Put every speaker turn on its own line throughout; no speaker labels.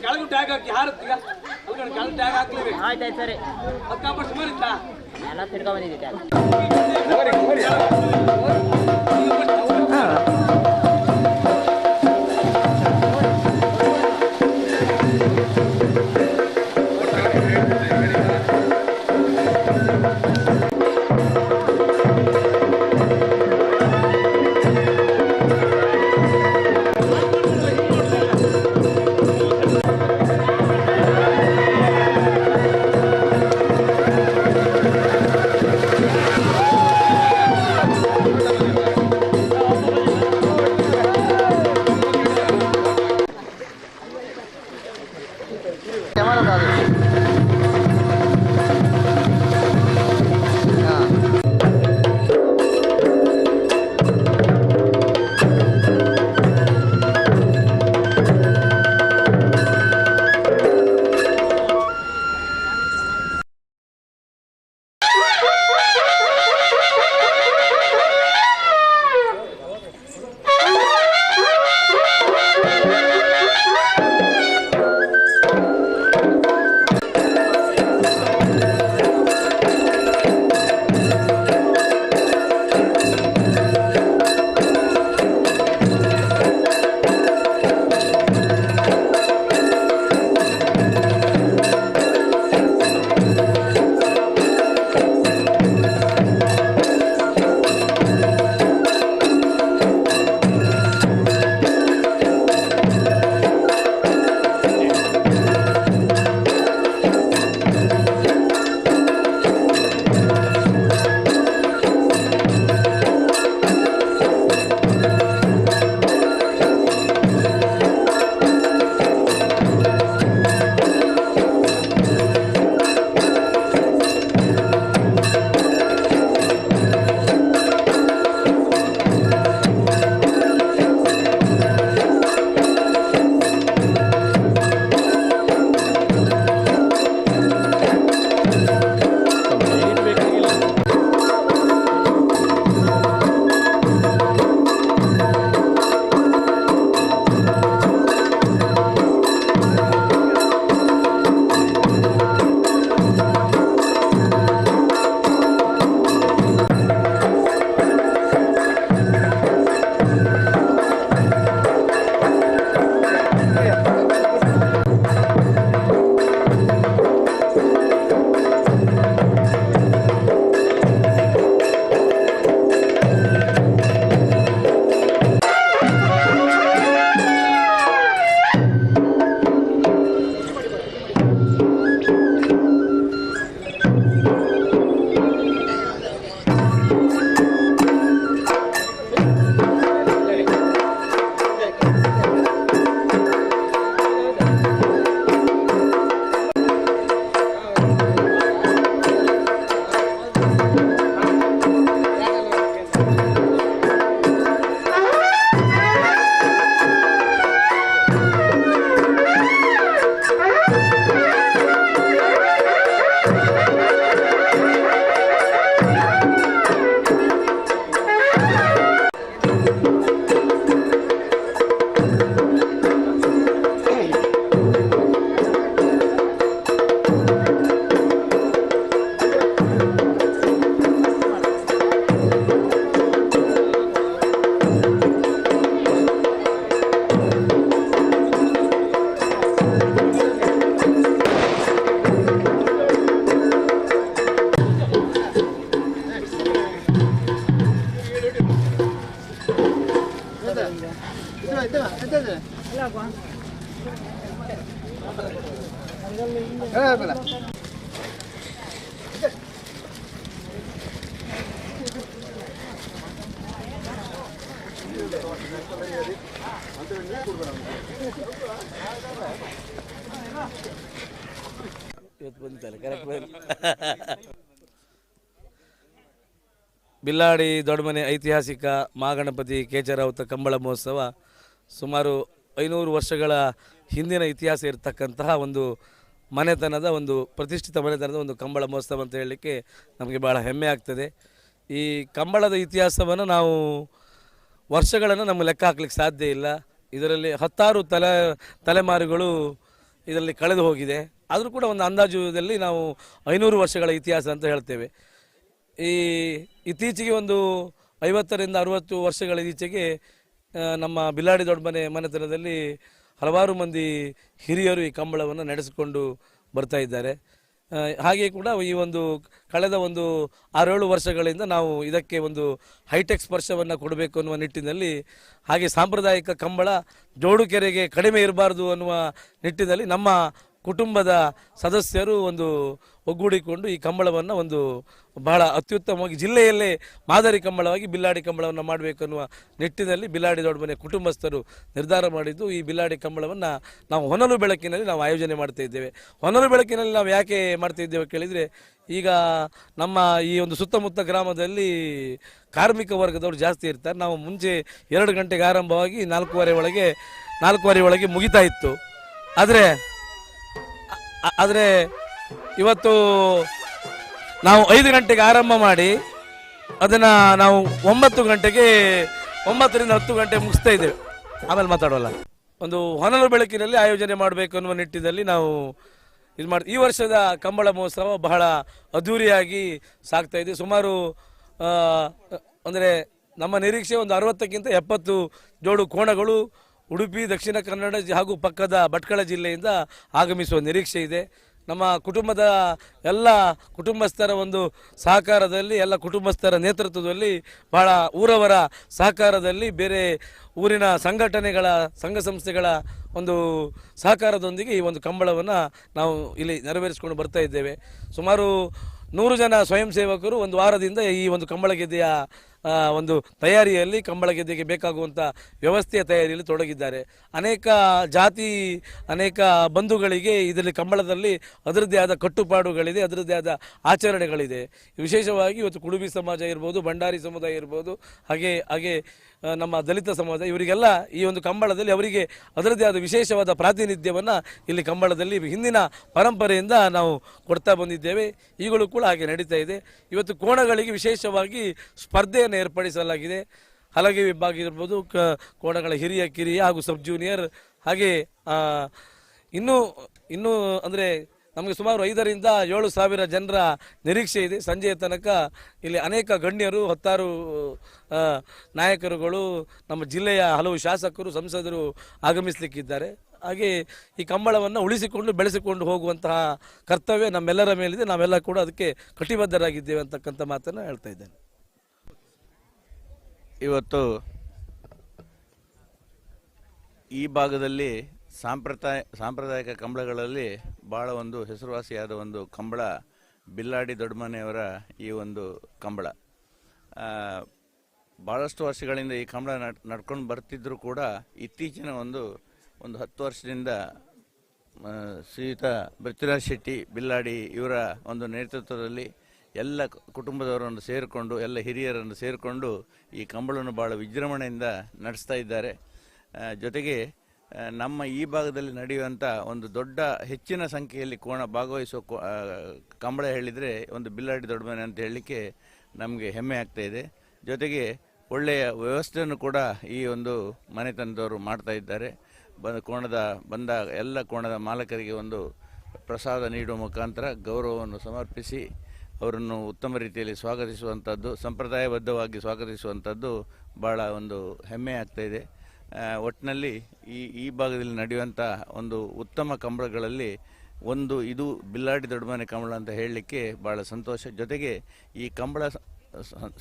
ಕೆಳಗು tag ಹಾಕಿ ಹಾರುತ್ತೀಗ ಕೆಳಗು tag ಹಾಕ್ಲೇವೆ.
ಆಯ್ತಾಯ್ತು ಸರಿ.
ಅಕ್ಕಪಟ್ಟು ಸುಮಾರಿತ್ತಾ
ಎಲ್ಲ ತಿರ್ಗಾ ಬಂದಿದೆ ಟ್ಯಾಗ್.
ಇವತ್ತು ಬಂದಿದ್ದಲ್ಲ ಕರೆಕ್ಟ್ ಬಿಲ್ಲಾಡಿ ದೊಡ್ಡಮನೆ ಐತಿಹಾಸಿಕ ಮಹಾಗಣಪತಿ ಕೇಚರಾವುತ ಕಂಬಳ ಮಹೋತ್ಸವ ಸುಮಾರು 500 ವರ್ಷಗಳ ಹಿಂದಿನ ಇತಿಹಾಸ ಇರತಕ್ಕಂತಹ ಒಂದು ಮನೆತನದ ಒಂದು ಪ್ರತಿಷ್ಠಿತ ಮನೆತನದ ಒಂದು ಕಂಬಳ ಮಹೋತ್ಸವ ಅಂತ ಹೇಳಲಿಕ್ಕೆ ನಮಗೆ ಭಾಳ ಹೆಮ್ಮೆ ಆಗ್ತದೆ. ಈ ಕಂಬಳದ ಇತಿಹಾಸವನ್ನು ನಾವು ವರ್ಷಗಳನ್ನು ನಮಗೆ ಲೆಕ್ಕ ಹಾಕ್ಲಿಕ್ಕೆ ಸಾಧ್ಯ ಇಲ್ಲ. ಇದರಲ್ಲಿ 10 ತಲೆಮಾರುಗಳು ಇದರಲ್ಲಿ ಕಳೆದು ಹೋಗಿದೆ. ಆದರೂ ಕೂಡ ಒಂದು ಅಂದಾಜುದಲ್ಲಿ ನಾವು 500 ವರ್ಷಗಳ ಇತಿಹಾಸ ಅಂತ ಹೇಳ್ತೇವೆ. ಈ ಇತ್ತೀಚೆಗೆ ಒಂದು 50ರಿಂದ 60 ವರ್ಷಗಳ ಈಚೆಗೆ ನಮ್ಮ ಬಿಲ್ಲಾಡಿ ದೊಡ್ಡಮನೆ ಮನೆತನದಲ್ಲಿ ಹಲವಾರು ಮಂದಿ ಹಿರಿಯರು ಈ ಕಂಬಳವನ್ನು ನಡೆಸಿಕೊಂಡು ಬರ್ತಾ ಇದ್ದಾರೆ. ಹಾಗೆ ಕೂಡ ಈ ಒಂದು ಕಳೆದ ಒಂದು 6-7 ವರ್ಷಗಳಿಂದ ನಾವು ಇದಕ್ಕೆ ಒಂದು ಹೈಟೆಕ್ ಸ್ಪರ್ಶವನ್ನು ಕೊಡಬೇಕು ಅನ್ನುವ ನಿಟ್ಟಿನಲ್ಲಿ, ಹಾಗೆ ಸಾಂಪ್ರದಾಯಿಕ ಕಂಬಳ ಜೋಡುಕೆರೆಗೆ ಕಡಿಮೆ ಇರಬಾರ್ದು ಅನ್ನುವ ನಿಟ್ಟಿನಲ್ಲಿ ನಮ್ಮ ಕುಟುಂಬದ ಸದಸ್ಯರು ಒಂದು ಒಗ್ಗೂಡಿಕೊಂಡು ಈ ಕಂಬಳವನ್ನು ಒಂದು ಬಹಳ ಅತ್ಯುತ್ತಮವಾಗಿ ಜಿಲ್ಲೆಯಲ್ಲೇ ಮಾದರಿ ಕಂಬಳವಾಗಿ ಬಿಲ್ಲಾಡಿ ಕಂಬಳವನ್ನು ಮಾಡಬೇಕು ಅನ್ನುವ ನಿಟ್ಟಿನಲ್ಲಿ ಬಿಲ್ಲಾಡಿ ದೊಡ್ಡಮನೆ ಕುಟುಂಬಸ್ಥರು ನಿರ್ಧಾರ ಮಾಡಿದ್ದು ಈ ಬಿಲ್ಲಾಡಿ ಕಂಬಳವನ್ನು ನಾವು ಹೊನಲು ಬೆಳಕಿನಲ್ಲಿ ನಾವು ಆಯೋಜನೆ ಮಾಡ್ತಾ ಇದ್ದೇವೆ. ಹೊನಲು ಬೆಳಕಿನಲ್ಲಿ ನಾವು ಯಾಕೆ ಮಾಡ್ತಾ ಇದ್ದೇವೆ ಕೇಳಿದರೆ, ಈಗ ನಮ್ಮ ಈ ಒಂದು ಸುತ್ತಮುತ್ತ ಗ್ರಾಮದಲ್ಲಿ ಕಾರ್ಮಿಕ ವರ್ಗದವರು ಜಾಸ್ತಿ ಇರ್ತಾರೆ. ನಾವು ಮುಂಚೆ 2 ಗಂಟೆಗೆ ಆರಂಭವಾಗಿ 4:15 ಒಳಗೆ ಮುಗಿತಾ ಇತ್ತು. ಆದರೆ ಇವತ್ತು ನಾವು 5 ಗಂಟೆಗೆ ಆರಂಭ ಮಾಡಿ ಅದನ್ನು ನಾವು 9ರಿಂದ 10 ಗಂಟೆ ಮುಗಿಸ್ತಾ ಇದ್ದೇವೆ. ಆಮೇಲೆ ಮಾತಾಡೋಲ್ಲ. ಒಂದು ಹೊನಲು ಬೆಳಕಿನಲ್ಲಿ ಆಯೋಜನೆ ಮಾಡಬೇಕು ಅನ್ನುವ ನಿಟ್ಟಿನಲ್ಲಿ ನಾವು ಈ ವರ್ಷದ ಕಂಬಳ ಮಹೋತ್ಸವ ಬಹಳ ಅದ್ಧೂರಿಯಾಗಿ ಸಾಗ್ತಾ ಇದೆ. ಸುಮಾರು ಅಂದರೆ ನಮ್ಮ ನಿರೀಕ್ಷೆ ಒಂದು 60ಕ್ಕಿಂತ 70 ಜೋಡು ಕೋಣಗಳು ಉಡುಪಿ, ದಕ್ಷಿಣ ಕನ್ನಡ ಹಾಗೂ ಪಕ್ಕದ ಭಟ್ಕಳ ಜಿಲ್ಲೆಯಿಂದ ಆಗಮಿಸುವ ನಿರೀಕ್ಷೆ ಇದೆ. ನಮ್ಮ ಕುಟುಂಬದ ಎಲ್ಲ ಕುಟುಂಬಸ್ಥರ ಒಂದು ಸಹಕಾರದಲ್ಲಿ, ಎಲ್ಲ ಕುಟುಂಬಸ್ಥರ ನೇತೃತ್ವದಲ್ಲಿ, ಬಹಳ ಊರವರ ಸಹಕಾರದಲ್ಲಿ, ಬೇರೆ ಊರಿನ ಸಂಘಟನೆಗಳ ಸಂಘ ಸಂಸ್ಥೆಗಳ ಒಂದು ಸಹಕಾರದೊಂದಿಗೆ ಈ ಒಂದು ಕಂಬಳವನ್ನು ನಾವು ಇಲ್ಲಿ ನೆರವೇರಿಸಿಕೊಂಡು ಬರ್ತಾ ಇದ್ದೇವೆ. ಸುಮಾರು 100 ಜನ ಸ್ವಯಂ ಸೇವಕರು ಒಂದು ವಾರದಿಂದ ಈ ಒಂದು ಕಂಬಳ ಗೆದ್ದೆಯ ಒಂದು ತಯಾರಿಯಲ್ಲಿ, ಕಂಬಳ ಗೆದ್ದೆಗೆ ಬೇಕಾಗುವಂಥ ವ್ಯವಸ್ಥೆಯ ತಯಾರಿಯಲ್ಲಿ ತೊಡಗಿದ್ದಾರೆ. ಅನೇಕ ಜಾತಿ, ಅನೇಕ ಬಂಧುಗಳಿಗೆ ಇದರಲ್ಲಿ ಕಂಬಳದಲ್ಲಿ ಅದರದ್ದೇ ಆದ ಕಟ್ಟುಪಾಡುಗಳಿದೆ, ಅದರದ್ದೇ ಆದ ಆಚರಣೆಗಳಿದೆ. ವಿಶೇಷವಾಗಿ ಇವತ್ತು ಕುಡುಬಿ ಸಮಾಜ ಇರ್ಬೋದು, ಭಂಡಾರಿ ಸಮುದಾಯ ಇರ್ಬೋದು, ಹಾಗೆ ನಮ್ಮ ದಲಿತ ಸಮಾಜ, ಇವರಿಗೆಲ್ಲ ಈ ಒಂದು ಕಂಬಳದಲ್ಲಿ ಅವರಿಗೆ ಅದರದ್ದೇ ಆದ ವಿಶೇಷವಾದ ಪ್ರಾತಿನಿಧ್ಯವನ್ನು ಇಲ್ಲಿ ಕಂಬಳದಲ್ಲಿ ಹಿಂದಿನ ಪರಂಪರೆಯಿಂದ ನಾವು ಕೊಡ್ತಾ ಬಂದಿದ್ದೇವೆ. ಈಗಲೂ ಕೂಡ ಹಾಗೆ ನಡೀತಾ ಇದೆ. ಇವತ್ತು ಕೋಣಗಳಿಗೆ ವಿಶೇಷವಾಗಿ ಸ್ಪರ್ಧೆಯನ್ನು ಏರ್ಪಡಿಸಲಾಗಿದೆ. ಹಲಗೆ ವಿಭಾಗ ಇರ್ಬೋದು, ಕೋಣಗಳ ಹಿರಿಯ, ಕಿರಿಯ ಹಾಗೂ ಸಬ್ ಜೂನಿಯರ್, ಹಾಗೆ ಇನ್ನೂ ಅಂದರೆ ನಮಗೆ ಸುಮಾರು 5ರಿಂದ 7 ಸಾವಿರ ಜನರ ನಿರೀಕ್ಷೆ ಇದೆ. ಸಂಜೆಯ ತನಕ ಇಲ್ಲಿ ಅನೇಕ ಗಣ್ಯರು, 10 ನಾಯಕರುಗಳು, ನಮ್ಮ ಜಿಲ್ಲೆಯ ಹಲವು ಶಾಸಕರು, ಸಂಸದರು ಆಗಮಿಸಲಿಕ್ಕಿದ್ದಾರೆ. ಹಾಗೆ ಈ ಕಂಬಳವನ್ನು ಉಳಿಸಿಕೊಂಡು ಬೆಳೆಸಿಕೊಂಡು ಹೋಗುವಂತಹ ಕರ್ತವ್ಯ ನಮ್ಮೆಲ್ಲರ ಮೇಲಿದೆ. ನಾವೆಲ್ಲ ಕೂಡ ಅದಕ್ಕೆ ಕಟಿಬದ್ಧರಾಗಿದ್ದೇವೆ ಅಂತಕ್ಕಂಥ ಮಾತನ್ನು ಹೇಳ್ತಾ ಇದ್ದೇನೆ.
ಈ ಭಾಗದಲ್ಲಿ ಸಾಂಪ್ರದಾಯಿಕ ಕಂಬಳಗಳಲ್ಲಿ ಭಾಳ ಒಂದು ಹೆಸರುವಾಸಿಯಾದ ಒಂದು ಕಂಬಳ ಬಿಲ್ಲಾಡಿ ದೊಡ್ಡಮನೆಯವರ ಈ ಒಂದು ಕಂಬಳ. ಭಾಳಷ್ಟು ವರ್ಷಗಳಿಂದ ಈ ಕಂಬಳ ನಡ್ಕೊಂಡು ಬರ್ತಿದ್ದರೂ ಕೂಡ ಇತ್ತೀಚಿನ ಒಂದು 10 ವರ್ಷದಿಂದ ಶ್ರೀಯುತ ಪೃಥ್ವಿರಾಜ್ ಶೆಟ್ಟಿ ಬಿಲ್ಲಾಡಿ ಇವರ ಒಂದು ನೇತೃತ್ವದಲ್ಲಿ ಎಲ್ಲ ಕುಟುಂಬದವರನ್ನು ಸೇರಿಕೊಂಡು, ಎಲ್ಲ ಹಿರಿಯರನ್ನು ಸೇರಿಕೊಂಡು ಈ ಕಂಬಳವನ್ನು ಭಾಳ ವಿಜೃಂಭಣೆಯಿಂದ ನಡೆಸ್ತಾ ಇದ್ದಾರೆ. ಜೊತೆಗೆ ನಮ್ಮ ಈ ಭಾಗದಲ್ಲಿ ನಡೆಯುವಂಥ ಒಂದು ದೊಡ್ಡ ಹೆಚ್ಚಿನ ಸಂಖ್ಯೆಯಲ್ಲಿ ಭಾಗವಹಿಸುವ ಕಂಬಳ ಹೇಳಿದರೆ ಒಂದು ಬಿಲ್ಲಾಡಿ ದೊಡ್ಡಮನೆ ಅಂತ ಹೇಳಲಿಕ್ಕೆ ನಮಗೆ ಹೆಮ್ಮೆ ಆಗ್ತಾ ಇದೆ. ಜೊತೆಗೆ ಒಳ್ಳೆಯ ವ್ಯವಸ್ಥೆಯನ್ನು ಕೂಡ ಈ ಒಂದು ಮನೆತನದವರು ಮಾಡ್ತಾ ಇದ್ದಾರೆ. ಬಂದ ಎಲ್ಲ ಕೋಣದ ಮಾಲಕರಿಗೆ ಒಂದು ಪ್ರಸಾದ ನೀಡುವ ಮುಖಾಂತರ ಗೌರವವನ್ನು ಸಮರ್ಪಿಸಿ ಅವರನ್ನು ಉತ್ತಮ ರೀತಿಯಲ್ಲಿ ಸ್ವಾಗತಿಸುವಂಥದ್ದು, ಸಂಪ್ರದಾಯಬದ್ಧವಾಗಿ ಸ್ವಾಗತಿಸುವಂಥದ್ದು ಭಾಳ ಒಂದು ಹೆಮ್ಮೆ ಆಗ್ತಾಯಿದೆ. ಒಟ್ಟಿನಲ್ಲಿ ಈ ಭಾಗದಲ್ಲಿ ನಡೆಯುವಂಥ ಒಂದು ಉತ್ತಮ ಕಂಬಳಗಳಲ್ಲಿ ಇದು ಬಿಲ್ಲಾಡಿ ದೊಡ್ಡಮನೆ ಕಂಬಳ ಅಂತ ಹೇಳಲಿಕ್ಕೆ ಭಾಳ ಸಂತೋಷ. ಜೊತೆಗೆ ಈ ಕಂಬಳ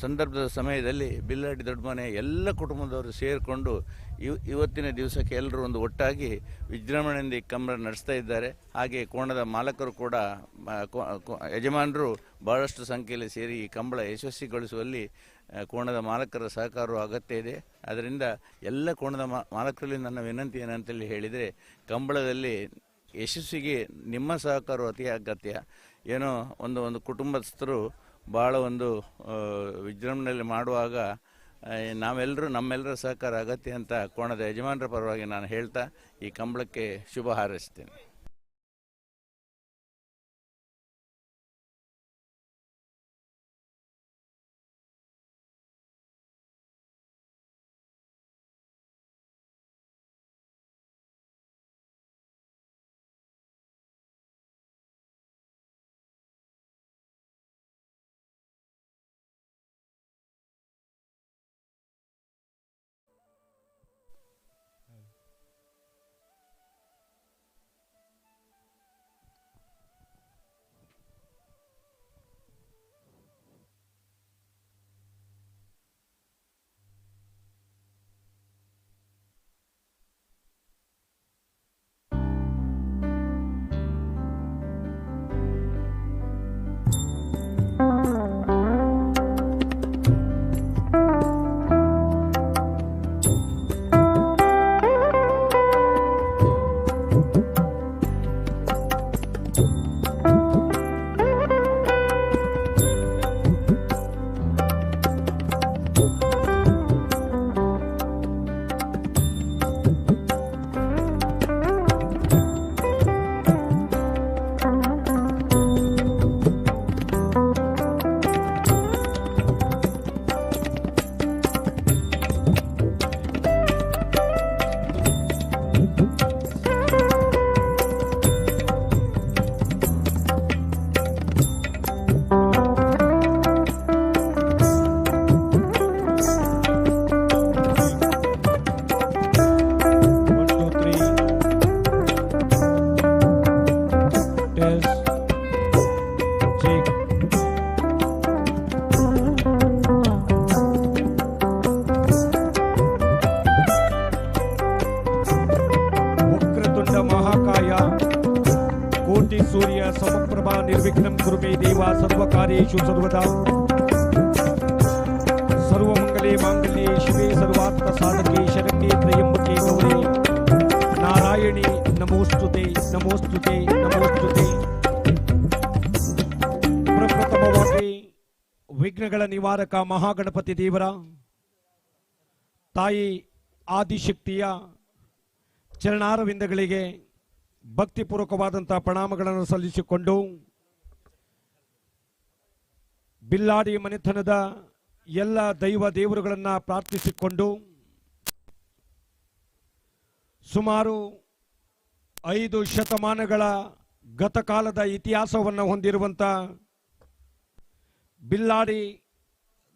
ಸಂದರ್ಭದ ಸಮಯದಲ್ಲಿ ಬಿಲ್ಲಾಡಿ ದೊಡ್ಡಮನೆ ಎಲ್ಲ ಕುಟುಂಬದವರು ಸೇರಿಕೊಂಡು ಇವತ್ತಿನ ದಿವಸಕ್ಕೆ ಎಲ್ಲರೂ ಒಂದು ಒಟ್ಟಾಗಿ ವಿಜೃಂಭಣೆಯಿಂದ ಈ ಕಂಬಳ ನಡೆಸ್ತಾ ಇದ್ದಾರೆ. ಹಾಗೆ ಕೋಣದ ಮಾಲಕರು ಕೂಡ, ಯಜಮಾನರು ಭಾಳಷ್ಟು ಸಂಖ್ಯೆಯಲ್ಲಿ ಸೇರಿ ಈ ಕಂಬಳ ಯಶಸ್ವಿಗೊಳಿಸುವಲ್ಲಿ ಕೋಣದ ಮಾಲಕರ ಸಹಕಾರವು ಅಗತ್ಯ ಇದೆ. ಅದರಿಂದ ಎಲ್ಲ ಕೋಣದ ಮಾಲಕರಲ್ಲಿ ನನ್ನ ವಿನಂತಿ ಏನಂತೇಳಿ ಹೇಳಿದರೆ, ಕಂಬಳದಲ್ಲಿ ಯಶಸ್ವಿಗೆ ನಿಮ್ಮ ಸಹಕಾರವು ಅತಿ ಅಗತ್ಯ. ಏನೋ ಒಂದು ಕುಟುಂಬಸ್ಥರು ಭಾಳ ಒಂದು ವಿಜೃಂಭಣೆಯಲ್ಲಿ ಮಾಡುವಾಗ ನಮ್ಮೆಲ್ಲರ ಸಹಕಾರ ಅಗತ್ಯ ಅಂತ ಕೋಣದ ಯಜಮಾನರ ಪರವಾಗಿ ನಾನು ಹೇಳ್ತಾ ಈ ಕಂಬಳಕ್ಕೆ ಶುಭ ಹಾರೈಸ್ತೇನೆ.
सूर्य समप्रभा निर्विघ्नं कुरु मे देवा सर्वकार्येषु सर्वदा सर्वमंगले मांगल्ये शिवे सर्वार्थ साधके शरण्ये त्र्यंबके गौरी नारायणी नमोस्तुते नमोस्तुते नमोस्तुते. ಪ್ರಪ್ರಥಮವಾಗಿ ವಿಘ್ನಗಳ ನಿವಾರಕ ಮಹಾಗಣಪತಿ ದೇವರ ತಾಯಿ ಆದಿಶಕ್ತಿಯ ಚರಣಾರವಿಂದಗಳಿಗೆ ಭಕ್ತಿಪೂರ್ವಕವಾದಂತಹ ಪ್ರಣಾಮಗಳನ್ನು ಸಲ್ಲಿಸಿಕೊಂಡು ಬಿಲ್ಲಾಡಿ ಮನೆತನದ ಎಲ್ಲ ದೇವರುಗಳನ್ನು ಪ್ರಾರ್ಥಿಸಿಕೊಂಡು ಸುಮಾರು 5 ಶತಮಾನಗಳ ಗತಕಾಲದ ಇತಿಹಾಸವನ್ನು ಹೊಂದಿರುವಂಥ ಬಿಲ್ಲಾಡಿ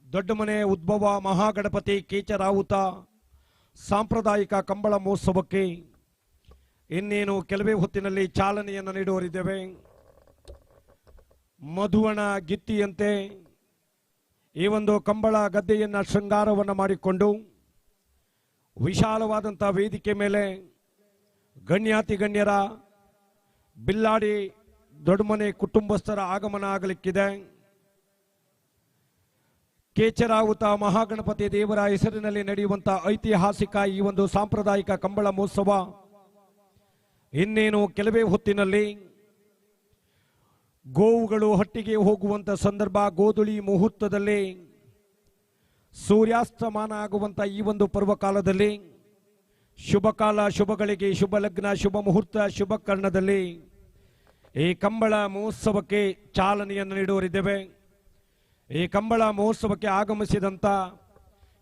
ದೊಡ್ಡಮನೆ ಉದ್ಭವ ಮಹಾಗಣಪತಿ ಕೇಚರಾವುತ ಸಾಂಪ್ರದಾಯಿಕ ಕಂಬಳ ಮಹೋತ್ಸವಕ್ಕೆ ಇನ್ನೇನು ಕೆಲವೇ ಹೊತ್ತಿನಲ್ಲಿ ಚಾಲನೆಯನ್ನು ನೀಡುವರಿದ್ದೇವೆ. ಮಧುವಣ ಗಿತ್ತಿಯಂತೆ ಈ ಒಂದು ಕಂಬಳ ಗದ್ದೆಯನ್ನು ಶೃಂಗಾರವನ್ನು ಮಾಡಿಕೊಂಡು ವಿಶಾಲವಾದಂಥ ವೇದಿಕೆ ಮೇಲೆ ಗಣ್ಯಾತಿ ಗಣ್ಯರ ಬಿಲ್ಲಾಡಿ ದೊಡ್ಡಮನೆ ಕುಟುಂಬಸ್ಥರ ಆಗಮನ ಆಗಲಿಕ್ಕಿದೆ. ಕೇಚರಾವುತ ಮಹಾಗಣಪತಿ ದೇವರ ಹೆಸರಿನಲ್ಲಿ ನಡೆಯುವಂಥ ಐತಿಹಾಸಿಕ ಈ ಒಂದು ಸಾಂಪ್ರದಾಯಿಕ ಕಂಬಳ ಮಹೋತ್ಸವ ಇನ್ನೇನು ಕೆಲವೇ ಹೊತ್ತಿನಲ್ಲಿ ಗೋವುಗಳು ಹಟ್ಟಿಗೆ ಹೋಗುವಂಥ ಸಂದರ್ಭ, ಗೋಧುಳಿ ಮುಹೂರ್ತದಲ್ಲಿ ಸೂರ್ಯಾಸ್ತಮಾನ ಆಗುವಂಥ ಈ ಒಂದು ಪರ್ವಕಾಲದಲ್ಲಿ ಶುಭ ಕಾಲ, ಶುಭಗಳಿಗೆ, ಶುಭ ಲಗ್ನ, ಶುಭ ಮುಹೂರ್ತ, ಶುಭ ಕರ್ಣದಲ್ಲಿ ಈ ಕಂಬಳ ಮಹೋತ್ಸವಕ್ಕೆ ಚಾಲನೆಯನ್ನು ನೀಡುವರಿದ್ದೇವೆ. ಈ ಕಂಬಳ ಮಹೋತ್ಸವಕ್ಕೆ ಆಗಮಿಸಿದಂಥ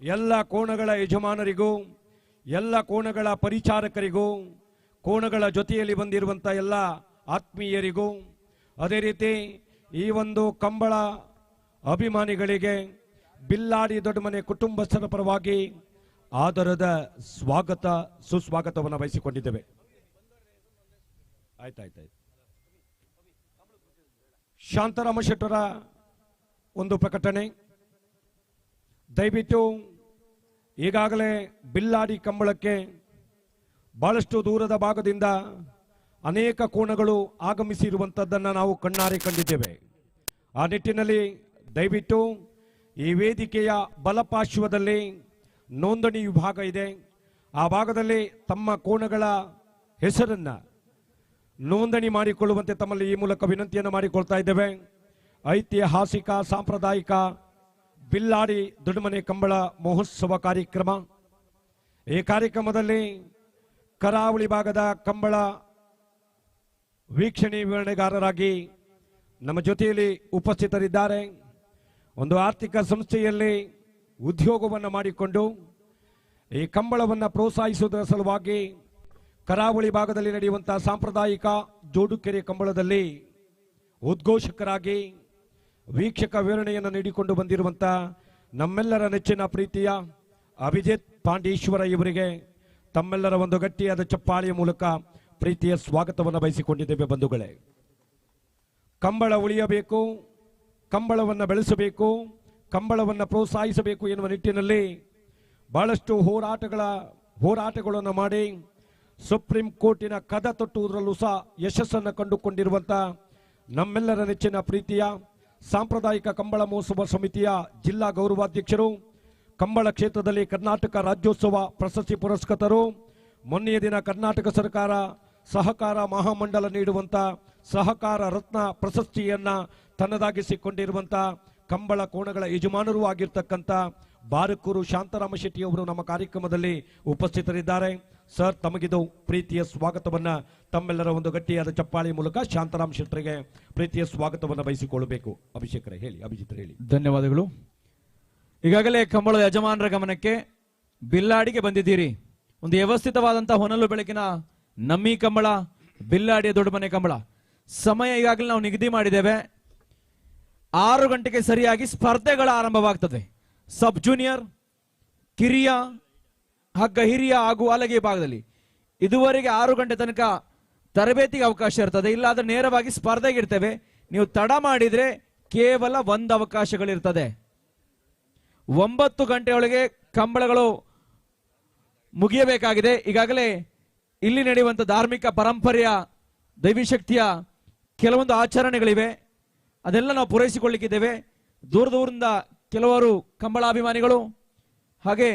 ಎಲ್ಲ ಕೋಣಗಳ ಯಜಮಾನರಿಗೂ, ಎಲ್ಲ ಕೋಣಗಳ ಪರಿಚಾರಕರಿಗೂ, ಕೋಣಗಳ ಜೊತೆಯಲ್ಲಿ ಬಂದಿರುವಂಥ ಎಲ್ಲ ಆತ್ಮೀಯರಿಗೂ, ಅದೇ ರೀತಿ ಈ ಒಂದು ಕಂಬಳ ಅಭಿಮಾನಿಗಳಿಗೆ ಬಿಲ್ಲಾಡಿ ದೊಡ್ಡಮನೆ ಕುಟುಂಬಸ್ಥರ ಪರವಾಗಿ ಆದರದ ಸ್ವಾಗತ ಸುಸ್ವಾಗತವನ್ನು ವಹಿಸಿಕೊಂಡಿದ್ದೇವೆ. ಆಯ್ತಾಯ್ತಾಯ್ತು. ಶಾಂತಾರಾಮ ಶೆಟ್ಟರ ಒಂದು ಪ್ರಕಟಣೆ. ದಯವಿಟ್ಟು ಈಗಾಗಲೇ ಬಿಲ್ಲಾಡಿ ಕಂಬಳಕ್ಕೆ ಬಹಳಷ್ಟು ದೂರದ ಭಾಗದಿಂದ ಅನೇಕ ಕೋಣಗಳು ಆಗಮಿಸಿರುವಂಥದ್ದನ್ನು ನಾವು ಕಣ್ಣಾರೆ ಕಂಡಿದ್ದೇವೆ. ಆ ನಿಟ್ಟಿನಲ್ಲಿ ದಯವಿಟ್ಟು ಈ ವೇದಿಕೆಯ ಬಲಪಾರ್ಶ್ವದಲ್ಲಿ ನೋಂದಣಿ ವಿಭಾಗ ಇದೆ. ಆ ಭಾಗದಲ್ಲಿ ತಮ್ಮ ಕೋಣಗಳ ಹೆಸರನ್ನು ನೋಂದಣಿ ಮಾಡಿಕೊಳ್ಳುವಂತೆ ತಮ್ಮಲ್ಲಿ ಈ ಮೂಲಕ ವಿನಂತಿಯನ್ನು ಮಾಡಿಕೊಳ್ತಾ ಇದ್ದೇವೆ. ಐತಿಹಾಸಿಕ ಸಾಂಪ್ರದಾಯಿಕ ಬಿಲ್ಲಾಡಿ ದೊಡ್ಡಮನೆ ಕಂಬಳ ಮಹೋತ್ಸವ ಕಾರ್ಯಕ್ರಮ. ಈ ಕಾರ್ಯಕ್ರಮದಲ್ಲಿ ಕರಾವಳಿ ಭಾಗದ ಕಂಬಳ ವೀಕ್ಷಣೆ ವಿವರಣೆಗಾರರಾಗಿ ನಮ್ಮ ಜೊತೆಯಲ್ಲಿ ಉಪಸ್ಥಿತರಿದ್ದಾರೆ. ಒಂದು ಆರ್ಥಿಕ ಸಂಸ್ಥೆಯಲ್ಲಿ ಉದ್ಯೋಗವನ್ನು ಮಾಡಿಕೊಂಡು ಈ ಕಂಬಳವನ್ನು ಪ್ರೋತ್ಸಾಹಿಸುವುದರ ಸಲುವಾಗಿ ಕರಾವಳಿ ಭಾಗದಲ್ಲಿ ನಡೆಯುವಂತಹ ಸಾಂಪ್ರದಾಯಿಕ ಜೋಡುಕೆರೆ ಕಂಬಳದಲ್ಲಿ ಉದ್ಘೋಷಕರಾಗಿ ವೀಕ್ಷಕ ವಿವರಣೆಯನ್ನು ನೀಡಿಕೊಂಡು ಬಂದಿರುವಂತಹ ನಮ್ಮೆಲ್ಲರ ನೆಚ್ಚಿನ ಪ್ರೀತಿಯ ಅಭಿಜಿತ್ ಪಾಂಡೀಶ್ವರ ಇವರಿಗೆ ತಮ್ಮೆಲ್ಲರ ಒಂದು ಗಟ್ಟಿಯಾದ ಚಪ್ಪಾಳೆಯ ಮೂಲಕ ಪ್ರೀತಿಯ ಸ್ವಾಗತವನ್ನು ಬಯಸಿಕೊಂಡಿದ್ದೇವೆ. ಬಂಧುಗಳೇ, ಕಂಬಳ ಉಳಿಯಬೇಕು, ಕಂಬಳವನ್ನು ಬೆಳೆಸಬೇಕು, ಕಂಬಳವನ್ನು ಪ್ರೋತ್ಸಾಹಿಸಬೇಕು ಎನ್ನುವ ನಿಟ್ಟಿನಲ್ಲಿ ಬಹಳಷ್ಟು ಹೋರಾಟಗಳನ್ನು ಮಾಡಿ ಸುಪ್ರೀಂ ಕೋರ್ಟಿನ ಕದ ತಟ್ಟುವುದರಲ್ಲೂ ಸಹ ಯಶಸ್ಸನ್ನು ಕಂಡುಕೊಂಡಿರುವಂತ ನಮ್ಮೆಲ್ಲರ ನೆಚ್ಚಿನ ಪ್ರೀತಿಯ ಸಾಂಪ್ರದಾಯಿಕ ಕಂಬಳ ಮಹೋತ್ಸವ ಸಮಿತಿಯ ಜಿಲ್ಲಾ ಗೌರವಾಧ್ಯಕ್ಷರು, ಕಂಬಳ ಕ್ಷೇತ್ರದಲ್ಲಿ ಕರ್ನಾಟಕ ರಾಜ್ಯೋತ್ಸವ ಪ್ರಶಸ್ತಿ ಪುರಸ್ಕೃತರು, ಮೊನ್ನೆಯ ದಿನ ಕರ್ನಾಟಕ ಸರ್ಕಾರ ಸಹಕಾರ ಮಹಾಮಂಡಲ ನೀಡುವಂತ ಸಹಕಾರ ರತ್ನ ಪ್ರಶಸ್ತಿಯನ್ನ ತನ್ನದಾಗಿಸಿಕೊಂಡಿರುವಂತ ಕಂಬಳ ಕೋಣಗಳ ಯಜಮಾನರೂ ಆಗಿರ್ತಕ್ಕಂಥ ಬಾರಕೂರು ಶಾಂತರಾಮ ಶೆಟ್ಟಿ ಅವರು ನಮ್ಮ ಕಾರ್ಯಕ್ರಮದಲ್ಲಿ ಉಪಸ್ಥಿತರಿದ್ದಾರೆ. ಸರ್, ತಮಗಿದು ಪ್ರೀತಿಯ ಸ್ವಾಗತವನ್ನ ತಮ್ಮೆಲ್ಲರ ಒಂದು ಗಟ್ಟಿಯಾದ ಚಪ್ಪಾಳಿ ಮೂಲಕ ಶಾಂತರಾಮ್ ಶೆಟ್ಟರಿಗೆ ಪ್ರೀತಿಯ ಸ್ವಾಗತವನ್ನು ಬಯಸಿಕೊಳ್ಳಬೇಕು. ಅಭಿಷೇಕರೇ ಹೇಳಿ, ಅಭಿಜಿತ್ ಹೇಳಿ.
ಧನ್ಯವಾದಗಳು. ಈಗಾಗಲೇ ಕಂಬಳದ ಯಜಮಾನರ ಗಮನಕ್ಕೆ ಬಿಲ್ಲಾಡಿಗೆ ಬಂದಿದ್ದೀರಿ. ಒಂದು ವ್ಯವಸ್ಥಿತವಾದಂತಹ ಹೊನಲು ಬೆಳಕಿನ ನಮ್ಮಿ ಕಂಬಳ, ಬಿಲ್ಲಾಡಿಯ ದೊಡ್ಡಮನೆ ಕಂಬಳ ಸಮಯ ಈಗಾಗಲೇ ನಾವು ನಿಗದಿ ಮಾಡಿದ್ದೇವೆ. 6 ಗಂಟೆಗೆ ಸರಿಯಾಗಿ ಸ್ಪರ್ಧೆಗಳ ಆರಂಭವಾಗ್ತದೆ. ಸಬ್ ಜೂನಿಯರ್, ಕಿರಿಯ, ಹಗ್ಗ ಹಿರಿಯ ಹಾಗೂ ಹಲಗೆ ಭಾಗದಲ್ಲಿ ಇದುವರೆಗೆ 6 ಗಂಟೆ ತನಕ ತರಬೇತಿಗೆ ಅವಕಾಶ ಇರ್ತದೆ. ಇಲ್ಲಾದ್ರೆ ನೇರವಾಗಿ ಸ್ಪರ್ಧೆಗೆ ಇರ್ತೇವೆ. ನೀವು ತಡ ಮಾಡಿದ್ರೆ ಕೇವಲ 1 ಅವಕಾಶಗಳಿರ್ತದೆ. 9 ಗಂಟೆಯೊಳಗೆ ಕಂಬಳಗಳು ಮುಗಿಯಬೇಕಾಗಿದೆ. ಈಗಾಗಲೇ ಇಲ್ಲಿ ನಡೆಯುವಂತ ಧಾರ್ಮಿಕ ಪರಂಪರೆಯ ದೈವಿಶಕ್ತಿಯ ಕೆಲವೊಂದು ಆಚರಣೆಗಳಿವೆ, ಅದೆಲ್ಲ ನಾವು ಪೂರೈಸಿಕೊಳ್ಳಿಕ್ಕಿದ್ದೇವೆ. ದೂರದಿಂದ ಕೆಲವರು ಕಂಬಳಾಭಿಮಾನಿಗಳು ಹಾಗೆ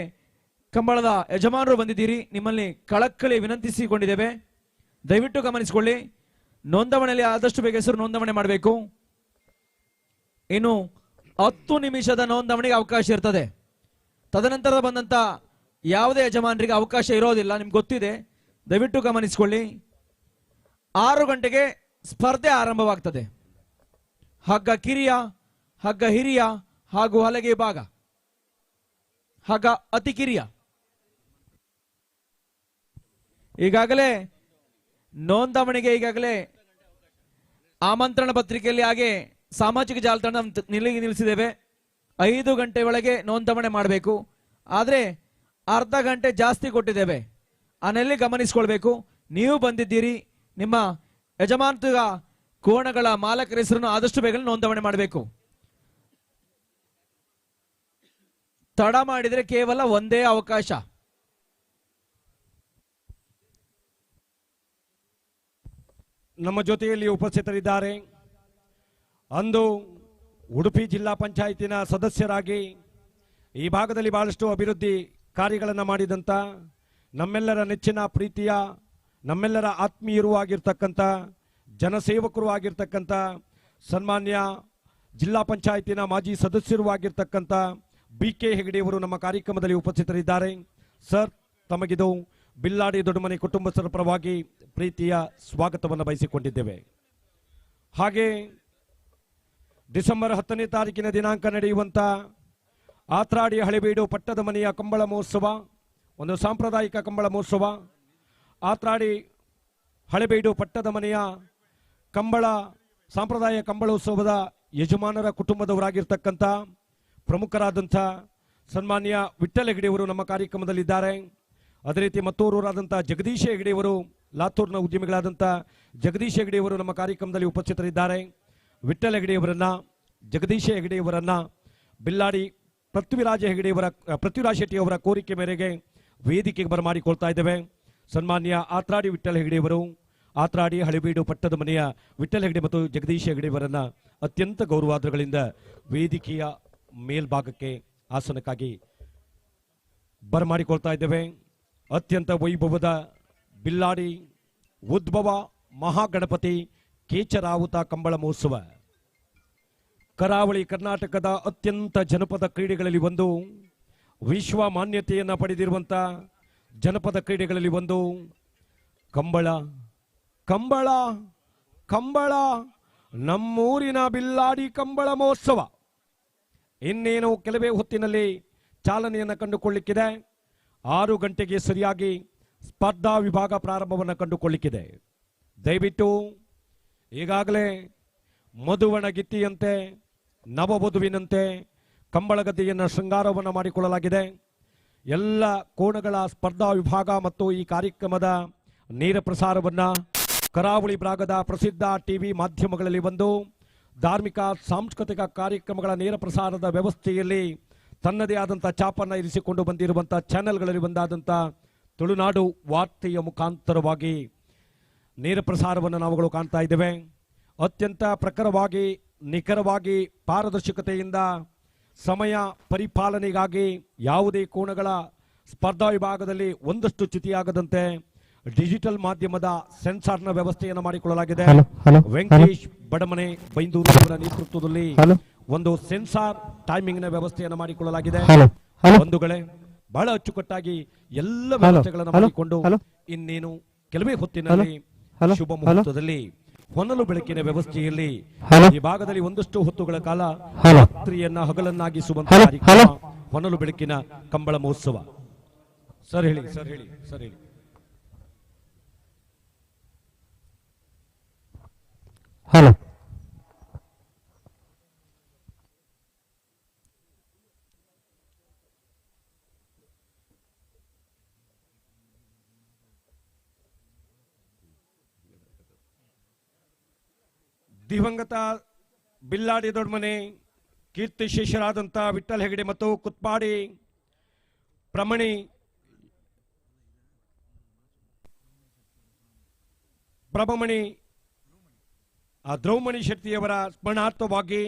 ಕಂಬಳದ ಯಜಮಾನರು ಬಂದಿದ್ದೀರಿ. ನಿಮ್ಮಲ್ಲಿ ಕಳಕಳಿ ವಿನಂತಿಸಿಕೊಂಡಿದ್ದೇವೆ, ದಯವಿಟ್ಟು ಗಮನಿಸಿಕೊಳ್ಳಿ. ನೋಂದಣಿಯಲ್ಲಿ ಆದಷ್ಟು ಬೇಗ ಹೆಸರು ನೋಂದಣಿ ಮಾಡಬೇಕು. ಇನ್ನು 10 ನಿಮಿಷದ ನೋಂದಣಿಗೆ ಅವಕಾಶ ಇರ್ತದೆ. ತದನಂತರ ಬಂದಂತ ಯಾವುದೇ ಯಜಮಾನರಿಗೆ ಅವಕಾಶ ಇರೋದಿಲ್ಲ, ನಿಮ್ಗೆ ಗೊತ್ತಿದೆ. ದಯವಿಟ್ಟು ಗಮನಿಸಿಕೊಳ್ಳಿ. 6 ಗಂಟೆಗೆ ಸ್ಪರ್ಧೆ ಆರಂಭವಾಗ್ತದೆ. ಹಗ್ಗ ಕಿರಿಯ, ಹಗ್ಗ ಹಿರಿಯ ಹಾಗೂ ಹಲಗೆ ಭಾಗ, ಹಗ್ಗ ಅತಿ ಕಿರಿಯ. ಈಗಾಗಲೇ ನೋಂದಣಿಗೆ ಈಗಾಗಲೇ ಆಮಂತ್ರಣ ಪತ್ರಿಕೆಯಲ್ಲಿ ಹಾಗೆ ಸಾಮಾಜಿಕ ಜಾಲತಾಣ ನಿಲ್ಲಿಸಿದ್ದೇವೆ. 5 ಗಂಟೆ ಒಳಗೆ ನೋಂದಣಿ ಮಾಡಬೇಕು. ಆದರೆ ಅರ್ಧ ಗಂಟೆ ಜಾಸ್ತಿ ಕೊಟ್ಟಿದ್ದೇವೆ, ಅನ್ನೆಲ್ಲಿ ಗಮನಿಸಿಕೊಳ್ಬೇಕು. ನೀವು ಬಂದಿದ್ದೀರಿ, ನಿಮ್ಮ ಯಜಮಾನತ್ವ ಕೋಣಗಳ ಮಾಲಕರ ಹೆಸರನ್ನು ಆದಷ್ಟು ಬೇಗ ನೋಂದಣಿ ಮಾಡಬೇಕು. ತಡ ಮಾಡಿದರೆ ಕೇವಲ 1 ಅವಕಾಶ.
ನಮ್ಮ ಜೊತೆಯಲ್ಲಿ ಉಪಸ್ಥಿತರಿದ್ದಾರೆ. ಅಂದು ಉಡುಪಿ ಜಿಲ್ಲಾ ಪಂಚಾಯತಿನ ಸದಸ್ಯರಾಗಿ ಈ ಭಾಗದಲ್ಲಿ ಬಹಳಷ್ಟು ಅಭಿವೃದ್ಧಿ ಕಾರ್ಯಗಳನ್ನು ಮಾಡಿದಂತ ನಮ್ಮೆಲ್ಲರ ನೆಚ್ಚಿನ ಪ್ರೀತಿಯ, ನಮ್ಮೆಲ್ಲರ ಆತ್ಮೀಯರು ಆಗಿರ್ತಕ್ಕಂಥ, ಜನಸೇವಕರು ಆಗಿರ್ತಕ್ಕಂಥ, ಸನ್ಮಾನ್ಯ ಜಿಲ್ಲಾ ಪಂಚಾಯತಿನ ಮಾಜಿ ಸದಸ್ಯರು ಆಗಿರ್ತಕ್ಕಂಥ BK ಹೆಗಡೆಯವರು ನಮ್ಮ ಕಾರ್ಯಕ್ರಮದಲ್ಲಿ ಉಪಸ್ಥಿತರಿದ್ದಾರೆ. ಸರ್, ತಮಗಿದು ಬಿಲ್ಲಾಡಿ ದೊಡ್ಡಮನೆ ಕುಟುಂಬಸ್ಥರ ಪರವಾಗಿ ಪ್ರೀತಿಯ ಸ್ವಾಗತವನ್ನು ಬಯಸಿಕೊಂಡಿದ್ದೇವೆ. ಹಾಗೆ ಡಿಸೆಂಬರ್ 10ನೇ ತಾರೀಕಿನ ದಿನಾಂಕ ನಡೆಯುವಂತ ಆತ್ರಾಡಿ ಹಳೆಬೀಡು ಪಟ್ಟದ ಮನೆಯ ಕಂಬಳ ಮಹೋತ್ಸವ, ಒಂದು ಸಾಂಪ್ರದಾಯಿಕ ಕಂಬಳ ಮಹೋತ್ಸವ. ಆತ್ರಾಡಿ ಹಳೆಬೀಡು ಪಟ್ಟದ ಮನೆಯ ಕಂಬಳ ಸಾಂಪ್ರದಾಯ ಕಂಬಳೋತ್ಸವದ ಯಜಮಾನರ ಕುಟುಂಬದವರಾಗಿರ್ತಕ್ಕಂಥ ಪ್ರಮುಖರಾದಂಥ ಸನ್ಮಾನ್ಯ ವಿಠ್ಠಲ್ ಹೆಗಡೆಯವರು ನಮ್ಮ ಕಾರ್ಯಕ್ರಮದಲ್ಲಿದ್ದಾರೆ. ಅದೇ ರೀತಿ ಮತ್ತೂರೂರಾದಂಥ ಜಗದೀಶ್ ಹೆಗಡೆಯವರು, ಲಾತೂರ್ನ ಉದ್ಯಮಿಗಳಾದಂಥ ಜಗದೀಶ್ ಹೆಗಡೆಯವರು ನಮ್ಮ ಕಾರ್ಯಕ್ರಮದಲ್ಲಿ ಉಪಸ್ಥಿತರಿದ್ದಾರೆ. ವಿಠ್ಠಲ್ ಹೆಗಡೆಯವರನ್ನ, ಜಗದೀಶ್ ಹೆಗಡೆಯವರನ್ನ ಬಿಲ್ಲಾಡಿ ಪೃಥ್ವಿರಾಜ್ ಶೆಟ್ಟಿಯವರ ಕೋರಿಕೆ ಮೇರೆಗೆ ವೇದಿಕೆಗೆ ಬರಮಾಡಿಕೊಳ್ತಾ ಇದ್ದೇವೆ. ಸನ್ಮಾನ್ಯ ಆತ್ರಾಡಿ ವಿಠ್ಠಲ್ ಹೆಗಡೆಯವರು, ಆತ್ರಾಡಿ ಹಳೆಬೀಡು ಪಟ್ಟದ ಮನೆಯ ವಿಠ್ಠಲ್ ಹೆಗಡೆ ಮತ್ತು ಜಗದೀಶ್ ಹೆಗಡೆಯವರನ್ನ ಅತ್ಯಂತ ಗೌರವಾದರಗಳಿಂದ ವೇದಿಕೆಯ ಮೇಲ್ಭಾಗಕ್ಕೆ ಆಸನಕ್ಕಾಗಿ ಬರಮಾಡಿಕೊಳ್ತಾ ಇದ್ದೇವೆ. ಅತ್ಯಂತ ವೈಭವದ ಬಿಲ್ಲಾಡಿ ಉದ್ಭವ ಮಹಾಗಣಪತಿ ಕೇಚರಾವುತ ಕಂಬಳ ಮಹೋತ್ಸವ ಕರಾವಳಿ ಕರ್ನಾಟಕದ ಅತ್ಯಂತ ಜನಪದ ಕ್ರೀಡೆಗಳಲ್ಲಿ ಒಂದು, ವಿಶ್ವ ಮಾನ್ಯತೆಯನ್ನು ಪಡೆದಿರುವಂಥ ಜನಪದ ಕ್ರೀಡೆಗಳಲ್ಲಿ ಒಂದು ಕಂಬಳ. ಕಂಬಳ ಕಂಬಳ ನಮ್ಮೂರಿನ ಬಿಲ್ಲಾಡಿ ಕಂಬಳ ಮಹೋತ್ಸವ ಇನ್ನೇನು ಕೆಲವೇ ಹೊತ್ತಿನಲ್ಲಿ ಚಾಲನೆಯನ್ನು ಕಂಡುಕೊಳ್ಳಿಕ್ಕಿದೆ. 6 ಗಂಟೆಗೆ ಸರಿಯಾಗಿ ಸ್ಪರ್ಧಾ ವಿಭಾಗ ಪ್ರಾರಂಭವನ್ನು ಕಂಡುಕೊಳ್ಳಿಕ್ಕಿದೆ. ದಯವಿಟ್ಟು ಈಗಾಗಲೇ ಮಧುವಣ ಗಿತ್ತಿಯಂತೆ ನವವಧುವಿನಂತೆ ಕಂಬಳಗದ್ದೆಯನ್ನು ಶೃಂಗಾರವನ್ನು ಮಾಡಿಕೊಳ್ಳಲಾಗಿದೆ. ಎಲ್ಲ ಕೋಣಗಳ ಸ್ಪರ್ಧಾ ವಿಭಾಗ ಮತ್ತು ಈ ಕಾರ್ಯಕ್ರಮದ ನೇರ ಪ್ರಸಾರವನ್ನು ಕರಾವಳಿ ಭಾಗದ ಪ್ರಸಿದ್ಧ ಟಿವಿ ಮಾಧ್ಯಮಗಳಲ್ಲಿ ಒಂದು ಧಾರ್ಮಿಕ ಸಾಂಸ್ಕೃತಿಕ ಕಾರ್ಯಕ್ರಮಗಳ ನೇರ ಪ್ರಸಾರದ ವ್ಯವಸ್ಥೆಯಲ್ಲಿ ತನ್ನದೇ ಆದಂಥ ಚಾಪನ್ನು ಇರಿಸಿಕೊಂಡು ಬಂದಿರುವಂಥ ಚಾನೆಲ್ಗಳಲ್ಲಿ ಒಂದಾದಂಥ ತುಳುನಾಡು ವಾರ್ತೆಯ ಮುಖಾಂತರವಾಗಿ ನೇರ ಪ್ರಸಾರವನ್ನು ನಾವುಗಳು ಕಾಣ್ತಾ ಇದ್ದೇವೆ. ಅತ್ಯಂತ ಪ್ರಖರವಾಗಿ, ನಿಖರವಾಗಿ, ಪಾರದರ್ಶಕತೆಯಿಂದ ಸಮಯ ಪರಿಪಾಲನೆಗಾಗಿ ಯಾವುದೇ ಕೋಣಗಳ ಸ್ಪರ್ಧಾ ವಿಭಾಗದಲ್ಲಿ ಒಂದಷ್ಟು ಚ್ಯುತಿಯಾಗದಂತೆ ಡಿಜಿಟಲ್ ಮಾಧ್ಯಮದ ಸೆನ್ಸಾರ್ನ ವ್ಯವಸ್ಥೆಯನ್ನು ಮಾಡಿಕೊಳ್ಳಲಾಗಿದೆ. ವೆಂಕಟೇಶ್ ಬಡಮನೆ ಬೈಂದೂರು ಅವರ ನೇತೃತ್ವದಲ್ಲಿ ಒಂದು ಸೆನ್ಸಾರ್ ಟೈಮಿಂಗ್ ನ ವ್ಯವಸ್ಥೆಯನ್ನು ಮಾಡಿಕೊಳ್ಳಲಾಗಿದೆ. ಬಂಧುಗಳೇ, ಬಹಳ ಅಚ್ಚುಕಟ್ಟಾಗಿ ಎಲ್ಲ ವ್ಯವಸ್ಥೆಗಳನ್ನು ಮಾಡಿಕೊಂಡು ಇನ್ನೇನು ಕೆಲವೇ ಹೊತ್ತಿನಲ್ಲಿ ಶುಭ ಮುಹೂರ್ತದಲ್ಲಿ ಹೊನಲು ಬೆಳಕಿನ ವ್ಯವಸ್ಥೆಯಲ್ಲಿ ಈ ಭಾಗದಲ್ಲಿ ಒಂದಷ್ಟು ಹೊತ್ತುಗಳ ಕಾಲ ರಾತ್ರಿಯನ್ನ ಹಗಲನ್ನಾಗಿಸುವಂತಹ ಕಾರ್ಯಕ್ರಮ ಹೊನಲು ಬೆಳಕಿನ ಕಂಬಳ ಮಹೋತ್ಸವ. ಸರ್ ಹೇಳಿ, ಸರ್ ಹೇಳಿ, ಸರ್ ಹೇಳಿ.
ಹಲೋ,
ದಿವಂಗತ ಬಿಲ್ಲಾಡಿ ದೊಡ್ಮನೆ ಕೀರ್ತಿ ಶೇಷರಾದಂಥ ವಿಠ್ಠಲ್ ಹೆಗಡೆ ಮತ್ತು ಕುತ್ಪಾಡಿ ಪ್ರಭಮಣಿ ದ್ರೌಮಣಿ ಶೆಟ್ಟಿಯವರ ಸ್ಮರಣಾರ್ಥವಾಗಿ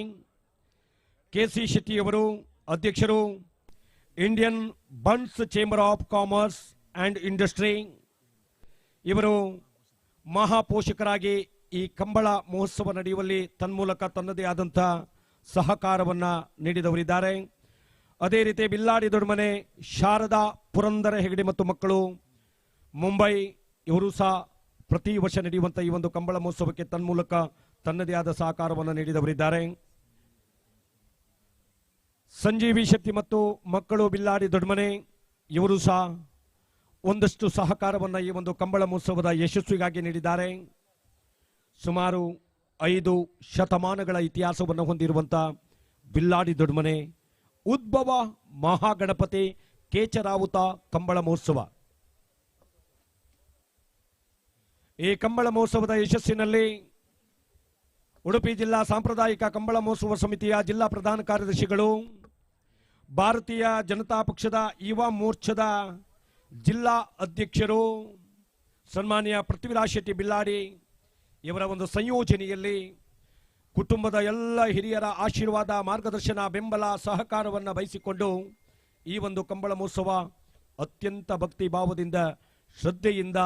ಕೆಸಿ ಶೆಟ್ಟಿಯವರು ಅಧ್ಯಕ್ಷರು, Indian buns chamber of commerce and industry, ಇವರು ಮಹಾಪೋಷಕರಾಗಿ ಈ ಕಂಬಳ ಮಹೋತ್ಸವ ನಡೆಯುವಲ್ಲಿ ತನ್ಮೂಲಕ ತನ್ನದೇ ಆದಂಥ ಸಹಕಾರವನ್ನು ನೀಡಿದವರಿದ್ದಾರೆ. ಅದೇ ರೀತಿ ಬಿಲ್ಲಾಡಿ ದೊಡ್ಮನೆ ಶಾರದಾ ಪುರಂದರ ಹೆಗಡೆ ಮತ್ತು ಮಕ್ಕಳು ಮುಂಬೈ, ಇವರು ಸಹ ಪ್ರತಿ ವರ್ಷ ನಡೆಯುವಂಥ ಈ ಒಂದು ಕಂಬಳ ಮಹೋತ್ಸವಕ್ಕೆ ತನ್ಮೂಲಕ ತನ್ನದೇ ಆದ ಸಹಕಾರವನ್ನು ನೀಡಿದವರಿದ್ದಾರೆ. ಸಂಜೀವಿ ಶೆಟ್ಟಿ ಮತ್ತು ಮಕ್ಕಳು ಬಿಲ್ಲಾಡಿ ದೊಡ್ಮನೆ, ಇವರು ಸಹ ಒಂದಷ್ಟು ಸಹಕಾರವನ್ನು ಈ ಒಂದು ಕಂಬಳ ಮಹೋತ್ಸವದ ಯಶಸ್ವಿಗಾಗಿ ನೀಡಿದ್ದಾರೆ. ಸುಮಾರು 5 ಶತಮಾನಗಳ ಇತಿಹಾಸವನ್ನು ಹೊಂದಿರುವಂಥ ಬಿಲ್ಲಾಡಿ ದೊಡ್ಮನೆ ಉದ್ಭವ ಮಹಾಗಣಪತಿ ಕೇಚರಾವುತ ಕಂಬಳ ಮಹೋತ್ಸವ. ಈ ಕಂಬಳ ಮಹೋತ್ಸವದ ಯಶಸ್ಸಿನಲ್ಲಿ ಉಡುಪಿ ಜಿಲ್ಲಾ ಸಾಂಪ್ರದಾಯಿಕ ಕಂಬಳ ಮಹೋತ್ಸವ ಸಮಿತಿಯ ಜಿಲ್ಲಾ ಪ್ರಧಾನ ಕಾರ್ಯದರ್ಶಿಗಳು, ಭಾರತೀಯ ಜನತಾ ಪಕ್ಷದ ಯುವ ಮೋರ್ಚಾದ ಜಿಲ್ಲಾ ಅಧ್ಯಕ್ಷರು ಸನ್ಮಾನ್ಯ ಪೃಥ್ವಿರಾಜ್ ಶೆಟ್ಟಿ ಬಿಲ್ಲಾಡಿ ಇವರ ಒಂದು ಸಂಯೋಜನೆಯಲ್ಲಿ ಕುಟುಂಬದ ಎಲ್ಲ ಹಿರಿಯರ ಆಶೀರ್ವಾದ, ಮಾರ್ಗದರ್ಶನ, ಬೆಂಬಲ, ಸಹಕಾರವನ್ನು ಬಯಸಿಕೊಂಡು ಈ ಒಂದು ಕಂಬಳ ಮಹೋತ್ಸವ ಅತ್ಯಂತ ಭಕ್ತಿ ಭಾವದಿಂದ, ಶ್ರದ್ಧೆಯಿಂದ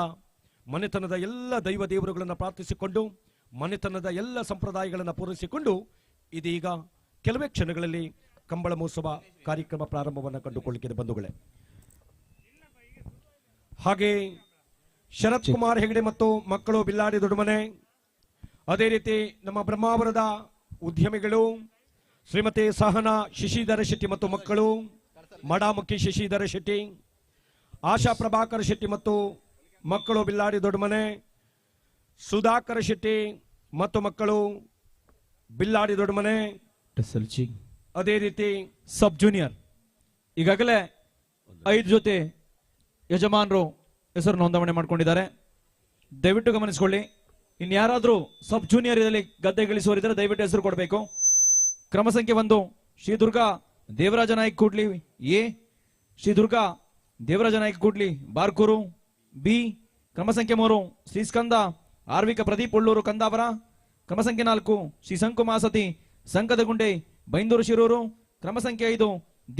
ಮನೆತನದ ಎಲ್ಲ ದೈವ ದೇವರುಗಳನ್ನು ಪ್ರಾರ್ಥಿಸಿಕೊಂಡು ಮನೆತನದ ಎಲ್ಲ ಸಂಪ್ರದಾಯಗಳನ್ನು ಪೂರೈಸಿಕೊಂಡು ಇದೀಗ ಕೆಲವೇ ಕ್ಷಣಗಳಲ್ಲಿ ಕಂಬಳ ಮಹೋತ್ಸವ ಕಾರ್ಯಕ್ರಮ ಪ್ರಾರಂಭವನ್ನು ಕಂಡುಕೊಳ್ಳಲಿಕ್ಕೆ ಬಂಧುಗಳೇ. ಹಾಗೆ ಶರತ್ ಕುಮಾರ್ ಹೆಗಡೆ ಮತ್ತು ಮಕ್ಕಳು ಬಿಲ್ಲಾಡಿ ದೊಡ್ಮನೆ, ಅದೇ ರೀತಿ ನಮ್ಮ ಬ್ರಹ್ಮಾವರದ ಉದ್ಯಮಿಗಳು ಶ್ರೀಮತಿ ಸಹನಾ ಶಶಿಧರ ಶೆಟ್ಟಿ ಮತ್ತು ಮಕ್ಕಳು, ಮಡಾಮುಖಿ ಶಶಿಧರ ಶೆಟ್ಟಿ, ಆಶಾ ಪ್ರಭಾಕರ್ ಶೆಟ್ಟಿ ಮತ್ತು ಮಕ್ಕಳು ಬಿಲ್ಲಾಡಿ ದೊಡ್ಮನೆ, ಸುಧಾಕರ ಶೆಟ್ಟಿ ಮತ್ತು ಮಕ್ಕಳು ಬಿಲ್ಲಾಡಿ ದೊಡ್ಮನೆ, ಅದೇ ರೀತಿ
ಸಬ್ ಜೂನಿಯರ್ ಈಗಾಗಲೇ 5 ಜೊತೆ ಯಜಮಾನರು ಹೆಸರು ನೋಂದಣಿ ಮಾಡ್ಕೊಂಡಿದ್ದಾರೆ. ದಯವಿಟ್ಟು ಗಮನಿಸಿಕೊಳ್ಳಿ, ಇನ್ಯಾರಾದ್ರೂ ಸಬ್ ಜೂನಿಯರ್ ಇದರಲ್ಲಿ ಗದ್ದೆಗಳಿಸುವರಿದ್ದರೆ ದಯವಿಟ್ಟು ಹೆಸರು ಕೊಡಬೇಕು. ಕ್ರಮ ಸಂಖ್ಯೆ 1 ಶ್ರೀ ದುರ್ಗಾ ದೇವರಾಜ ನಾಯ್ಕ ಕೂಡ್ಲಿ ಎ, ಶ್ರೀ ದುರ್ಗಾ ದೇವರಾಜ ನಾಯ್ಕ ಕೂಡ್ಲಿ ಬಾರ್ಕೂರು ಬಿ. ಕ್ರಮ ಸಂಖ್ಯೆ 3 ಶ್ರೀ ಸ್ಕಂದ ಆರ್ವಿಕ ಪ್ರದೀಪ್ ಉಳ್ಳೂರು ಕಂದಾವರ. ಕ್ರಮ ಸಂಖ್ಯೆ 4 ಶ್ರೀ ಸಂಕು ಮಾಸತಿ ಸಂಕದಗುಂಡೆ ಬೈಂದೂರು ಶಿರೂರು. ಕ್ರಮ ಸಂಖ್ಯೆ 5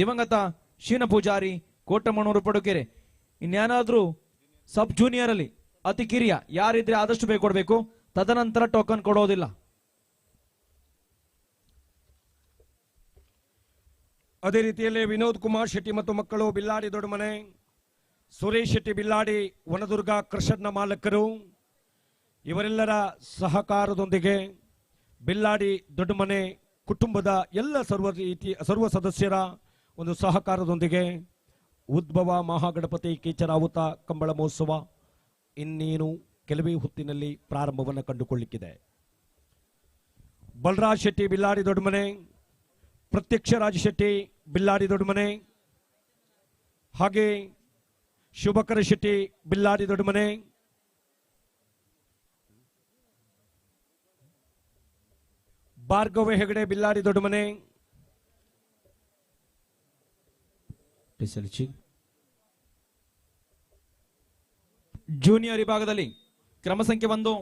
ದಿವಂಗತ ಶೀನ ಪೂಜಾರಿ ಕೋಟಮಣ್ಣೂರು ಪಡುಕೆರೆ. ಇನ್ಯಾನಾದ್ರೂ ಸಬ್ ಜೂನಿಯರ್ ಅಲ್ಲಿ ಅತಿ ಕಿರಿಯ ಯಾರಿದ್ರೆ ಆದಷ್ಟು ಬೇಗ ಕೊಡಬೇಕು, ತದನಂತರ ಟೋಕನ್ ಕೊಡೋದಿಲ್ಲ.
ಅದೇ ರೀತಿಯಲ್ಲಿ ವಿನೋದ್ ಕುಮಾರ್ ಶೆಟ್ಟಿ ಮತ್ತು ಮಕ್ಕಳು ಬಿಲ್ಲಾಡಿ ದೊಡ್ಡಮನೆ, ಸುರೇಶ್ ಶೆಟ್ಟಿ ಬಿಲ್ಲಾಡಿ ವನದುರ್ಗ ಕೃಷ್ಣನ ಮಾಲಕರು, ಇವರೆಲ್ಲರ ಸಹಕಾರದೊಂದಿಗೆ ಬಿಲ್ಲಾಡಿ ದೊಡ್ಡಮನೆ ಕುಟುಂಬದ ಎಲ್ಲ ಸರ್ವ ಸದಸ್ಯರ ಒಂದು ಸಹಕಾರದೊಂದಿಗೆ ಉದ್ಭವ ಮಹಾಗಣಪತಿ ಕೇಚರಾವುತ ಕಂಬಳ ಮಹೋತ್ಸವ ಇನ್ನೇನು ಕೆಲವೇ ಹೊತ್ತಿನಲ್ಲಿ ಪ್ರಾರಂಭವನ್ನು ಕಂಡುಕೊಳ್ಳಿಕ್ಕಿದೆ. ಬಲರಾಜ್ ಶೆಟ್ಟಿ ಬಿಲ್ಲಾಡಿ ದೊಡ್ಡಮನೆ, ಪ್ರತ್ಯಕ್ಷ ರಾಜ್ ಶೆಟ್ಟಿ ಬಿಲ್ಲಾಡಿ ದೊಡ್ಡಮನೆ, ಹಾಗೆ ಶುಭಕರ ಶೆಟ್ಟಿ ಬಿಲ್ಲಾಡಿ ದೊಡ್ಡಮನೆ, ಭಾರ್ಗವ ಹೆಗಡೆ ಬಿಲ್ಲಾಡಿ ದೊಡ್ಡಮನೆ,
ಜೂನಿಯರ್ ವಿಭಾಗದಲ್ಲಿ ಕ್ರಮ ಸಂಖ್ಯೆ 1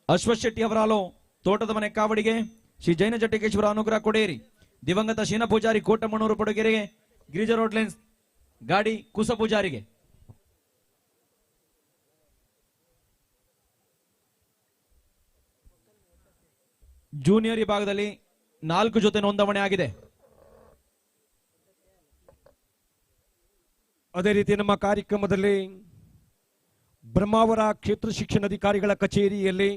ಅಶ್ವಥ್ ಶೆಟ್ಟಿ ಅವರಾಲು ತೋಟದ ಮನೆ ಕಾವಡಿಗೆ, ಶ್ರೀ ಜೈನ ಜಟ್ಟಿಕೇಶ್ವರ ಅನುಗ್ರಹ ಕೊಡೇರಿ, ದಿವಂಗತ ಶೀನ ಪೂಜಾರಿ ಕೋಟಮಣ್ಣೂರು ಪಡುಗೆರೆಗೆ, ಗಿರಿಜಾ ರೋಡ್ ಲೈನ್ಸ್ ಗಾಡಿ ಕುಸ ಪೂಜಾರಿಗೆ. ಜೂನಿಯರ್ ವಿಭಾಗದಲ್ಲಿ 4 ಜೊತೆ ನೋಂದಣಿ ಆಗಿದೆ.
ಅದೇ ರೀತಿ ನಮ್ಮ ಕಾರ್ಯಕ್ರಮದಲ್ಲಿ ಬ್ರಹ್ಮಾವರ ಕ್ಷೇತ್ರ ಶಿಕ್ಷಣಾಧಿಕಾರಿಗಳ ಕಚೇರಿಯಲ್ಲಿ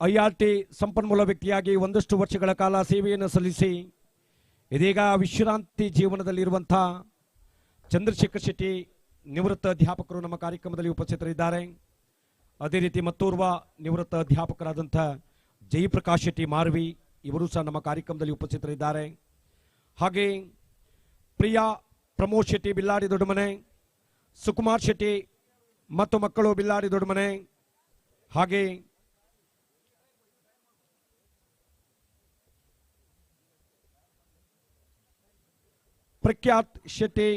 IRT ಸಂಪನ್ಮೂಲ ವ್ಯಕ್ತಿಯಾಗಿ ಒಂದಷ್ಟು ವರ್ಷಗಳ ಕಾಲ ಸೇವೆಯನ್ನು ಸಲ್ಲಿಸಿ ಇದೀಗ ವಿಶ್ರಾಂತಿ ಜೀವನದಲ್ಲಿರುವಂತಹ ಚಂದ್ರಶೇಖರ್ ಶೆಟ್ಟಿ ನಿವೃತ್ತ ಅಧ್ಯಾಪಕರು ನಮ್ಮ ಕಾರ್ಯಕ್ರಮದಲ್ಲಿ ಉಪಸ್ಥಿತರಿದ್ದಾರೆ. ಅದೇ ರೀತಿ ಮತ್ತೋರ್ವ ನಿವೃತ್ತ ಅಧ್ಯಾಪಕರಾದಂಥ ಜಯಪ್ರಕಾಶ್ ಶೆಟ್ಟಿ ಮಾರ್ವಿ ಇವರು ಸಹ ನಮ್ಮ ಕಾರ್ಯಕ್ರಮದಲ್ಲಿ ಉಪಸ್ಥಿತರಿದ್ದಾರೆ. ಹಾಗೆ ಪ್ರಿಯಾ ಪ್ರಮೋದ್ ಶೆಟ್ಟಿ ಬಿಲ್ಲಾಡಿ ದೊಡ್ಡಮನೆ, ಸುಕುಮಾರ್ ಶೆಟ್ಟಿ ಮತ್ತು ಮಕ್ಕಳು ಬಿಲ್ಲಾಡಿ ದೊಡ್ಡಮನೆ, ಹಾಗೆ ಪ್ರಖ್ಯಾತ್ ಶೆಟ್ಟಿ,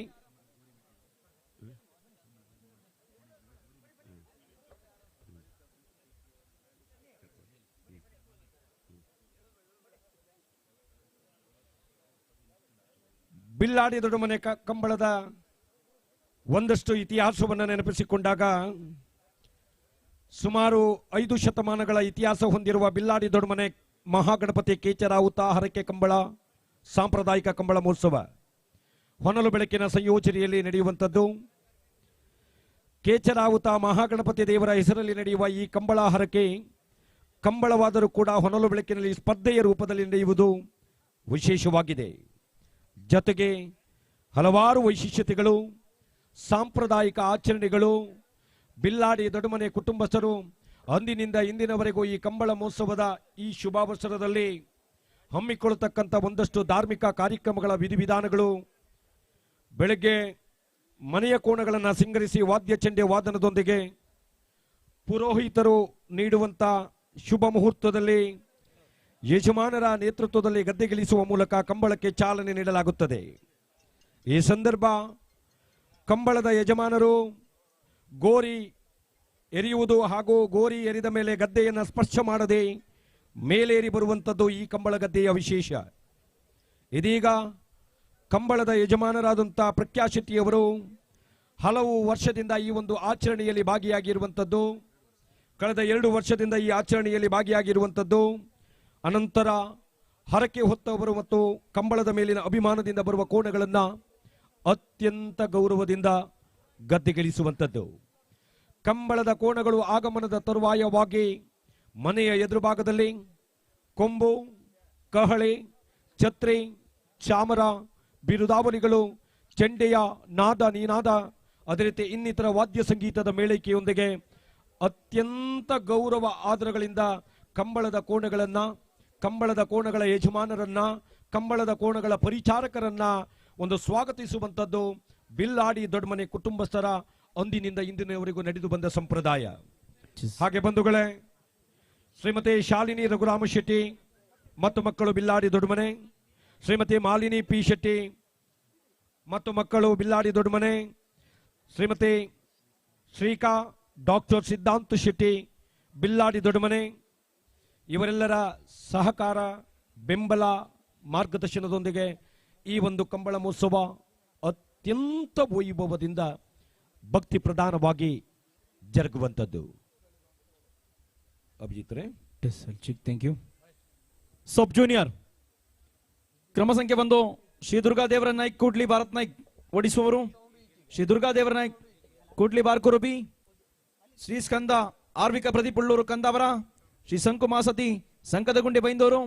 ಬಿಲ್ಲಾಡಿ ದೊಡ್ಡಮನೆ ಕಂಬಳದ ಒಂದಷ್ಟು ಇತಿಹಾಸವನ್ನು ನೆನಪಿಸಿಕೊಂಡಾಗ ಸುಮಾರು 5 ಶತಮಾನಗಳ ಇತಿಹಾಸ ಹೊಂದಿರುವ ಬಿಲ್ಲಾಡಿ ದೊಡ್ಡಮನೆ ಮಹಾಗಣಪತಿ ಕೇಚರಾವುತ ಹರಕೆ ಕಂಬಳ ಸಾಂಪ್ರದಾಯಿಕ ಕಂಬಳ ಮಹೋತ್ಸವ ಹೊನಲು ಬೆಳಕಿನ ಸಂಯೋಜನೆಯಲ್ಲಿ ನಡೆಯುವಂಥದ್ದು. ಕೇಚರಾವುತ ಮಹಾಗಣಪತಿ ದೇವರ ಹೆಸರಲ್ಲಿ ನಡೆಯುವ ಈ ಕಂಬಳ ಹರಕೆ ಕಂಬಳವಾದರೂ ಕೂಡ ಹೊನಲು ಬೆಳಕಿನಲ್ಲಿ ಸ್ಪರ್ಧೆಯ ರೂಪದಲ್ಲಿ ನಡೆಯುವುದು ವಿಶೇಷವಾಗಿದೆ. ಜೊತೆಗೆ ಹಲವಾರು ವೈಶಿಷ್ಟ್ಯತೆಗಳು, ಸಾಂಪ್ರದಾಯಿಕ ಆಚರಣೆಗಳು, ಬಿಲ್ಲಾಡಿ ದೊಡ್ಡಮನೆ ಕುಟುಂಬಸ್ಥರು ಅಂದಿನಿಂದ ಇಂದಿನವರೆಗೂ ಈ ಕಂಬಳ ಮಹೋತ್ಸವದ ಈ ಶುಭಾವಸರದಲ್ಲಿ ಹಮ್ಮಿಕೊಳ್ಳತಕ್ಕಂಥ ಒಂದಷ್ಟು ಧಾರ್ಮಿಕ ಕಾರ್ಯಕ್ರಮಗಳ ವಿಧಿವಿಧಾನಗಳು, ಬೆಳಗ್ಗೆ ಮನೆಯ ಕೋಣಗಳನ್ನು ಸಿಂಗರಿಸಿ ವಾದ್ಯ ಚೆಂಡೆ ವಾದನದೊಂದಿಗೆ ಪುರೋಹಿತರು ನೀಡುವಂಥ ಶುಭ ಮುಹೂರ್ತದಲ್ಲಿ ಯಜಮಾನರ ನೇತೃತ್ವದಲ್ಲಿ ಗದ್ದೆಗಿಳಿಸುವ ಮೂಲಕ ಕಂಬಳಕ್ಕೆ ಚಾಲನೆ ನೀಡಲಾಗುತ್ತದೆ. ಈ ಸಂದರ್ಭ ಕಂಬಳದ ಯಜಮಾನರು ಗೋರಿ ಎರೆಯುವುದು ಹಾಗೂ ಗೋರಿ ಎರಿದ ಮೇಲೆ ಗದ್ದೆಯನ್ನು ಸ್ಪರ್ಶ ಮಾಡದೆ ಮೇಲೇರಿ ಬರುವಂಥದ್ದು ಈ ಕಂಬಳ ಗದ್ದೆಯ ವಿಶೇಷ. ಇದೀಗ ಕಂಬಳದ ಯಜಮಾನರಾದಂಥ ಪ್ರಖ್ಯಾ ಶೆಟ್ಟಿಯವರು ಹಲವು ವರ್ಷದಿಂದ ಈ ಒಂದು ಆಚರಣೆಯಲ್ಲಿ ಭಾಗಿಯಾಗಿರುವಂಥದ್ದು, ಕಳೆದ 2 ವರ್ಷದಿಂದ ಈ ಆಚರಣೆಯಲ್ಲಿ ಭಾಗಿಯಾಗಿರುವಂಥದ್ದು. ಅನಂತರ ಹರಕೆ ಹೊತ್ತವರು ಮತ್ತು ಕಂಬಳದ ಮೇಲಿನ ಅಭಿಮಾನದಿಂದ ಬರುವ ಕೋಣಗಳನ್ನು ಅತ್ಯಂತ ಗೌರವದಿಂದ ಗದ್ದೆಗಿಳಿಸುವಂಥದ್ದು. ಕಂಬಳದ ಕೋಣಗಳು ಆಗಮನದ ತರುವಾಯವಾಗಿ ಮನೆಯ ಎದುರುಭಾಗದಲ್ಲಿ ಕೊಂಬು, ಕಹಳೆ, ಛತ್ರಿ, ಚಾಮರ, ಬಿರುದಾವಲಿಗಳು, ಚೆಂಡೆಯ ನಾದ ನೀನಾದ, ಅದೇ ರೀತಿ ಇನ್ನಿತರ ವಾದ್ಯ ಸಂಗೀತದ ಮೇಳೈಕೆಯೊಂದಿಗೆ ಅತ್ಯಂತ ಗೌರವ ಆದರಗಳಿಂದ ಕಂಬಳದ ಕೋಣಗಳನ್ನು, ಕಂಬಳದ ಕೋಣಗಳ ಯಜಮಾನರನ್ನ, ಕಂಬಳದ ಕೋಣಗಳ ಪರಿಚಾರಕರನ್ನ ಒಂದು ಸ್ವಾಗತಿಸುವಂಥದ್ದು ಬಿಲ್ಲಾಡಿ ದೊಡ್ಡಮನೆ ಕುಟುಂಬಸ್ಥರ ಅಂದಿನಿಂದ ಇಂದಿನವರೆಗೂ ನಡೆದು ಬಂದ ಸಂಪ್ರದಾಯ. ಹಾಗೆ ಬಂಧುಗಳೇ, ಶ್ರೀಮತಿ ಶಾಲಿನಿ ರಘುರಾಮ ಶೆಟ್ಟಿ ಮತ್ತು ಮಕ್ಕಳು ಬಿಲ್ಲಾಡಿ ದೊಡ್ಡಮನೆ, ಶ್ರೀಮತಿ ಮಾಲಿನಿ ಪಿ ಶೆಟ್ಟಿ ಮತ್ತು ಮಕ್ಕಳು ಬಿಲ್ಲಾಡಿ ದೊಡ್ಡಮನೆ, ಶ್ರೀಮತಿ ಶ್ರೀಕಾ ಡಾಕ್ಟರ್ ಸಿದ್ಧಾಂತ ಶೆಟ್ಟಿ ಬಿಲ್ಲಾಡಿ ದೊಡ್ಡಮನೆ, ಇವರೆಲ್ಲರ ಸಹಕಾರ, ಬೆಂಬಲ, ಮಾರ್ಗದರ್ಶನದೊಂದಿಗೆ ಈ ಒಂದು ಕಂಬಳ ಮಹೋತ್ಸವ ಅತ್ಯಂತ ವೈಭವದಿಂದ ಭಕ್ತಿ ಪ್ರಧಾನವಾಗಿ ಜರುಗುವಂಥದ್ದು. ಅಭಿಜಿತ್ರೆ,
ಥ್ಯಾಂಕ್ ಯು. ಸಬ್ ಜೂನಿಯರ್ ಕ್ರಮ ಸಂಖ್ಯೆ 1 ಶ್ರೀ ದುರ್ಗಾ ದೇವರ ನಾಯ್ಕ್ ಕೂಡ್ಲಿ ಭಾರತ್ ನಾಯ್ಕ್ ಓಡಿಸುವವರು ಶ್ರೀ ದುರ್ಗಾ ದೇವರ ನಾಯ್ಕ್ ಕೂಡ್ಲಿ ಬಾರ್ಕೂರು ಬಿ, ಶ್ರೀ ಸ್ಕಂದ ಆರ್ವಿಕ ಪ್ರದೀಪ್ ಉಳ್ಳೂರು ಕಂದಾವರ, ಶ್ರೀ ಸಂಕು ಮಾಸತಿ ಸಂಕದಗುಂಡಿ ಬೈಂದೂರು,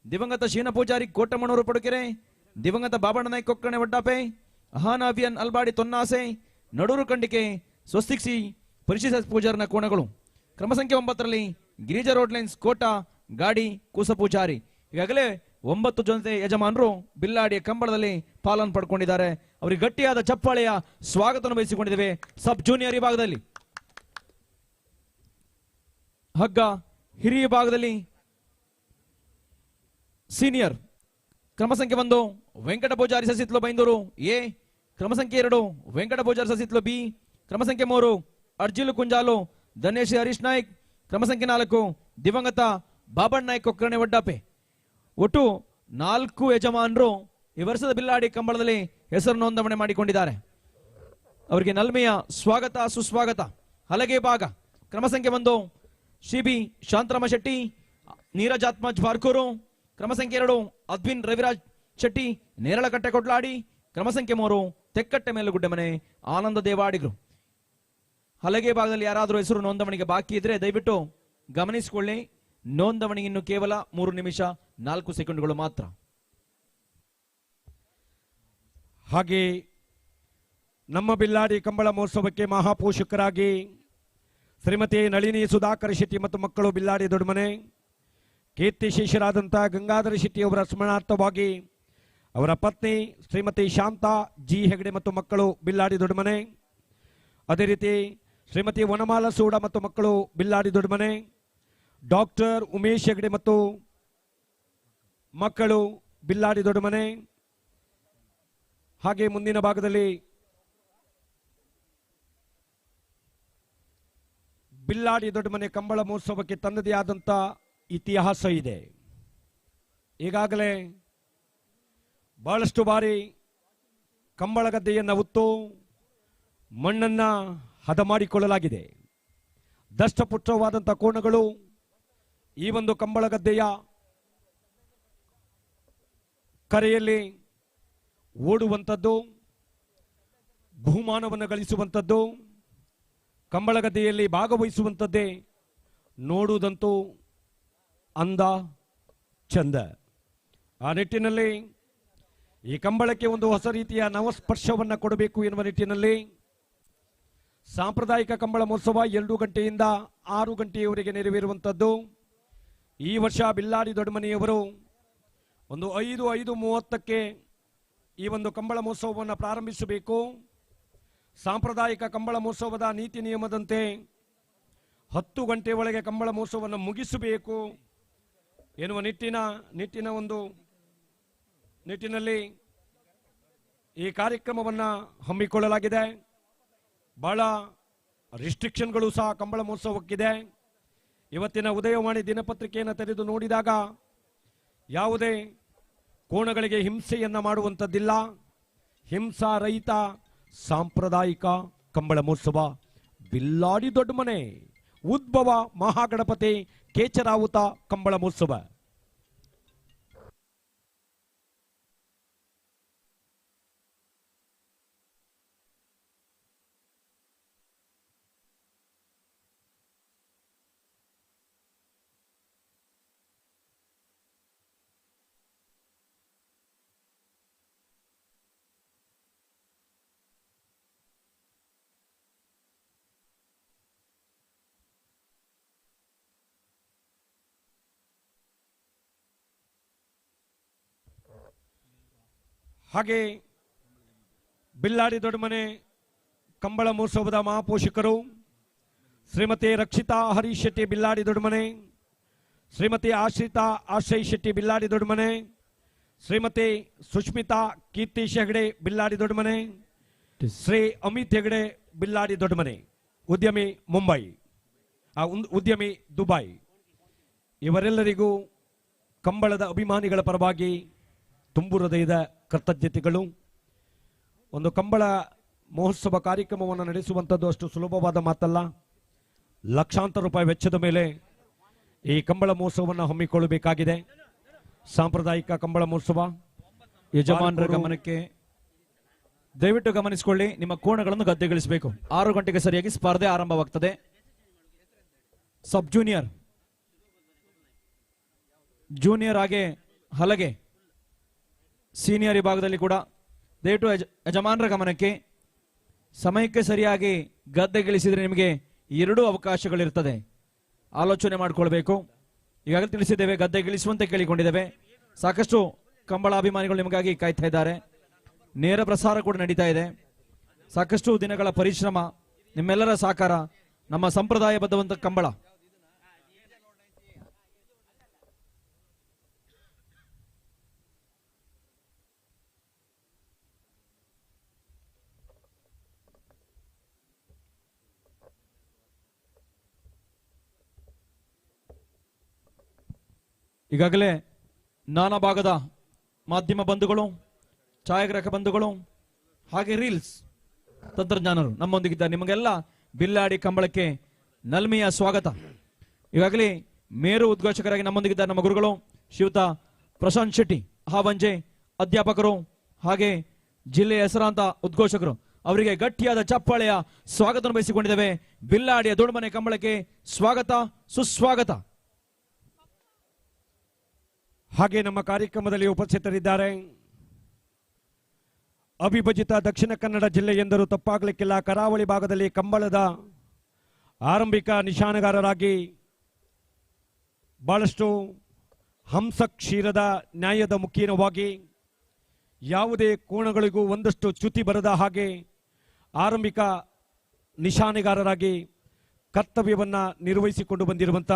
ದಿವಂಗತ ಶೀನ ಪೂಜಾರಿ ಕೋಟಮಣ್ಣೂರು ಪಡುಕೆರೆ, ದಿವಂಗತ ಬಾಬಣ್ಣ ನಾಯ್ಕ್ ಕೊಕ್ಕಣೆ ವಡ್ಡಾಪೆ, ಅಹಾನ ಅಭಿಯನ್ ಅಲ್ಬಾಡಿ ತೊನ್ನಾಸೆ, ನಡೂರು ಖಂಡಿಕೆ ಸ್ವಸ್ತಿಕ್ಸಿ ಪರಿಶಿಷ್ಟ ಪೂಜಾರನ ಕೋಣಗಳು. ಕ್ರಮ ಸಂಖ್ಯೆ 9ರಲ್ಲಿ ಗಿರಿಜಾ ರೋಡ್ ಲೈನ್ಸ್ ಕೋಟ ಗಾಡಿ ಕೂಸ ಪೂಜಾರಿ. ಈಗಾಗಲೇ 9 ಜನತೆ ಯಜಮಾನರು ಬಿಲ್ಲಾಡಿಯ ಕಂಬಳದಲ್ಲಿ ಪಾಲನ್ನು ಪಡ್ಕೊಂಡಿದ್ದಾರೆ. ಅವರಿಗೆ ಗಟ್ಟಿಯಾದ ಚಪ್ಪಾಳೆಯ ಸ್ವಾಗತವನ್ನು ಬಯಸಿಕೊಂಡಿದ್ದೇವೆ. ಸಬ್ ಜೂನಿಯರ್ ವಿಭಾಗದಲ್ಲಿ ಹಗ್ಗ, ಹಿರಿಯ ವಿಭಾಗದಲ್ಲಿ ಸೀನಿಯರ್ ಕ್ರಮ ಸಂಖ್ಯೆ 1 ವೆಂಕಟ ಪೂಜಾರಿ ಸಸಿತ್ಲು ಬೈಂದೂರು ಎ, ಕ್ರಮ ಸಂಖ್ಯೆ 2 ವೆಂಕಟ ಪೂಜಾರಿ ಸಸಿತ್ಲು ಬಿ, ಕ್ರಮ ಸಂಖ್ಯೆ 3 ಅರ್ಜಿಲು ಕುಂಜಾಲು ಧನೇಶ್ ಹರೀಶ್ ನಾಯ್ಕ್, ಕ್ರಮ ಸಂಖ್ಯೆ 4 ದಿವಂಗತ ಬಾಬಣ್ಣ ನಾಯ್ಕ್ ಕೊಕ್ಕರಣೆ ವಡ್ಡಾಪೆ. ಒಟ್ಟು 4 ಯಜಮಾನರು ಈ ವರ್ಷದ ಬಿಲ್ಲಾಡಿ ಕಂಬಳದಲ್ಲಿ ಹೆಸರು ನೋಂದಣಿ ಮಾಡಿಕೊಂಡಿದ್ದಾರೆ. ಅವರಿಗೆ ನಲ್ಮೆಯ ಸ್ವಾಗತ ಸುಸ್ವಾಗತ. ಹಲಗೆ ಭಾಗ ಕ್ರಮ ಸಂಖ್ಯೆ 1 ಶ್ರೀ ಬಿ ಶಾಂತರಾಮ ಶೆಟ್ಟಿ ನೀರಜಾತ್ಮಜ್ ಬಾರ್ಕೂರು, ಕ್ರಮ ಸಂಖ್ಯೆ 2 ಅದ್ವಿನ್ ರವಿರಾಜ್ ಶೆಟ್ಟಿ ನೇರಳಕಟ್ಟೆ ಕೊಡ್ಲಾಡಿ, ಕ್ರಮ ಸಂಖ್ಯೆ 3 ತೆಕ್ಕಟ್ಟೆ ಮೇಲುಗುಡ್ಡೆ ಮನೆ ಆನಂದ ದೇವಾಡಿಗರು. ಹಲಗೆ ಭಾಗದಲ್ಲಿ ಯಾರಾದರೂ ಹೆಸರು ನೋಂದಣಿಗೆ ಬಾಕಿ ಇದ್ರೆ ದಯವಿಟ್ಟು ಗಮನಿಸಿಕೊಳ್ಳಿ. ನೋಂದಣಿ ಇನ್ನು ಕೇವಲ 3 ನಿಮಿಷ 4 ಸೆಕೆಂಡ್ಗಳು ಮಾತ್ರ.
ಹಾಗೆ ನಮ್ಮ ಬಿಲ್ಲಾಡಿ ಕಂಬಳ ಮಹೋತ್ಸವಕ್ಕೆ ಮಹಾಪೋಷಕರಾಗಿ ಶ್ರೀಮತಿ ನಳಿನಿ ಸುಧಾಕರ್ ಶೆಟ್ಟಿ ಮತ್ತು ಮಕ್ಕಳು ಬಿಲ್ಲಾಡಿ ದೊಡ್ಡಮನೆ, ಕೀರ್ತಿ ಶಿಷ್ಯರಾದಂತಹ ಗಂಗಾಧರ ಶೆಟ್ಟಿ ಅವರ ಸ್ಮರಣಾರ್ಥವಾಗಿ ಅವರ ಪತ್ನಿ ಶ್ರೀಮತಿ ಶಾಂತಾ ಜಿ ಹೆಗಡೆ ಮತ್ತು ಮಕ್ಕಳು ಬಿಲ್ಲಾಡಿ ದೊಡ್ಡಮನೆ, ಅದೇ ರೀತಿ ಶ್ರೀಮತಿ ವನಮಾಲ ಸೂಡ ಮತ್ತು ಮಕ್ಕಳು ಬಿಲ್ಲಾಡಿ ದೊಡ್ಡಮನೆ, ಡಾಕ್ಟರ್ ಉಮೇಶ್ ಹೆಗಡೆ ಮತ್ತು ಮಕ್ಕಳು ಬಿಲ್ಲಾಡಿ ದೊಡ್ಡಮನೆ. ಹಾಗೆ ಮುಂದಿನ ಭಾಗದಲ್ಲಿ ಬಿಲ್ಲಾಡಿ ದೊಡ್ಡಮನೆ ಕಂಬಳ ಮಹೋತ್ಸವಕ್ಕೆ ತನ್ನದೇ ಆದಂಥ ಇತಿಹಾಸ ಇದೆ. ಈಗಾಗಲೇ ಬಹಳಷ್ಟು ಬಾರಿ ಕಂಬಳ ಗದ್ದೆಯನ್ನು ಉತ್ತು ಮಣ್ಣನ್ನ ಹದ ಮಾಡಿಕೊಳ್ಳಲಾಗಿದೆ. ದಷ್ಟಪುಷ್ಟವಾದಂಥ ಕೋಣಗಳು ಈ ಒಂದು ಕಂಬಳ ಗದ್ದೆಯ ಕರೆಯಲ್ಲಿ ಓಡುವಂಥದ್ದು, ಬಹುಮಾನವನ್ನು ಗಳಿಸುವಂಥದ್ದು, ಕಂಬಳ ಗದ್ದೆಯಲ್ಲಿ ಭಾಗವಹಿಸುವಂಥದ್ದೇ ನೋಡುವುದಂತೂ ಅಂದ ಚಂದ. ಆ ನಿಟ್ಟಿನಲ್ಲಿ ಈ ಕಂಬಳಕ್ಕೆ ಒಂದು ಹೊಸ ರೀತಿಯ ನವಸ್ಪರ್ಶವನ್ನು ಕೊಡಬೇಕು ಎನ್ನುವ ನಿಟ್ಟಿನಲ್ಲಿ ಸಾಂಪ್ರದಾಯಿಕ ಕಂಬಳ ಮಹೋತ್ಸವ 2 ಗಂಟೆಯಿಂದ 6 ಗಂಟೆಯವರೆಗೆ ನೆರವೇರುವಂಥದ್ದು. ಈ ವರ್ಷ ಬಿಲ್ಲಾಡಿ ದೊಡ್ಡಮನೆಯವರು ಒಂದು 5:30ಕ್ಕೆ ಈ ಒಂದು ಕಂಬಳ ಮಹೋತ್ಸವವನ್ನು ಪ್ರಾರಂಭಿಸಬೇಕು. ಸಾಂಪ್ರದಾಯಿಕ ಕಂಬಳ ಮಹೋತ್ಸವದ ನೀತಿ ನಿಯಮದಂತೆ 10 ಗಂಟೆ ಒಳಗೆ ಕಂಬಳ ಮಹೋತ್ಸವವನ್ನು ಮುಗಿಸಬೇಕು ಎನ್ನುವ ನಿಟ್ಟಿನಲ್ಲಿ ಈ ಕಾರ್ಯಕ್ರಮವನ್ನು ಹಮ್ಮಿಕೊಳ್ಳಲಾಗಿದೆ. ಬಹಳ ರಿಸ್ಟ್ರಿಕ್ಷನ್ಗಳು ಸಹ ಕಂಬಳ ಮಹೋತ್ಸವಕ್ಕಿದೆ. ಇವತ್ತಿನ ಉದಯವಾಣಿ ದಿನಪತ್ರಿಕೆಯನ್ನು ತೆರೆದು ನೋಡಿದಾಗ ಯಾವುದೇ ಕೋಣಗಳಿಗೆ ಹಿಂಸೆಯನ್ನ ಮಾಡುವಂಥದ್ದಿಲ್ಲ. ಹಿಂಸಾ ರಹಿತ ಸಾಂಪ್ರದಾಯಿಕ ಕಂಬಳ ಮಹೋತ್ಸವ ಬಿಲ್ಲಾಡಿ ದೊಡ್ಡಮನೆ ಉದ್ಭವ ಮಹಾಗಣಪತಿ ಕೇಚರಾವುತ ಕಂಬಳ ಮಹೋತ್ಸವ. ಹಾಗೆ ಬಿಲ್ಲಾಡಿ ದೊಡ್ಡಮನೆ ಕಂಬಳ ಮಹೋತ್ಸವದ ಮಹಾಪೋಷಕರು ಶ್ರೀಮತಿ ರಕ್ಷಿತಾ ಹರೀಶ್ ಶೆಟ್ಟಿ ಬಿಲ್ಲಾಡಿ ದೊಡ್ಡಮನೆ, ಶ್ರೀಮತಿ ಆಶ್ರಿತಾ ಆಶ್ರಯ್ ಶೆಟ್ಟಿ ಬಿಲ್ಲಾಡಿ ದೊಡ್ಡಮನೆ, ಶ್ರೀಮತಿ ಸುಷ್ಮಿತಾ ಕೀರ್ತಿಶ್ ಹೆಗಡೆ ಬಿಲ್ಲಾಡಿ ದೊಡ್ಡಮನೆ, ಶ್ರೀ ಅಮಿತ್ ಹೆಗಡೆ ಬಿಲ್ಲಾಡಿ ದೊಡ್ಡಮನೆ, ಉದ್ಯಮಿ ಮುಂಬೈ, ಉದ್ಯಮಿ ದುಬೈ. ಇವರೆಲ್ಲರಿಗೂ ಕಂಬಳದ ಅಭಿಮಾನಿಗಳ ಪರವಾಗಿ ತುಂಬು ಹೃದಯದ ಕೃತಜ್ಞತೆಗಳು. ಒಂದು ಕಂಬಳ ಮಹೋತ್ಸವ ಕಾರ್ಯಕ್ರಮವನ್ನು ನಡೆಸುವಂಥದ್ದು ಅಷ್ಟು ಸುಲಭವಾದ ಮಾತಲ್ಲ. ಲಕ್ಷಾಂತರ ರೂಪಾಯಿ ವೆಚ್ಚದ ಮೇಲೆ ಈ ಕಂಬಳ ಮಹೋತ್ಸವವನ್ನು ಹಮ್ಮಿಕೊಳ್ಳಬೇಕಾಗಿದೆ. ಸಾಂಪ್ರದಾಯಿಕ ಕಂಬಳ ಮಹೋತ್ಸವ
ಯಜಮಾನರ ಗಮನಕ್ಕೆ ದಯವಿಟ್ಟು ಗಮನಿಸಿಕೊಳ್ಳಿ, ನಿಮ್ಮ ಕೋಣಗಳನ್ನು ಗದ್ದೆಗಳಿಸಬೇಕು. 6 ಗಂಟೆಗೆ ಸರಿಯಾಗಿ ಸ್ಪರ್ಧೆ ಆರಂಭವಾಗ್ತದೆ. ಸಬ್ ಜೂನಿಯರ್, ಜೂನಿಯರ್ ಹಾಗೆ ಹಲಗೆ ಸೀನಿಯರ್ ವಿಭಾಗದಲ್ಲಿ ಕೂಡ ದಯವಿಟ್ಟು ಯಜಮಾನರ ಗಮನಕ್ಕೆ, ಸಮಯಕ್ಕೆ ಸರಿಯಾಗಿ ಗದ್ದೆಗಿಳಿಸಿದ್ರೆ ನಿಮಗೆ 2 ಅವಕಾಶಗಳಿರ್ತದೆ. ಆಲೋಚನೆ ಮಾಡಿಕೊಳ್ಬೇಕು. ಈಗಾಗಲೇ ತಿಳಿಸಿದ್ದೇವೆ, ಗದ್ದೆಗಿಳಿಸುವಂತೆ ಕೇಳಿಕೊಂಡಿದ್ದೇವೆ. ಸಾಕಷ್ಟು ಕಂಬಳ ಅಭಿಮಾನಿಗಳು ನಿಮಗಾಗಿ ಕಾಯ್ತಾ ಇದ್ದಾರೆ. ನೇರ ಪ್ರಸಾರ ಕೂಡ ನಡೀತಾ ಇದೆ. ಸಾಕಷ್ಟು ದಿನಗಳ ಪರಿಶ್ರಮ, ನಿಮ್ಮೆಲ್ಲರ ಸಹಕಾರ, ನಮ್ಮ ಸಂಪ್ರದಾಯಬದ್ಧವಂತ ಕಂಬಳ. ಈಗಾಗಲೇ ನಾನಾ ಭಾಗದ ಮಾಧ್ಯಮ ಬಂಧುಗಳು, ಛಾಯಾಗ್ರಾಹಕ ಬಂಧುಗಳು ಹಾಗೆ ರೀಲ್ಸ್ ತಂತ್ರಜ್ಞಾನರು ನಮ್ಮೊಂದಿಗಿದ್ದಾರೆ. ನಿಮಗೆಲ್ಲ ಬಿಲ್ಲಾಡಿ ಕಂಬಳಕ್ಕೆ ನಲ್ಮೆಯ ಸ್ವಾಗತ. ಈಗಾಗಲೇ ಮೇರು ಉದ್ಘೋಷಕರಾಗಿ ನಮ್ಮೊಂದಿಗಿದ್ದಾರೆ ನಮ್ಮ ಗುರುಗಳು ಶ್ರೀಯುತ ಪ್ರಶಾಂತ್ ಶೆಟ್ಟಿ ಹಾವಂಜೆ, ಅಧ್ಯಾಪಕರು ಹಾಗೆ ಜಿಲ್ಲೆಯ ಹೆಸರಾಂತ ಉದ್ಘೋಷಕರು. ಅವರಿಗೆ ಗಟ್ಟಿಯಾದ ಚಪ್ಪಾಳೆಯ ಸ್ವಾಗತ ಬಯಸಿಕೊಂಡಿದ್ದೇವೆ. ಬಿಲ್ಲಾಡಿಯ ದೊಡ್ಡಮನೆ ಕಂಬಳಕ್ಕೆ ಸ್ವಾಗತ, ಸುಸ್ವಾಗತ.
ಹಾಗೆ ನಮ್ಮ ಕಾರ್ಯಕ್ರಮದಲ್ಲಿ ಉಪಸ್ಥಿತರಿದ್ದಾರೆ ಅವಿಭಜಿತ ದಕ್ಷಿಣ ಕನ್ನಡ ಜಿಲ್ಲೆ ಎಂದರೂ ತಪ್ಪಾಗಲಿಕ್ಕಿಲ್ಲ. ಕರಾವಳಿ ಭಾಗದಲ್ಲಿ ಕಂಬಳದ ಆರಂಭಿಕ ನಿಶಾನಗಾರರಾಗಿ ಬಹಳಷ್ಟು ಹಂಸ ಕ್ಷೀರದ ನ್ಯಾಯದ ಮುಖೀನವಾಗಿ ಯಾವುದೇ ಕೋಣಗಳಿಗೂ ಒಂದಷ್ಟು ಚ್ಯುತಿ ಬರದ ಹಾಗೆ ಆರಂಭಿಕ ನಿಶಾನೆಗಾರರಾಗಿ ಕರ್ತವ್ಯವನ್ನ ನಿರ್ವಹಿಸಿಕೊಂಡು ಬಂದಿರುವಂತ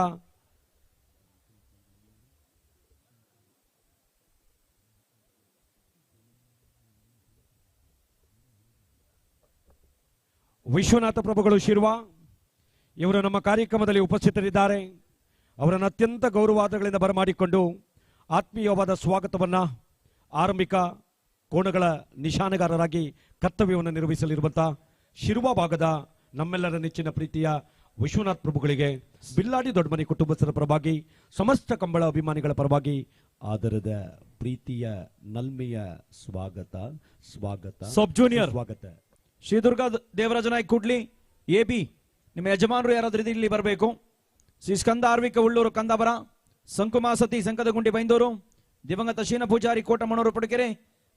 ವಿಶ್ವನಾಥ ಪ್ರಭುಗಳು ಶಿರ್ವ ಇವರು ನಮ್ಮ ಕಾರ್ಯಕ್ರಮದಲ್ಲಿ ಉಪಸ್ಥಿತರಿದ್ದಾರೆ. ಅವರನ್ನು ಅತ್ಯಂತ ಗೌರವಾದಗಳಿಂದ ಬರಮಾಡಿಕೊಂಡು ಆತ್ಮೀಯವಾದ ಸ್ವಾಗತವನ್ನ ಆರಂಭಿಕ ಕೋಣಗಳ ನಿಶಾನಗಾರರಾಗಿ ಕರ್ತವ್ಯವನ್ನು ನಿರ್ವಹಿಸಲಿರುವಂತಹ ಶಿರ್ವ ಭಾಗದ ನಮ್ಮೆಲ್ಲರ ನೆಚ್ಚಿನ ಪ್ರೀತಿಯ ವಿಶ್ವನಾಥ್ ಪ್ರಭುಗಳಿಗೆ ಬಿಲ್ಲಾಡಿ ದೊಡ್ಡಮನೆ ಕುಟುಂಬಸ್ಥರ ಪರವಾಗಿ, ಸಮಸ್ತ ಕಂಬಳ ಅಭಿಮಾನಿಗಳ ಪರವಾಗಿ ಆದರದ ಪ್ರೀತಿಯ ನಲ್ಮೆಯ ಸ್ವಾಗತ ಸ್ವಾಗತ.
ಸಬ್ ಜೂನಿಯರ್
ಸ್ವಾಗತ.
ಶ್ರೀ ದುರ್ಗಾ ದೇವರಾಜ ನಾಯ್ಕ ಕುಡ್ಲಿ AB, ನಿಮ್ಮ ಯಜಮಾನರು ಯಾರಾದ್ರೂ ಇಲ್ಲಿ ಬರಬೇಕು. ಶ್ರೀ ಸ್ಕಂದ ಆರ್ವಿಕ ಉಳ್ಳೂರು ಕಂದಾಬರ, ಸಂಕುಮಾಸತಿ ಸಂಕದಗುಂಡಿ ಬೈಂದೂರು, ದಿವಂಗತ ಶೀನ ಪೂಜಾರಿ ಕೋಟಮಣೂರು ಪಡುಕೆರೆ,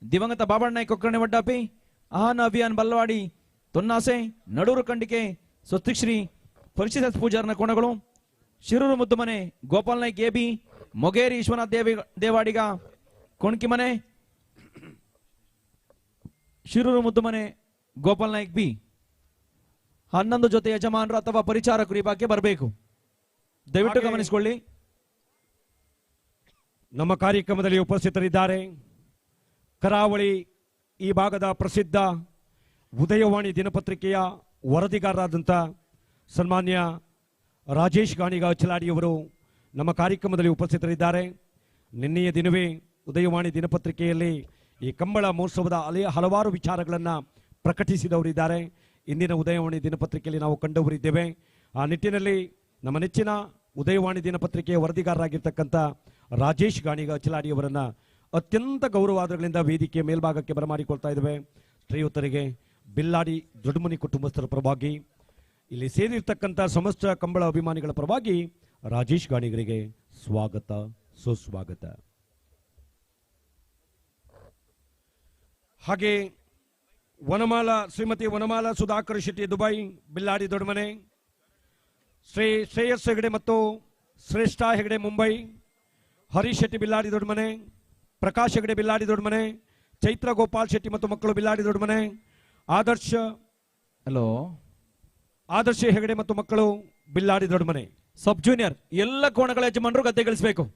ದಿವಂಗತ ಬಾಬಣ್ಣನಾಯ್ಕ ಕೊಕ್ಕರಣೆ ವಡ್ಡಾಪಿ, ಆಹಾನ ಅಭಿಯಾನ್ ಬಲ್ವಾಡಿ ತೊನ್ನಾಸೆ, ನಡೂರು ಕಂಡಿಕೆ ಸ್ವಸ್ತಿಶ್ರೀ ಪರಿಷತ್ ಪೂಜಾರನ ಕೋಣಗಳು, ಶಿರೂರು ಮುದ್ದುಮನೆ ಗೋಪಾಲ್ ನಾಯ್ಕ AB, ಮೊಗೇರಿ ವಿಶ್ವನಾಥ್ ದೇವಾಡಿಗ ಕೊಣ್ಕಿಮನೆ, ಶಿರೂರು ಮುದ್ದುಮನೆ ಗೋಪಾಲ್ ನಾಯ್ಕ್ B. 11 ಜೊತೆ ಯಜಮಾನರು ಅಥವಾ ಪರಿಚಾರಕರು ಈ ಬಗ್ಗೆ ಬರಬೇಕು. ದಯವಿಟ್ಟು ಗಮನಿಸಿಕೊಳ್ಳಿ.
ನಮ್ಮ ಕಾರ್ಯಕ್ರಮದಲ್ಲಿ ಉಪಸ್ಥಿತರಿದ್ದಾರೆ ಕರಾವಳಿ ಈ ಭಾಗದ ಪ್ರಸಿದ್ಧ ಉದಯವಾಣಿ ದಿನಪತ್ರಿಕೆಯ ವರದಿಗಾರರಾದಂಥ ಸನ್ಮಾನ್ಯ ರಾಜೇಶ್ ಗಾಣಿಗ ಅಚ್ಚಲಾಡಿಯವರು ನಮ್ಮ ಕಾರ್ಯಕ್ರಮದಲ್ಲಿ ಉಪಸ್ಥಿತರಿದ್ದಾರೆ. ನಿನ್ನೆಯ ದಿನವೇ ಉದಯವಾಣಿ ದಿನಪತ್ರಿಕೆಯಲ್ಲಿ ಈ ಕಂಬಳ ಮಹೋತ್ಸವದ ಹಲವಾರು ವಿಚಾರಗಳನ್ನು ಪ್ರಕಟಿಸಿದವರಿದ್ದಾರೆ. ಇಂದಿನ ಉದಯವಾಣಿ ದಿನಪತ್ರಿಕೆಯಲ್ಲಿ ನಾವು ಕಂಡವರಿದ್ದೇವೆ. ಆ ನಿಟ್ಟಿನಲ್ಲಿ ನಮ್ಮ ನೆಚ್ಚಿನ ಉದಯವಾಣಿ ದಿನಪತ್ರಿಕೆಯ ವರದಿಗಾರರಾಗಿರ್ತಕ್ಕಂಥ ರಾಜೇಶ್ ಗಾಣಿಗ ಅಚ್ಚಲಾಡಿಯವರನ್ನು ಅತ್ಯಂತ ಗೌರವಾದಗಳಿಂದ ವೇದಿಕೆಯ ಮೇಲ್ಭಾಗಕ್ಕೆ ಬರಮಾಡಿಕೊಳ್ತಾ ಇದ್ದೇವೆ. ಶ್ರೀಯುತರಿಗೆ ಬಿಲ್ಲಾಡಿ ದೊಡ್ಡಮನಿ ಕುಟುಂಬಸ್ಥರ ಪರವಾಗಿ, ಇಲ್ಲಿ ಸೇರಿರ್ತಕ್ಕಂಥ ಸಮಸ್ತ ಕಂಬಳ ಅಭಿಮಾನಿಗಳ ಪರವಾಗಿ ರಾಜೇಶ್ ಗಾಣಿಗರಿಗೆ ಸ್ವಾಗತ ಸುಸ್ವಾಗತ. ಹಾಗೆ ಶ್ರೀಮತಿ ವನಮಾಲಾ ಸುಧಾಕರ್ ಶೆಟ್ಟಿ ದುಬೈ ಬಿಲ್ಲಾಡಿ ದೊಡ್ಡಮನೆ, ಶ್ರೇಯಸ್ ಹೆಗಡೆ ಮತ್ತು ಶ್ರೇಷ್ಠ ಹೆಗಡೆ ಮುಂಬೈ, ಹರೀಶ್ ಶೆಟ್ಟಿ ಬಿಲ್ಲಾಡಿ ದೊಡ್ಡಮನೆ, ಪ್ರಕಾಶ್ ಹೆಗಡೆ ಬಿಲ್ಲಾಡಿ ದೊಡ್ಡಮನೆ, ಚೈತ್ರ ಗೋಪಾಲ್ ಶೆಟ್ಟಿ ಮತ್ತು ಮಕ್ಕಳು ಬಿಲ್ಲಾಡಿ ದೊಡ್ಡಮನೆ, ಆದರ್ಶ ಹೆಗಡೆ ಮತ್ತು ಮಕ್ಕಳು ಬಿಲ್ಲಾಡಿ ದೊಡ್ಡಮನೆ.
ಸಬ್ ಜೂನಿಯರ್ ಎಲ್ಲ ಕೋಣಗಳ ಯಜಮಾನರು ಗದ್ದೆಗಳಿಸಬೇಕು.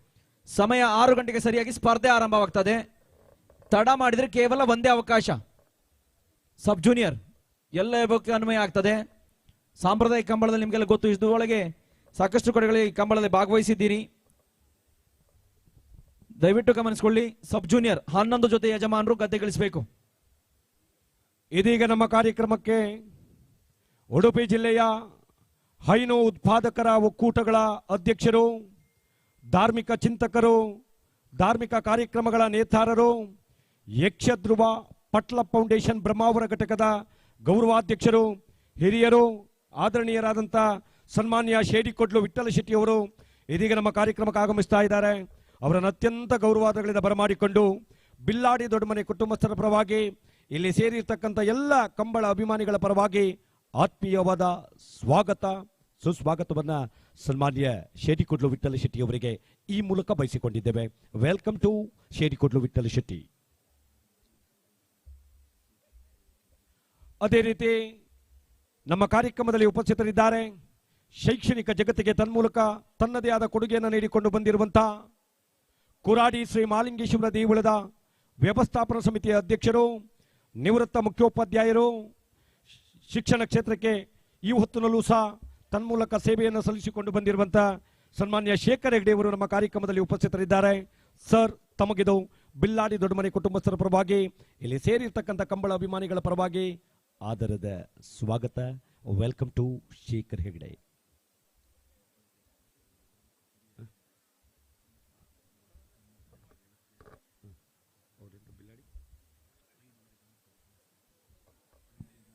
ಸಮಯ 6 ಗಂಟೆಗೆ ಸರಿಯಾಗಿ ಸ್ಪರ್ಧೆ ಆರಂಭವಾಗ್ತದೆ. ತಡ ಮಾಡಿದ್ರೆ ಕೇವಲ ಒಂದೇ ಅವಕಾಶ. ಸಬ್ ಜೂನಿಯರ್ ಎಲ್ಲ ವಿಭಾಗಕ್ಕೆ ಅನ್ವಯ ಆಗ್ತದೆ. ಸಾಂಪ್ರದಾಯಿಕ ಕಂಬಳದಲ್ಲಿ ನಿಮಗೆಲ್ಲ ಗೊತ್ತು, ಇಷ್ಟೊಳಗೆ ಸಾಕಷ್ಟು ಕಡೆಗಳಲ್ಲಿ ಕಂಬಳದಲ್ಲಿ ಭಾಗವಹಿಸಿದ್ದೀರಿ. ದಯವಿಟ್ಟು ಗಮನಿಸಿಕೊಳ್ಳಿ. ಸಬ್ ಜೂನಿಯರ್ 11 ಜೊತೆ ಯಜಮಾನರು ಗದ್ದೆಗಳಿಸಬೇಕು.
ಇದೀಗ ನಮ್ಮ ಕಾರ್ಯಕ್ರಮಕ್ಕೆ ಉಡುಪಿ ಜಿಲ್ಲೆಯ ಹೈನು ಉತ್ಪಾದಕರ ಒಕ್ಕೂಟಗಳ ಯಕ್ಷಧ್ರುವ ಪಟ್ಲ ಫೌಂಡೇಶನ್ ಬ್ರಹ್ಮಾವರ ಘಟಕದ ಗೌರವಾಧ್ಯಕ್ಷರು, ಹಿರಿಯರು, ಆದರಣೀಯರಾದಂಥ ಸನ್ಮಾನ್ಯ ಶೇಡಿಕೊಡ್ಲು ವಿಠ್ಠಲ ಶೆಟ್ಟಿ ಅವರು ಇದೀಗ ನಮ್ಮ ಕಾರ್ಯಕ್ರಮಕ್ಕೆ ಆಗಮಿಸ್ತಾ ಇದ್ದಾರೆ. ಅವರನ್ನು ಅತ್ಯಂತ ಗೌರವಾದಗಳಿಂದ ಬರಮಾಡಿಕೊಂಡು ಬಿಲ್ಲಾಡಿ ದೊಡ್ಡಮನೆ ಕುಟುಂಬಸ್ಥರ ಪರವಾಗಿ, ಇಲ್ಲಿ ಸೇರಿರ್ತಕ್ಕಂಥ ಎಲ್ಲ ಕಂಬಳ ಅಭಿಮಾನಿಗಳ ಪರವಾಗಿ ಆತ್ಮೀಯವಾದ ಸ್ವಾಗತ, ಸುಸ್ವಾಗತವನ್ನ ಸನ್ಮಾನ್ಯ ಶೇಡಿಕೊಡ್ಲು ವಿಠ್ಠಲ ಶೆಟ್ಟಿ ಅವರಿಗೆ ಈ ಮೂಲಕ ಬಯಸಿಕೊಂಡಿದ್ದೇವೆ. Welcome to Shedikodlu Vittala Shetty. ಅದೇ ರೀತಿ ನಮ್ಮ ಕಾರ್ಯಕ್ರಮದಲ್ಲಿ ಉಪಸ್ಥಿತರಿದ್ದಾರೆ ಶೈಕ್ಷಣಿಕ ಜಗತ್ತಿಗೆ ತನ್ಮೂಲಕ ತನ್ನದೇ ಆದ ಕೊಡುಗೆಯನ್ನು ನೀಡಿಕೊಂಡು ಬಂದಿರುವಂತಹ ಕುರಾಡಿ ಶ್ರೀ ಮಾಲಿಂಗೇಶ್ವರ ದೇಗುಲದ ವ್ಯವಸ್ಥಾಪನಾ ಸಮಿತಿಯ ಅಧ್ಯಕ್ಷರು, ನಿವೃತ್ತ ಮುಖ್ಯೋಪಾಧ್ಯಾಯರು, ಶಿಕ್ಷಣ ಕ್ಷೇತ್ರಕ್ಕೆ ಈ ಹೊತ್ತಿನಲ್ಲೂ ಸಹ ತನ್ಮೂಲಕ ಸೇವೆಯನ್ನು ಸಲ್ಲಿಸಿಕೊಂಡು ಬಂದಿರುವಂತಹ ಸನ್ಮಾನ್ಯ ಶೇಖರ್ ಹೆಗ್ಡೆ ಅವರು ನಮ್ಮ ಕಾರ್ಯಕ್ರಮದಲ್ಲಿ ಉಪಸ್ಥಿತರಿದ್ದಾರೆ. ಸರ್, ತಮಗಿದು ಬಿಲ್ಲಾಡಿ ದೊಡ್ಡಮನೆ ಕುಟುಂಬಸ್ಥರ ಪರವಾಗಿ, ಇಲ್ಲಿ ಸೇರಿರ್ತಕ್ಕಂಥ ಕಂಬಳ ಅಭಿಮಾನಿಗಳ ಪರವಾಗಿ ಆದರದ ಸ್ವಾಗತ. Welcome to Shekhar Hegde.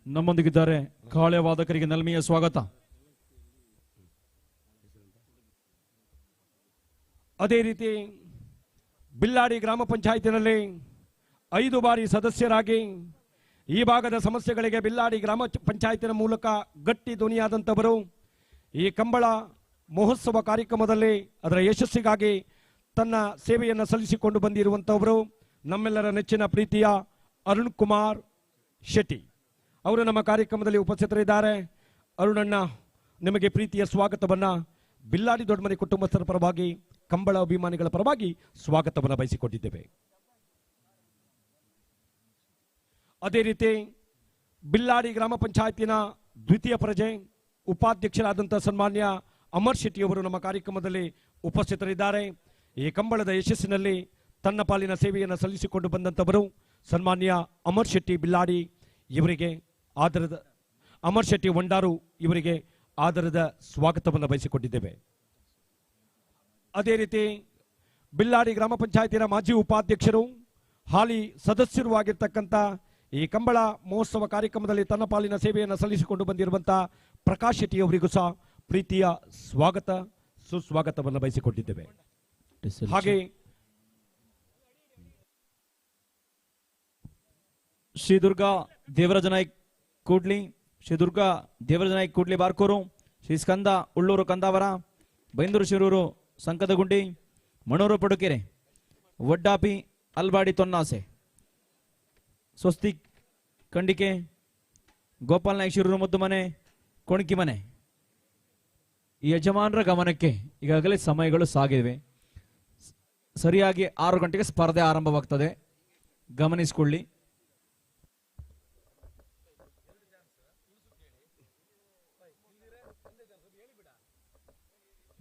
ನಮ್ಮೊಂದಿಗಿದ್ದಾರೆ ಕಾಳೆ ವಾದಕರಿಗೆ ನಲ್ಮೆಯ ಸ್ವಾಗತ.
ಅದೇ ರೀತಿ ಬಿಲ್ಲಾಡಿ ಗ್ರಾಮ ಪಂಚಾಯತಿನಲ್ಲಿ 5 ಬಾರಿ ಸದಸ್ಯರಾಗಿ ಈ ಭಾಗದ ಸಮಸ್ಯೆಗಳಿಗೆ ಬಿಲ್ಲಾಡಿ ಗ್ರಾಮ ಪಂಚಾಯತಿನ ಮೂಲಕ ಗಟ್ಟಿ ಧ್ವನಿಯಾದಂಥವರು, ಈ ಕಂಬಳ ಮಹೋತ್ಸವ ಕಾರ್ಯಕ್ರಮದಲ್ಲಿ ಅದರ ಯಶಸ್ಸಿಗಾಗಿ ತನ್ನ ಸೇವೆಯನ್ನು ಸಲ್ಲಿಸಿಕೊಂಡು ಬಂದಿರುವಂಥವರು ನಮ್ಮೆಲ್ಲರ ನೆಚ್ಚಿನ ಪ್ರೀತಿಯ ಅರುಣ್ ಕುಮಾರ್ ಶೆಟ್ಟಿ ಅವರು ನಮ್ಮ ಕಾರ್ಯಕ್ರಮದಲ್ಲಿ ಉಪಸ್ಥಿತರಿದ್ದಾರೆ. ಅರುಣಣ್ಣ, ನಿಮಗೆ ಪ್ರೀತಿಯ ಸ್ವಾಗತವನ್ನ ಬಿಲ್ಲಾಡಿ ದೊಡ್ಡಮನೆ ಕುಟುಂಬಸ್ಥರ ಪರವಾಗಿ, ಕಂಬಳ ಅಭಿಮಾನಿಗಳ ಪರವಾಗಿ ಸ್ವಾಗತವನ್ನು ಬಯಸಿಕೊಂಡಿದ್ದೇವೆ. ಅದೇ ರೀತಿ ಬಿಲ್ಲಾಡಿ ಗ್ರಾಮ ಪಂಚಾಯತಿನ ದ್ವಿತೀಯ ಪ್ರಜೆ, ಉಪಾಧ್ಯಕ್ಷರಾದಂಥ ಸನ್ಮಾನ್ಯ ಅಮರ್ ಶೆಟ್ಟಿ ಅವರು ನಮ್ಮ ಕಾರ್ಯಕ್ರಮದಲ್ಲಿ ಉಪಸ್ಥಿತರಿದ್ದಾರೆ. ಈ ಕಂಬಳದ ಯಶಸ್ಸಿನಲ್ಲಿ ತನ್ನ ಪಾಲಿನ ಸೇವೆಯನ್ನು ಸಲ್ಲಿಸಿಕೊಂಡು ಬಂದಂಥವರು ಸನ್ಮಾನ್ಯ ಅಮರ್ ಶೆಟ್ಟಿ ಬಿಲ್ಲಾಡಿ ಇವರಿಗೆ ಆದರದ, ಅಮರ್ ಶೆಟ್ಟಿ ವಂಡಾರು ಇವರಿಗೆ ಆದರದ ಸ್ವಾಗತವನ್ನು ಬಯಸಿಕೊಂಡಿದ್ದೇವೆ. ಅದೇ ರೀತಿ ಬಿಲ್ಲಾಡಿ ಗ್ರಾಮ ಪಂಚಾಯತಿನ ಮಾಜಿ ಉಪಾಧ್ಯಕ್ಷರು, ಹಾಲಿ ಸದಸ್ಯರು ಆಗಿರ್ತಕ್ಕಂಥ ಈ ಕಂಬಳ ಮಹೋತ್ಸವ ಕಾರ್ಯಕ್ರಮದಲ್ಲಿ ತನ್ನ ಪಾಲಿನ ಸೇವೆಯನ್ನು ಸಲ್ಲಿಸಿಕೊಂಡು ಬಂದಿರುವಂತಹ ಪ್ರಕಾಶ್ ಶೆಟ್ಟಿ ಅವರಿಗೂ ಸಹ ಪ್ರೀತಿಯ ಸ್ವಾಗತ, ಸುಸ್ವಾಗತವನ್ನು ಬಯಸಿಕೊಂಡಿದ್ದೇವೆ. ಹಾಗೆ
ಶ್ರೀ ದುರ್ಗಾ ದೇವರಾಜ ನಾಯ್ಕ್ ಕೂಡ್ಲಿ, ಶ್ರೀ ದುರ್ಗಾ ದೇವರಾಜ ನಾಯ್ಕ್ ಕೂಡ್ಲಿ ಬಾರ್ಕೂರು, ಶ್ರೀ ಸ್ಕಂದ ಉಳ್ಳೂರು ಕಂದಾವರ, ಬೈಂದೂರು ಶಿರೂರು ಸಂಕದಗುಂಡಿ, ಮಣೂರು ಪಡುಕೆರೆ, ವಡ್ಡಾಪಿ ಅಲ್ವಾಡಿ ತೊನ್ನಾಸೆ, ಸ್ವಸ್ತಿಕ್ ಕಂಡಿಕೆ, ಗೋಪಾಲ್ ನಾಯ್ಕ್ ಶಿರೂರು ಮುದ್ದು ಮನೆ, ಕೊಣಕಿ ಮನೆ. ಈ ಯಜಮಾನರ ಗಮನಕ್ಕೆ ಈಗಾಗಲೇ ಸಮಯಗಳು ಸಾಗಿವೆ. ಸರಿಯಾಗಿ 6 ಗಂಟೆಗೆ ಸ್ಪರ್ಧೆ ಆರಂಭವಾಗ್ತದೆ, ಗಮನಿಸಿಕೊಳ್ಳಿ.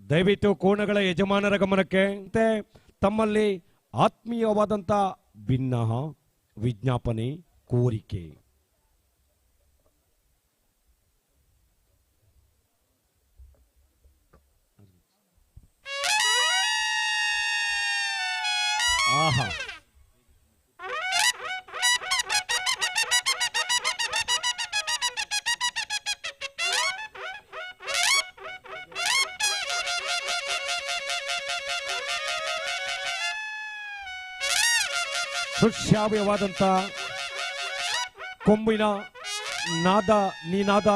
ದಯವಿಟ್ಟು ಕೋಣಗಳ ಯಜಮಾನರ ಗಮನಕ್ಕೆ ತಮ್ಮಲ್ಲಿ ಆತ್ಮೀಯವಾದಂಥ ಭಿನ್ನಹ ವಿಜ್ಞಾಪನೆ ಕೋರಿಕೆ. ಆಹಾ, ಸುಶ್ರಾವ್ಯವಾದಂಥ ಕೊಂಬಿನ ನಾದ ನೀನಾದ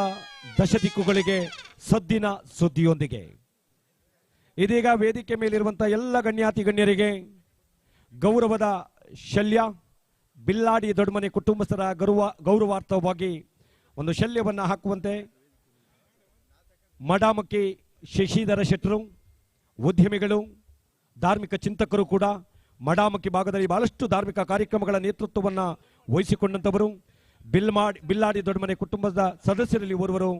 ದಶದಿಕ್ಕುಗಳಿಗೆ ಸದ್ದಿನ ಸುದ್ದಿಯೊಂದಿಗೆ ಇದೀಗ ವೇದಿಕೆ ಮೇಲಿರುವಂಥ ಎಲ್ಲ ಗಣ್ಯಾತಿ ಗಣ್ಯರಿಗೆ ಗೌರವದ ಶಲ್ಯ, ಬಿಲ್ಲಾಡಿ ದೊಡ್ಡಮನೆ ಕುಟುಂಬಸ್ಥರ ಗೌರವಾರ್ಥವಾಗಿ ಒಂದು ಶಲ್ಯವನ್ನು ಹಾಕುವಂತೆ ಮಡಾಮಕ್ಕಿ ಶಶಿಧರ ಶೆಟ್ಟರು, ಉದ್ಯಮಿಗಳು, ಧಾರ್ಮಿಕ ಚಿಂತಕರು ಕೂಡ ಮಡಾಮಕ್ಕಿ ಭಾಗದಲ್ಲಿ ಬಹಳಷ್ಟು ಧಾರ್ಮಿಕ ಕಾರ್ಯಕ್ರಮಗಳ ನೇತೃತ್ವವನ್ನು ವಹಿಸಿಕೊಂಡಂಥವರು, ಬಿಲ್ಲಾಡಿ ದೊಡ್ಡಮನೆ ಕುಟುಂಬದ ಸದಸ್ಯರಲ್ಲಿ ಓರ್ವರು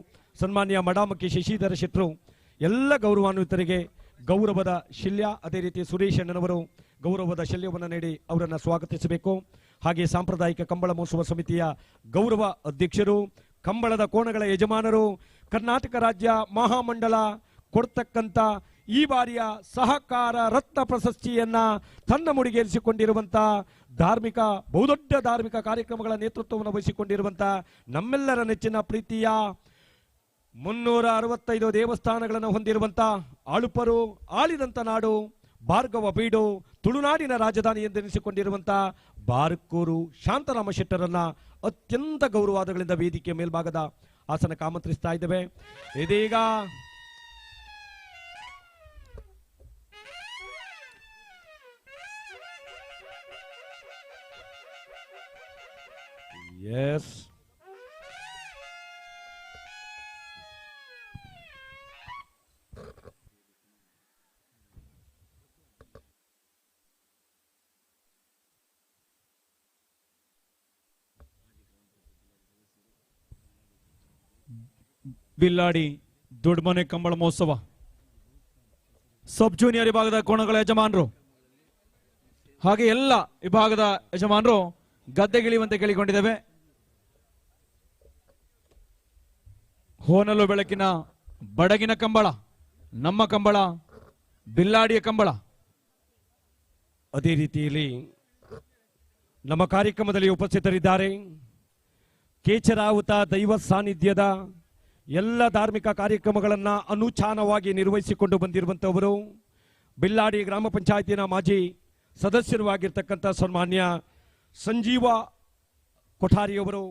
ಸನ್ಮಾನ್ಯ ಮಡಾಮಕ್ಕಿ ಶಶಿಧರ ಶೆಟ್ಟರು. ಎಲ್ಲ ಗೌರವಾನ್ವಿತರಿಗೆ ಗೌರವದ ಶಲ್ಯ, ಅದೇ ರೀತಿ ಸುರೇಶ್ ಅಣ್ಣನವರು ಗೌರವದ ಶಲ್ಯವನ್ನು ನೀಡಿ ಅವರನ್ನು ಸ್ವಾಗತಿಸಬೇಕು. ಹಾಗೆ ಸಾಂಪ್ರದಾಯಿಕ ಕಂಬಳ ಮಹೋತ್ಸವ ಸಮಿತಿಯ ಗೌರವ ಅಧ್ಯಕ್ಷರು, ಕಂಬಳದ ಕೋಣಗಳ ಯಜಮಾನರು, ಕರ್ನಾಟಕ ರಾಜ್ಯ ಮಹಾಮಂಡಲ ಕೊಡ್ತಕ್ಕಂಥ ಈ ಬಾರಿಯ ಸಹಕಾರ ರತ್ನ ಪ್ರಶಸ್ತಿಯನ್ನ ತನ್ನ ಮುಡಿಗೇರಿಸಿಕೊಂಡಿರುವಂತಹ ಬಹುದೊಡ್ಡ ಧಾರ್ಮಿಕ ಕಾರ್ಯಕ್ರಮಗಳ ನೇತೃತ್ವವನ್ನು ವಹಿಸಿಕೊಂಡಿರುವಂತಹ ನಮ್ಮೆಲ್ಲರ ನೆಚ್ಚಿನ ಪ್ರೀತಿಯ 365 ದೇವಸ್ಥಾನಗಳನ್ನು ಹೊಂದಿರುವಂತ ಆಳುಪರು ಆಳಿದಂತ ನಾಡು ಭಾರ್ಗವ ಬೀಡು ತುಳುನಾಡಿನ ರಾಜಧಾನಿ ಎಂದೆನಿಸಿಕೊಂಡಿರುವಂತಹ ಬಾರ್ಕೂರು ಶಾಂತರಾಮ ಶೆಟ್ಟರನ್ನ ಅತ್ಯಂತ ಗೌರವಾದಗಳಿಂದ ವೇದಿಕೆಯ ಮೇಲ್ಭಾಗದ ಆಸನಕ್ಕೆ ಆಮಂತ್ರಿಸ್ತಾ ಇದ್ದೇವೆ. ಇದೀಗ ಎಸ್
ಬಿಲ್ಲಾಡಿ ದೊಡ್ಡಮನೆ ಕಂಬಳ ಮಹೋತ್ಸವ ಸಬ್ ಜೂನಿಯರ್ ವಿಭಾಗದ ಕೋಣಗಳ ಯಜಮಾನರು ಹಾಗೆ ಎಲ್ಲ ವಿಭಾಗದ ಯಜಮಾನರು ಗದ್ದೆಗಿಳಿಯುವಂತೆ ಕೇಳಿಕೊಂಡಿದ್ದೇವೆ. ಹೋನಲು ಬೆಳಕಿನ ಬಡಗಿನ ಕಂಬಳ, ನಮ್ಮ ಕಂಬಳ, ಬಿಲ್ಲಾಡಿಯ ಕಂಬಳ.
ಅದೇ ರೀತಿಯಲ್ಲಿ ನಮ್ಮ ಕಾರ್ಯಕ್ರಮದಲ್ಲಿ ಉಪಸ್ಥಿತರಿದ್ದಾರೆ ಕೇಚರಾಹುತ ದೈವ ಸಾನ್ನಿಧ್ಯದ ಎಲ್ಲ ಧಾರ್ಮಿಕ ಕಾರ್ಯಕ್ರಮಗಳನ್ನು ಅನುಚಾನವಾಗಿ ನಿರ್ವಹಿಸಿಕೊಂಡು ಬಂದಿರುವಂತವರು ಬಿಲ್ಲಾಡಿ ಗ್ರಾಮ ಪಂಚಾಯತಿನ ಮಾಜಿ ಸದಸ್ಯರು ಆಗಿರ್ತಕ್ಕಂಥ ಸನ್ಮಾನ್ಯ ಸಂಜೀವ ಕೊಠಾರಿಯವರು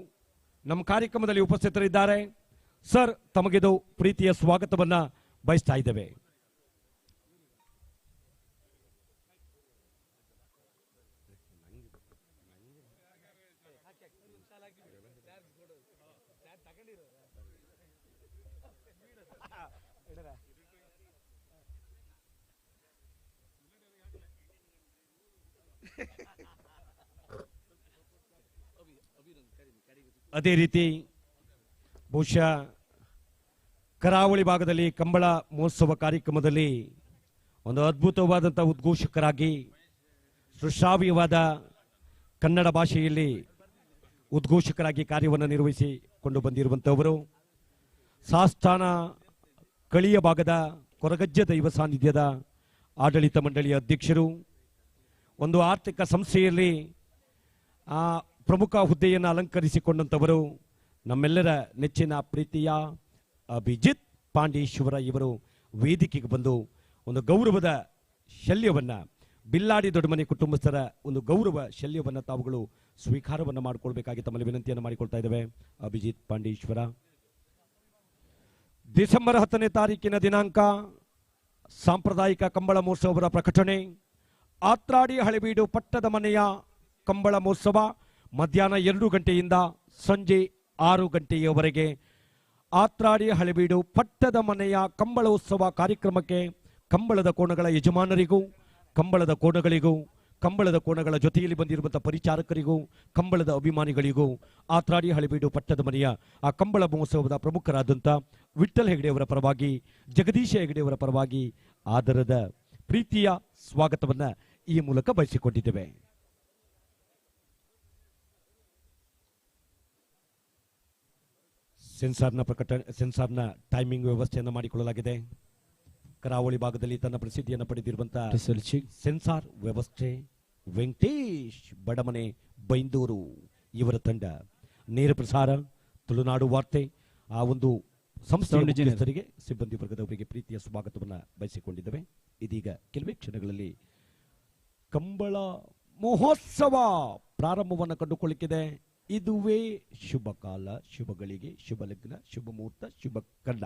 ನಮ್ಮ ಕಾರ್ಯಕ್ರಮದಲ್ಲಿ ಉಪಸ್ಥಿತರಿದ್ದಾರೆ. ಸರ್, ತಮಗಿದು ಪ್ರೀತಿಯ ಸ್ವಾಗತವನ್ನ ಬಯಸ್ತಾ ಇದ್ದೇವೆ. ಅದೇ ರೀತಿ ಬಹುಶಃ ಕರಾವಳಿ ಭಾಗದಲ್ಲಿ ಕಂಬಳ ಮಹೋತ್ಸವ ಕಾರ್ಯಕ್ರಮದಲ್ಲಿ ಒಂದು ಅದ್ಭುತವಾದಂಥ ಉದ್ಘೋಷಕರಾಗಿ ಸುಶ್ರಾವ್ಯವಾದ ಕನ್ನಡ ಭಾಷೆಯಲ್ಲಿ ಉದ್ಘೋಷಕರಾಗಿ ಕಾರ್ಯವನ್ನು ನಿರ್ವಹಿಸಿಕೊಂಡು ಬಂದಿರುವಂಥವರು ಸಾಸ್ಥಾನ ಕಳಿಯ ಭಾಗದ ಕೊರಗಜ್ಜ ದೈವ ಸಾನ್ನಿಧ್ಯದ ಆಡಳಿತ ಮಂಡಳಿಯ ಅಧ್ಯಕ್ಷರು, ಒಂದು ಆರ್ಥಿಕ ಸಂಸ್ಥೆಯಲ್ಲಿ ಪ್ರಮುಖ ಹುದ್ದೆಯನ್ನು ಅಲಂಕರಿಸಿಕೊಂಡಂಥವರು ನಮ್ಮೆಲ್ಲರ ನೆಚ್ಚಿನ ಪ್ರೀತಿಯ ಅಭಿಜಿತ್ ಪಾಂಡೇಶ್ವರ ಇವರು ವೇದಿಕೆಗೆ ಬಂದು ಒಂದು ಗೌರವದ ಶಲ್ಯವನ್ನ ಬಿಲ್ಲಾಡಿ ದೊಡ್ಡಮನೆ ಕುಟುಂಬಸ್ಥರ ಒಂದು ಗೌರವ ಶಲ್ಯವನ್ನ ತಾವುಗಳು ಸ್ವೀಕಾರವನ್ನು ಮಾಡಿಕೊಳ್ಬೇಕಾಗಿ ತಮ್ಮಲ್ಲಿ ವಿನಂತಿಯನ್ನು ಮಾಡಿಕೊಳ್ತಾ ಇದ್ದೇವೆ. ಅಭಿಜಿತ್ ಪಾಂಡೇಶ್ವರ ಡಿಸೆಂಬರ್ 10ನೇ ತಾರೀಕಿನ ದಿನಾಂಕ ಸಾಂಪ್ರದಾಯಿಕ ಕಂಬಳ ಮಹೋತ್ಸವದ ಪ್ರಕಟಣೆ. ಆತ್ರಾಡಿ ಹಳೆಬೀಡು ಪಟ್ಟದ ಮನೆಯ ಕಂಬಳ ಮಹೋತ್ಸವ ಮಧ್ಯಾಹ್ನ 2 ಗಂಟೆಯಿಂದ ಸಂಜೆ 6 ಗಂಟೆಯವರೆಗೆ ಆತ್ರಾಡಿ ಹಳೆಬೀಡು ಪಟ್ಟದ ಮನೆಯ ಕಂಬಳೋತ್ಸವ ಕಾರ್ಯಕ್ರಮಕ್ಕೆ ಕಂಬಳದ ಕೋಣಗಳ ಯಜಮಾನರಿಗೂ, ಕಂಬಳದ ಕೋಣಗಳಿಗೂ, ಕಂಬಳದ ಕೋಣಗಳ ಜೊತೆಯಲ್ಲಿ ಬಂದಿರುವಂತಹ ಪರಿಚಾರಕರಿಗೂ, ಕಂಬಳದ ಅಭಿಮಾನಿಗಳಿಗೂ ಆತ್ರಾಡಿ ಹಳೆಬೀಡು ಪಟ್ಟದ ಮನೆಯ ಆ ಕಂಬಳ ಮಹೋತ್ಸವದ ಪ್ರಮುಖರಾದಂಥ ವಿಠ್ಠಲ್ ಹೆಗಡೆಯವರ ಪರವಾಗಿ, ಜಗದೀಶ ಹೆಗಡೆಯವರ ಪರವಾಗಿ ಆದರದ ಪ್ರೀತಿಯ ಸ್ವಾಗತವನ್ನ ಈ ಮೂಲಕ ಬಯಸಿಕೊಂಡಿದ್ದೇವೆ. ಸೆನ್ಸಾರ್ನ ಟೈಮಿಂಗ್ ವ್ಯವಸ್ಥೆಯನ್ನು ಮಾಡಿಕೊಳ್ಳಲಾಗಿದೆ. ಕರಾವಳಿ ಭಾಗದಲ್ಲಿ ತನ್ನ ಪ್ರಸಿದ್ಧಿಯನ್ನು ಪಡೆದಿರುವಂತಹ ಸೆನ್ಸಾರ್ ವ್ಯವಸ್ಥೆ ವೆಂಕಟೇಶ್ ಬಡಮನೆ ಬೈಂದೂರು ಇವರ ತಂಡ ನೇರ ಪ್ರಸಾರ ತುಳುನಾಡು ವಾರ್ತೆ ಆ ಒಂದು ಸಂಸ್ಥೆಗೆ ಸಿಬ್ಬಂದಿ ವರ್ಗದವರಿಗೆ ಪ್ರೀತಿಯ ಸ್ವಾಗತವನ್ನು ಬಯಸಿಕೊಂಡಿದ್ದೇವೆ. ಇದೀಗ ಕೆಲವೇ ಕ್ಷಣಗಳಲ್ಲಿ ಕಂಬಳ ಮಹೋತ್ಸವ ಪ್ರಾರಂಭವನ್ನು ಕಂಡುಕೊಳ್ಳಿಕ್ಕಿದೆ. ಇದುವೇ ಶುಭ ಕಾಲ, ಶುಭ ಗಳಿಗೆ, ಶುಭ ಲಗ್ನ, ಶುಭ ಮುಹೂರ್ತ, ಶುಭ ಕರ್ಣ.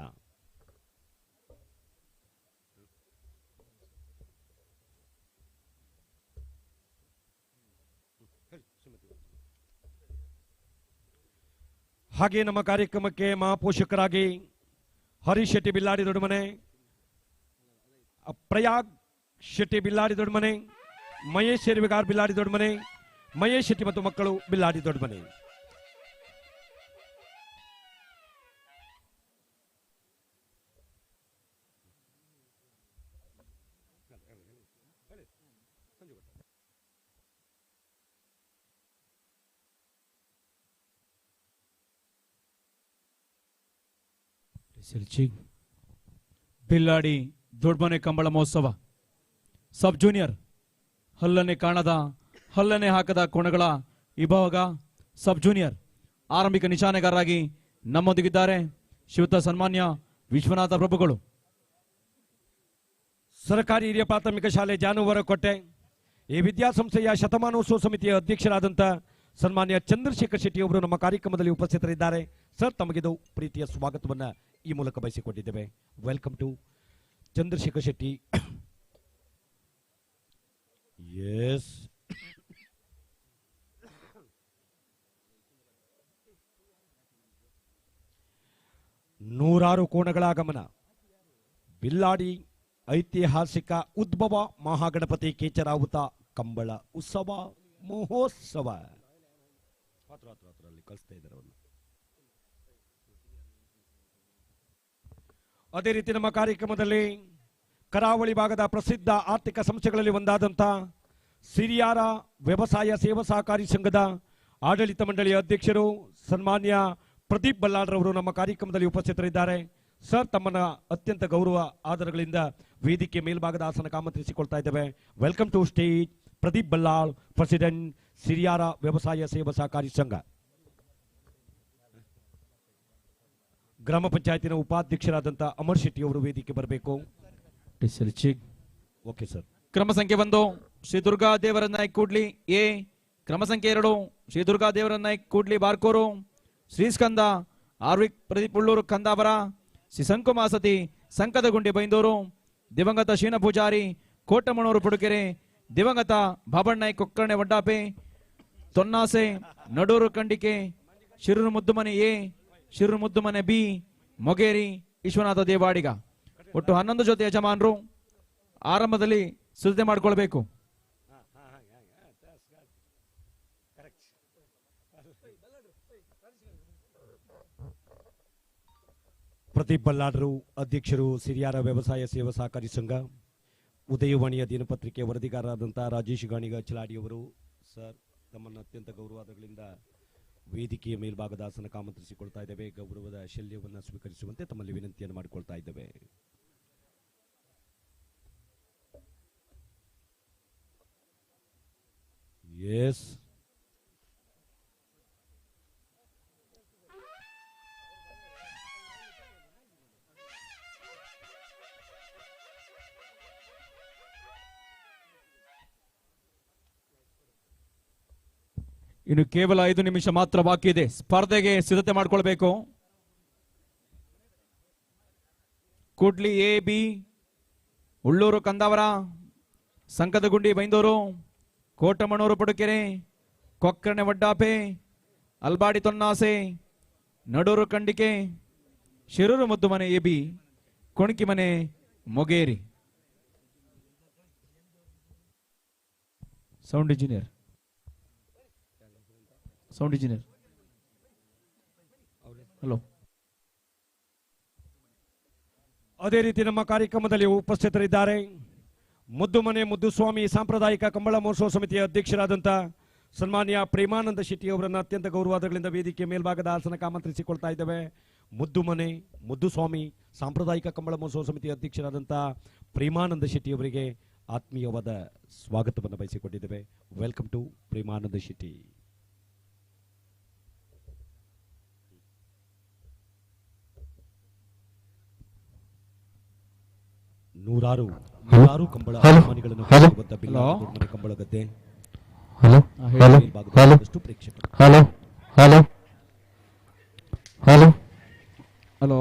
ಹಾಗೆ ನಮ್ಮ ಕಾರ್ಯಕ್ರಮಕ್ಕೆ ಮಹಾಪೋಷಕರಾಗಿ ಹರೀಶ್ ಶೆಟ್ಟಿ ಬಿಲ್ಲಾಡಿ ದೊಡ್ಡಮನೆ, ಪ್ರಯಾಗ್ ಶೆಟ್ಟಿ ಬಿಲ್ಲಾಡಿ ದೊಡ್ಡಮನೆ, ಮಹೇಶ್ ಶೆರ್ವಿಗಾರ್ ಬಿಲ್ಲಾಡಿ ದೊಡ್ಡಮನೆ, ಮಹೇಶ್ ಶೆಟ್ಟಿ ಮತ್ತು ಮಕ್ಕಳು ಬಿಲ್ಲಾಡಿ ದೊಡ್ಡಮನೆ.
ಬಿಲ್ಲಾಡಿ ದೊಡ್ಡಮನೆ ಕಂಬಳ ಮಹೋತ್ಸವ. ಸಬ್ ಜೂನಿಯರ್ ಹಲ್ಲನೆ ಕಾಣದ ಹಲ್ಲನೆ ಹಾಕದ ಕೋಣಗಳ ವಿಭಾಗ ಸಬ್ ಜೂನಿಯರ್ ಆರಂಭಿಕ ನಿಶಾನೆಗಾರರಾಗಿ ನಮ್ಮೊಂದಿಗಿದ್ದಾರೆ ಶ್ರೀಯುತ ಸನ್ಮಾನ್ಯ ವಿಶ್ವನಾಥ ಪ್ರಭುಗಳು.
ಸರ್ಕಾರಿ ಹಿರಿಯ ಪ್ರಾಥಮಿಕ ಶಾಲೆ ಜಾನುವಾರುಕೋಟೆ ಈ ವಿದ್ಯಾಸಂಸ್ಥೆಯ ಶತಮಾನೋತ್ಸವ ಸಮಿತಿಯ ಅಧ್ಯಕ್ಷರಾದಂಥ ಸನ್ಮಾನ್ಯ ಚಂದ್ರಶೇಖರ್ ಶೆಟ್ಟಿ ಅವರು ನಮ್ಮ ಕಾರ್ಯಕ್ರಮದಲ್ಲಿ ಉಪಸ್ಥಿತರಿದ್ದಾರೆ. ಸರ್, ತಮಗಿದು ಪ್ರೀತಿಯ ಸ್ವಾಗತವನ್ನು ಈ ಮೂಲಕ ಬಯಸಿಕೊಂಡಿದ್ದೇವೆ. Welcome to Chandrashekar Shetty. Yes, ನೂರಾರು ಕೋಣಗಳ ಆಗಮನ. ಬಿಲ್ಲಾಡಿ ಐತಿಹಾಸಿಕ ಉದ್ಭವ ಮಹಾಗಣಪತಿ ಕೇಚರಾವುತ ಕಂಬಳ ಉತ್ಸವ ಮಹೋತ್ಸವ. ಕಳಿಸ್ತಾ ಇದ್ದಾರೆ. ಅದೇ ರೀತಿ ನಮ್ಮ ಕಾರ್ಯಕ್ರಮದಲ್ಲಿ ಕರಾವಳಿ ಭಾಗದ ಪ್ರಸಿದ್ಧ ಆರ್ಥಿಕ ಸಂಸ್ಥೆಗಳಲ್ಲಿ ಒಂದಾದಂಥ ಸಿರಿಯಾರ ವ್ಯವಸಾಯ ಸೇವಾ ಸಹಕಾರಿ ಸಂಘದ ಆಡಳಿತ ಮಂಡಳಿಯ ಅಧ್ಯಕ್ಷರು ಸನ್ಮಾನ್ಯ ಪ್ರದೀಪ್ ಬಲ್ಲಾಳ್ರವರು ನಮ್ಮ ಕಾರ್ಯಕ್ರಮದಲ್ಲಿ ಉಪಸ್ಥಿತರಿದ್ದಾರೆ. ಸರ್, ತಮ್ಮನ್ನ ಅತ್ಯಂತ ಗೌರವ ಆದರಗಳಿಂದ ವೇದಿಕೆ ಮೇಲ್ಭಾಗದ ಆಸನಕ್ಕೆ ಆಮಂತ್ರಿಸಿಕೊಳ್ತಾ ಇದ್ದೇವೆ. Welcome to stage Pradeep Ballal, president ಸಿರಿಯಾರ ವ್ಯವಸಾಯ ಸೇವಾ ಸಹಕಾರಿ ಸಂಘ. ಗ್ರಾಮ ಪಂಚಾಯತಿನ ಉಪಾಧ್ಯಕ್ಷರಾದಂಥ ಅಮರ್ ಶೆಟ್ಟಿ ಅವರು ವೇದಿಕೆ ಬರಬೇಕು. Okay sir.
ಕ್ರಮ ಸಂಖ್ಯೆ 1 ಶ್ರೀ ದುರ್ಗಾ ದೇವರ ನಾಯ್ಕ ಕೂಡ್ಲಿ ಎ. ಕ್ರಮ ಸಂಖ್ಯೆ 2 ಶ್ರೀ ದುರ್ಗಾ ದೇವರ ನಾಯ್ಕ ಕೂಡ್ಲಿ ಬಾರ್ಕೋರು. ಶ್ರೀ ಸ್ಕಂದ ಆರ್ವಿಕ್ ಪ್ರದೀಪ್ ಉಳ್ಳೂರು ಕಂದಾವರ. ಶ್ರೀ ಸಂಕುಮಾಸತಿ ಸಂಕದಗುಂಡಿ ಬೈಂದೂರು. ದಿವಂಗತ ಶೀನ ಪೂಜಾರಿ ಕೋಟಮಣೂರು ಪುಡುಕೆರೆ. ದಿವಂಗತ ಬಾಬಣ್ಣಾಯ್ ಕೊಕ್ಕರ್ಣೆ ವಡ್ಡಾಪೆ ತೊನ್ನಾಸೆ ನಡೂರು ಕಂಡಿಕೆ. Shirur Muddumane A, Shirur Muddumane B, Mogeri Vishwanatha Devadiga. ಒಟ್ಟು 11 ಜೊತೆ ಯಜಮಾನರು ಆರಂಭದಲ್ಲಿ ಸಿದ್ಧತೆ ಮಾಡಿಕೊಳ್ಬೇಕು.
ಪ್ರದೀಪ್ ಬಲ್ಲಾಡ್ರು, ಅಧ್ಯಕ್ಷರು ಸಿರಿಯಾರ ವ್ಯವಸಾಯ ಸೇವಾ ಸಹಕಾರಿ ಸಂಘ. ಉದಯವಾಣಿಯ ದಿನಪತ್ರಿಕೆ ವರದಿಗಾರರಾದಂಥ ರಾಜೇಶ್ ಗಾಣಿಗ ಚಿಲಾಡಿಯವರು. ಸರ್, ತಮ್ಮನ್ನು ಅತ್ಯಂತ ಗೌರವಾದಗಳಿಂದ ವೇದಿಕೆಯ ಮೇಲ್ಭಾಗದ ಆಸನಕ್ಕೆ ಆಮಂತ್ರಿಸಿಕೊಳ್ತಾ ಇದ್ದೇವೆ. ಗೌರವದ ಶಲ್ಯವನ್ನು ಸ್ವೀಕರಿಸುವಂತೆ ತಮ್ಮಲ್ಲಿ ವಿನಂತಿಯನ್ನು ಮಾಡಿಕೊಳ್ತಾ ಇದ್ದೇವೆ. ಎಸ್,
ಇನ್ನು ಕೇವಲ 5 ನಿಮಿಷ ಮಾತ್ರ ಬಾಕಿ ಇದೆ. ಸ್ಪರ್ಧೆಗೆ ಸಿದ್ಧತೆ ಮಾಡಿಕೊಳ್ಬೇಕು. Kudli A, B, Ullur Kandavara, Sankadagundi Byndoor, Kotamanur Pudukere, Kokkarne Vaddape, Albadi Thonnase, Nadur Kandike, Shirur Muddumane A B, Konaki ಮನೆ ಮೊಗೇರಿ. Sound engineer hello.
ಅದೇ ರೀತಿ ನಮ್ಮ ಕಾರ್ಯಕ್ರಮದಲ್ಲಿ ಉಪಸ್ಥಿತರಿದ್ದಾರೆ ಮುದ್ದುಮನೆ ಮುದ್ದುಸ್ವಾಮಿ ಸಾಂಪ್ರದಾಯಿಕ ಕಂಬಳ ಮಹೋತ್ಸವ ಸಮಿತಿಯ ಅಧ್ಯಕ್ಷರಾದಂಥ ಸನ್ಮಾನ್ಯ ಪ್ರೇಮಾನಂದ ಶೆಟ್ಟಿ ಅವರನ್ನು ಅತ್ಯಂತ ಗೌರವಾದಗಳಿಂದ ವೇದಿಕೆ ಮೇಲ್ಭಾಗದ ಆಸನಕ್ಕೆ ಆಮಂತ್ರಿಸಿಕೊಳ್ತಾ ಇದ್ದೇವೆ. ಮುದ್ದುಮನೆ ಮುದ್ದುಸ್ವಾಮಿ ಸಾಂಪ್ರದಾಯಿಕ ಕಂಬಳ ಮಹೋತ್ಸವ ಸಮಿತಿಯ ಅಧ್ಯಕ್ಷರಾದಂಥ ಪ್ರೇಮಾನಂದ ಶೆಟ್ಟಿ ಅವರಿಗೆ ಆತ್ಮೀಯವಾದ ಸ್ವಾಗತವನ್ನು ಬಯಸಿಕೊಂಡಿದ್ದೇವೆ. Welcome to Premananda Shetty. ನೂರಾರು ಕಂಬಳ ಅಭಿಮಾನಿಗಳನ್ನು ಕಂಬಳ ಗದ್ದೆ. ಪ್ರೇಕ್ಷಕರು
ಹಲೋ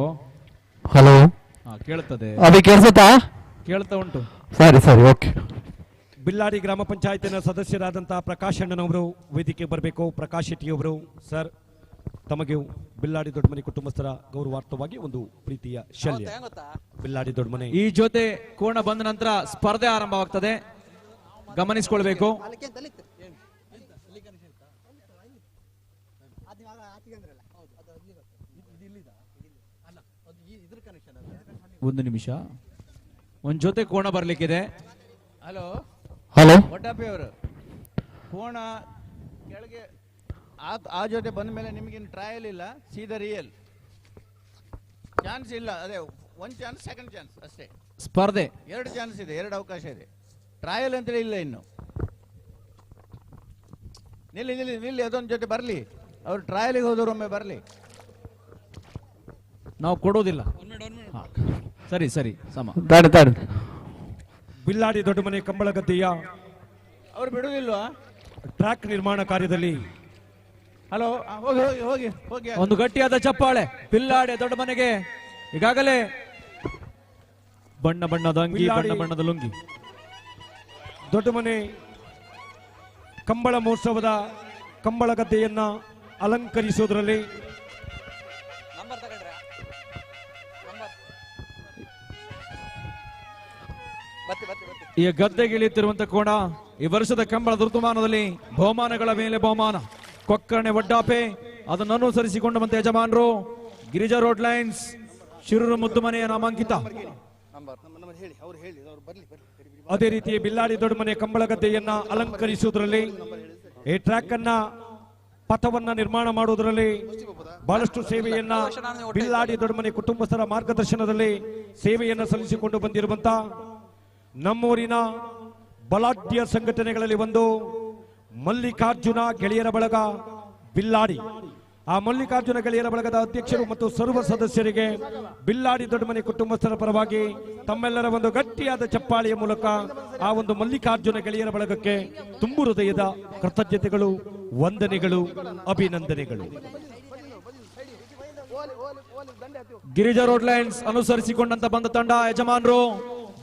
ಕೇಳುತ್ತದೆ, ಕೇಳ್ತಾ ಉಂಟು.
ಸರಿ ಓಕೆ.
ಬಿಲ್ಲಾಡಿ ಗ್ರಾಮ ಪಂಚಾಯತಿನ ಸದಸ್ಯರಾದಂತಹ ಪ್ರಕಾಶ್ ಅಣ್ಣನವರು ವೇದಿಕೆ ಬರಬೇಕು. ಪ್ರಕಾಶ್ ಶೆಟ್ಟಿಯವರು. ಸರ್, ತಮಗೆ ಬಿಲ್ಲಾಡಿ ದೊಡ್ಡಮನೆ ಕುಟುಂಬಸ್ಥರ ಗೌರವಾರ್ಥವಾಗಿ ಒಂದು ಪ್ರೀತಿಯ ಶಲ್ಯ. ಬಿಲ್ಲಾಡಿ ದೊಡ್ಡಮನೆ
ಈ ಜೊತೆ ಕೋಣ ಬಂದ ನಂತರ ಸ್ಪರ್ಧೆ ಆರಂಭವಾಗ್ತದೆ, ಗಮನಿಸಿಕೊಳ್ಬೇಕು. ಒಂದು ನಿಮಿಷ, ಒಂದ್ ಜೊತೆ ಕೋಣ ಬರ್ಲಿಕ್ಕಿದೆ.
ಹಲೋ ವಡ್ಡಾಪಿ ಅವರು, ಕೋಣ ಕೆಳಗೆ ಆ ಜೊತೆ ಬಂದ ಮೇಲೆ ನಿಮಗಿನ್ನು ಟ್ರಯಲ್ ಇಲ್ಲ, ಸೀದಾ ರಿಯಲ್ ಚಾನ್ಸ್ ಇಲ್ಲ. ಅದೇ ಒಂದು ಚಾನ್ಸ್, ಸೆಕೆಂಡ್ ಚಾನ್ಸ್ ಅಷ್ಟೇ.
ಸ್ಪರ್ಧೆ
2 ಚಾನ್ಸ್ ಇದೆ, 2 ಅವಕಾಶ ಇದೆ. ಟ್ರಯಲ್ ಅಂತೇಳಿ ಇಲ್ಲ ಇನ್ನು. ನಿಲ್ಲಿ ನಿಲ್ಲಿ ನಿಲ್ಲಿ, ಅದೊಂದು ಜೊತೆ ಬರಲಿ. ಅವ್ರು ಟ್ರಯಲಿಗೆ ಹೋದವರೊಮ್ಮೆ ಬರಲಿ.
ನಾವು ಕೊಡೋದಿಲ್ಲ. ಹಾ. ಸರಿ ಸರಿ ಸಮ.
ಬಿಲ್ಲಾಡಿ ದೊಡ್ಡಮನೆ ಕಂಬಳಗದ್ದೆಯ
ಅವ್ರು ಬಿಡುವುದಿಲ್ವಾ?
ಟ್ರ್ಯಾಕ್ ನಿರ್ಮಾಣ ಕಾರ್ಯದಲ್ಲಿ
ಹಲೋ, ಹೋಗಿ ಹೋಗಿ ಹೋಗಿ ಹೋಗಿ.
ಒಂದು ಗಟ್ಟಿಯಾದ ಚಪ್ಪಾಳೆ. ಬಿಲ್ಲಾಡಿ ದೊಡ್ಡ ಮನೆಗೆ ಈಗಾಗಲೇ ಬಣ್ಣ ಬಣ್ಣದ ಅಂಗಿ, ಬಣ್ಣ ಬಣ್ಣದ ಲುಂಗಿ.
ದೊಡ್ಡಮನೆ ಕಂಬಳ ಮಹೋತ್ಸವದ ಕಂಬಳಗದ್ದೆಯನ್ನ ಅಲಂಕರಿಸುವುದರಲ್ಲಿ
ಈ ಗದ್ದೆಗೆ ಇಳಿಯುತ್ತಿರುವಂತ ಕೋಣ ಈ ವರ್ಷದ ಕಂಬಳದ ಋತುಮಾನದಲ್ಲಿ ಬಹುಮಾನಗಳ ಮೇಲೆ ಬಹುಮಾನ. ಕೊಕ್ಕರ್ಣೆ ವಡ್ಡಾಪೆ, ಅದನ್ನು ಅನುಸರಿಸಿಕೊಂಡಂತೆ ಯಜಮಾನರು ಗಿರಿಜಾ ರೋಡ್ ಲೈನ್ಸ್ ಶಿರೂರು ಮುದ್ದುಮನೆಯ ನಾಮಾಂಕಿತ.
ಅದೇ ರೀತಿ ಬಿಲ್ಲಾಡಿ ದೊಡ್ಡಮನೆ ಕಂಬಳಗದ್ದೆಯನ್ನ ಅಲಂಕರಿಸುವುದರಲ್ಲಿ, ಈ ಟ್ರ್ಯಾಕ್ ಅನ್ನ ಪಥವನ್ನ ನಿರ್ಮಾಣ ಮಾಡುವುದರಲ್ಲಿ ಬಹಳಷ್ಟು ಸೇವೆಯನ್ನ ಬಿಲ್ಲಾಡಿ ದೊಡ್ಡಮನೆ ಕುಟುಂಬಸ್ಥರ ಮಾರ್ಗದರ್ಶನದಲ್ಲಿ ಸೇವೆಯನ್ನ ಸಲ್ಲಿಸಿಕೊಂಡು ಬಂದಿರುವಂತ ನಮ್ಮೂರಿನ ಬಲಾಢ್ಯ ಸಂಘಟನೆಗಳಲ್ಲಿ ಒಂದು ಮಲ್ಲಿಕಾರ್ಜುನ ಗೆಳೆಯರ ಬಳಗ ಬಿಲ್ಲಾಡಿ. ಆ ಮಲ್ಲಿಕಾರ್ಜುನ ಗೆಳೆಯರ ಬಳಗದ ಅಧ್ಯಕ್ಷರು ಮತ್ತು ಸರ್ವ ಸದಸ್ಯರಿಗೆ ಬಿಲ್ಲಾಡಿ ದೊಡ್ಡಮನೆ ಕುಟುಂಬಸ್ಥರ ಪರವಾಗಿ ತಮ್ಮೆಲ್ಲರ ಒಂದು ಗಟ್ಟಿಯಾದ ಚಪ್ಪಾಳೆಯ ಮೂಲಕ ಆ ಒಂದು ಮಲ್ಲಿಕಾರ್ಜುನ ಗೆಳೆಯರ ಬಳಗಕ್ಕೆ ತುಂಬು ಹೃದಯದ ಕೃತಜ್ಞತೆಗಳು, ವಂದನೆಗಳು, ಅಭಿನಂದನೆಗಳು.
ಗಿರಿಜಾ ರೋಡ್ ಲೈನ್ಸ್ ಅನುಸರಿಸಿಕೊಂಡಂತ ಬಂದ ತಂಡ ಯಜಮಾನರು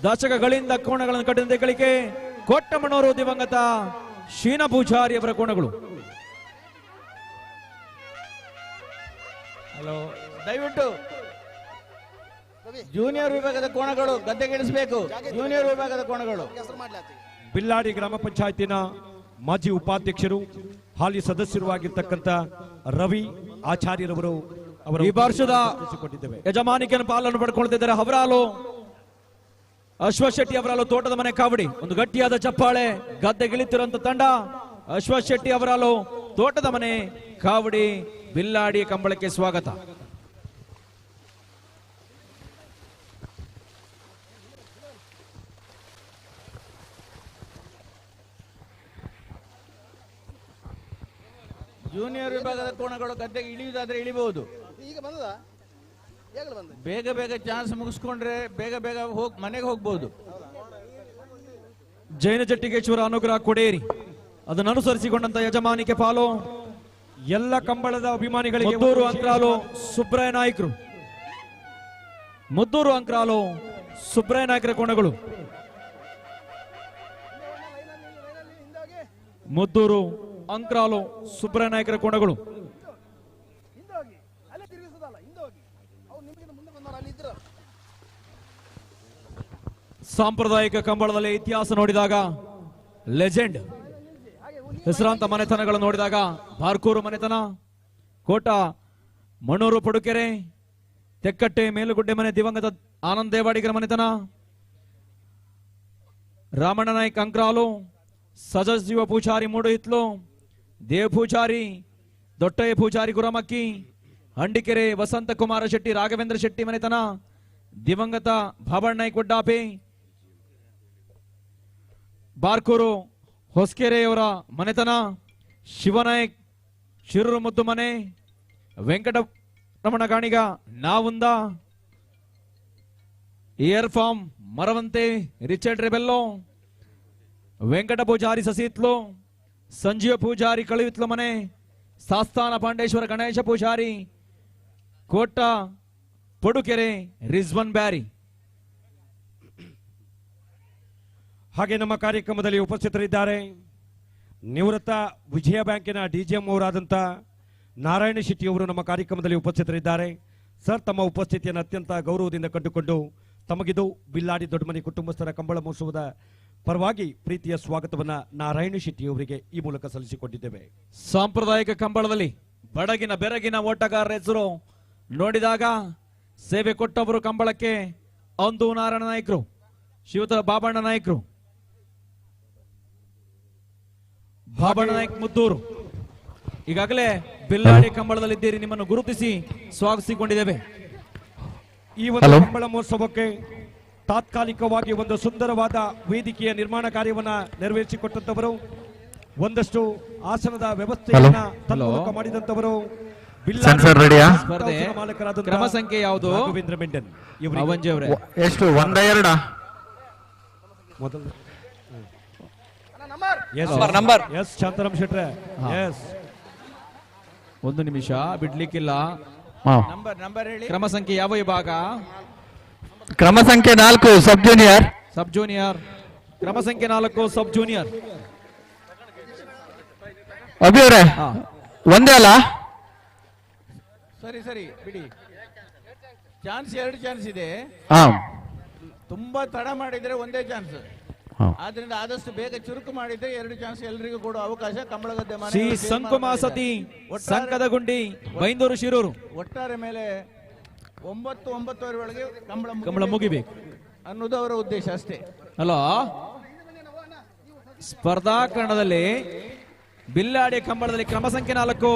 ದಶಕಗಳಿಂದ ಕೋಣಗಳನ್ನು ಕಟ್ಟಿದ ಗಳಿಕೆ ಕೊಟ್ಟಮನೂರು ದಿವಂಗತ ಶೀನಾ ಪೂಜಾರಿ ಅವರ ಕೋಣಗಳು.
ಹಲೋ, ದಯವಿಟ್ಟು ಜೂನಿಯರ್ ವಿಭಾಗದ ಕೋಣಗಳು ಗದ್ದೆಗಿಳಿಸಬೇಕು. ಜೂನಿಯರ್ ವಿಭಾಗದ ಕೋಣಗಳು.
ಬಿಲ್ಲಾಡಿ ಗ್ರಾಮ ಪಂಚಾಯತಿನ ಮಾಜಿ ಉಪಾಧ್ಯಕ್ಷರು, ಹಾಲಿ ಸದಸ್ಯರು ಆಗಿರ್ತಕ್ಕಂಥ ರವಿ ಆಚಾರ್ಯರವರು ಅವರು
ಈ ವರ್ಷದ ಯಜಮಾನಿಕೆಯನ್ನು ಪಾಲನ್ನು ಪಡ್ಕೊಳ್ತಿದ್ದಾರೆ. ಅವರಾಲು ಅಶ್ವಥ್ ಶೆಟ್ಟಿ ಅವರಾಲು ತೋಟದ ಮನೆ ಕಾವಡಿ. ಒಂದು ಗಟ್ಟಿಯಾದ ಚಪ್ಪಾಳೆ. ಗದ್ದೆಗಿಳಿತಿರುವಂತ ತಂಡ ಅಶ್ವಥ್ ಶೆಟ್ಟಿ ಅವರಾಲು ತೋಟದ ಮನೆ ಕಾವಡಿ. ಬಿಲ್ಲಾಡಿ ಕಂಬಳಕ್ಕೆ ಸ್ವಾಗತ.
ಜೂನಿಯರ್ ವಿಭಾಗದ ಕೋಣಗಳು ಗದ್ದೆಗೆ ಇಳಿಯುವುದಾದ್ರೆ ಇಳಿಬಹುದು. ಬೇಗ ಬೇಗ ಚಾನ್ಸ್ ಮುಗಿಸ್ಕೊಂಡ್ರೆ ಬೇಗ ಬೇಗ ಮನೆಗೆ ಹೋಗ್ಬಹುದು.
ಜೈನ ಜಟ್ಟಿಗೇಶ್ವರ ಅನುಗ್ರಹ ಕೊಡೇರಿ ಅದನ್ನು ಅನುಸರಿಸಿಕೊಂಡಂತ ಯಜಮಾನಿಕೆ ಪಾಲು.
ಎಲ್ಲ ಕಂಬಳದ ಅಭಿಮಾನಿಗಳಿಗೆ
ಮುದ್ದೂರು ಅಂಕ್ರಾಲು ಸುಬ್ರಾಯ ನಾಯ್ಕರು. ಮುದ್ದೂರು ಅಂಕ್ರಾಲು ಸುಬ್ರಾಯ ನಾಯ್ಕರ ಕೋಣಗಳು. ಮುದ್ದೂರು ಅಂಕ್ರಾಲು ಸುಬ್ರಾಯ ನಾಯ್ಕರ ಕೋಣಗಳು. ಸಾಂಪ್ರದಾಯಿಕ ಕಂಬಳದಲ್ಲಿ ಇತಿಹಾಸ ನೋಡಿದಾಗ, ಲೆಜೆಂಡ್ ಹೆಸರಾಂತ ಮನೆತನಗಳು ನೋಡಿದಾಗ ಬಾರ್ಕೂರು ಮನೆತನ, ಕೋಟ ಮಣೂರು ಪಡುಕೆರೆ, ತೆಕ್ಕಟ್ಟೆ ಮೇಲುಗುಡ್ಡೆ ಮನೆ ದಿವಂಗತ ಆನಂದ್ ದೇವಾಡಿಗರ ಮನೆತನ, ರಾಮಣ್ಣ ನಾಯ್ಕ ಅಂಕ್ರಾಲು, ಸಜಜೀವ ಪೂಜಾರಿ ಮೂಡು ಇತ್ಲು, ದೇವ್ ಪೂಜಾರಿ, ದೊಟ್ಟಯ್ಯ ಪೂಜಾರಿ ಗುರಮಕ್ಕಿ, ಹಂಡಿಕೆರೆ ವಸಂತ ಕುಮಾರ ಶೆಟ್ಟಿ ರಾಘವೇಂದ್ರ ಶೆಟ್ಟಿ ಮನೆತನ, ದಿವಂಗತ ಬಾಬಣ್ಣ ನಾಯ್ಕ ವಡ್ಡಾಪೆ, ಬಾರ್ಕೂರು ಹೊಸಕೆರೆಯವರ ಮನೆತನ, Shivanayak Shirur Muddumane, Venkataramana Ganiga Navunda, air farm Maravanthe Richard Rebello, Venkata Poojari Sasitlu, Sanjeeva Poojari Kaluvitlu ಮನೆ, ಸಾಸ್ತಾನ ಪಾಂಡೇಶ್ವರ ಗಣೇಶ ಪೂಜಾರಿ, ಕೋಟ ಪಡುಕೆರೆ ರಿಜ್ವನ್ ಬ್ಯಾರಿ.
ಹಾಗೆ ನಮ್ಮ ಕಾರ್ಯಕ್ರಮದಲ್ಲಿ ಉಪಸ್ಥಿತರಿದ್ದಾರೆ ನಿವೃತ್ತ ವಿಜಯ ಬ್ಯಾಂಕಿನ ಡಿಜಿಎಂ ಅವರಾದಂಥ ನಾರಾಯಣ ಶೆಟ್ಟಿ ಅವರು ನಮ್ಮ ಕಾರ್ಯಕ್ರಮದಲ್ಲಿ ಉಪಸ್ಥಿತರಿದ್ದಾರೆ. ಸರ್, ತಮ್ಮ ಉಪಸ್ಥಿತಿಯನ್ನು ಅತ್ಯಂತ ಗೌರವದಿಂದ ಕಂಡುಕೊಂಡು ತಮಗಿದು ಬಿಲ್ಲಾಡಿ ದೊಡ್ಡಮನೆ ಕುಟುಂಬಸ್ಥರ ಕಂಬಳ ಮಹೋತ್ಸವದ ಪರವಾಗಿ ಪ್ರೀತಿಯ ಸ್ವಾಗತವನ್ನ ನಾರಾಯಣ ಶೆಟ್ಟಿ ಅವರಿಗೆ ಈ ಮೂಲಕ ಸಲ್ಲಿಸಿಕೊಂಡಿದ್ದೇವೆ.
ಸಾಂಪ್ರದಾಯಿಕ ಕಂಬಳದಲ್ಲಿ ಬಡಗಿನ ಬೆರಗಿನ ಓಟಗಾರರ ಹೆಸರು ನೋಡಿದಾಗ ಸೇವೆ ಕೊಟ್ಟವರು ಕಂಬಳಕ್ಕೆ ಅಂದು ನಾರಾಯಣ ನಾಯ್ಕರು, ಶಿವತ ಬಾಬಣ್ಣ ನಾಯ್ಕರು, ಬಾಬಣ್ಣ ನಾಯ್ಕ ಮುದ್ದೂರು. ಈಗಾಗಲೇ ಬಿಲ್ಲಾಡಿ ಕಂಬಳದಲ್ಲಿದ್ದೀರಿ, ನಿಮ್ಮನ್ನು ಗುರುತಿಸಿ ಸ್ವಾಗತಿಸಿಕೊಂಡಿದ್ದೇವೆ.
ಈ ಒಂದು ಕಂಬಳ ಮಹೋತ್ಸವಕ್ಕೆ ತಾತ್ಕಾಲಿಕವಾಗಿ ಒಂದು ಸುಂದರವಾದ ವೇದಿಕೆಯ ನಿರ್ಮಾಣ ಕಾರ್ಯವನ್ನ ನೆರವೇರಿಸಿಕೊಟ್ಟಂತವರು, ಒಂದಷ್ಟು ಆಸನದ ವ್ಯವಸ್ಥೆಯನ್ನ ತನ್ಮೂಲಕ ಮಾಡಿದಂತವರು
ಸ್ಪರ್ಧೆ ಕ್ರಮ ಸಂಖ್ಯೆ ಯಾವುದು?
ರಾಘವೇಂದ್ರ ಮೆಂಡನ್
ಅವಂಜಿ ಅವರೇ.
ಎಷ್ಟು? ಒಂದ ಎರಡ?
ಮೊದಲು
ನಂಬರ್
ಎಸ್ ಶಾಂತಾರಾಮ್ ಶೆಟ್ರೆ. ಎಸ್,
ಒಂದು ನಿಮಿಷ ಬಿಡ್ಲಿಕ್ಕಿಲ್ಲ.
ನಂಬರ್ ಹೇಳಿ.
ಕ್ರಮ ಸಂಖ್ಯೆ ಯಾವ ವಿಭಾಗ?
ಕ್ರಮ ಸಂಖ್ಯೆ 4 ಸಬ್ ಜೂನಿಯರ್.
ಸಬ್ ಜೂನಿಯರ್. ಕ್ರಮ ಸಂಖ್ಯೆ 4 ಸಬ್ ಜೂನಿಯರ್.
ಅಭಿ ಅವರೇ ಒಂದೇ ಅಲ್ಲ?
ಸರಿ ಸರಿ ಬಿಡಿ. ಚಾನ್ಸ್ 2 ಚಾನ್ಸ್ ಇದೆ. ತುಂಬಾ ತಡ ಮಾಡಿದ್ರೆ ಒಂದೇ ಚಾನ್ಸ್. ಆದ್ರಿಂದ ಆದಷ್ಟು ಬೇಗ ಚುರುಕು ಮಾಡಿದ್ರೆ 2 ಚಾನ್ಸ್ ಎಲ್ಲರಿಗೂ ಕೊಡುವ ಅವಕಾಶ. ಕಂಬಳಗದ್ದೆ
ಶ್ರೀ ಸಂಕುಮಾಸತಿ ಸಂಕದ ಗುಂಡಿ ಬೈಂದೂರು ಶಿರೂರು.
ಒಟ್ಟಾರೆ ಮೇಲೆ 9-9:30 ಒಳಗೆ
ಕಂಬಳ ಮುಗಿಬೇಕು
ಅನ್ನೋದು ಅವರ ಉದ್ದೇಶ ಅಷ್ಟೇ.
ಅಲ್ಲ, ಸ್ಪರ್ಧಾಕರಣದಲ್ಲಿ ಬಿಲ್ಲಾಡಿ ಕಂಬಳದಲ್ಲಿ ಕ್ರಮ ಸಂಖ್ಯೆ 4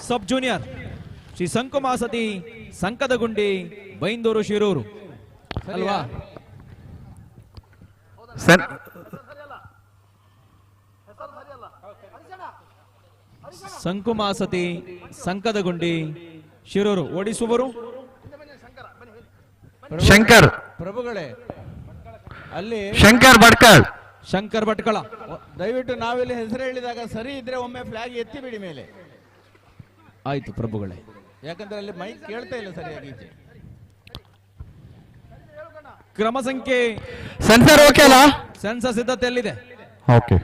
ಸಬ್ ಜೂನಿಯರ್ ಶ್ರೀ ಸಂಕುಮಾಸತಿ ಸಂಕದ ಗುಂಡಿ ಬೈಂದೂರು ಶಿರೂರು ಅಲ್ವಾ? ಸಂಕುಮಾಸತಿ ಸಂಕದ ಗುಂಡಿ ಶಿರೂರು. ಓಡಿಸುವರು
ಶಂಕರ್
ಪ್ರಭುಗಳೇ. ಅಲ್ಲಿ
ಶಂಕರ್ ಭಟ್ಕಳ್.
ಶಂಕರ್ ಭಟ್ಕಳ.
ದಯವಿಟ್ಟು ನಾವಿಲ್ಲಿ ಹೆಸರು ಹೇಳಿದಾಗ ಸರಿ ಇದ್ರೆ ಒಮ್ಮೆ ಫ್ಲಾಗ್ ಎತ್ತಿ ಬಿಡಿ ಮೇಲೆ.
ಆಯ್ತು ಪ್ರಭುಗಳೇ.
ಯಾಕಂದ್ರೆ ಅಲ್ಲಿ ಮೈಕ್ ಕೇಳ್ತಾ ಇಲ್ಲ ಸರಿಯಾಗಿ. ಈಚೆ
ಕ್ರಮ ಸಂಖ್ಯೆ
ಸೆನ್ಸರ್ ಓಕೆ ಅಲ್ಲ?
ಸೆನ್ಸರ್ ಸಿದ್ಧತೆಯಲ್ಲಿದೆ.
ಓಕೆ.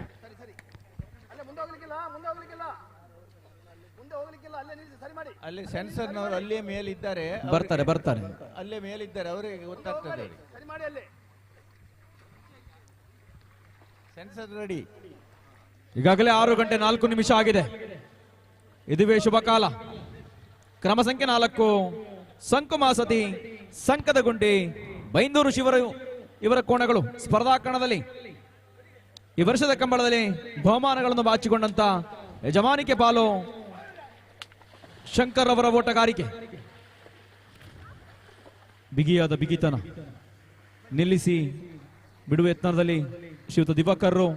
ಅಲ್ಲಿ ಸೆನ್ಸರ್ನವರು ಅಲ್ಲೇ ಮೇಲಿದ್ದಾರೆ.
ಬರ್ತಾರೆ ಬರ್ತಾರೆ
ಅಲ್ಲೇ ಮೇಲಿದ್ದಾರೆ, ಅವರಿಗೆ ಗೊತ್ತಾಗ್ತದೆ. Sensor ready.
ಈಗಾಗಲೇ 6:04 ಆಗಿದೆ. ಇದುವೇ ಶುಭ ಕಾಲ. ಕ್ರಮ ಸಂಖ್ಯೆ 4 ಸಂಕುಮಾಸತಿ ಸಂಕದ ಗುಂಡಿ ಬೈಂದೂರು ಶಿವರು ಇವರ ಕೋಣಗಳು ಸ್ಪರ್ಧಾಕರಣದಲ್ಲಿ ಈ ವರ್ಷದ ಕಂಬಳದಲ್ಲಿ ಬಹುಮಾನಗಳನ್ನು ಬಾಚಿಕೊಂಡಂತ ಯಜಮಾನಿಕೆ ಪಾಲು ಶಂಕರ್ ಅವರ ಓಟಗಾರಿಕೆ. ಬಿಗಿಯಾದ ಬಿಗಿತನ ನಿಲ್ಲಿಸಿ ಬಿಡುವ ಯತ್ನದಲ್ಲಿ ಶ್ರೀಯುತ ದಿವಾಕರ್ರು,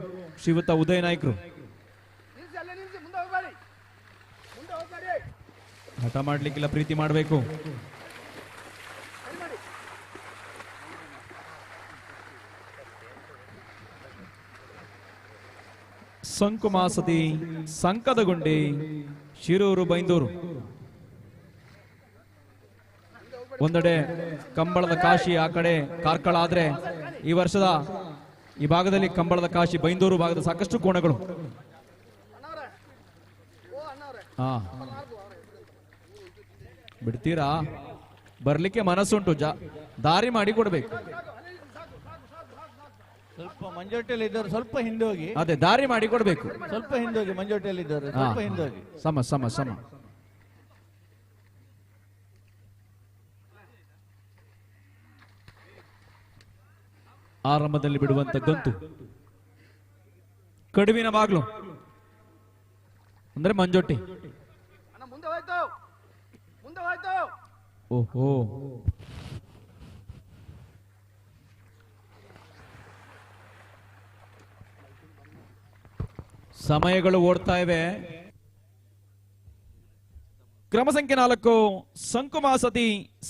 ಶ್ರೀಯುತ ಉದಯ ನಾಯ್ಕರು ಹಠ ಮಾಡ್ಲಿಕ್ಕಿಲ್ಲ, ಪ್ರೀತಿ ಮಾಡಬೇಕು. ಸಂಕುಮಾಸತಿ ಸಂಕದ ಗುಂಡಿ ಶಿರೂರು ಬೈಂದೂರು. ಒಂದೆಡೆ ಕಂಬಳದ ಕಾಶಿ, ಆ ಕಡೆ ಕಾರ್ಕಳ. ಆದ್ರೆ ಈ ವರ್ಷದ ಈ ಭಾಗದಲ್ಲಿ ಕಂಬಳದ ಕಾಶಿ ಬೈಂದೂರು ಭಾಗದ ಸಾಕಷ್ಟು ಕೋಣಗಳು. ಬಿಡ್ತೀರಾ? ಬರ್ಲಿಕ್ಕೆ ಮನಸ್ಸುಂಟು, ದಾರಿ ಮಾಡಿ ಕೊಡ್ಬೇಕು.
ಸ್ವಲ್ಪ ಮಂಜೋಟೆಯಲ್ಲಿ ಇದ್ದವರು ಸ್ವಲ್ಪ ಹಿಂದೆ ಹೋಗಿ.
ಅದೇ ದಾರಿ ಮಾಡಿ ಕೊಡ್ಬೇಕು.
ಸ್ವಲ್ಪ ಹಿಂದೆ ಹೋಗಿ. ಮಂಜೋಟೆಯಲ್ಲಿ ಇದ್ದವರು ಸ್ವಲ್ಪ ಹಿಂದೆ ಹೋಗಿ.
ಸಮ ಸಮ ಸಮ. ಆರಂಭದಲ್ಲಿ ಬಿಡುವಂತ ಗಂತು ಕಡುವಿನ ಬಾಗ್ಲು ಅಂದ್ರೆ ಮಂಜೋಟಿ. ಓಹೋ, ಸಮಯಗಳು ಓಡ್ತಾ ಇವೆ. ಕ್ರಮ ಸಂಖ್ಯೆ 4 ಸಂಕುಮಾಸತಿ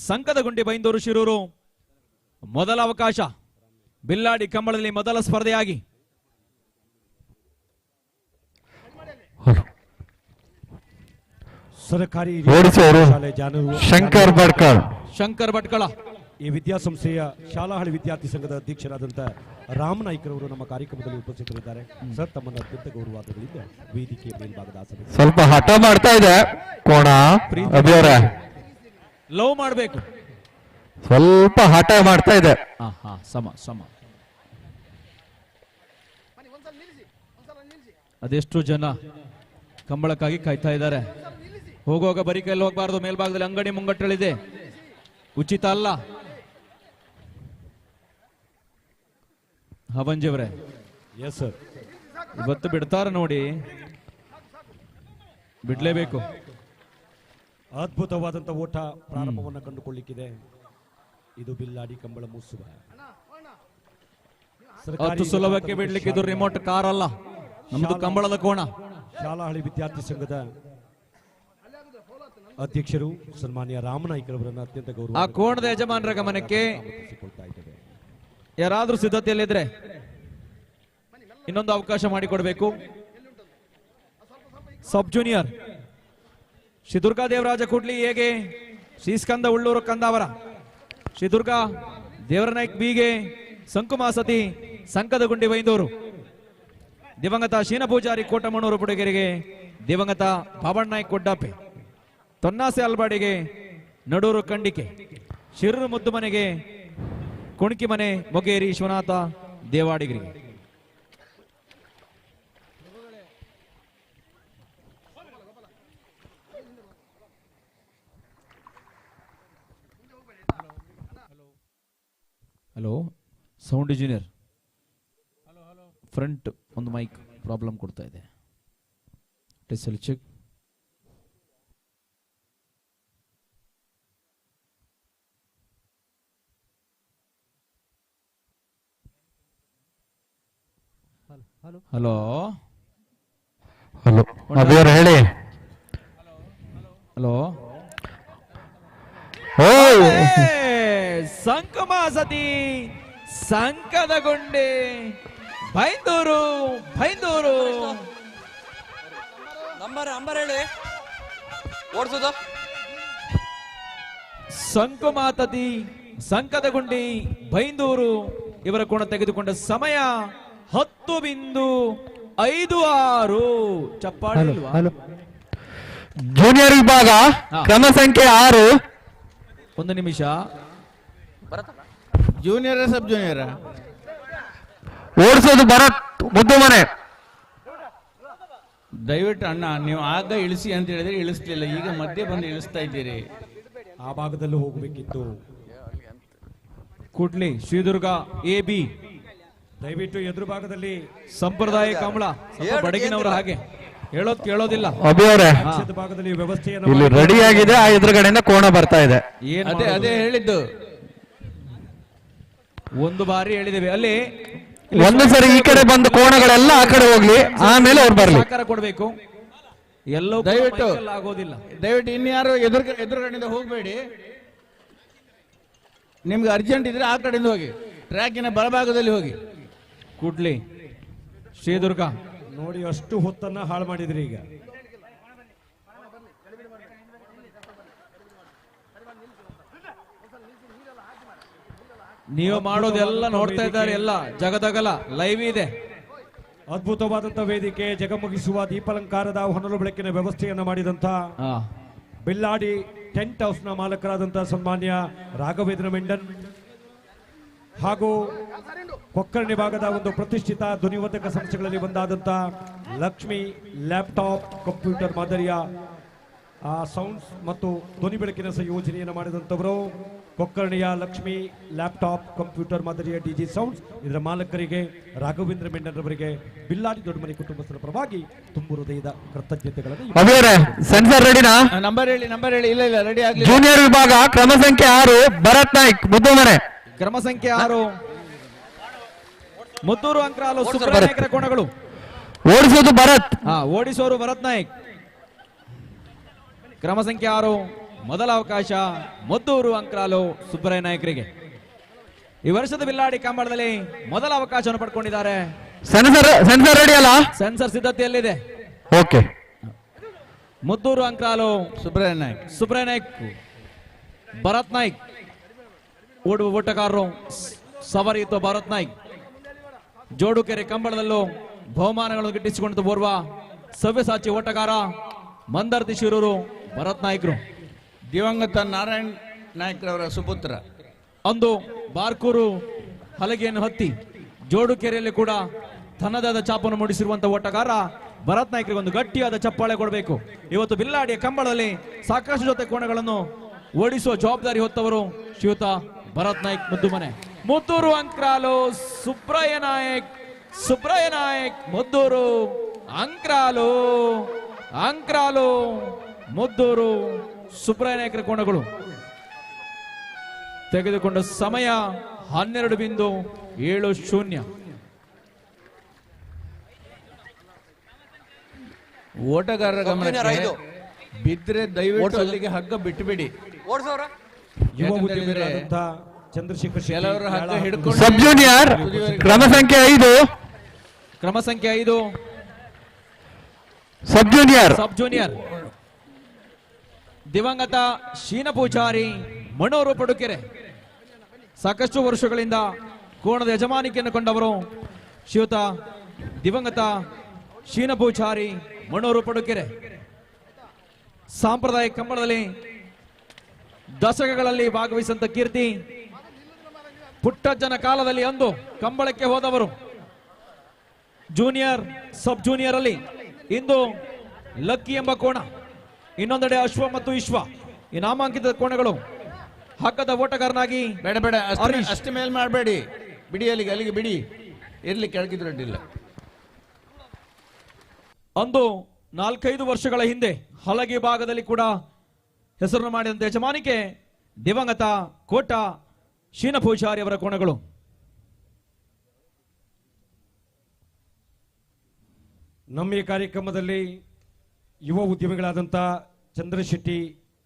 ಸಂಕದ ಗುಂಡಿ ಬೈಂದೂರು ಶಿರೂರು. ಮೊದಲ ಅವಕಾಶ ಬಿಲ್ಲಾಡಿ ಕಂಬಳದಲ್ಲಿ ಮೊದಲ ಸ್ಪರ್ಧೆಯಾಗಿ
ಸರ್ಕಾರಿ
ಓಡಿಸುವರು ಶಂಕರ್ ಭಟ್ಕಳ್.
ಶಂಕರ್ ಭಟ್ಕಳ.
ಈ ವಿದ್ಯಾಸಂಸ್ಥೆಯ ಶಾಲಾಹಳ್ಳಿ ವಿದ್ಯಾರ್ಥಿ ಸಂಘದ ಅಧ್ಯಕ್ಷರಾದಂತ ರಾಮ್ ನಾಯ್ಕರವರು ನಮ್ಮ ಕಾರ್ಯಕ್ರಮದಲ್ಲಿ ಉಪಸ್ಥಿತರಿದ್ದಾರೆ. ಸರ್, ತಮ್ಮನ್ನ ಅತ್ಯಂತ ಗೌರವಾದಗಳಿಂದ ವೇದಿಕೆ ಮೇಲ್ಭಾಗದ ಆಸನ.
ಸ್ವಲ್ಪ ಹಠ ಮಾಡ್ತಾ ಇದೆ ಕೋಣ. ಅಭಿಯವರೇ
ಲವ್ ಮಾಡಬೇಕು.
ಸ್ವಲ್ಪ ಹಠ ಮಾಡ್ತಾ ಇದೆ.
ಸಮ ಸಮ. ಅದೆಷ್ಟು ಜನ ಕಂಬಳಕ್ಕಾಗಿ ಕಾಯ್ತಾ ಇದ್ದಾರೆ. ಹೋಗುವಾಗ ಬರೀ ಕೈಯಲ್ಲಿ ಹೋಗಬಾರ್ದು. ಮೇಲ್ಭಾಗದಲ್ಲಿ ಅಂಗಡಿ ಮುಂಗಟ್ಟಳಿದೆ, ಉಚಿತ ಅಲ್ಲ. ಹವಂಜಿ ಅವರೇ,
ಎಸ್ ಸರ್,
ಇವತ್ತು ಬಿಡ್ತಾರ ನೋಡಿ, ಬಿಡ್ಲೇಬೇಕು.
ಅದ್ಭುತವಾದಂತ ಓಟ ಪ್ರಾರಂಭವನ್ನು ಕಂಡುಕೊಳ್ಳಿಕ್ಕಿದೆ. ಇದು ಬಿಲ್ಲಾಡಿ ಕಂಬಳ ಮುಸುವ.
ಅಷ್ಟು ಸುಲಭಕ್ಕೆ ಬಿಡ್ಲಿಕ್ಕೆ ಇದು ರಿಮೋಟ್ ಕಾರ್ ಅಲ್ಲ, ನಮ್ದು ಕಂಬಳದ ಕೋಣ.
ಶಾಲಾಹಳ್ಳಿ ವಿದ್ಯಾರ್ಥಿ ಸಂಘದ ಅಧ್ಯಕ್ಷರು ಸನ್ಮಾನ್ಯ ರಾಮನಾಯ್ಕರವರನ್ನು ಅತ್ಯಂತ ಗೌರವ
ಆ ಕೋಣದ ಯಜಮಾನರ ಗಮನಕ್ಕೆ ಯಾರಾದ್ರೂ ಸಿದ್ಧತೆಯಲ್ಲಿದ್ರೆ ಇನ್ನೊಂದು ಅವಕಾಶ ಮಾಡಿಕೊಡ್ಬೇಕು. ಸಬ್ ಜೂನಿಯರ್ ಶ್ರೀ ದುರ್ಗಾ ದೇವರಾಜ ಕುಡ್ಲಿ ಹೇಗೆ, ಶ್ರೀಸ್ಕಂದ ಉಳ್ಳೂರು ಕಂದಾವರ, ಶ್ರೀ ದುರ್ಗಾ ದೇವರನಾಯ್ಕ್ ಬಿಗೆ, ಸಂಕುಮಾಸತಿ ಸಂಕದಗುಂಡಿ ಬೈಂದೂರು, ದಿವಂಗತ ಶೀನ ಪೂಜಾರಿ ಕೋಟಮಣ್ಣೂರು ಪುಡಗೆರೆಗೆ, ದಿವಂಗತ ಬಾಬಣ್ಣನಾಯ್ಕ್ ಕೊಡ್ಡಾಪೆ, ತೊನ್ನಾಸೆ ಅಲ್ಬಾಡಿಗೆ, ನಡೂರು ಕಂಡಿಕೆ, ಶಿರೂರು ಮುದ್ದುಮನೆಗೆ, ಕುಣಿಕಿ ಮನೆ ಮೊಗೇರಿ ವಿಶ್ವನಾಥ ದೇವಾಡಿಗರಿಗೆ. ಹಲೋ, ಸೌಂಡ್ ಇಂಜಿನಿಯರ್ ಫ್ರಂಟ್ ಒಂದು ಮೈಕ್ ಪ್ರಾಬ್ಲಮ್ ಕೊಡ್ತಾ ಇದೆ. ಚೆಕ್. ಹಲೋ
ಹಲೋ ಅಭಿಯವ್ರು ಹೇಳಿ.
ಹಲೋ,
ಓ
ಸಂಕಮಾಸತಿ ಸಂಕದಗುಂಡಿ ಬೈಂದೂರು ಬೈಂದೂರು.
ನಂಬರ್ ಹೇಳಿ ಓಡಿಸೋದು.
ಸಂಕುಮಾತತಿ ಸಂಕದಗುಂಡಿ ಬೈಂದೂರು ಇವರ ಕೋಣ ತೆಗೆದುಕೊಂಡ ಸಮಯ 10.56. ಚಪ್ಪಾಳೆ ಇಲ್ವಾ?
ಜೂನಿಯರ್ ವಿಭಾಗ ಕ್ರಮ ಸಂಖ್ಯೆ 6.
ಒಂದು ನಿಮಿಷ.
ಜೂನಿಯರ್ ಸಬ್ ಜೂನಿಯರ್
ಓಡಿಸೋದು ಭರತ್ ಮುದ್ದು ಮನೆ.
ದಯವಿಟ್ಟು ಅಣ್ಣ, ನೀವು ಆಗ ಇಳಿಸಿ ಅಂತ ಹೇಳಿದ್ರೆ ಇಳಿಸ್ಲಿಲ್ಲ, ಈಗ ಮಧ್ಯೆ ಬಂದು ಇಳಿಸ್ತಾ ಇದ್ದೀರಿ.
ಆ ಭಾಗದಲ್ಲೂ ಹೋಗಬೇಕಿತ್ತು.
ಕುಡ್ಲಿ ಶ್ರೀದುರ್ಗ ಎ ಬಿ,
ದಯವಿಟ್ಟು ಎದುರು ಭಾಗದಲ್ಲಿ
ಸಂಪ್ರದಾಯ ಕಂಬಳ, ಸ್ವಲ್ಪ ಬಡಗಿನವರ ಹಾಗೆ ಹೇಳೋದ್ ಕೇಳೋದಿಲ್ಲ.
ಅಭಿಯವರೇ
ಪಕ್ಷದ ಭಾಗದಲ್ಲಿ ವ್ಯವಸ್ಥೆಯನ್ನು
ಇಲ್ಲಿ ರೆಡಿ ಆಗಿದೆ, ಆ ಎದುರುಗಡೆಯಿಂದ ಕೋಣ ಬರ್ತಾ ಇದೆ.
ಏನ್
ಅದೇ
ಮಾಡೋದು?
ಅದೇ ಹೇಳಿದ್ದು.
ಒಂದು ಬಾರಿ ಹೇಳಿದ್ದೇವೆ ಅಲ್ಲಿ.
ಒಂದು ಸರಿ ಈ ಕಡೆ ಬಂದ ಕೋಣಗಳೆಲ್ಲ ಆ ಕಡೆ ಹೋಗ್ಲಿ, ಆಮೇಲೆ ಅವ್ರು ಬರ್ಲಿ.
ಸಹಕಾರ ಕೊಡಬೇಕು. ಎಲ್ಲೋ
ದಯವಿಟ್ಟು
ಆಗೋದಿಲ್ಲ.
ದಯವಿಟ್ಟು ಇನ್ಯಾರು ಎದುರುಗಡೆಯಿಂದ ಹೋಗಬೇಡಿ. ನಿಮ್ಗೆ ಅರ್ಜೆಂಟ್ ಇದ್ರೆ ಆ ಕಡೆಯಿಂದ ಹೋಗಿ, ಟ್ರ್ಯಾಕಿನ ಬಲಭಾಗದಲ್ಲಿ ಹೋಗಿ.
ಕುಡ್ಲಿ ಶ್ರೀದುರ್ಗ
ನೋಡಿ, ಅಷ್ಟು ಹೊತ್ತನ್ನ ಹಾಳು ಮಾಡಿದ್ರಿ. ಈಗ
ನೀವು ಮಾಡೋದೆಲ್ಲ ನೋಡ್ತಾ ಇದ್ದಾರೆ, ಎಲ್ಲ ಜಗದಗಲ ಲೈವ್ ಇದೆ.
ಅದ್ಭುತವಾದಂತಹ ವೇದಿಕೆ, ಜಗಮಗಿಸುವ ದೀಪಾಲಂಕಾರದ ಹೊನಲು ಬೆಳಕಿನ ವ್ಯವಸ್ಥೆಯನ್ನ ಮಾಡಿದಂತ
ಆ,
ಬಿಲ್ಲಾಡಿ ಟೆಂಟ್ ಹೌಸ್ ನ ಮಾಲಕರಾದಂತಹ ಸನ್ಮಾನ್ಯ ರಾಘವೇಂದ್ರ ಮೆಂಡನ್ ಹಾಗೂ ಕೊಕ್ಕರ್ಣಿ ಭಾಗದ ಒಂದು ಪ್ರತಿಷ್ಠಿತ ಧ್ವನಿವರ್ಧಕ ಸಂಸ್ಥೆಗಳಲ್ಲಿ ಒಂದಾದಂತ ಲಕ್ಷ್ಮಿ ಲ್ಯಾಪ್ಟಾಪ್ ಕಂಪ್ಯೂಟರ್ ಮಾದರಿಯ ಸೌಂಡ್ಸ್ ಮತ್ತು ಧ್ವನಿ ಬೆಳಕಿನ ಸಂಯೋಜನೆಯನ್ನು ಮಾಡಿದಂಥವರು ಕೊಕ್ಕರ್ಣಿಯ ಲಕ್ಷ್ಮಿ ಲ್ಯಾಪ್ಟಾಪ್ ಕಂಪ್ಯೂಟರ್ ಮಾದರಿಯ ಡಿಜಿ ಸೌಂಡ್ಸ್. ಇದರ ಮಾಲಕರಿಗೆ ರಾಘವೇಂದ್ರ ಮೆಂಡನ್ ಅವರಿಗೆ ಬಿಲ್ಲಾಡಿ ದೊಡ್ಡಮನೆ ಕುಟುಂಬಸ್ಥರ ಪರವಾಗಿ ತುಂಬು ಹೃದಯದ ಕೃತಜ್ಞತೆಗಳನ್ನು.
ಅಭಿಯವರೇ ಸೆನ್ಸರ್ ರೆಡಿನಾ?
ನಂಬರ್ ಹೇಳಿ. ಇಲ್ಲ ರೆಡಿ ಆಗ್ಲಿ.
ಜೂನಿಯರ್ ವಿಭಾಗ ಕ್ರಮ ಸಂಖ್ಯೆ 6 ಭರತ್ ನಾಯ್ಕ್ ಮುದ್ದು ಮನೆ.
ಕ್ರಮ ಸಂಖ್ಯೆ 6 ಮುತ್ತೂರು ಅಂಕ್ರಾಲು ಸುಬ್ರಹ್ಮಣ್ಯಕರ ಕೋಣಗಳು.
ಓಡಿಸೋದು ಭರತ್.
ಓಡಿಸೋರು ಭರತ್ ನಾಯ್ಕ್. ಕ್ರಮ ಸಂಖ್ಯೆ 6 ಮೊದಲ ಅವಕಾಶ ಮದ್ದೂರು ಅಂಕ್ರಾಲು ಸುಬ್ಬರಾಯ ನಾಯಕರಿಗೆ. ಈ ವರ್ಷದ ಬಿಲ್ಲಾಡಿ ಕಂಬಳದಲ್ಲಿ ಮೊದಲ ಅವಕಾಶವನ್ನು ಪಡ್ಕೊಂಡಿದ್ದಾರೆ.
ಸೆನ್ಸರ್ ರೆಡಿ ಅಲ್ಲ?
ಸೆನ್ಸರ್ ಸಿದ್ಧತೆಯಲ್ಲಿದೆ.
ಓಕೆ.
ಮುದ್ದೂರು ಅಂಕ್ರಾಲು
ಸುಬ್ರಾಯ ನಾಯ್ಕ್,
ಭರತ್ ನಾಯ್ಕ್. ಓಡುವ ಓಟಗಾರರು ಸವರಿಯುತ್ತ ಭರತ್ ನಾಯ್ಕ್. ಜೋಡುಕೆರೆ ಕಂಬಳದಲ್ಲೂ ಬಹುಮಾನಗಳನ್ನು ಗಿಟ್ಟಿಸಿಕೊಂಡು ಓರ್ವ ಸವ್ಯಸಾಚಿ ಓಟಗಾರ ಮಂದರ್ತಿ ಶಿರೂರು ಭರತ್ ನಾಯ್ಕರು.
ದಿವಂಗತ ನಾರಾಯಣ್ ನಾಯ್ಕರವರ ಸುಪುತ್ರ.
ಅಂದು ಬಾರ್ಕೂರು ಹಲಗೆಯನ್ನು ಹತ್ತಿ ಜೋಡುಕೆರೆಯಲ್ಲಿ ಕೂಡ ತನ್ನದಾದ ಛಾಪನ್ನು ಮೂಡಿಸಿರುವಂತಹ ಓಟಗಾರ ಭರತ್ ನಾಯ್ಕರಿಗೆ ಒಂದು ಗಟ್ಟಿಯಾದ ಚಪ್ಪಾಳೆ ಕೊಡಬೇಕು. ಇವತ್ತು ಬಿಲ್ಲಾಡಿಯ ಕಂಬಳದಲ್ಲಿ ಸಾಕಷ್ಟು ಜೊತೆ ಕೋಣಗಳನ್ನು ಓಡಿಸುವ ಜವಾಬ್ದಾರಿ ಹೊತ್ತವರು ಶ್ರೀಯುತ ಭರತ್ ನಾಯ್ಕ್ ಮುದ್ದುಮನೆ. ಮುದ್ದೂರು ಅಂಕ್ರಾಲು ಸುಬ್ರಾಯ ನಾಯ್ಕ್ ಮುದ್ದೂರು ಅಂಕ್ರಾಲು ಮುದ್ದೂರು ಸುಬ್ರಾಯ ನಾಯ್ಕರ ಕೋಣಗಳು. ತೆಗೆದುಕೊಂಡ ಸಮಯ 12:70.
ಓಟಗಾರರ ಗಮನಕ್ಕೆ ಬಿದ್ರೆ ದಯವಿಟ್ಟು ಅಲ್ಲಿಗೆ ಹಗ್ಗ ಬಿಟ್ಟುಬಿಡಿ.
ಯುವ ಉದ್ಯಮಿಗಳಾದಂಥ ಚಂದ್ರಶೇಖರ್ ಶೆಟ್ಟಿ
ಕೆಲವರು ಹಗ್ಗ
ಯಾಳ
ಹಿಡ್ಕೊಂಡು
ಸಬ್ ಜೂನಿಯರ್ ಕ್ರಮ ಸಂಖ್ಯೆ 5.
ಕ್ರಮ ಸಂಖ್ಯೆ 5
ಸಬ್ ಜೂನಿಯರ್
ದಿವಂಗತ ಶೀನ ಪೂಜಾರಿ ಮಣೂರು ಪಡುಕೆರೆ. ಸಾಕಷ್ಟು ವರ್ಷಗಳಿಂದ ಕೋಣದ ಯಜಮಾನಿಕೆಯನ್ನು ಕೊಂಡವರು ಶ್ರೀಯುತ ದಿವಂಗತ ಶೀನ ಪೂಜಾರಿ ಮಣೂರು ಪಡುಕೆರೆ. ಸಾಂಪ್ರದಾಯಿಕ ಕಂಬಳದಲ್ಲಿ ದಶಕಗಳಲ್ಲಿ ಭಾಗವಹಿಸಿದಂತ ಕೀರ್ತಿ. ಪುಟ್ಟಜ್ಜನ ಕಾಲದಲ್ಲಿ ಅಂದು ಕಂಬಳಕ್ಕೆ ಹೋದವರು. ಜೂನಿಯರ್ ಸಬ್ ಜೂನಿಯರ್ ಅಲ್ಲಿ ಇಂದು ಲಕ್ಕಿ ಎಂಬ ಕೋಣ, ಇನ್ನೊಂದೆಡೆ ಅಶ್ವ ಮತ್ತು ವಿಶ್ವ ಈ ನಾಮಾಂಕಿತ ಕೋಣಗಳು. ಹಗ್ಗದ ಓಟಗಾರನಾಗಿ
ಬೇಡ ಅಷ್ಟು ಮೇಲ್ ಮಾಡಬೇಡಿ, ಬಿಡಿ ಅಲ್ಲಿಗೆ ಬಿಡಿ, ಇರ್ಲಿ ಕೆಳಗಿದ್ರು ಅಡ್ಡಿಲ್ಲ.
ಅಂದು 4-5 ವರ್ಷಗಳ ಹಿಂದೆ ಹಲಗೆ ಭಾಗದಲ್ಲಿ ಕೂಡ ಹೆಸರನ್ನು ಮಾಡಿದಂತ ಯಜಮಾನಿಕೆ ದಿವಂಗತ ಕೋಟ ಶೀನ ಪೂಜಾರಿ ಅವರ ಕೋಣಗಳು.
ನಮ್ಮ ಈ ಕಾರ್ಯಕ್ರಮದಲ್ಲಿ ಯುವ ಉದ್ಯಮಿಗಳಾದಂಥ ಚಂದ್ರಶೆಟ್ಟಿ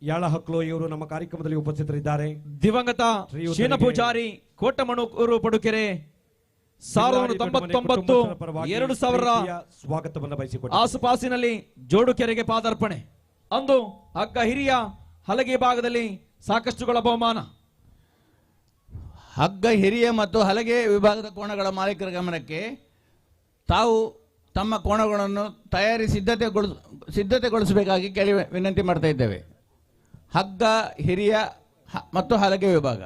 ಯಾಳ ಹಕ್ಲೋ ಇವರು ನಮ್ಮ ಕಾರ್ಯಕ್ರಮದಲ್ಲಿ ಉಪಸ್ಥಿತರಿದ್ದಾರೆ.
ದಿವಂಗತ ಶೀನ ಪೂಜಾರಿ ಕೋಟಮಣೂರು ಪಡುಕೆರೆ 1999 2000
ಸ್ವಾಗತವನ್ನು ಬಯಸಿಕೊಂಡು
ಆಸುಪಾಸಿನಲ್ಲಿ ಜೋಡುಕೆರೆಗೆ ಪಾದಾರ್ಪಣೆ. ಅಂದು ಹಗ್ಗ ಹಿರಿಯ ಹಲಗೆ ಭಾಗದಲ್ಲಿ ಸಾಕಷ್ಟುಗಳ ಬಹುಮಾನ.
ಹಗ್ಗ ಹಿರಿಯ ಮತ್ತು ಹಲಗೆ ವಿಭಾಗದ ಕೋಣಗಳ ಮಾಲೀಕರ ಗಮನಕ್ಕೆ ತಾವು ತಮ್ಮ ಕೋಣಗಳನ್ನು ಸಿದ್ಧತೆಗೊಳಿಸಬೇಕಾಗಿ ವಿನಂತಿ ಮಾಡ್ತಾ ಇದ್ದೇವೆ. ಹಗ್ಗ ಹಿರಿಯ ಮತ್ತು ಹಲಗೆ ವಿಭಾಗ.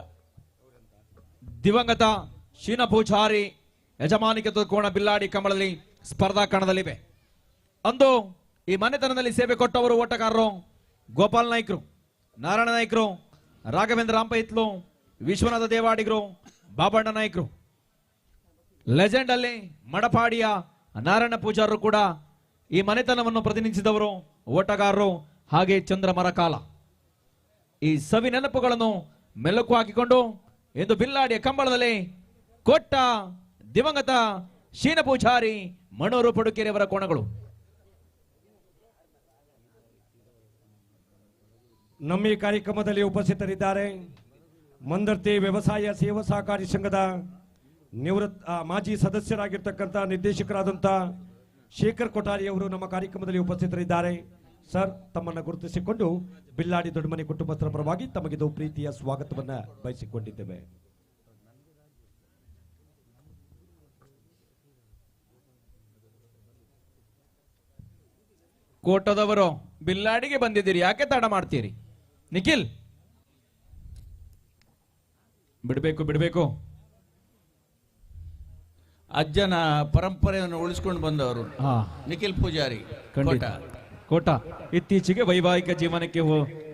ದಿವಂಗತ ಶೀನ ಪೂಜಾರಿ ಯಜಮಾನಿಕೆ ಕೋಣ ಬಿಲ್ಲಾಡಿ ಕಂಬಳದಲ್ಲಿ ಸ್ಪರ್ಧಾ ಕಣದಲ್ಲಿವೆ. ಅಂದು ಈ ಮನೆತನದಲ್ಲಿ ಸೇವೆ ಕೊಟ್ಟವರು ಓಟಗಾರರು ಗೋಪಾಲ್ ನಾಯ್ಕರು, ನಾರಾಯಣ ನಾಯ್ಕರು, ರಾಘವೇಂದ್ರ ರಾಂಪೈತ್ಲು, ವಿಶ್ವನಾಥ ದೇವಾಡಿಗರು, ಬಾಬಣ್ಣ ನಾಯ್ಕರು. ಲೆಜೆಂಡ್ ಅಲ್ಲಿ ಮಡಪಾಡಿಯ ನಾರಾಯಣ ಪೂಜಾರರು ಕೂಡ ಈ ಮನೆತನವನ್ನು ಪ್ರತಿನಿಧಿಸಿದವರು ಓಟಗಾರರು. ಹಾಗೆ ಚಂದ್ರ ಮರಕಾಲ. ಈ ಸವಿ ನೆನಪುಗಳನ್ನು ಮೆಲುಕು ಹಾಕಿಕೊಂಡು ಇಂದು ಬಿಲ್ಲಾಡಿಯ ಕಂಬಳದಲ್ಲಿ ಕೊಟ್ಟ ದಿವಂಗತ ಶೀನ ಪೂಜಾರಿ ಮಣೂರು ಪಡುಕೆರೆಯವರ ಕೋಣಗಳು.
ನಮ್ಮ ಈ ಕಾರ್ಯಕ್ರಮದಲ್ಲಿ ಉಪಸ್ಥಿತರಿದ್ದಾರೆ ಮಂದರ್ತಿ ವ್ಯವಸಾಯ ಸೇವಾ ಸಹಕಾರಿ ಸಂಘದ ಮಾಜಿ ಸದಸ್ಯರಾಗಿರ್ತಕ್ಕಂಥ ನಿರ್ದೇಶಕರಾದಂಥ ಶೇಖರ್ ಕೊಠಾರಿ ಅವರು ನಮ್ಮ ಕಾರ್ಯಕ್ರಮದಲ್ಲಿ ಉಪಸ್ಥಿತರಿದ್ದಾರೆ. ಸರ್, ತಮ್ಮನ್ನು ಗುರುತಿಸಿಕೊಂಡು ಬಿಲ್ಲಾಡಿ ದೊಡ್ಡಮನೆ ಕುಟುಂಬಸ್ಥರ ಪರವಾಗಿ ತಮಗಿದು ಪ್ರೀತಿಯ ಸ್ವಾಗತವನ್ನು ಬಯಸಿಕೊಂಡಿದ್ದೇವೆ.
ಕೋಟದವರು ಬಿಲ್ಲಾಡಿಗೆ ಬಂದಿದ್ದೀರಿ, ಯಾಕೆ ತಡ ಮಾಡ್ತೀರಿ? ನಿಖಿಲ್, ಬಿಡಬೇಕು.
ಅಜ್ಜನ ಪರಂಪರೆಯನ್ನು ಉಳಿಸಿಕೊಂಡು ಬಂದವರು ನಿಖಿಲ್ ಪೂಜಾರಿ
ಕೋಟ. ಇತ್ತೀಚೆಗೆ ವೈವಾಹಿಕ ಜೀವನಕ್ಕೆ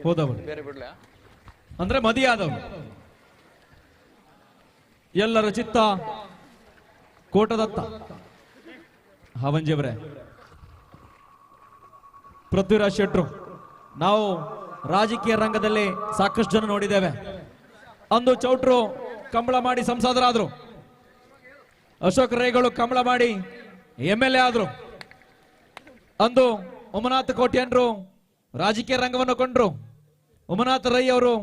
ಹೋದವರು, ಅಂದ್ರೆ ಮದಿಯಾದವರು. ಎಲ್ಲರ ಚಿತ್ತ ಕೋಟದತ್ತ. ಹಾವಂಜಿಯವರೇ, ಪೃಥ್ವಿರಾಜ್ ಶೆಟ್ರು, ನಾವು ರಾಜಕೀಯ ರಂಗದಲ್ಲಿ ಸಾಕಷ್ಟು ಜನ ನೋಡಿದ್ದೇವೆ. ಅಂದು ಚೌಟ್ರು ಕಂಬಳ ಮಾಡಿ ಸಂಸದರಾದ್ರು, ಅಶೋಕ್ ರೈಗಳು ಕಂಬಳ ಮಾಡಿ MLA ಆದ್ರು. ಅಂದು ಉಮನಾಥ ಕೋಟ್ಯಾನ್ರು ರಾಜಕೀಯ ರಂಗವನ್ನು ಕೊಂಡ್ರು. ಉಮನಾಥ ರೈ ಅವರು,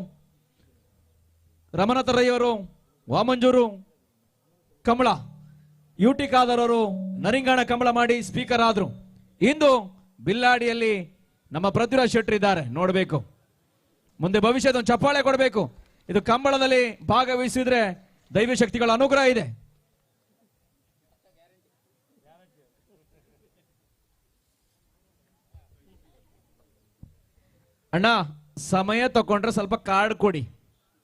ರಮನಾಥ ರೈ ಅವರು ವಾಮಂಜೂರು ಕಂಬಳ, UT ಖಾದರ್ ಅವರು ನರಿಂಗಾಣ ಕಂಬಳ ಮಾಡಿ ಸ್ಪೀಕರ್ ಆದ್ರು. ಇಂದು ಬಿಲ್ಲಾಡಿಯಲ್ಲಿ ನಮ್ಮ ಪೃಥ್ವಿರಾಜ್ ಶೆಟ್ರು ಇದ್ದಾರೆ. ನೋಡಬೇಕು, ಮುಂದೆ ಭವಿಷ್ಯದ ಚಪ್ಪಾಳೆ ಕೊಡಬೇಕು. ಇದು ಕಂಬಳದಲ್ಲಿ ಭಾಗವಹಿಸಿದ್ರೆ ದೈವ ಶಕ್ತಿಗಳ ಅನುಗ್ರಹ ಇದೆ. ಅಣ್ಣ, ಸಮಯ ತಕೊಂಡ್ರೆ ಸ್ವಲ್ಪ ಕಾರ್ಡ್ ಕೊಡಿ,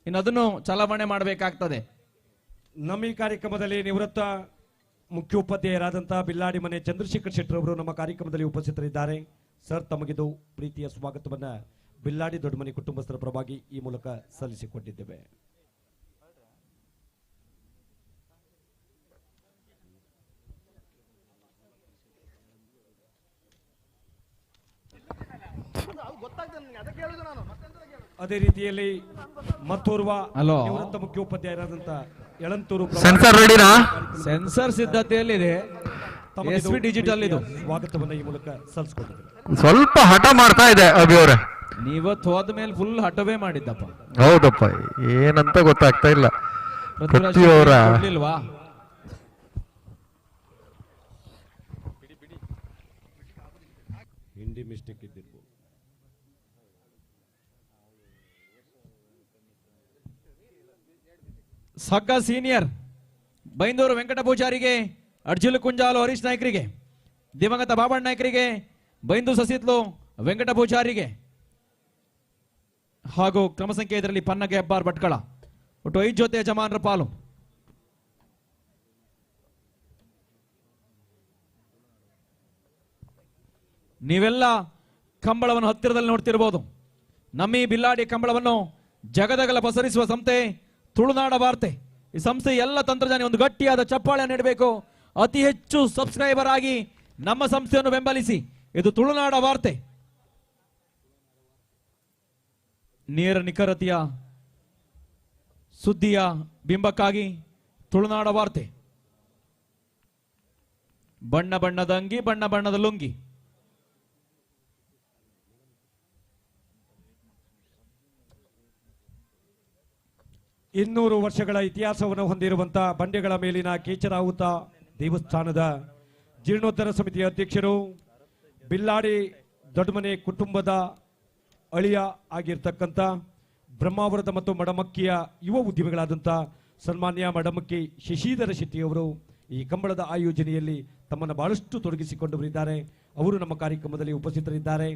ಇನ್ನು ಅದನ್ನು ಚಲಾವಣೆ ಮಾಡಬೇಕಾಗ್ತದೆ.
ನಮ್ಮ ಈ ಕಾರ್ಯಕ್ರಮದಲ್ಲಿ ನಿವೃತ್ತ ಮುಖ್ಯೋಪಾಧ್ಯಾಯರಾದಂತಹ ಬಿಲ್ಲಾಡಿ ಮನೆ ಚಂದ್ರಶೇಖರ್ ಶೆಟ್ಟಿ ಅವರು ನಮ್ಮ ಕಾರ್ಯಕ್ರಮದಲ್ಲಿ ಉಪಸ್ಥಿತರಿದ್ದಾರೆ. ಸರ್, ತಮಗಿದು ಪ್ರೀತಿಯ ಸ್ವಾಗತವನ್ನ ಬಿಲ್ಲಾಡಿ ದೊಡ್ಡಮನೆ ಕುಟುಂಬಸ್ಥರ ಪರವಾಗಿ ಈ ಮೂಲಕ ಸಲ್ಲಿಸಿಕೊಂಡಿದ್ದೇವೆ. ಅದೇ ರೀತಿಯಲ್ಲಿ ಮತ್ತೋರ್ವ
ಹಲೋ.
ನಿವೃತ್ತ ಮುಖ್ಯೋಪಾಧ್ಯಾಯರಾದಂತ ಯಳಂತೂರು
ಸೆನ್ಸರ್ ರೆಡಿನಾ?
ಸೆನ್ಸರ್ ಸಿದ್ಧತೆಯಲ್ಲಿದೆ.
ತಮಗೆ
SV ಡಿಜಿಟಲ್ ಇದು.
ಸ್ವಾಗತವನ್ನ ಈ ಮೂಲಕ ಸಲ್ಲಿಸಿಕೊಂಡಿದ್ದಾರೆ.
ಸ್ವಲ್ಪ ಹಠ ಮಾಡ್ತಾ ಇದೆ ಅಭಿ ಅವರೇ.
ನೀವತ್ತು ಹೋದ ಮೇಲೆ ಫುಲ್ ಹಠವೇ ಮಾಡಿದ್ದಪ್ಪ.
ಹೌದಪ್ಪ, ಏನಂತ ಗೊತ್ತಾಗ್ತಾ ಇಲ್ಲ.
ಪೃಥ್ವಿರಾಜ್
ಪೃಥ್ವಿ ಅವರ
ಕೊಡ್ಲಿಲ್ವಾ?
ಹಿಂದಿ ಮಿಸ್ಟೇಕ್ ಇದ್ದಿರ್ಬೋದು.
ಸಗ್ಗ ಸೀನಿಯರ್ ಬೈಂದೂರು ವೆಂಕಟ ಪೂಜಾರಿಗೆ, ಅರ್ಜುಲ್ ಕುಂಜಾಲು ಹರೀಶ್ ನಾಯ್ಕರಿಗೆ, ದಿವಂಗತ ಬಾಬಣ್ಣ ನಾಯ್ಕರಿಗೆ, ಬೈಂದು ಸಸಿತ್ಲು ವೆಂಕಟ ಪೂಜಾರಿಗೆ ಹಾಗೂ ಕ್ರಮ ಸಂಖ್ಯೆ ಇದರಲ್ಲಿ ಪನ್ನಗೆ ಹೆಬ್ಬಾರ್ ಭಟ್ಕಳ. ಒಟ್ಟು 5 ಜೊತೆ ಯಜಮಾನರ ಪಾಲು. ನೀವೆಲ್ಲ ಕಂಬಳವನ್ನು ಹತ್ತಿರದಲ್ಲಿ ನೋಡ್ತಿರ್ಬೋದು. ನಮ್ಮ ಈ ಬಿಲ್ಲಾಡಿ ಕಂಬಳವನ್ನು ಜಗದಗಲ ಪಸರಿಸುವ ಸಂಸ್ಥೆ ತುಳುನಾಡ ವಾರ್ತೆ. ಈ ಸಂಸ್ಥೆ ಎಲ್ಲ ತಂತ್ರಜ್ಞಾನಿ ಒಂದು ಗಟ್ಟಿಯಾದ ಚಪ್ಪಾಳೆ ನೀಡಬೇಕು. ಅತಿ ಹೆಚ್ಚು ಸಬ್ಸ್ಕ್ರೈಬರ್ ಆಗಿ ನಮ್ಮ ಸಂಸ್ಥೆಯನ್ನು ಬೆಂಬಲಿಸಿ. ಇದು ತುಳುನಾಡ ವಾರ್ತೆ. ನೇರ ನಿಖರತೆಯ ಸುದ್ದಿಯ ಬಿಂಬಕ್ಕಾಗಿ ತುಳುನಾಡ ವಾರ್ತೆ. ಬಣ್ಣ ಬಣ್ಣದ ಅಂಗಿ, ಬಣ್ಣ ಬಣ್ಣದ ಲುಂಗಿ.
ಇನ್ನೂರು ವರ್ಷಗಳ ಇತಿಹಾಸವನ್ನು ಹೊಂದಿರುವಂತಹ ಬಂಡೆಗಳ ಮೇಲಿನ ಕೇಚರಾಹುತ ದೇವಸ್ಥಾನದ ಜೀರ್ಣೋದ್ಧಾರ ಸಮಿತಿಯ ಅಧ್ಯಕ್ಷರು, ಬಿಲ್ಲಾಡಿ ದೊಡ್ಡಮನೆ ಕುಟುಂಬದ ಅಳಿಯ ಆಗಿರ್ತಕ್ಕಂಥ ಬ್ರಹ್ಮಾವರದ ಮತ್ತು ಮಡಮಕ್ಕಿಯ ಯುವ ಉದ್ಯಮಿಗಳಾದಂಥ ಸನ್ಮಾನ್ಯ ಮಡಮಕ್ಕಿ ಶಶಿಧರ ಶೆಟ್ಟಿಯವರು ಈ ಕಂಬಳದ ಆಯೋಜನೆಯಲ್ಲಿ ತಮ್ಮನ್ನು ಬಹಳಷ್ಟು ತೊಡಗಿಸಿಕೊಂಡು ಬರಿದ್ದಾರೆ. ಅವರು ನಮ್ಮ ಕಾರ್ಯಕ್ರಮದಲ್ಲಿ ಉಪಸ್ಥಿತರಿದ್ದಾರೆ.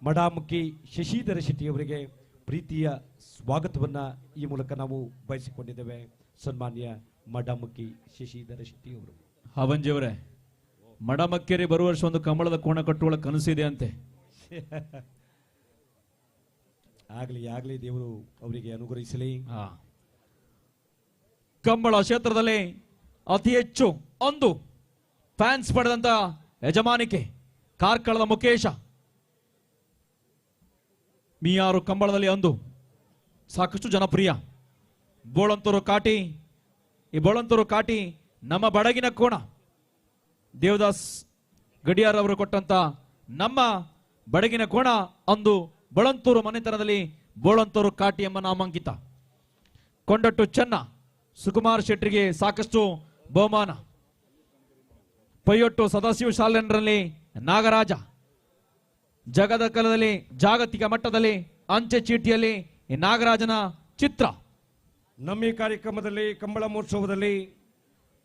ಮಡಮಕ್ಕಿ ಶಶಿಧರ ಶೆಟ್ಟಿಯವರಿಗೆ ಪ್ರೀತಿಯ ಸ್ವಾಗತವನ್ನ ಈ ಮೂಲಕ ನಾವು ಬಯಸಿಕೊಂಡಿದ್ದೇವೆ. ಸನ್ಮಾನ್ಯ ಮಡಮಕ್ಕಿ ಶಶಿಧರ ಶೆಟ್ಟಿಯವರು.
ಹಾವಂಜಿಯವರೇ, ಮಡಮಕ್ಕೇರಿ ಬರುವ ವರ್ಷ ಒಂದು ಕಂಬಳದ ಕೋಣ ಕಟ್ಟುವ ಕನಸಿದೆ ಅಂತೆ.
ಆಗ್ಲಿ ಆಗ್ಲಿ, ದೇವರು ಅವರಿಗೆ ಅನುಗ್ರಹಿಸಲಿ.
ಕಂಬಳ ಕ್ಷೇತ್ರದಲ್ಲಿ ಅತಿ ಹೆಚ್ಚು ಒಂದು ಫ್ಯಾನ್ಸ್ ಪಡೆದಂತ ಯಜಮಾನಿಕೆ ಕಾರ್ಕಳದ ಮುಖೇಶ. ಮೀಯಾರು ಕಂಬಳದಲ್ಲಿ ಅಂದು ಸಾಕಷ್ಟು ಜನಪ್ರಿಯ. ಬೋಳಂತೂರು ಕಾಟಿ. ಈ ಬೋಳಂತೂರು ಕಾಟಿ ನಮ್ಮ ಬಡಗಿನ ಕೋಣ. ದೇವದಾಸ್ ಗಡಿಯಾರ್ ಅವರು ಕೊಟ್ಟಂತ ನಮ್ಮ ಬಡಗಿನ ಕೋಣ ಅಂದು ಬೋಳಂತೂರು ಮನೆತನದಲ್ಲಿ ಬೋಳಂತೂರು ಕಾಟಿ ಎಂಬ ನಾಮಾಂಕಿತ. ಕೊಂಡಟ್ಟು ಚೆನ್ನ ಸುಕುಮಾರ್ ಶೆಟ್ಟಿಗೆ ಸಾಕಷ್ಟು ಬಹುಮಾನ. ಪೈಯೊಟ್ಟು ಸದಾಶಿವ ಶಾಲೆಂಡ್ರಲ್ಲಿ ನಾಗರಾಜ. ಜಗದ ಕಲದಲ್ಲಿ ಜಾಗತಿಕ ಮಟ್ಟದಲ್ಲಿ ಅಂಚೆ ಚೀಟಿಯಲ್ಲಿ ಈ ನಾಗರಾಜನ ಚಿತ್ರ.
ನಮ್ಮ ಈ ಕಾರ್ಯಕ್ರಮದಲ್ಲಿ ಕಂಬಳ ಮಹೋತ್ಸವದಲ್ಲಿ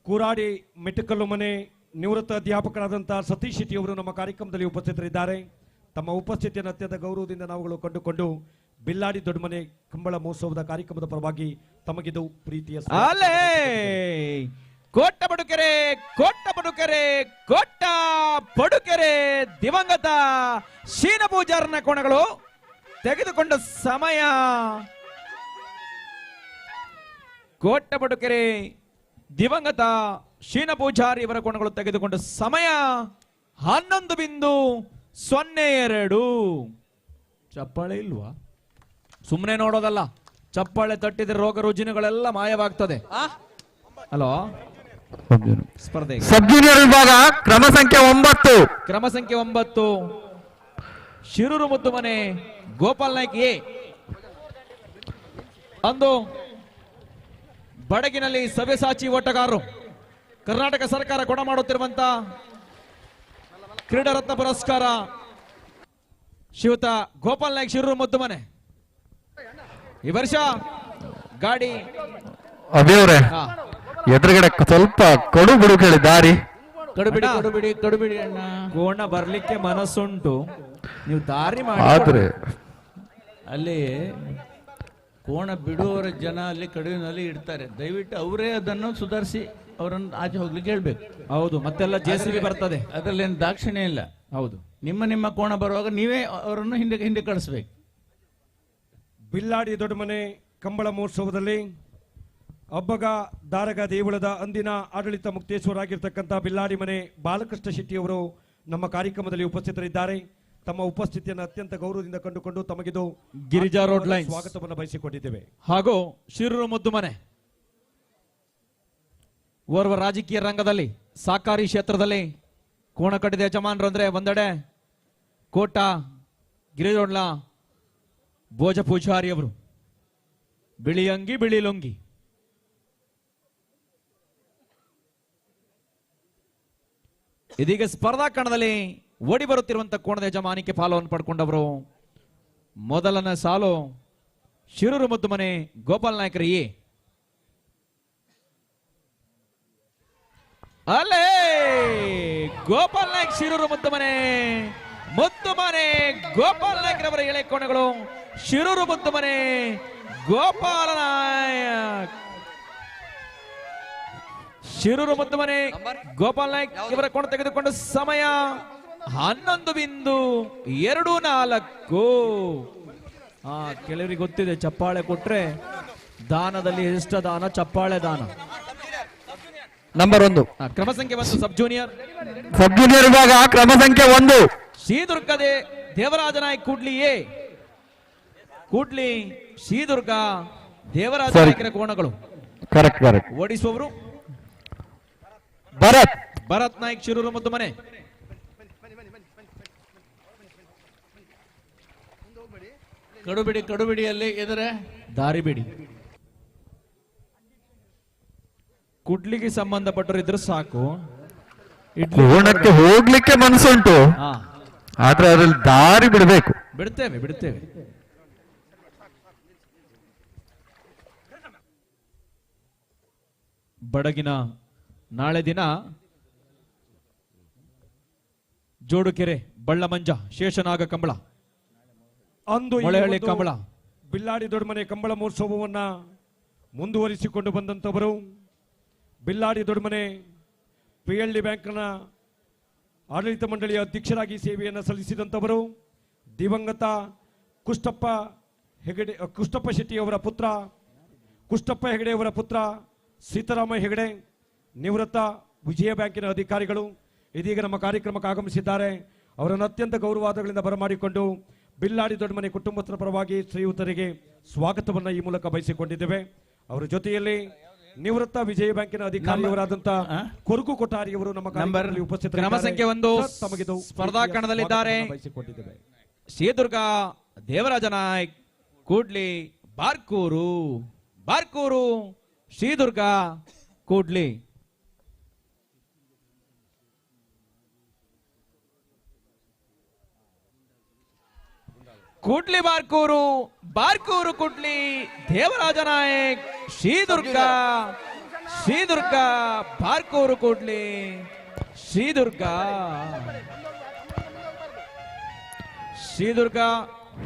ಕೂರಾಡಿ ಮೆಟ್ಟಕಲ್ಲು ಮನೆ ನಿವೃತ್ತ ಅಧ್ಯಾಪಕರಾದಂತಹ ಸತೀಶ್ ಶೆಟ್ಟಿ ಅವರು ನಮ್ಮ ಕಾರ್ಯಕ್ರಮದಲ್ಲಿ ಉಪಸ್ಥಿತರಿದ್ದಾರೆ. ತಮ್ಮ ಉಪಸ್ಥಿತಿಯನ್ನು ಅತ್ಯಂತ ಗೌರವದಿಂದ ನಾವುಗಳು ಕಂಡುಕೊಂಡು ಬಿಲ್ಲಾಡಿ ದೊಡ್ಡಮನೆ ಕಂಬಳ ಮಹೋತ್ಸವದ ಕಾರ್ಯಕ್ರಮದ ಪರವಾಗಿ ತಮಗಿದು ಪ್ರೀತಿಯ
ಅಲೇ ಕೋಟ ಪಡುಕೆರೆ, ಕೋಟ ಪಡುಕೆರೆ, ಕೋಟ ಪಡುಕೆರೆ ದಿವಂಗತ ಶೀನ ಪೂಜಾರನ ಕೋಣಗಳು ತೆಗೆದುಕೊಂಡ ಸಮಯ. ಕೋಟ ಪಡುಕೆರೆ ದಿವಂಗತ ಶೀನ ಪೂಜಾರಿ ಇವರ ಕೋಣಗಳು ತೆಗೆದುಕೊಂಡ ಸಮಯ 11:02. ಚಪ್ಪಾಳೆ ಇಲ್ವಾ? ಸುಮ್ಮನೆ ನೋಡೋದಲ್ಲ, ಚಪ್ಪಾಳೆ ತಟ್ಟಿದ್ರೆ ರೋಗ ರುಜಿನಗಳೆಲ್ಲ ಮಾಯವಾಗ್ತದೆ. ಹಲೋ, ಸ್ಪರ್ಧೆ
ಸಬ್ ಜೂನಿಯರ್ ವಿಭಾಗ ಕ್ರಮ ಸಂಖ್ಯೆ 9.
ಕ್ರಮ ಸಂಖ್ಯೆ 9 ಶಿರೂರು ಮುದ್ದು ಮನೆ ಗೋಪಾಲ್ ನಾಯ್ಕ್ ಎ. ಅಂದು ಬಡಗಿನಲ್ಲಿ ಸಭೆಸಾಚಿ ಓಟಗಾರರು ಕರ್ನಾಟಕ ಸರ್ಕಾರ ಕೊಡ ಮಾಡುತ್ತಿರುವಂತ ಕ್ರೀಡಾ ರತ್ನ ಪುರಸ್ಕಾರ ಶ್ರೀಯುತ ಗೋಪಾಲ್ ನಾಯ್ಕ್ ಶಿರೂರು ಮುದ್ದು ಮನೆ. ಈ ವರ್ಷ ಗಾಡಿ
ಅಭಿಯವರೇ ಎದುರುಗಡೆ ಸ್ವಲ್ಪ ಕೊಡು ಬಿಡು ಕೇಳಿ ದಾರಿ.
ಕಡುಬಿಡಿ ಕಡುಬಿಡಿ ಕಡುಬಿಡಿ ಅಣ್ಣ.
ಕೋಣ ಬರ್ಲಿಕ್ಕೆ ಮನಸ್ಸುಂಟು, ನೀವು ದಾರಿ ಮಾಡಿ.
ಆದ್ರೆ
ಅಲ್ಲಿ ಕೋಣ ಬಿಡುವವರ ಜನ ಅಲ್ಲಿ ಕಡುವಿನಲ್ಲಿ ಇಡ್ತಾರೆ. ದಯವಿಟ್ಟು ಅವರೇ ಅದನ್ನು ಸುಧಾರಿಸಿ ಅವರನ್ನು ಆಚೆ ಹೋಗ್ಲಿಕ್ಕೆ ಹೇಳ್ಬೇಕು.
ಹೌದು, ಮತ್ತೆಲ್ಲ JCB ಬರ್ತದೆ.
ಅದರಲ್ಲಿ ಏನು ದಾಕ್ಷಿಣ್ಯ ಇಲ್ಲ.
ಹೌದು,
ನಿಮ್ಮ ಕೋಣ ಬರುವಾಗ ನೀವೇ ಅವರನ್ನು ಹಿಂದೆ ಕಳಿಸ್ಬೇಕು.
ಬಿಲ್ಲಾಡಿ ದೊಡ್ಡಮನೆ ಕಂಬಳ ಮಹೋತ್ಸವದಲ್ಲಿ ಅಬ್ಬಗ ದಾರಗ ದೇಗುಲದ ಅಂದಿನ ಆಡಳಿತ ಮುಕ್ತೇಶ್ವರಾಗಿರ್ತಕ್ಕಂಥ ಬಿಲ್ಲಾಡಿ ಮನೆ ಬಾಲಕೃಷ್ಣ ಶೆಟ್ಟಿಯವರು ನಮ್ಮ ಕಾರ್ಯಕ್ರಮದಲ್ಲಿ ಉಪಸ್ಥಿತರಿದ್ದಾರೆ. ತಮ್ಮ ಉಪಸ್ಥಿತಿಯನ್ನು ಅತ್ಯಂತ ಗೌರವದಿಂದ ಕಂಡುಕೊಂಡು ತಮಗಿದು
ಗಿರಿಜಾ ರೋಡ್ ಲೈನ್ಸ್
ಸ್ವಾಗತವನ್ನು ಬಯಸಿಕೊಂಡಿದ್ದೇವೆ.
ಹಾಗೂ ಶಿರೂರು ಮುದ್ದುಮನೆ ಓರ್ವ ರಾಜಕೀಯ ರಂಗದಲ್ಲಿ ಸಾಕಾರಿ ಕ್ಷೇತ್ರದಲ್ಲಿ ಕೋಣ ಕಟ್ಟಿದ ಯಜಮಾನರು ಅಂದ್ರೆ ಒಂದೆಡೆ ಕೋಟ ಗಿರಿಜೋಡ್ಲ ಭೋಜ ಪೂಜಾರಿ ಅವರು ಬಿಳಿ ಅಂಗಿ ಬಿಳಿ ಲುಂಗಿ, ಇದೀಗ ಸ್ಪರ್ಧಾ ಕಣದಲ್ಲಿ ಓಡಿ ಬರುತ್ತಿರುವಂತಹ ಕೋಣದ ಯಜಮಾನಿಕೆ ಫಾಲೋವನ್ನು ಪಡ್ಕೊಂಡವರು ಮೊದಲನೇ ಸಾಲು ಶಿರೂರು ಮುದ್ದುಮನೆ ಗೋಪಾಲ್ ನಾಯ್ಕರ್ ಎ. ಅಲ್ಲೇ ಗೋಪಾಲ್ ನಾಯ್ಕ್ ಶಿರೂರು ಮುದ್ದುಮನೆ ಗೋಪಾಲ್ ನಾಯ್ಕರವರ ಎಳೆ ಕೋಣಗಳು ಶಿರೂರು ಮುದ್ದುಮನೆ ಗೋಪಾಲ ನಾಯಕ್ ಶಿರೂರು ಮುದ್ದುಮನೆ ಗೋಪಾಲ್ ನಾಯ್ಕ್ ಇವರ ಕೋಣ ತೆಗೆದುಕೊಂಡ ಸಮಯ 11.24. ಕೆಲವರಿಗೆ ಗೊತ್ತಿದೆ ಚಪ್ಪಾಳೆ ಕೊಟ್ರೆ ದಾನದಲ್ಲಿ ಇಷ್ಟ ದಾನ ಚಪ್ಪಾಳೆ ದಾನ.
ನಂಬರ್ 1
ಕ್ರಮ ಸಂಖ್ಯೆ 1 ಸಬ್ ಜೂನಿಯರ್
ವಿಭಾಗ ಕ್ರಮ ಸಂಖ್ಯೆ 1
ಶ್ರೀದುರ್ಗ ದೇವರಾಜ ನಾಯ್ಕ್ ಕೂಡ್ಲಿ ಎ. ಕೂಡ್ಲಿ ಶ್ರೀದುರ್ಗ ದೇವರಾಜ ನಾಯ್ಕರ ಕೋಣಗಳು.
ಕರೆಕ್ಟ್
ಓಡಿಸುವವರು ಭರತ್ ನಾಯ್ಕ್ ಶಿರೂರು ಮುದ್ದುಮನೆ.
ಕಡುಬಿಡಿಯಲ್ಲಿ ಎದುರೆ
ದಾರಿ ಬಿಡಿ. ಕುಡ್ಲಿಗೆ ಸಂಬಂಧಪಟ್ಟರು ಇದ್ರೆ ಸಾಕು,
ಕೋಣಕ್ಕೆ ಹೋಗ್ಲಿಕ್ಕೆ ಮನಸ್ಸುಂಟು, ಆದ್ರೆ ಅದ್ರಲ್ಲಿ ದಾರಿ ಬಿಡಬೇಕು.
ಬಿಡ್ತೇವೆ. ಬಡಗಿನ ನಾಳೆ ದಿನ ಜೋಡುಕೆರೆ ಬಳ್ಳಮಂಜ ಶೇಷನಾಗ ಕಂಬಳ
ಅಂದು
ಮೊಳೆಹಳ್ಳಿ ಕಂಬಳ
ಬಿಲ್ಲಾಡಿ ದೊಡ್ಡಮನೆ ಕಂಬಳ ಮಹೋತ್ಸವವನ್ನ ಮುಂದುವರಿಸಿಕೊಂಡು ಬಂದಂತವರು ಬಿಲ್ಲಾಡಿ ದೊಡ್ಡಮನೆ PLD ಬ್ಯಾಂಕ್ನ ಆಡಳಿತ ಮಂಡಳಿಯ ಅಧ್ಯಕ್ಷರಾಗಿ ಸೇವೆಯನ್ನು ಸಲ್ಲಿಸಿದಂತವರು ದಿವಂಗತ ಕುಷ್ಟಪ್ಪ ಶೆಟ್ಟಿಯವರ ಪುತ್ರ ಕುಷ್ಟಪ್ಪ ಹೆಗಡೆಯವರ ಪುತ್ರ ಸೀತಾರಾಮ ಹೆಗಡೆ ನಿವೃತ್ತ ವಿಜಯ ಬ್ಯಾಂಕಿನ ಅಧಿಕಾರಿಗಳು ಇದೀಗ ನಮ್ಮ ಕಾರ್ಯಕ್ರಮಕ್ಕೆ ಆಗಮಿಸಿದ್ದಾರೆ. ಅವರನ್ನು ಅತ್ಯಂತ ಗೌರವಾದಗಳಿಂದ ಬರಮಾಡಿಕೊಂಡು ಬಿಲ್ಲಾಡಿ ದೊಡ್ಡಮನೆ ಕುಟುಂಬಸ್ಥರ ಪರವಾಗಿ ಶ್ರೀಯುತರಿಗೆ ಸ್ವಾಗತವನ್ನ ಈ ಮೂಲಕ ಬಯಸಿಕೊಂಡಿದ್ದೇವೆ. ಅವರ ಜೊತೆಯಲ್ಲಿ ನಿವೃತ್ತ ವಿಜಯ ಬ್ಯಾಂಕಿನ ಅಧಿಕಾರಿಯವರಾದಂತಹ ಕೊರಗು ಕೊಠಾರಿಯವರು ನಮ್ಮ ಕಾರ್ಯಕ್ರಮದಲ್ಲಿ ಉಪಸ್ಥಿತರಿದ್ದಾರೆ.
ಕ್ರಮ ಸಂಖ್ಯೆ 1 ಸ್ಪರ್ಧಾ ಕಣದಲ್ಲಿದ್ದಾರೆ. ಶ್ರೀದುರ್ಗ ದೇವರಾಜ ನಾಯ್ಕ್ ಕೂಡ್ಲಿ ಬಾರ್ಕೂರು ಶ್ರೀದುರ್ಗ ಕೂಡ್ಲಿ. ಕೂಡ್ಲಿ ಬಾರ್ಕೂರು ಕೂಡ್ಲಿ ದೇವರಾಜ ನಾಯಕ್ ಶ್ರೀದುರ್ಗ ಬಾರ್ಕೂರು ಕೂಡ್ಲಿ ಶ್ರೀದುರ್ಗ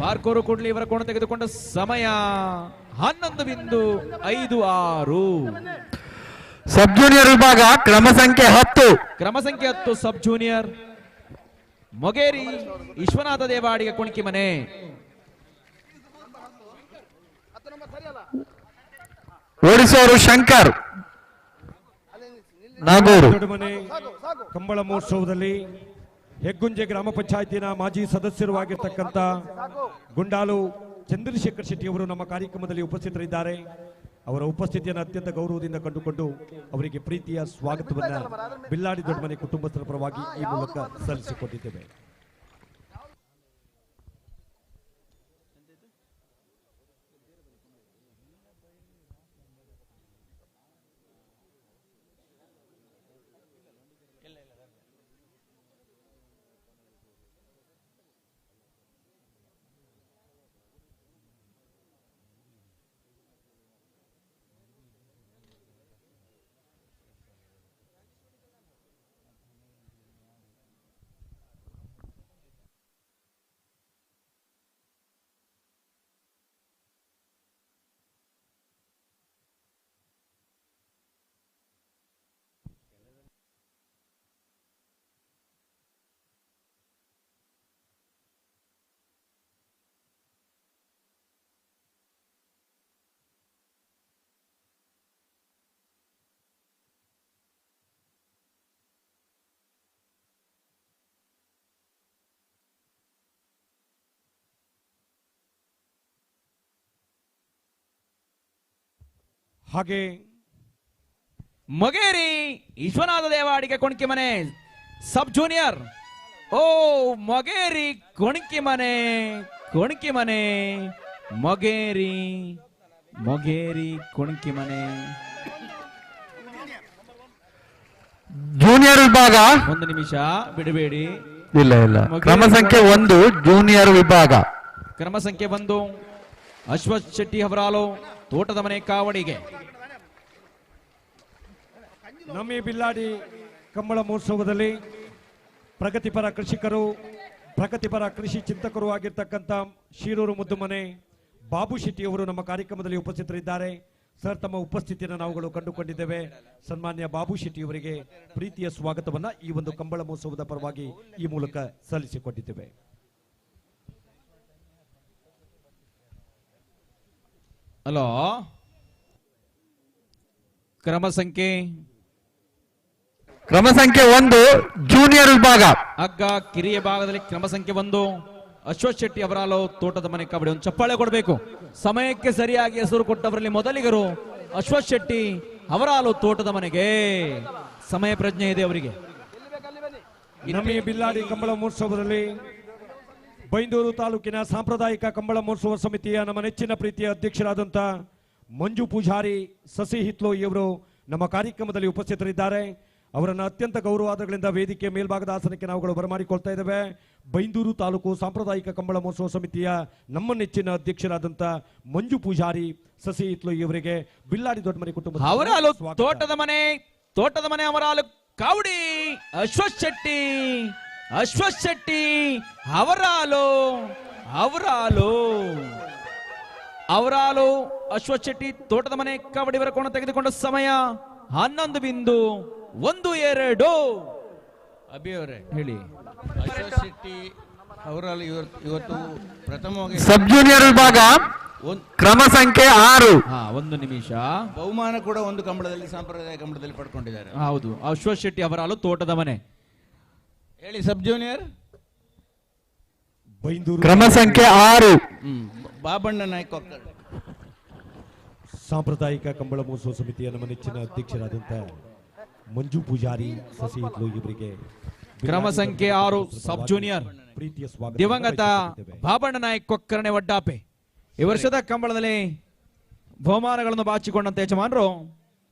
ಬಾರ್ಕೂರು ಕೂಡ್ಲಿ ಇವರ ಕೋಣ ತೆಗೆದುಕೊಂಡ ಸಮಯ 11.56.
ಸಬ್ ಜೂನಿಯರ್ ವಿಭಾಗ ಕ್ರಮ ಸಂಖ್ಯೆ
10 ಸಬ್ ಜೂನಿಯರ್ ಮೊಗೇರಿ ವಿಶ್ವನಾಥ ದೇವಾಡಿಗ ಕುಣಿಕಿ ಮನೆ.
ಓಡಿಸುವವರು ಶಂಕರ್ ನಾಗೂರು.
ದೊಡ್ಡಮನೆ ಕಂಬಳ ಮಹೋತ್ಸವದಲ್ಲಿ ಹೆಗ್ಗುಂಜೆ ಗ್ರಾಮ ಪಂಚಾಯತಿನ ಮಾಜಿ ಸದಸ್ಯರು ಆಗಿರ್ತಕ್ಕಂಥ ಗುಂಡಾಲು ಚಂದ್ರಶೇಖರ್ ಶೆಟ್ಟಿ ಅವರು ನಮ್ಮ ಕಾರ್ಯಕ್ರಮದಲ್ಲಿ ಉಪಸ್ಥಿತರಿದ್ದಾರೆ. ಅವರ ಉಪಸ್ಥಿತಿಯನ್ನು ಅತ್ಯಂತ ಗೌರವದಿಂದ ಕಂಡುಕೊಂಡು ಅವರಿಗೆ ಪ್ರೀತಿಯ ಸ್ವಾಗತವನ್ನ ಬಿಲ್ಲಾಡಿ ದೊಡ್ಡಮನೆ ಕುಟುಂಬಸ್ಥರ ಪರವಾಗಿ ಈ ಮೂಲಕ ಸಲ್ಲಿಸಿಕೊಟ್ಟಿದ್ದೇವೆ. ಹಾಗೆ
ಮೊಗೇರಿ ವಿಶ್ವನಾಥ ದೇವಾಡಿಗೆ ಕೊಣಕಿ ಮನೆ ಸಬ್ ಜೂನಿಯರ್. ಓ ಮೊಗೇರಿ ಕೊಣಕಿ ಮನೆ ಮೊಗೇರಿ ಕೊಣಕಿ ಮನೆ.
ಜೂನಿಯರ್ ವಿಭಾಗ.
ಒಂದು ನಿಮಿಷ ಬಿಡಬೇಡಿ.
ಇಲ್ಲ ಕ್ರಮ ಸಂಖ್ಯೆ 1 ಜೂನಿಯರ್ ವಿಭಾಗ.
ಕ್ರಮ ಸಂಖ್ಯೆ 1 ಅಶ್ವಥ್ ಶೆಟ್ಟಿ ಅವರಾಲು ತೋಟದ ಮನೆ ಕಾವಡಿಗೆ.
ನಮ್ಮಿ ಬಿಲ್ಲಾಡಿ ಕಂಬಳ ಮಹೋತ್ಸವದಲ್ಲಿ ಪ್ರಗತಿಪರ ಕೃಷಿಕರು, ಪ್ರಗತಿಪರ ಕೃಷಿ ಚಿಂತಕರು ಆಗಿರ್ತಕ್ಕಂಥ ಶೀರೂರು ಮುದ್ದುಮನೆ ಬಾಬು ಶೆಟ್ಟಿ ಅವರು ನಮ್ಮ ಕಾರ್ಯಕ್ರಮದಲ್ಲಿ ಉಪಸ್ಥಿತರಿದ್ದಾರೆ. ಸರ್, ತಮ್ಮ ಉಪಸ್ಥಿತಿಯನ್ನು ನಾವುಗಳು ಕಂಡುಕೊಂಡಿದ್ದೇವೆ. ಸನ್ಮಾನ್ಯ ಬಾಬು ಶೆಟ್ಟಿ ಅವರಿಗೆ ಪ್ರೀತಿಯ ಸ್ವಾಗತವನ್ನ ಈ ಒಂದು ಕಂಬಳ ಮಹೋತ್ಸವದ ಪರವಾಗಿ ಈ ಮೂಲಕ ಸಲ್ಲಿಸಿಕೊಟ್ಟಿದ್ದೇವೆ.
ಹಲೋ, ಕ್ರಮ ಸಂಖ್ಯೆ
1 ಜೂನಿಯರ್ ವಿಭಾಗ.
ಹಗ್ಗ ಕಿರಿಯ ಭಾಗದಲ್ಲಿ ಕ್ರಮ ಸಂಖ್ಯೆ 1 ಅಶ್ವಥ್ ಶೆಟ್ಟಿ ಅವರಾಲು ತೋಟದ ಮನೆ ಕಬಡ್ಡಿ. ಒಂದು ಚಪ್ಪಾಳೆ ಕೊಡಬೇಕು. ಸಮಯಕ್ಕೆ ಸರಿಯಾಗಿ ಹೆಸರು ಕೊಟ್ಟವರಲ್ಲಿ ಮೊದಲಿಗರು ಅಶ್ವಥ್ ಶೆಟ್ಟಿ ಅವರಾಲು ತೋಟದ ಮನೆಗೆ. ಸಮಯ ಪ್ರಜ್ಞೆ ಇದೆ ಅವರಿಗೆ.
ನಮ್ಮಿ ಬಿಲ್ಲಾಡಿ ಕಂಬಳ ಮಹೋತ್ಸವದಲ್ಲಿ ಬೈಂದೂರು ತಾಲೂಕಿನ ಸಾಂಪ್ರದಾಯಿಕ ಕಂಬಳ ಮಹೋತ್ಸವ ಸಮಿತಿಯ ನಮ್ಮ ನೆಚ್ಚಿನ ಪ್ರೀತಿಯ ಅಧ್ಯಕ್ಷರಾದಂಥ ಮಂಜು ಪೂಜಾರಿ ಸಸಿ ಹಿತ್ಲೋಯಿ ಅವರು ನಮ್ಮ ಕಾರ್ಯಕ್ರಮದಲ್ಲಿ ಉಪಸ್ಥಿತರಿದ್ದಾರೆ. ಅವರನ್ನು ಅತ್ಯಂತ ಗೌರವಾದಗಳಿಂದ ವೇದಿಕೆ ಮೇಲ್ಭಾಗದ ಆಸನಕ್ಕೆ ನಾವುಗಳು ಬರಮಾಡಿಕೊಳ್ತಾ ಇದ್ದೇವೆ. ಬೈಂದೂರು ತಾಲೂಕು ಸಾಂಪ್ರದಾಯಿಕ ಕಂಬಳ ಮಹೋತ್ಸವ ಸಮಿತಿಯ ನಮ್ಮ ನೆಚ್ಚಿನ ಅಧ್ಯಕ್ಷರಾದಂಥ ಮಂಜು ಪೂಜಾರಿ ಸಸಿ ಹಿತ್ಲೋಯಿ ಅವರಿಗೆ ಬಿಲ್ಲಾಡಿ ದೊಡ್ಡಮನೆ ಕುಟುಂಬ
ಅವರಾಲು ತೋಟದ ಮನೆ ಅವರಾಲು ಕಾವಡಿ. ಅಶ್ವಥ್ ಶೆಟ್ಟಿ ಅವರಾಲು ಅಶ್ವಥ್ ಶೆಟ್ಟಿ ತೋಟದ ಮನೆ ಕಬಡ್ಡಿ ಇವರ ಕೋಣ ತೆಗೆದುಕೊಂಡ ಸಮಯ 11:12. ಅಭಿ ಅವರೇ ಹೇಳಿ.
ಅಶ್ವಥ್ ಶೆಟ್ಟಿ ಅವರಲ್ಲಿ ಇವತ್ತು ಪ್ರಥಮವಾಗಿ
ಸಬ್ ಜೂನಿಯರ್ ವಿಭಾಗ ಕ್ರಮ ಸಂಖ್ಯೆ 6.
ಒಂದು ನಿಮಿಷ.
ಬಹುಮಾನ ಕೂಡ ಒಂದು ಕಂಬಳದಲ್ಲಿ, ಸಾಂಪ್ರದಾಯಿಕ ಕಂಬಳದಲ್ಲಿ ಪಡ್ಕೊಂಡಿದ್ದಾರೆ.
ಹೌದು, ಅಶ್ವಥ್ ಶೆಟ್ಟಿ ಅವರಾಲು ತೋಟದ ಮನೆ.
ಹೇಳಿ ಸಬ್ ಜೂನಿಯರ್.
ಬೈಂದೂರು
ಕ್ರಮ ಸಂಖ್ಯೆ 6
ಬಾಬಣ್ಣ ನಾಯ್ಕ ಒಕ್ಕಲ್.
ಸಾಂಪ್ರದಾಯಿಕ ಕಂಬಳ ಮಹೋತ್ಸವ ಸಮಿತಿಯ ನಮ್ಮ ನೆಚ್ಚಿನ ಅಧ್ಯಕ್ಷರಾದಂಥ ಮಂಜು ಪೂಜಾರಿ ಸಸಿ ಹಿತ್ಲೋಯಿ ಇವರಿಗೆ
ಕ್ರಮ ಸಂಖ್ಯೆ 6 ಸಬ್ ಜೂನಿಯರ್
ಪ್ರೀತಿಯ ಸ್ವಾಗತ.
ದಿವಂಗತ ಬಾಬಣ್ಣ ನಾಯ್ಕ ಕೊಕ್ಕರಣೆ ವಡ್ಡಾಪೆ ಈ ವರ್ಷದ ಕಂಬಳದಲ್ಲಿ ಬಹುಮಾನಗಳನ್ನು ಬಾಚಿಕೊಂಡಂತ ಯಜಮಾನರು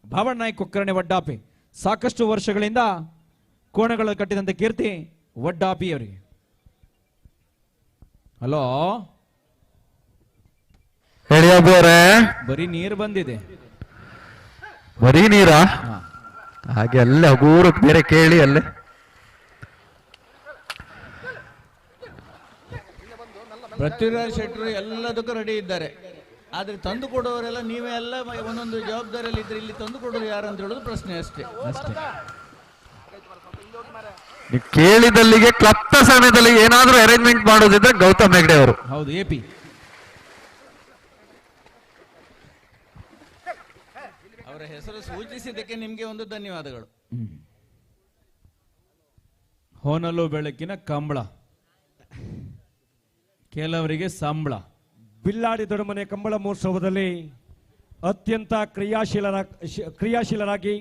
ಬಾಬಣ್ಣ ನಾಯ್ಕ ಕೊಕ್ಕರಣೆ ವಡ್ಡಾಪೆ. ಸಾಕಷ್ಟು ವರ್ಷಗಳಿಂದ ಕೋಣಗಳು ಕಟ್ಟಿದಂತ ಕೀರ್ತಿ ವಡ್ಡಾಪಿ ಅವರಿಗೆ. ಹಲೋ,
ಹೇಳಿ ಅಬ್ಬಿ ಅವರೇ.
ಬರೀ ನೀರು ಬಂದಿದೆ.
ಬರೀ ನೀರಾ? ಹಾಗೆ ಅಲ್ಲೇ ಹಗೂರಕ್ಕೆ ಬೇರೆ ಕೇಳಿ ಅಲ್ಲೇ.
ಪೃಥ್ವಿರಾಜ್ ಶೆಟ್ಟರು ಎಲ್ಲದಕ್ಕೂ ರೆಡಿ ಇದ್ದಾರೆ. ಆದ್ರೆ ತಂದು ಕೊಡುವವರೆಲ್ಲ ನೀವೇ ಎಲ್ಲ ಒಂದೊಂದು ಜವಾಬ್ದಾರಿಯಲ್ಲಿ ಇದ್ರೆ ಇಲ್ಲಿ ತಂದು ಕೊಡೋರು ಯಾರು ಅಂತ ಹೇಳೋದು ಪ್ರಶ್ನೆ ಅಷ್ಟೇ.
ನೀವು ಕೇಳಿದಲ್ಲಿಗೆ ಕ್ಲಪ್ತ ಸಮಯದಲ್ಲಿ ಏನಾದ್ರೂ ಅರೇಂಜ್ಮೆಂಟ್ ಮಾಡೋದಿದ್ರೆ ಗೌತಮ್ ಹೆಗ್ಡೆ ಅವರು.
ಹೌದು, ಎಪಿ.
ಅವರ ಹೆಸರು ಸೂಚಿಸಿದ್ದಕ್ಕೆ ನಿಮ್ಗೆ ಒಂದು ಧನ್ಯವಾದಗಳು.
ಹೊನಲು ಬೆಳಕಿನ ಕಂಬಳ, ಕೆಲವರಿಗೆ ಸಂಬಳ.
ಬಿಲ್ಲಾಡಿ ದೊಡ್ಡಮನೆ ಕಂಬಳ ಮಹೋತ್ಸವದಲ್ಲಿ ಅತ್ಯಂತ ಕ್ರಿಯಾಶೀಲರಾಗಿ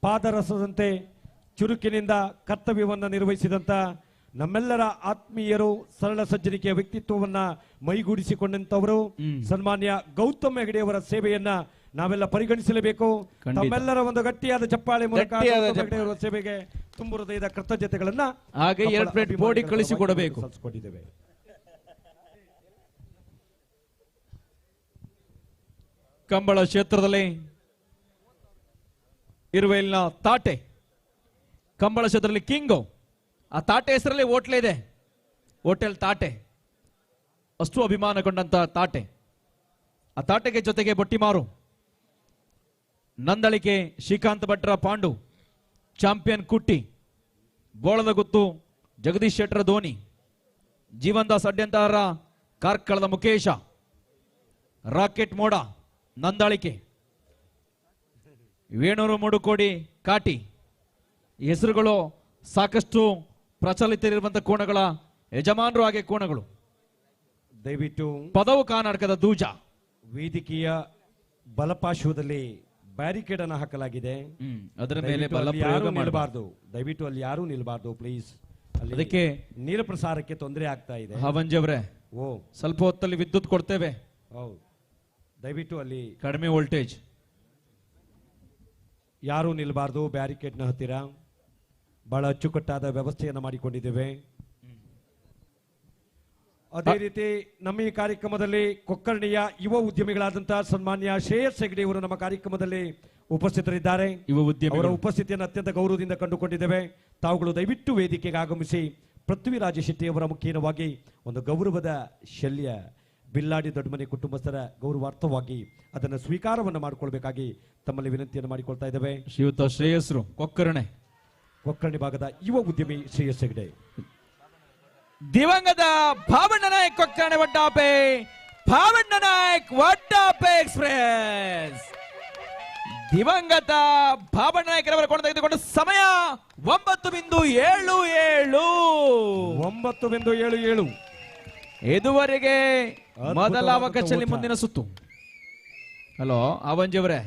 ಪಾದರಸದಂತೆ ಚುರುಕಿನಿಂದ ಕರ್ತವ್ಯವನ್ನು ನಿರ್ವಹಿಸಿದಂತ ನಮ್ಮೆಲ್ಲರ ಆತ್ಮೀಯರು, ಸರಳ ಸಜ್ಜನಿಕೆಯ ವ್ಯಕ್ತಿತ್ವವನ್ನ ಮೈಗೂಡಿಸಿಕೊಂಡಂತವರು ಸನ್ಮಾನ್ಯ ಗೌತಮ್ ಹೆಗಡೆ ಅವರ ಸೇವೆಯನ್ನ ನಾವೆಲ್ಲ ಪರಿಗಣಿಸಲೇಬೇಕು. ತಮ್ಮೆಲ್ಲರ ಒಂದು ಗಟ್ಟಿಯಾದ ಚಪ್ಪಾಳೆ ಮೂಲಕ ಗೌತಮ್ ಹೆಗಡೆ ಅವರ ಸೇವೆಗೆ ತುಂಬು ಹೃದಯದ ಕೃತಜ್ಞತೆಗಳನ್ನ
ಹಾಗೆ 2 ಪ್ಲೇಟ್ ಬೋಡಿ ಕಳಿಸಿಕೊಡಬೇಕು. ಕಂಬಳ ಕ್ಷೇತ್ರದಲ್ಲಿ ಇರುವ ಇಲ್ಲಿನ ತಾಟೆ, ಕಂಬಳ ಕ್ಷೇತ್ರದಲ್ಲಿ ಕಿಂಗು. ಆ ತಾಟೆ ಹೆಸರಲ್ಲಿ ಹೋಟ್ಲ್ ಇದೆ, ಹೋಟೆಲ್ ತಾಟೆ. ಅಷ್ಟು ಅಭಿಮಾನಗೊಂಡಂತ ತಾಟೆ. ಆ ತಾಟೆಗೆ ಜೊತೆಗೆ ಬೊಟ್ಟಿಮಾರು, ನಂದಳಿಕೆ ಶ್ರೀಕಾಂತ್ ಭಟ್ರ ಪಾಂಡು, ಚಾಂಪಿಯನ್ ಕುಟ್ಟಿ, ಬೋಳದ ಗುತ್ತು ಜಗದೀಶ್ ಶೆಟ್ಟರ ಧೋನಿ, ಜೀವನ್ ದಾಸ್ ಅಡ್ಯಂತರ ಕಾರ್ಕಳದ ಮುಖೇಶ, ರಾಕೆಟ್ ಮೋಡ ನಂದಾಳಿಕೆ, ವೇಣೂರು ಮೂಡುಕೋಡಿ ಕಾಟಿ. ಈ ಹೆಸರುಗಳು ಸಾಕಷ್ಟು ಪ್ರಚಲಿತರಿರುವಂತಹ ಕೋಣಗಳ ಯಜಮಾನರು. ಹಾಗೆ ಕೋಣಗಳು
ದಯವಿಟ್ಟು
ಪದವು ಕರ್ನಾಟಕದ ದೂಜ
ವೇದಿಕೆಯ ಬಲಪಾರ್ಶ್ವದಲ್ಲಿ ಬ್ಯಾರಿಕೇಡ್ ಅನ್ನು ಹಾಕಲಾಗಿದೆ.
ಅದರ ಮೇಲೆ
ದಯವಿಟ್ಟು
ಬಲ
ಅಲ್ಲಿ
ಪ್ರಯೋಗ
ಯಾರೂ
ಮಾಡಬಾರ್ದು.
ನಿಲ್ಬಾರ್ದು. ದಯವಿಟ್ಟು ಅಲ್ಲಿ ಯಾರೂ ನಿಲ್ಬಾರ್ದು ಪ್ಲೀಸ್.
ಅದಕ್ಕೆ
ನೀರು ಪ್ರಸಾರಕ್ಕೆ ತೊಂದರೆ ಆಗ್ತಾ ಇದೆ.
ಹಾವಂಜವ್ರೆ,
ಓ
ಸ್ವಲ್ಪ ಹೊತ್ತಲ್ಲಿ ವಿದ್ಯುತ್ ಕೊಡ್ತೇವೆ.
ಹೌದು, ದಯವಿಟ್ಟು ಅಲ್ಲಿ
ಕಡಿಮೆ ವೋಲ್ಟೇಜ್.
ಯಾರೂ ನಿಲ್ಬಾರ್ದು ಬ್ಯಾರಿಕೇಡ್ನ ಹತ್ತಿರ. ಬಹಳ ಅಚ್ಚುಕಟ್ಟಾದ ವ್ಯವಸ್ಥೆಯನ್ನು ಮಾಡಿಕೊಂಡಿದ್ದೇವೆ. ಅದೇ ರೀತಿ ನಮ್ಮ ಈ ಕಾರ್ಯಕ್ರಮದಲ್ಲಿ ಕೊಕ್ಕರ್ಣಿಯ ಯುವ ಉದ್ಯಮಿಗಳಾದಂತಹ ಸನ್ಮಾನ್ಯ ಶ್ರೇಯಸ್ ಹೆಗ್ಡೆ ಅವರು ನಮ್ಮ ಕಾರ್ಯಕ್ರಮದಲ್ಲಿ ಉಪಸ್ಥಿತರಿದ್ದಾರೆ. ಅವರ ಉಪಸ್ಥಿತಿಯನ್ನು ಅತ್ಯಂತ ಗೌರವದಿಂದ ಕಂಡುಕೊಂಡಿದ್ದೇವೆ. ತಾವುಗಳು ದಯವಿಟ್ಟು ವೇದಿಕೆಗೆ ಆಗಮಿಸಿ ಪೃಥ್ವಿರಾಜ ಶೆಟ್ಟಿ ಅವರ ಮುಖೇನವಾಗಿ ಒಂದು ಗೌರವದ ಶಲ್ಯ ಬಿಲ್ಲಾಡಿ ದೊಡ್ಡಮನೆ ಕುಟುಂಬಸ್ಥರ ಗೌರವಾರ್ಥವಾಗಿ ಅದನ್ನು ಸ್ವೀಕಾರವನ್ನು ಮಾಡಿಕೊಳ್ಬೇಕಾಗಿ ತಮ್ಮಲ್ಲಿ ವಿನಂತಿಯನ್ನು ಮಾಡಿಕೊಳ್ತಾ ಇದ್ದೇವೆ.
ಶ್ರೀಯುತ ಶ್ರೇಯಸ್ರು
ಕೊಕ್ಕರ್ಣಿ ಭಾಗದ ಯುವ ಉದ್ಯಮಿ ಶ್ರೇಯಸ್ ಹೆಗ್ಡೆ.
ದಿವಂಗತ ಭಾವಣ್ಣ ನಾಯಕ್ ಕೊಕ್ಕರ್ಣೆ ವಡ್ಡಾಪೆ, ಭಾವಣ್ಣ ನಾಯಕ್ ವಡ್ಡಾಪೆ ಎಕ್ಸ್ಪ್ರೆಸ್. ದಿವಂಗತ ಭಾವಣ್ಣ ನಾಯಕರವರ ಕೊಂಡು ತೆಗೆದುಕೊಂಡು ಸಮಯ
9:77.
ಇದುವರೆಗೆ ಮೊದಲ ಅವಕಾಶದಲ್ಲಿ ಮುಂದಿನ ಸುತ್ತು. ಹಲೋ ಆವಂಜಿಯವರೇ,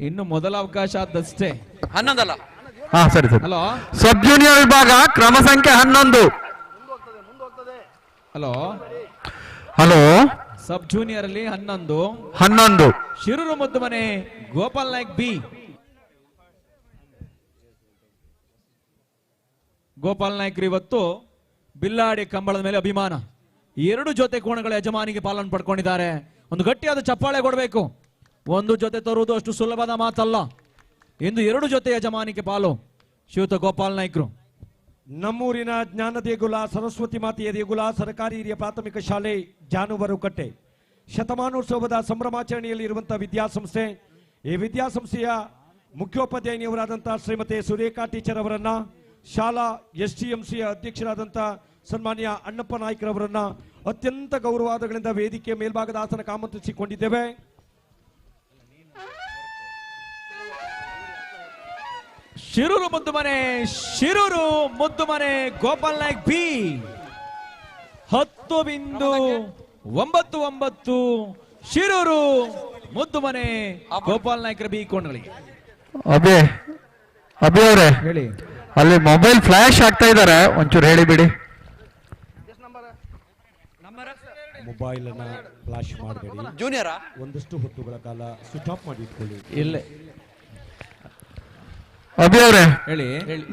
ಇನ್ನು ಮೊದಲ ಅವಕಾಶ ಆದಷ್ಟೇ,
11 ಅಲ್ಲ.
ಹಾ ಸರಿ ಸರಿ.
ಹಲೋ
ಸಬ್ ಜೂನಿಯರ್ ವಿಭಾಗ ಕ್ರಮ ಸಂಖ್ಯೆ 11.
ಹಲೋ
ಹಲೋ
ಸಬ್ ಜೂನಿಯರ್ ಅಲ್ಲಿ
11.
ಶಿರೂರು ಮುದ್ದು ಮನೆ ಗೋಪಾಲ್ ನಾಯ್ಕ್ ಬಿ. ಗೋಪಾಲ್ ನಾಯ್ಕರು ಇವತ್ತು ಬಿಲ್ಲಾಡಿ ಕಂಬಳದ ಮೇಲೆ ಅಭಿಮಾನ. 2 ಜೊತೆ ಕೋಣಗಳ ಯಜಮಾನಿಗೆ ಪಾಲನೆ ಪಡ್ಕೊಂಡಿದ್ದಾರೆ. ಒಂದು ಗಟ್ಟಿಯಾದ ಚಪ್ಪಾಳೆ ಕೊಡಬೇಕು. ಒಂದು ಜೊತೆ ತರುವುದು ಅಷ್ಟು ಸುಲಭದ ಮಾತಲ್ಲ. ಇಂದು 2 ಜೊತೆ ಯಜಮಾನಿಗೆ ಪಾಲು. ಶ್ರೀಯುತ ಗೋಪಾಲ್ ನಾಯ್ಕರು.
ನಮ್ಮೂರಿನ ಜ್ಞಾನ ದೇಗುಲ ಸರಸ್ವತಿ ಮಾತೆಯ ದೇಗುಲ ಸರ್ಕಾರಿ ಹಿರಿಯ ಪ್ರಾಥಮಿಕ ಶಾಲೆ ಜಾನುವಾರುಕಟ್ಟೆ ಶತಮಾನೋತ್ಸವದ ಸಂಭ್ರಮಾಚರಣೆಯಲ್ಲಿ ಇರುವಂತಹ ವಿದ್ಯಾಸಂಸ್ಥೆ. ಈ ವಿದ್ಯಾಸಂಸ್ಥೆಯ ಮುಖ್ಯೋಪಾಧ್ಯಾಯಿನಿಯವರಾದಂತಹ ಶ್ರೀಮತಿ ಸುರೇಖಾ ಟೀಚರ್ ಅವರನ್ನ, ಶಾಲಾ STMCಯ ಅಧ್ಯಕ್ಷರಾದಂತಹ ಸನ್ಮಾನ್ಯ ಅಣ್ಣಪ್ಪ ನಾಯ್ಕರವರನ್ನ ಅತ್ಯಂತ ಗೌರವಾದಗಳಿಂದ ವೇದಿಕೆಯ ಮೇಲ್ಭಾಗದ ಆಸನಕ್ಕೆ ಆಮಂತ್ರಿಸಿಕೊಂಡಿದ್ದೇವೆ.
ಶಿರೂರು ಮುದ್ದು ಮನೆ ಗೋಪಾಲ್ ನಾಯ್ಕ್ ಬಿ 10.99. ಶಿರೂರು ಮುದ್ದು ಮನೆ ಗೋಪಾಲ್ ನಾಯ್ಕರ ಬಿ ಕೋಣಗಳಿಗೆ.
ಅಭಿ ಅವರೇ
ಹೇಳಿ.
ಅಲ್ಲಿ ಮೊಬೈಲ್ ಫ್ಲಾಶ್ ಆಗ್ತಾ ಇದ್ದಾರೆ, ಒಂಚೂರು ಹೇಳಿ ಬಿಡಿ.
ಮೊಬೈಲ್ ಅನ್ನ ಫ್ಲಾಶ್ ಮಾಡಬೇಡಿ.
ಜೂನಿಯರಾ?
ಒಂದಷ್ಟು ಹೊತ್ತುಗಳ ಕಾಲ ಸ್ವಿಚ್ ಆಫ್ ಮಾಡಿ ಇಟ್ಕೊಳ್ಳಿ.
ಇಲ್ಲೇ
ಅಭಿ ಅವರೇ
ಹೇಳಿ.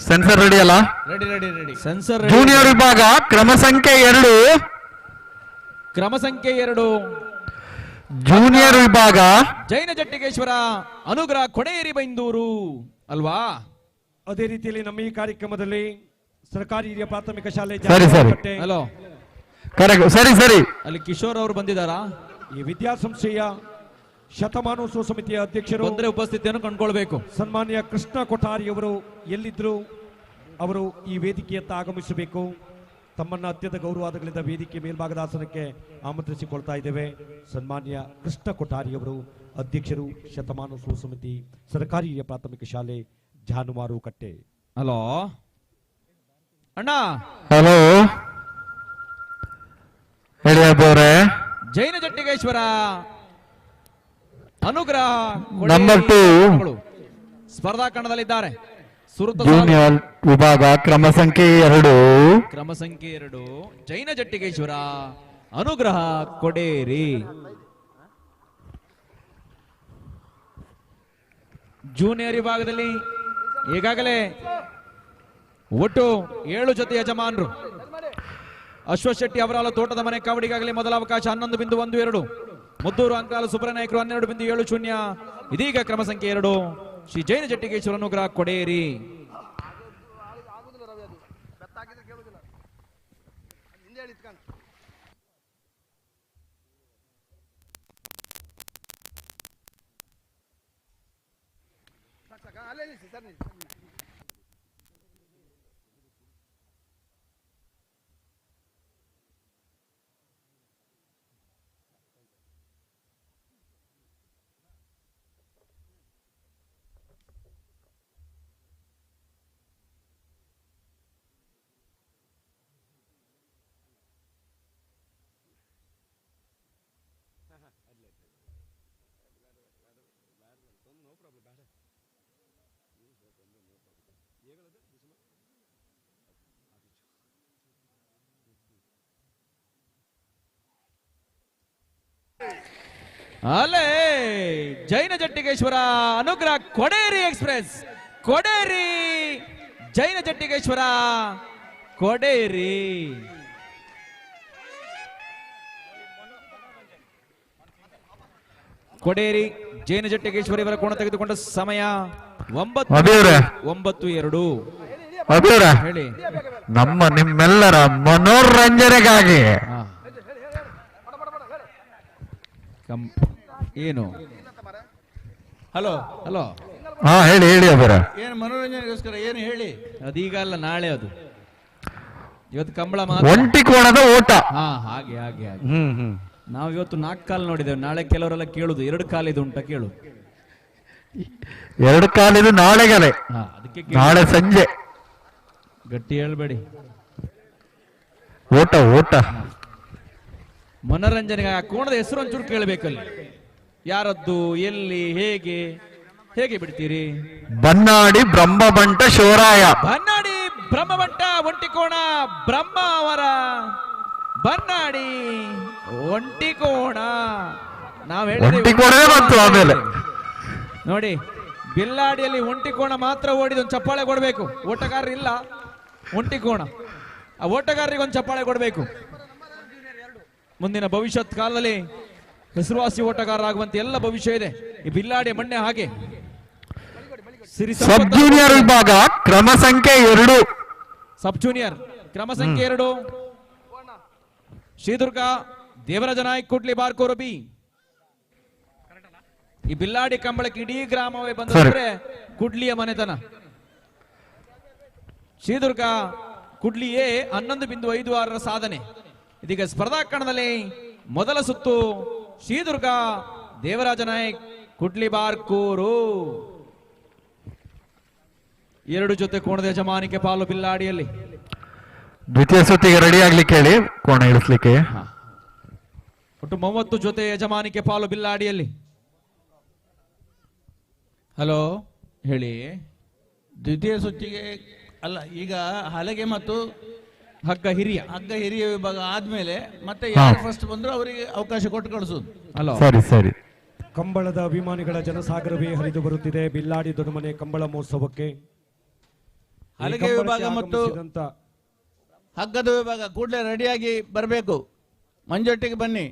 ಸೆನ್ಸರ್ ರೆಡಿ ಅಲ್ಲ?
ರೆಡಿ. ಸೆನ್ಸರ್
ಜೂನಿಯರ್ ವಿಭಾಗ ಕ್ರಮ ಸಂಖ್ಯೆ 2. ಜೂನಿಯರ್ ವಿಭಾಗ
ಜೈನ ಜಟ್ಟಿಗೇಶ್ವರ ಅನುಗ್ರಹ ಕೊಡೇರಿ ಬೈಂದೂರು ಅಲ್ವಾ?
ಅದೇ ರೀತಿಯಲ್ಲಿ ನಮ್ಮ ಈ ಕಾರ್ಯಕ್ರಮದಲ್ಲಿ ಸರ್ಕಾರಿ ಹಿರಿಯ ಪ್ರಾಥಮಿಕ ಶಾಲೆ
ಸರಿ.
Hello
correct. ಸರಿ.
ಅಲ್ಲಿ ಕಿಶೋರ್ ಅವರು ಬಂದಿದ್ದಾರಾ?
ಈ ವಿದ್ಯಾಸಂಸ್ಥೆಯ ಶತಮಾನೋತ್ಸವ ಸಮಿತಿಯ ಅಧ್ಯಕ್ಷರು
ಬಂದ್ರೆ ಉಪಸ್ಥಿತಿಯನ್ನು ಕಂಡುಕೊಳ್ಬೇಕು.
ಸನ್ಮಾನ್ಯ ಕೃಷ್ಣ ಕೊಠಾರಿ ಅವರು ಎಲ್ಲಿದ್ರು ಅವರು ಈ ವೇದಿಕೆಯತ್ತ ಆಗಮಿಸಬೇಕು. ತಮ್ಮನ್ನ ಅತ್ಯಂತ ಗೌರವಾದಗಳಿಂದ ವೇದಿಕೆ ಮೇಲ್ಭಾಗದ ಆಸನಕ್ಕೆ ಆಮಂತ್ರಿಸಿಕೊಳ್ತಾ ಇದ್ದೇವೆ. ಸನ್ಮಾನ್ಯ ಕೃಷ್ಣ ಕೊಠಾರಿ ಅವರು ಅಧ್ಯಕ್ಷರು, ಶತಮಾನೋತ್ಸವ ಸಮಿತಿ, ಸರ್ಕಾರಿ ಹಿರಿಯ ಪ್ರಾಥಮಿಕ ಶಾಲೆ ಜಾನುವಾರುಕಟ್ಟೆ.
ಹಲೋ ಅಣ್ಣ.
ಹಲೋ ಹೇಳಿ ಅಭಿ ಅವರೇ.
ಜೈನ ಜಟ್ಟಿಗೇಶ್ವರ ಅನುಗ್ರಹ
ನಂಬರ್ 2
ಸ್ಪರ್ಧಾ ಕಣದಲ್ಲಿದ್ದಾರೆ.
ಜೂನಿಯರ್ ವಿಭಾಗ ಕ್ರಮ ಸಂಖ್ಯೆ 2.
ಜೈನ ಜಟ್ಟಿಗೇಶ್ವರ ಅನುಗ್ರಹ ಕೊಡೇರಿ. ಜೂನಿಯರ್ ವಿಭಾಗದಲ್ಲಿ ಈಗಾಗಲೇ ಒಟ್ಟು 7 ಜೊತೆ ಯಜಮಾನರು. ಅಶ್ವಶೆಟ್ಟಿ ಅವರ ತೋಟದ ಮನೆ ಕಾವಡಿಗಾಗಲೇ ಮೊದಲ ಅವಕಾಶ 11.12. ಮುದ್ದೂರು ಅಂಕಾಲು ಸುಬ್ರನಾಯಕರು 12.70. ಇದೀಗ ಕ್ರಮ ಸಂಖ್ಯೆ 2 ಶ್ರೀ ಜೈನ ಜಟ್ಟಿಗೇಶ್ವರ ಅನುಗ್ರಹ ಕೊಡೇರಿ. ಅಲ್ಲೇ ಜೈನ ಜಟ್ಟಿಗೇಶ್ವರ ಅನುಗ್ರಹ ಕೊಡೇರಿ ಎಕ್ಸ್ಪ್ರೆಸ್, ಕೊಡೇರಿ ಜೈನ ಜಟ್ಟಿಗೇಶ್ವರ ಕೊಡೇರಿ. ಕೊಡೇರಿ ಜೈನ ಜಟ್ಟಿಗೇಶ್ವರ ಇವರ ಕೋಣ ತೆಗೆದುಕೊಂಡ ಸಮಯ 9:02. ಹೇಳಿ.
ನಮ್ಮ ನಿಮ್ಮೆಲ್ಲರ ಮನೋರಂಜನೆಗಾಗಿ
ಏನು
ಹಲೋ
ಹಲೋ
ಹಾ ಹೇಳಿ ಹೇಳಿ ಅಬೀರ.
ಏನು ಮನೋರಂಜನೆಗೋಸ್ಕರ ಏನು ಹೇಳಿ?
ಅದೀಗ ಅಲ್ಲ, ನಾಳೆ. ಅದು ಇವತ್ತು ಕಂಬಳ ಮಾತ್ರ.
ಒಂಟಿ ಕೋಣದ ಓಟ.
ಹಾ, ಹಾಗೆ ಹಾಗೆ ಹಾಗೆ. ನಾವು ಇವತ್ತು 4 ಕಾಲು ನೋಡಿದ್ದೇವೆ. ನಾಳೆ ಕೆಲವರೆಲ್ಲ ಕೇಳುದು 2 ಕಾಲಿದು ಉಂಟ ಕೇಳು.
2 ಕಾಲಿದು ನಾಳೆಗಲೆ.
ಅದಕ್ಕೆ
ನಾಳೆ ಸಂಜೆ
ಗಟ್ಟಿ ಹೇಳ್ಬೇಡಿ.
ಓಟ ಓಟ
ಮನೋರಂಜನೆಗೆ ಆ ಕೋಣದ ಹೆಸರು ಒಂಚೂರು ಕೇಳಬೇಕಲ್ಲಿ. ಯಾರದ್ದು, ಎಲ್ಲಿ, ಹೇಗೆ ಹೇಗೆ ಬಿಡ್ತೀರಿ?
ಬನ್ನಾಡಿ ಬ್ರಹ್ಮಬಂಟ ಶಿವರಾಯ.
ಬನ್ನಾಡಿ ಬ್ರಹ್ಮಬಂಟ ಒಂಟಿಕೋಣ ಬ್ರಹ್ಮ ಅವರ ಬನ್ನಾಡಿ ಒಂಟಿಕೋಣ. ನಾವ್
ಒಂಟಿಕೋಣವೇ ಬಂತು ಆಮೇಲೆ.
ನೋಡಿ, ಬಿಲ್ಲಾಡಿಯಲ್ಲಿ ಒಂಟಿಕೋಣ ಮಾತ್ರ ಓಡಿದ ಒಂದು ಚಪ್ಪಾಳೆ ಕೊಡಬೇಕು. ಓಟಗಾರರು ಇಲ್ಲ, ಒಂಟಿಕೋಣ. ಆ ಓಟಗಾರರಿಗೆ ಒಂದು ಚಪ್ಪಾಳೆ ಕೊಡಬೇಕು. ಮುಂದಿನ ಭವಿಷ್ಯತ್ ಕಾಲದಲ್ಲಿ ಹೆಸರುವಾಸಿ ಓಟಗಾರರಾಗುವಂತೆ ಎಲ್ಲ ಭವಿಷ್ಯ ಇದೆ ಈ ಬಿಲ್ಲಾಡಿ ಮಣ್ಣೆ. ಹಾಗೆ
ಸಬ್ ಜೂನಿಯರ್ ವಿಭಾಗ ಕ್ರಮ ಸಂಖ್ಯೆ 2.
ಸಬ್ ಜೂನಿಯರ್ ಕ್ರಮ ಸಂಖ್ಯೆ 2 ಶ್ರೀದುರ್ಗ ದೇವರಾಜ ನಾಯ್ಕ ಕುಡ್ಲಿ ಬಾರ್ಕೋರು ಬಿ. ಈ ಬಿಲ್ಲಾಡಿ ಕಂಬಳಕ್ಕೆ ಇಡೀ ಗ್ರಾಮವೇ ಬಂದ್ರೆ ಕುಡ್ಲಿಯ ಮನೆತನ. ಶ್ರೀದುರ್ಗ ಕುಡ್ಲಿಯೇ 11.56 ಸಾಧನೆ. ಇದೀಗ ಸ್ಪರ್ಧಾ ಕಣದಲ್ಲಿ ಮೊದಲ ಸುತ್ತು ಶ್ರೀದುರ್ಗ ದೇವರಾಜ ನಾಯ್ಕ ಕುಡ್ಲಿ ಬಾರ್ಕೂರು. 2 ಜೊತೆ ಕೋಣದ ಯಜಮಾನಿಕೆ ಪಾಲು ಬಿಲ್ಲಾಡಿಯಲ್ಲಿ.
ದ್ವಿತೀಯ ಸುತ್ತಿಗೆ ರೆಡಿ ಆಗ್ಲಿಕ್ಕೆ ಹೇಳಿ, ಕೋಣ ಇಳಿಸ್ಲಿಕ್ಕೆ.
ಒಟ್ಟು 30 ಜೊತೆ ಯಜಮಾನಿಕೆ ಪಾಲು ಬಿಲ್ಲಾಡಿಯಲ್ಲಿ. ಹಲೋ ಹೇಳಿ.
ದ್ವಿತೀಯ ಸುತ್ತಿಗೆ ಅಲ್ಲ, ಈಗ ಹಲಗೆ ಮತ್ತು
ಹಗ್ಗ ಹಿರಿಯ
ವಿಭಾಗ ಆದ್ಮೇಲೆ ಮತ್ತೆ ಯಾರು ಫಸ್ಟ್ ಬಂದ್ರು ಅವರಿಗೆ ಅವಕಾಶ ಕೊಟ್ಟು ಕಳಿಸೋದು.
ಹಲೋ
ಸರಿ ಸರಿ.
ಕಂಬಳದ ಅಭಿಮಾನಿಗಳ ಜನಸಾಗರವೇ ಹರಿದು ಬರುತ್ತಿದೆ ಬಿಲ್ಲಾಡಿ ದೊಡ್ಡಮನೆ ಕಂಬಳ ಮಹೋತ್ಸವಕ್ಕೆ.
ಹಲಗೆ ವಿಭಾಗ ಮತ್ತು ಹಗ್ಗದ ವಿಭಾಗ ಕೂಡಲೇ ರೆಡಿಯಾಗಿ ಬರಬೇಕು. ಮಂಜೊಟ್ಟಿಗೆ ಬನ್ನಿ,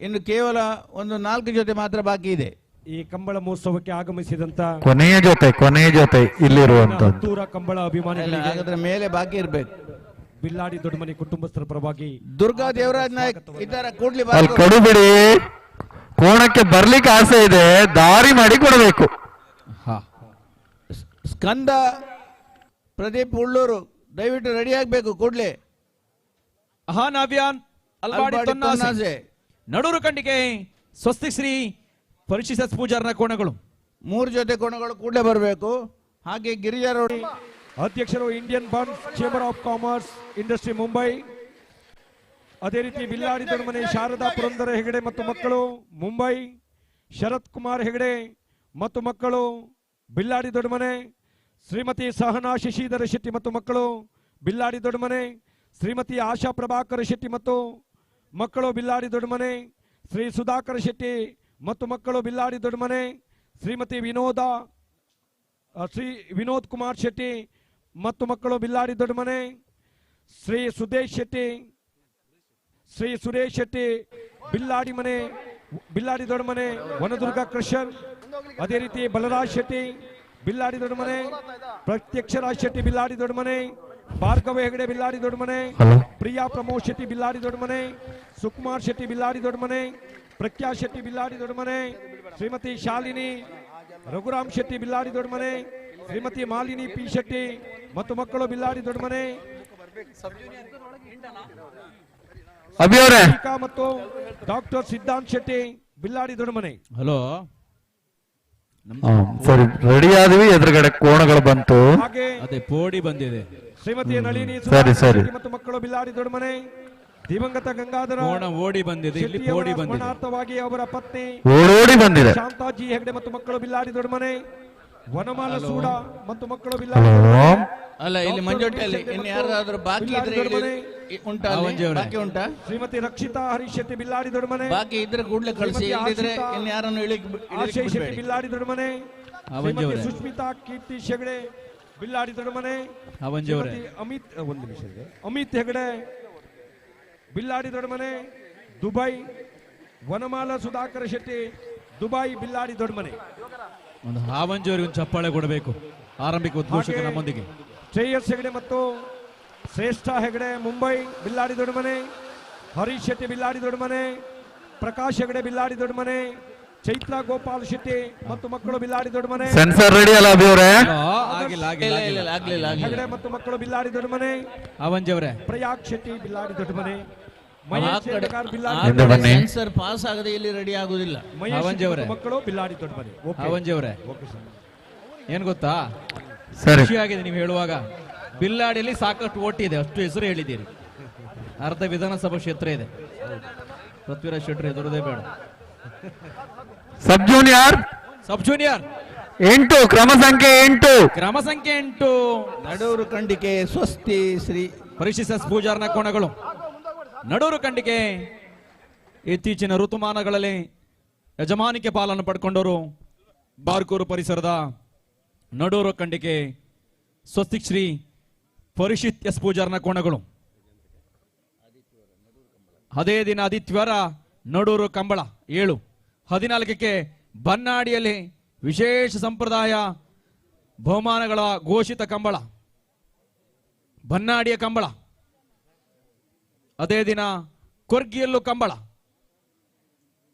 ಇನ್ನು ಕೇವಲ ಒಂದು 4 ಜೊತೆ ಮಾತ್ರ ಬಾಕಿ ಇದೆ.
ಈ ಕಂಬಳ ಮಹೋತ್ಸವಕ್ಕೆ ಆಗಮಿಸಿದಂತ
ಕೊನೆಯ ಜೊತೆ ಇಲ್ಲಿರುವಂತದ್ದು
ಕಂಬಳ ಅಭಿಮಾನಿಗಳಿಗೆ
ಹಾಗಾದ್ರೆ ಮೇಲೆ ಬಾಕಿ ಇರ್ಬೇಕು.
ಬಿಲ್ಲಾಡಿ ದೊಡ್ಡಮನೆ ಕುಟುಂಬಸ್ಥರ ಪರವಾಗಿ
ದುರ್ಗಾ ದೇವರಾಜ್ ನಾಯ್ಕ ಇದ್ದಾರ, ಕೂಡ್ಲಿ
ಅಲ್ಲಿ ಕೊಡುಬಿಡಿ. ಕೋಣಕ್ಕೆ ಬರ್ಲಿಕ್ಕೆ ಆಸೆ ಇದೆ, ದಾರಿ ಮಾಡಿ ಕೊಡಬೇಕು.
ಸ್ಕಂದ ಪ್ರದೀಪ್ ಉಳ್ಳೂರು ದಯವಿಟ್ಟು ರೆಡಿ ಆಗ್ಬೇಕು ಕೂಡ್ಲೆ.
ಅಹಾನ್ ಅಭಿಯಾನ್ ಅಲ್ಬಾಡಿ ತೊನ್ನಾಸೆ ನಡೂರು ಖಂಡಿಕೆ ಸ್ವಸ್ತಿಕ್ ಶ್ರೀ ಪರಿಶಿಷ್ಟ ಪೂಜಾರನ ಕೋಣಗಳು
3 ಜೊತೆ ಕೋಣಗಳು ಕೂಡಲೇ ಬರಬೇಕು. ಹಾಗೆ ಗಿರಿಜಾ ರೋಡ್
ಅಧ್ಯಕ್ಷರು Indian buns chamber of commerce industry Mumbai. ಅದೇ ರೀತಿ ಬಿಲ್ಲಾಡಿ ದೊಡ್ಡಮನೆ ಶಾರದಾ ಪುರಂದರ ಹೆಗಡೆ ಮತ್ತು ಮಕ್ಕಳು ಮುಂಬೈ. ಶರತ್ ಕುಮಾರ್ ಹೆಗಡೆ ಮತ್ತು ಮಕ್ಕಳು ಬಿಲ್ಲಾಡಿ ದೊಡ್ಡಮನೆ. ಶ್ರೀಮತಿ ಸಹನಾ ಶಶಿಧರ ಶೆಟ್ಟಿ ಮತ್ತು ಮಕ್ಕಳು ಬಿಲ್ಲಾಡಿ ದೊಡ್ಡಮನೆ. ಶ್ರೀಮತಿ ಆಶಾ ಪ್ರಭಾಕರ್ ಶೆಟ್ಟಿ ಮತ್ತು ಮಕ್ಕಳು ಬಿಲ್ಲಾಡಿ ದೊಡ್ಡಮನೆ. ಶ್ರೀ ಸುಧಾಕರ್ ಶೆಟ್ಟಿ ಮತ್ತು ಮಕ್ಕಳು ಬಿಲ್ಲಾಡಿ ದೊಡ್ಡಮನೆ. ಶ್ರೀಮತಿ ಶ್ರೀ ವಿನೋದ್ ಕುಮಾರ್ ಶೆಟ್ಟಿ ಮತ್ತು ಮಕ್ಕಳು ಬಿಲ್ಲಾಡಿ ದೊಡ್ಡಮನೆ. ಶ್ರೀ ಸುರೇಶ್ ಶೆಟ್ಟಿ ಬಿಲ್ಲಾಡಿ ದೊಡ್ಡಮನೆ ವನದುರ್ಗ ಕ್ರಷರ್. ಅದೇ ರೀತಿ ಬಲರಾಜ್ ಶೆಟ್ಟಿ ಬಿಲ್ಲಾಡಿ ದೊಡ್ಡಮನೆ. ಪ್ರತ್ಯಕ್ಷರಾಜ್ ಶೆಟ್ಟಿ ಬಿಲ್ಲಾಡಿ ದೊಡ್ಡಮನೆ. ಭಾರ್ಗವ ಹೆಗಡೆ ಬಿಲ್ಲಾಡಿ ದೊಡ್ಡಮನೆ. ಪ್ರಿಯಾ ಪ್ರಮೋದ್ ಶೆಟ್ಟಿ ಬಿಲ್ಲಾಡಿ ದೊಡ್ಡಮನೆ. ಸುಕುಮಾರ್ ಶೆಟ್ಟಿ ಬಿಲ್ಲಾಡಿ ದೊಡ್ಡಮನೆ. ಪ್ರಖ್ಯಾ ಶೆಟ್ಟಿ ಬಿಲ್ಲಾಡಿ ದೊಡ್ಡಮನೆ. ಶ್ರೀಮತಿ ಶಾಲಿನಿ ರಘುರಾಮ್ ಶೆಟ್ಟಿ ಬಿಲ್ಲಾಡಿ ದೊಡ್ಡಮನೆ. ಶ್ರೀಮತಿ ಮಾಲಿನಿ ಪಿ ಶೆಟ್ಟಿ ಮತ್ತು ಮಕ್ಕಳು ಬಿಲ್ಲಾಡಿ ದೊಡ್ಡಮನೆ. ಮತ್ತು ಡಾಕ್ಟರ್ ಸಿದ್ಧಾಂತ್ ಶೆಟ್ಟಿ ಬಿಲ್ಲಾಡಿ ದೊಡ್ಡಮನೆ.
ಹಲೋ
ಸರಿ, ರೆಡಿ ಆದ್ವಿ. ಎದುರುಗಡೆ ಕೋಣಗಳು ಬಂತು.
ಅದೇ ಪೋಡಿ ಬಂದಿದೆ.
ಶ್ರೀಮತಿ ನಳಿನಿ
ಸರಿ
ಮತ್ತು ಮಕ್ಕಳು ಬಿಲ್ಲಾಡಿ ದೊಡ್ಡಮನೆ. ದಿವಂಗತ ಗಂಗಾಧರ
ಕೋಣ ಓಡಿ ಬಂದಿದೆ, ಇಲ್ಲಿ
ಶೆಟ್ಟಿಯವರ
ಓಡಿ ಬಂದಿದೆ.
ಸ್ಮರಣಾರ್ಥವಾಗಿ ಅವರ ಪತ್ನಿ
ಓಡೋಡಿ ಬಂದಿದೆ.
ಶಾಂತಾಜಿ ಹೆಗಡೆ ಮತ್ತು ಮಕ್ಕಳು ಬಿಲ್ಲಾಡಿ ದೊಡ್ಡಮನೆ, ವನಮಾಲ ಸೂಡ ಮತ್ತು ಮಕ್ಕಳು
ಹಲೋ.
ಬಿಲ್ಲಾಡಿ
ಅಲ್ಲ ಇಲ್ಲಿ ಮಂಜೋಟಲ್ಲಿ ಇನ್ನು ಯಾರಾದ್ರೂ ಬಾಕಿ ಇದ್ರೆ ಉಂಟಾ ಅಲ್ಲಿ?
ಮಂಜು ಅವರೇ.
ಬಾಕಿ ಉಂಟಾ?
ಶ್ರೀಮತಿ ರಕ್ಷಿತಾ ಹರೀಶ್ ಶೆಟ್ಟಿ ಬಿಲ್ಲಾಡಿ ದೊಡ್ಡಮನೆ,
ಬಾಕಿ ಇದ್ರೆ ಕೂಡಲೇ ಕಳಿಸಿ, ಇಲ್ಲದಿದ್ರೆ ಇನ್ನು ಯಾರನ್ನು
ಆಶಯ್ ಶೆಟ್ಟಿ ಬಿಲ್ಲಾಡಿ ದೊಡ್ಡಮನೆ,
ಮಂಜು ಅವರೇ.
ಶ್ರೀಮತಿ ಸುಷ್ಮಿತಾ ಕೀರ್ತಿ ಹೆಗಡೆ ಬಿಲ್ಲಾಡಿ ದೊಡ್ಡಮನೆ,
ಮಂಜು ಅವರೇ.
ಶ್ರೀಮತಿ ಅಮಿತ್ ಒಂದು ನಿಮಿಷ ಇದೆ, ಅಮಿತ್ ಹೆಗಡೆ ಬಿಲ್ಲಾಡಿ ದೊಡ್ಡಮನೆ ದುಬೈ, ವನಮಾಲ ಸುಧಾಕರ ಶೆಟ್ಟಿ ದುಬೈ ಬಿಲ್ಲಾಡಿ ದೊಡ್ಡಮನೆ.
ಒಂದು ಹಾವಂಜಿ ಅವರಿಗೆ ಒಂದು ಚಪ್ಪಾಳೆ ಕೊಡಬೇಕು. ಆರಂಭಿಕ ಉದ್ಘೋಷಕ
ಹಾಗೆ
ನಮ್ಮೊಂದಿಗೆ.
ಶ್ರೇಯಸ್ ಹೆಗಡೆ ಮತ್ತು ಶ್ರೇಷ್ಠ ಹೆಗಡೆ ಮುಂಬೈ ಬಿಲ್ಲಾಡಿ ದೊಡ್ಡಮನೆ, ಹರೀಶ್ ಶೆಟ್ಟಿ ಬಿಲ್ಲಾಡಿ ದೊಡ್ಡಮನೆ, ಪ್ರಕಾಶ್ ಹೆಗಡೆ ಬಿಲ್ಲಾಡಿ ದೊಡ್ಡಮನೆ, ಚೈತ್ರ ಗೋಪಾಲ್ ಶೆಟ್ಟಿ ಮತ್ತು ಮಕ್ಕಳು ಬಿಲ್ಲಾಡಿ ದೊಡ್ಡಮನೆ,
ಸೆನ್ಸರ್ ರೆಡಿ ಅಲ್ಲ ಅಭಿ ಅವರೇ?
ಆಗಿಲ್ಲ ಆಗಿಲ್ಲ ಆಗಿಲ್ಲ.
ಆಗ್ಲಿಲ್ಲ
ಹೆಗಡೆ ಮತ್ತು ಮಕ್ಕಳು ಬಿಲ್ಲಾಡಿ ದೊಡ್ಡಮನೆ,
ಹಾವಂಜಿ ಅವರೇ.
ಪ್ರಯಾಗ್ ಶೆಟ್ಟಿ ಬಿಲ್ಲಾಡಿ ದೊಡ್ಡಮನೆ, ಮಹೇಶ್ ಶೇಖರ್ ಬಿಲ್ಲಾಡಿ
ಹಿಂದೆ
ದೊಡ್ಡಮನೆ,
ಬನ್ನಿ.
ಸೆನ್ಸರ್ ಪಾಸ್ ಆಗದೆ ಇಲ್ಲಿ ರೆಡಿ ಆಗುದಿಲ್ಲ.
ಮಹೇಶ್
ಹಾವಂಜಿ ಅವರೇ.
ಮತ್ತು ಮಕ್ಕಳು ಬಿಲ್ಲಾಡಿ ದೊಡ್ಡಮನೆ. ಓಕೆ.
ಹಾವಂಜಿ ಅವರೇ,
ಓಕೆ ಸರ್.
ಏನ್ ಗೊತ್ತಾ,
ಸರಿ.
ಖುಷಿಯಾಗಿದೆ ನೀವು ಹೇಳುವಾಗ. ಬಿಲ್ಲಾಡಿಯಲ್ಲಿ ಸಾಕಷ್ಟು ಓಟಿ ಇದೆ, ಅಷ್ಟು ಹೆಸರು ಹೇಳಿದ್ದೀರಿ. ಅರ್ಧ ವಿಧಾನಸಭಾ ಕ್ಷೇತ್ರ ಇದೆ. ಪೃಥ್ವಿರಾಜ್ ಶೆಟ್ಟಿ ಎದುರದೇ ಬೇಡ.
ಸಬ್ ಜೂನಿಯರ್
ಸಬ್ ಜೂನಿಯರ್
8, ಕ್ರಮ ಸಂಖ್ಯೆ 8.
ಕ್ರಮ ಸಂಖ್ಯೆ 8.
ನಡೂರು ಖಂಡಿಕೆ ಸ್ವಸ್ತಿ ಶ್ರೀ
ಪರಿಶಿಷ್ಟ ಪೂಜಾರ್ನ ಕೋಣಗಳು. ನಡೂರು ಖಂಡಿಕೆ ಇತ್ತೀಚಿನ ಋತುಮಾನಗಳಲ್ಲಿ ಯಜಮಾನಿಕೆ ಪಾಲನ್ನು ಪಡ್ಕೊಂಡವರು ಬಾರ್ಕೂರು ಪರಿಸರದ ನಡೂರು ಖಂಡಿಕೆ ಸ್ವಸ್ತಿಕ್ ಶ್ರೀ ಪರಿಶಿತ್ ಎಸ್ ಪೂಜಾರ್ನ ಕೋಣಗಳು. ಅದೇ ದಿನ ಆದಿತ್ಯವಾರ ನಡೂರು ಕಂಬಳ 7. 14ಕ್ಕೆ ಬನ್ನಾಡಿಯಲ್ಲಿ ವಿಶೇಷ ಸಂಪ್ರದಾಯ ಬಹುಮಾನಗಳ ಘೋಷಿತ ಕಂಬಳ, ಬನ್ನಾಡಿಯ ಕಂಬಳ. ಅದೇ ದಿನ ಕೊರ್ಗಿಯಲ್ಲೂ ಕಂಬಳ.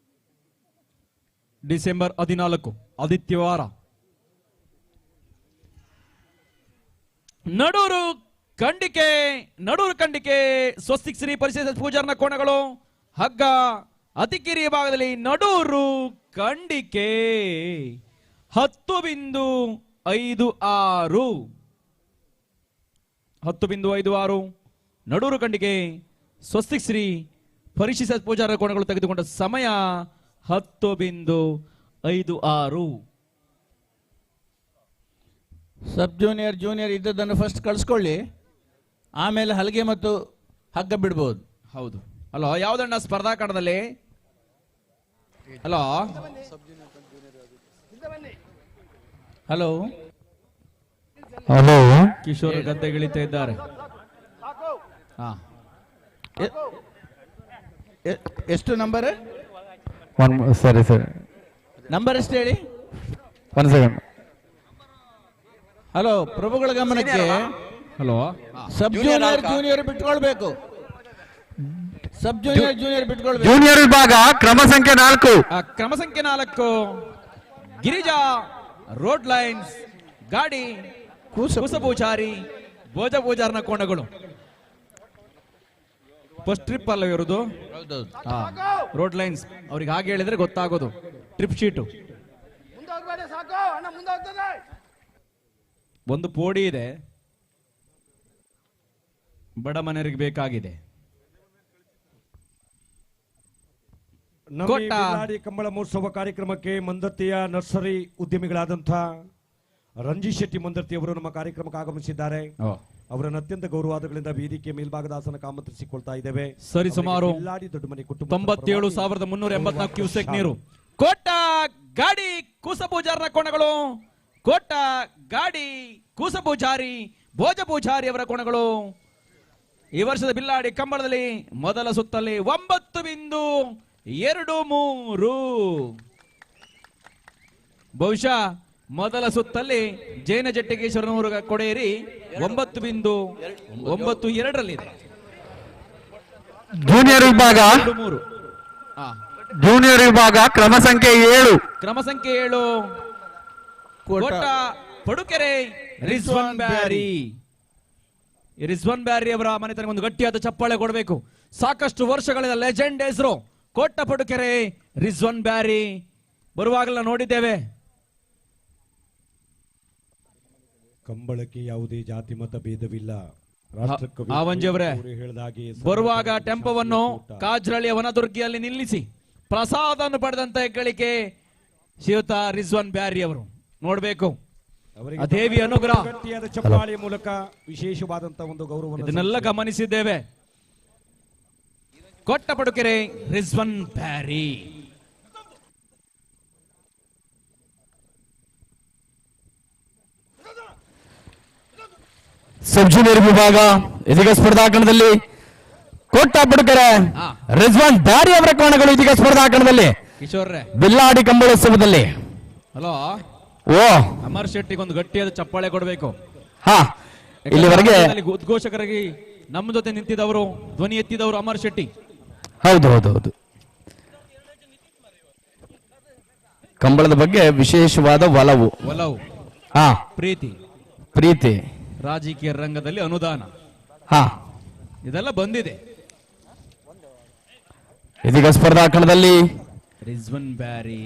ಡಿಸೆಂಬರ್ 14 ಆದಿತ್ಯವಾರ ನಡೂರು ಖಂಡಿಕೆ ಸ್ವಸ್ತಿಕ್ ಶ್ರೀ ಪರಿಶಿಷ್ಟ ಪೂಜಾರ್ನ ಕೋಣಗಳು ಹಗ್ಗ ಅತಿ ಕಿರಿಯ ಭಾಗದಲ್ಲಿ ನಡೂರು ಖಂಡಿಕೆ 10.56 10.56 ನಡೂರು ಖಂಡಿಕೆ ಸ್ವಸ್ತಿಕ್ ಶ್ರೀ ಪರಿಶಿಷ್ಟ ಪೂಜಾರ ಕೋಣಗಳು ತೆಗೆದುಕೊಂಡ ಸಮಯ 10.56.
ಸಬ್ ಜೂನಿಯರ್ ಜೂನಿಯರ್ ಇದ್ದದನ್ನು ಫಸ್ಟ್ ಕಳಿಸ್ಕೊಳ್ಳಿ, ಆಮೇಲೆ ಹಲಗೆ ಮತ್ತು ಹಗ್ಗ ಬಿಡ್ಬೋದು.
ಹೌದು. ಹಲೋ, ಯಾವ್ದಣ್ಣ ಸ್ಪರ್ಧಾ ಕಣದಲ್ಲಿ? Hello hello
hello.
ಕಿಶೋರ್ ಗದ್ದೆಗಿಳಿತಾ ಇದ್ದಾರೆ. ಹಾ,
ಎಷ್ಟು ನಂಬರ್?
ಸರಿ ಸರಿ,
ನಂಬರ್ ಎಷ್ಟು ಹೇಳಿ?
1 ಸೆಕೆಂಡ್.
ಹಲೋ, ಪ್ರಭುಗಳ ಗಮನಕ್ಕೆ
ಹಲೋ.
ಸಬ್ ಜೂನಿಯರ್ ಜೂನಿಯರ್ ಬಿಟ್ಕೊಳ್ಬೇಕು. ಸಬ್ ಜೂನಿಯರ್ ಜೂನಿಯರ್ ಬಿಟ್ಕೊಳ್ಬೇಕು.
ಜೂನಿಯರ್ ವಿಭಾಗ ಕ್ರಮ ಸಂಖ್ಯೆ 4.
ಕ್ರಮ ಸಂಖ್ಯೆ 4 ಗಿರಿಜಾ ರೋಡ್ ಲೈನ್ಸ್ ಗಾಡಿ ಕುಸಪೂಚಾರಿ ಭೋಜ ಪೂಜಾರ್ನ ಕೋಣಗಳು. ಫಸ್ಟ್ ಟ್ರಿಪ್ ಅಲ್ಲ ಇರೋದು. ರೋಡ್ ಲೈನ್ಸ್ ಅವ್ರಿಗೆ ಹಾಗೆ ಹೇಳಿದ್ರೆ ಗೊತ್ತಾಗೋದು. ಟ್ರಿಪ್ ಶೀಟು ಒಂದು ಪೋಡಿ ಇದೆ, ಬಡ ಮನೆಯವರಿಗೆ ಬೇಕಾಗಿದೆ.
ನಮ್ಮ ಈ ಬಿಲ್ಲಾಡಿ ಕಂಬಳ ಮಹೋತ್ಸವ ಕಾರ್ಯಕ್ರಮಕ್ಕೆ ಮಂದತ್ತಿಯ ನರ್ಸರಿ ಉದ್ಯಮಿಗಳಾದಂಥ ರಂಜಿತ್ ಶೆಟ್ಟಿ ಮಂದರ್ತಿ ಅವರು ನಮ್ಮ ಕಾರ್ಯಕ್ರಮಕ್ಕೆ ಆಗಮಿಸಿದ್ದಾರೆ. ಅವರನ್ನು ಅತ್ಯಂತ ಗೌರವಾದಗಳಿಂದ ವೇದಿಕೆ ಮೇಲ್ಭಾಗದ ಆಸನಕ್ಕೆ ಆಮಂತ್ರಿಸಿಕೊಳ್ತಾ ಇದ್ದೇವೆ.
ಸರಿ, ಸುಮಾರು
ಬಿಲ್ಲಾಡಿ ದೊಡ್ಡಮನೆ ಕುಟುಂಬ
97,384 ಕ್ಯೂಸೆಕ್ ನೀರು. ಕೋಟ ಗಾಡಿ ಕೂಸಪೂಜಾರನ ಕೋಣಗಳು, ಕೋಟ ಗಾಡಿ ಕೂಸಪೂಜಾರಿ ಭೋಜ ಪೂಜಾರಿ ಅವರ ಕೋಣಗಳು ಈ ವರ್ಷದ ಬಿಲ್ಲಾಡಿ ಕಂಬಳದಲ್ಲಿ ಮೊದಲ ಸುತ್ತಲ್ಲಿ 9.23. ಬಹುಶಃ ಮೊದಲ ಸುತ್ತಲ್ಲಿ ಜೈನ ಜಟ್ಟಿಗೇಶ್ವರನವರ ಕೊಡೆಯರಿ 9.92
ಜೂನಿಯರ್ ವಿಭಾಗ
3.
ಜೂನಿಯರ್ ವಿಭಾಗ ಕ್ರಮ ಸಂಖ್ಯೆ 7.
ಕ್ರಮ ಸಂಖ್ಯೆ 7 ಕೋಟ ಪಡುಕೆರೆ ರಿಜ್ವಾನ್ ಬ್ಯಾರಿ. ರಿಜ್ವಾನ್ ಬ್ಯಾರಿ ಅವರ ಮನೆತನಕ್ಕೆ ಒಂದು ಗಟ್ಟಿಯಾದ ಚಪ್ಪಾಳೆ ಕೊಡಬೇಕು. ಸಾಕಷ್ಟು ವರ್ಷಗಳಿಂದ ಲೆಜೆಂಡ್ ಹೆಸರು ಕೋಟ ಪಡುಕೆರೆ ರಿಜ್ವಾನ್ ಬ್ಯಾರಿ. ಬರುವಾಗಲ ನೋಡಿದ್ದೇವೆ.
ಕಂಬಳಕ್ಕೆ ಯಾವುದೇ ಜಾತಿ ಮತ ಭೇದವಿಲ್ಲ. ರಾಷ್ಟ್ರಕವಿ
ಆವಂಜಿಯವರೇ,
ಅವರು ಹೇಳಿದ ಹಾಗೆ
ಬರುವಾಗ ಟೆಂಪೋವನ್ನು ಕಾಜ್ರಳ್ಳಿಯ ವನದುರ್ಗಿಯಲ್ಲಿ ನಿಲ್ಲಿಸಿ ಪ್ರಸಾದವನ್ನು ಪಡೆದಂತ ಹೆಗ್ಗಳಿಕೆ ಶ್ರೀಯುತ ರಿಜ್ವಾನ್ ಬ್ಯಾರಿ ಅವರು ನೋಡ್ಬೇಕು.
ಅವರಿಗೆ
ಆ ದೇವಿ ಅನುಗ್ರಹ
ಗಟ್ಟಿಯಾದ ಚಪ್ಪಾಳೆಯ ಮೂಲಕ ವಿಶೇಷವಾದಂತಹ ಒಂದು ಗೌರವ
ಇದನ್ನೆಲ್ಲ ಗಮನಿಸಿದ್ದೇವೆ. ಕೊಟ್ಟಪಡುಕೆರೆ ರಿಜ್ವಾನ್ ಬ್ಯಾರಿ.
ಸಬ್ ಜೂನಿಯರ್ ವಿಭಾಗ ಇದೀಗ ಸ್ಪರ್ಧಾಕಣದಲ್ಲಿ ಕೊಟ್ಟಪಡುಕೆರೆ ರಿಜ್ವಾನ್ ಬ್ಯಾರಿ ಅವರ ಕೋಣಗಳು ಇದೀಗ ಸ್ಪರ್ಧಾಕಣದಲ್ಲಿ
ಕಿಶೋರ್ರೆ,
ಬಿಲ್ಲಾಡಿ ಕಂಬಳೋತ್ಸವದಲ್ಲಿ.
ಹಲೋ,
ಓ
ಅಮರ್ ಶೆಟ್ಟಿಗೆ ಒಂದು ಗಟ್ಟಿಯಾದ ಚಪ್ಪಾಳೆ ಕೊಡಬೇಕು.
ಹಾ, ಇಲ್ಲಿವರೆಗೆ
ಉದ್ಘೋಷಕರಾಗಿ ನಮ್ಮ ಜೊತೆ ನಿಂತಿದ್ದವರು, ಧ್ವನಿ ಎತ್ತಿದವರು ಅಮರ್ ಶೆಟ್ಟಿ.
ಹೌದು ಹೌದು ಹೌದು. ಕಂಬಳದ ಬಗ್ಗೆ ವಿಶೇಷವಾದ ಒಲವು, ಹಾ, ಪ್ರೀತಿ,
ರಾಜಕೀಯ ರಂಗದಲ್ಲಿ ಅನುದಾನ,
ಹಾ,
ಇದೆಲ್ಲ ಬಂದಿದೆ.
ಇದೀಗ ಸ್ಪರ್ಧಾಕಣದಲ್ಲಿ
ರಿಜ್ವಾನ್
ಬ್ಯಾರಿ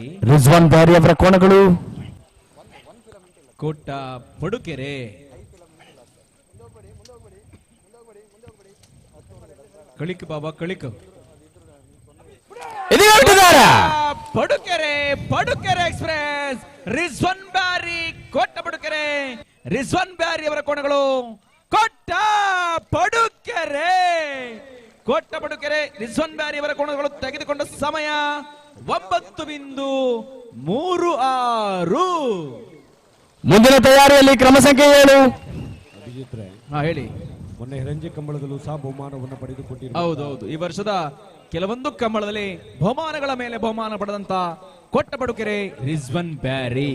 ಅವರ ಕೋಣಗಳು
ಕೊಟ್ಟ ಪಡುಕೆರೆ ಕಳಿಕ್ ಬಾಬಾ ಕಳಿಕ್
ಇದೀಗ ಹೊರಟಿದ್ದಾರೆ.
ಪಡುಕೆರೆ ಎಕ್ಸ್ಪ್ರೆಸ್ ರಿಜ್ವಾನ್ ಬ್ಯಾರಿ ಕೊಟ್ಟ ಪಡುಕೆರೆ ರಿಜ್ವಾನ್ ಬ್ಯಾರಿ ಅವರ ಕೋಣಗಳು ಕೊಟ್ಟ ಪಡುಕೆರೆ ರಿಜ್ವಾನ್ ಬ್ಯಾರಿ ಅವರ ಕೋಣಗಳು ತೆಗೆದುಕೊಂಡ ಸಮಯ 9:36.
ಮುಂದಿನ ತಯಾರಿಯಲ್ಲಿ ಕ್ರಮ ಸಂಖ್ಯೆ 7.
ಅಭಿಜಿತ್ರೆ,
ಹೇಳಿ.
ಮೊನ್ನೆ ಹೆರಂಜಿ ಕಂಬಳದಲ್ಲೂ ಸಹ ಬಹುಮಾನವನ್ನು ಪಡೆದುಕೊಂಡಿದ್ದಾರೆ.
ಹೌದೌದು, ಈ ವರ್ಷದ ಕೆಲವೊಂದು ಕಂಬಳದಲ್ಲಿ ಬಹುಮಾನಗಳ ಮೇಲೆ ಬಹುಮಾನ ಪಡೆದಂತ ಕೊಟ್ಟಪಡುಕೆರೆ ರಿಜ್ವಾನ್ ಬ್ಯಾರಿ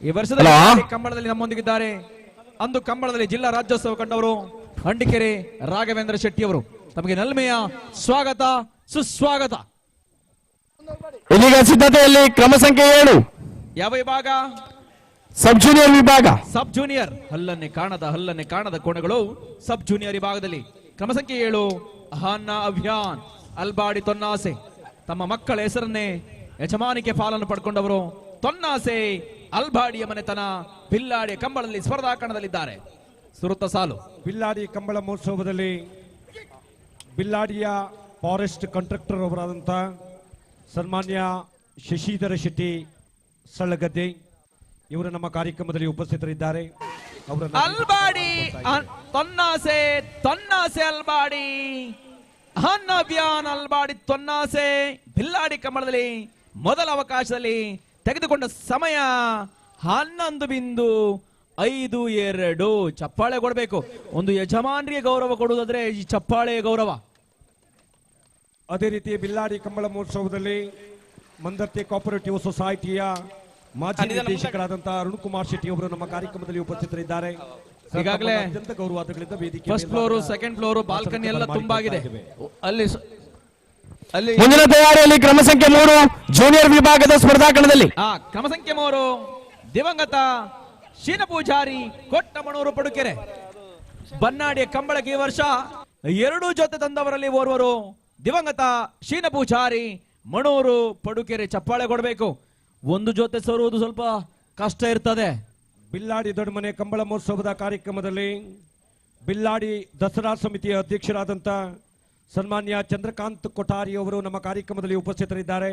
ಈ ವರ್ಷದ ಕಂಬಳದಲ್ಲಿ ನಮ್ಮೊಂದಿಗಿದ್ದಾರೆ. ಅಂದು ಕಂಬಳದಲ್ಲಿ ಜಿಲ್ಲಾ ರಾಜ್ಯೋತ್ಸವ ಕಂಡವರು ಹಂಡಿಕೆರೆ ರಾಘವೇಂದ್ರ ಶೆಟ್ಟಿ ಅವರು. ತಮಗೆ ನಲ್ಮೆಯ ಸ್ವಾಗತ, ಸುಸ್ವಾಗತ.
ಇದೀಗ ಸಿದ್ಧತೆಯಲ್ಲಿ ಕ್ರಮ ಸಂಖ್ಯೆ 7.
ಯಾವ ವಿಭಾಗ?
ಸಬ್ ಜೂನಿಯರ್ ವಿಭಾಗ.
ಸಬ್ ಜೂನಿಯರ್ ಹಲ್ಲನ್ನೇ ಕಾಣದ ಕೋಣಗಳು ಸಬ್ ಜೂನಿಯರ್ ವಿಭಾಗದಲ್ಲಿ ಕ್ರಮ ಸಂಖ್ಯೆ 7 ಅಹಾನ್ನ ಅಭಿಯಾನ್ ಅಲ್ಬಾಡಿ ತೊನ್ನಾಸೆ. ತಮ್ಮ ಮಕ್ಕಳ ಹೆಸರನ್ನೇ ಯಜಮಾನಿಕೆ ಪಾಲನ್ನು ಪಡ್ಕೊಂಡವರು ತೊನ್ನಾಸೆ ಅಲ್ಬಾಡಿಯ ಮನೆತನ ಬಿಲ್ಲಾಡಿ ಕಂಬಳದಲ್ಲಿ ಸ್ಪರ್ಧಾಕಣದಲ್ಲಿದ್ದಾರೆ. ಸುರುತ್ತ ಸಾಲು.
ಬಿಲ್ಲಾಡಿ ಕಂಬಳ ಮಹೋತ್ಸವದಲ್ಲಿ ಬಿಲ್ಲಾಡಿಯ ಫಾರೆಸ್ಟ್ ಕಾಂಟ್ರಾಕ್ಟರ್ ಅವರಾದಂಥ ಸನ್ಮಾನ್ಯ ಶಶಿಧರ ಶೆಟ್ಟಿ ಸಳ್ಳಗದ್ದೆ ಇವರು ನಮ್ಮ ಕಾರ್ಯಕ್ರಮದಲ್ಲಿ ಉಪಸ್ಥಿತರಿದ್ದಾರೆ.
ಅಲ್ಬಾಡಿ ತೊನ್ನಾಸೆ ಅಲ್ಬಾಡಿ ಅಹನ್ನ ಅಭಿಯಾನ್ ಅಲ್ಬಾಡಿ ತೊನ್ನಾಸೆ ಬಿಲ್ಲಾಡಿ ಕಂಬಳದಲ್ಲಿ ಮೊದಲ ಅವಕಾಶದಲ್ಲಿ ತೆಗೆದುಕೊಂಡ ಸಮಯ 11:52. ಚಪ್ಪಾಳೆ ಕೊಡಬೇಕು. ಒಂದು ಯಜಮಾನರಿಗೆ ಗೌರವ ಕೊಡುವುದಾದ್ರೆ ಈ ಚಪ್ಪಾಳೆ ಗೌರವ.
ಅದೇ ರೀತಿ ಬಿಲ್ಲಾಡಿ ಕಂಬಳ ಮಹೋತ್ಸವದಲ್ಲಿ ಮಂದರ್ತಿ ಕೋಆಪರೇಟಿವ್ ಸೊಸೈಟಿಯ ಮಾಜಿ ನಿರ್ದೇಶಕರಾದಂತಹ ಅರುಣ್ ಕುಮಾರ್ ಶೆಟ್ಟಿ ಅವರು ನಮ್ಮ ಕಾರ್ಯಕ್ರಮದಲ್ಲಿ ಉಪಸ್ಥಿತರಿದ್ದಾರೆ.
ಈಗಾಗಲೇ
ಅತ್ಯಂತ ಗೌರವಾದಗಳಿಂದ ವೇದಿಕೆ
first floor, second floor, balcony ಎಲ್ಲ ತುಂಬಾಗಿದೆ. ಅಲ್ಲಿ
ಮುಂದಿನ ತಯಾರಿಯಲ್ಲಿ ಕ್ರಮ ಸಂಖ್ಯೆ 3 ಜೂನಿಯರ್ ವಿಭಾಗದ ಸ್ಪರ್ಧಾಕಣದಲ್ಲಿ
ಕ್ರಮ ಸಂಖ್ಯೆ 3 ದಿವಂಗತ ಶೀನ ಪೂಜಾರಿ ಕೊಟ್ಟಮಣೂರು ಪಡುಕೆರೆ. ಬನ್ನಾಡಿಯ ಕಂಬಳಕ್ಕೆ ಈ ವರ್ಷ 2 ಜೊತೆ ತಂದವರಲ್ಲಿ ಓರ್ವರು ದಿವಂಗತ ಶೀನ ಪೂಜಾರಿ ಮಣೂರು ಪಡುಕೆರೆ. ಚಪ್ಪಾಳೆ ಕೊಡಬೇಕು. ಒಂದು ಜೊತೆ ಸರುವುದು ಸ್ವಲ್ಪ ಕಷ್ಟ ಇರ್ತದೆ.
ಬಿಲ್ಲಾಡಿ ದೊಡ್ಡಮನೆ ಕಂಬಳ ಮಹೋತ್ಸವದ ಕಾರ್ಯಕ್ರಮದಲ್ಲಿ ಬಿಲ್ಲಾಡಿ ದಸರಾ ಸಮಿತಿಯ ಅಧ್ಯಕ್ಷರಾದಂಥ ಸನ್ಮಾನ್ಯ ಚಂದ್ರಕಾಂತ್ ಕೊಠಾರಿ ಅವರು ನಮ್ಮ ಕಾರ್ಯಕ್ರಮದಲ್ಲಿ ಉಪಸ್ಥಿತರಿದ್ದಾರೆ.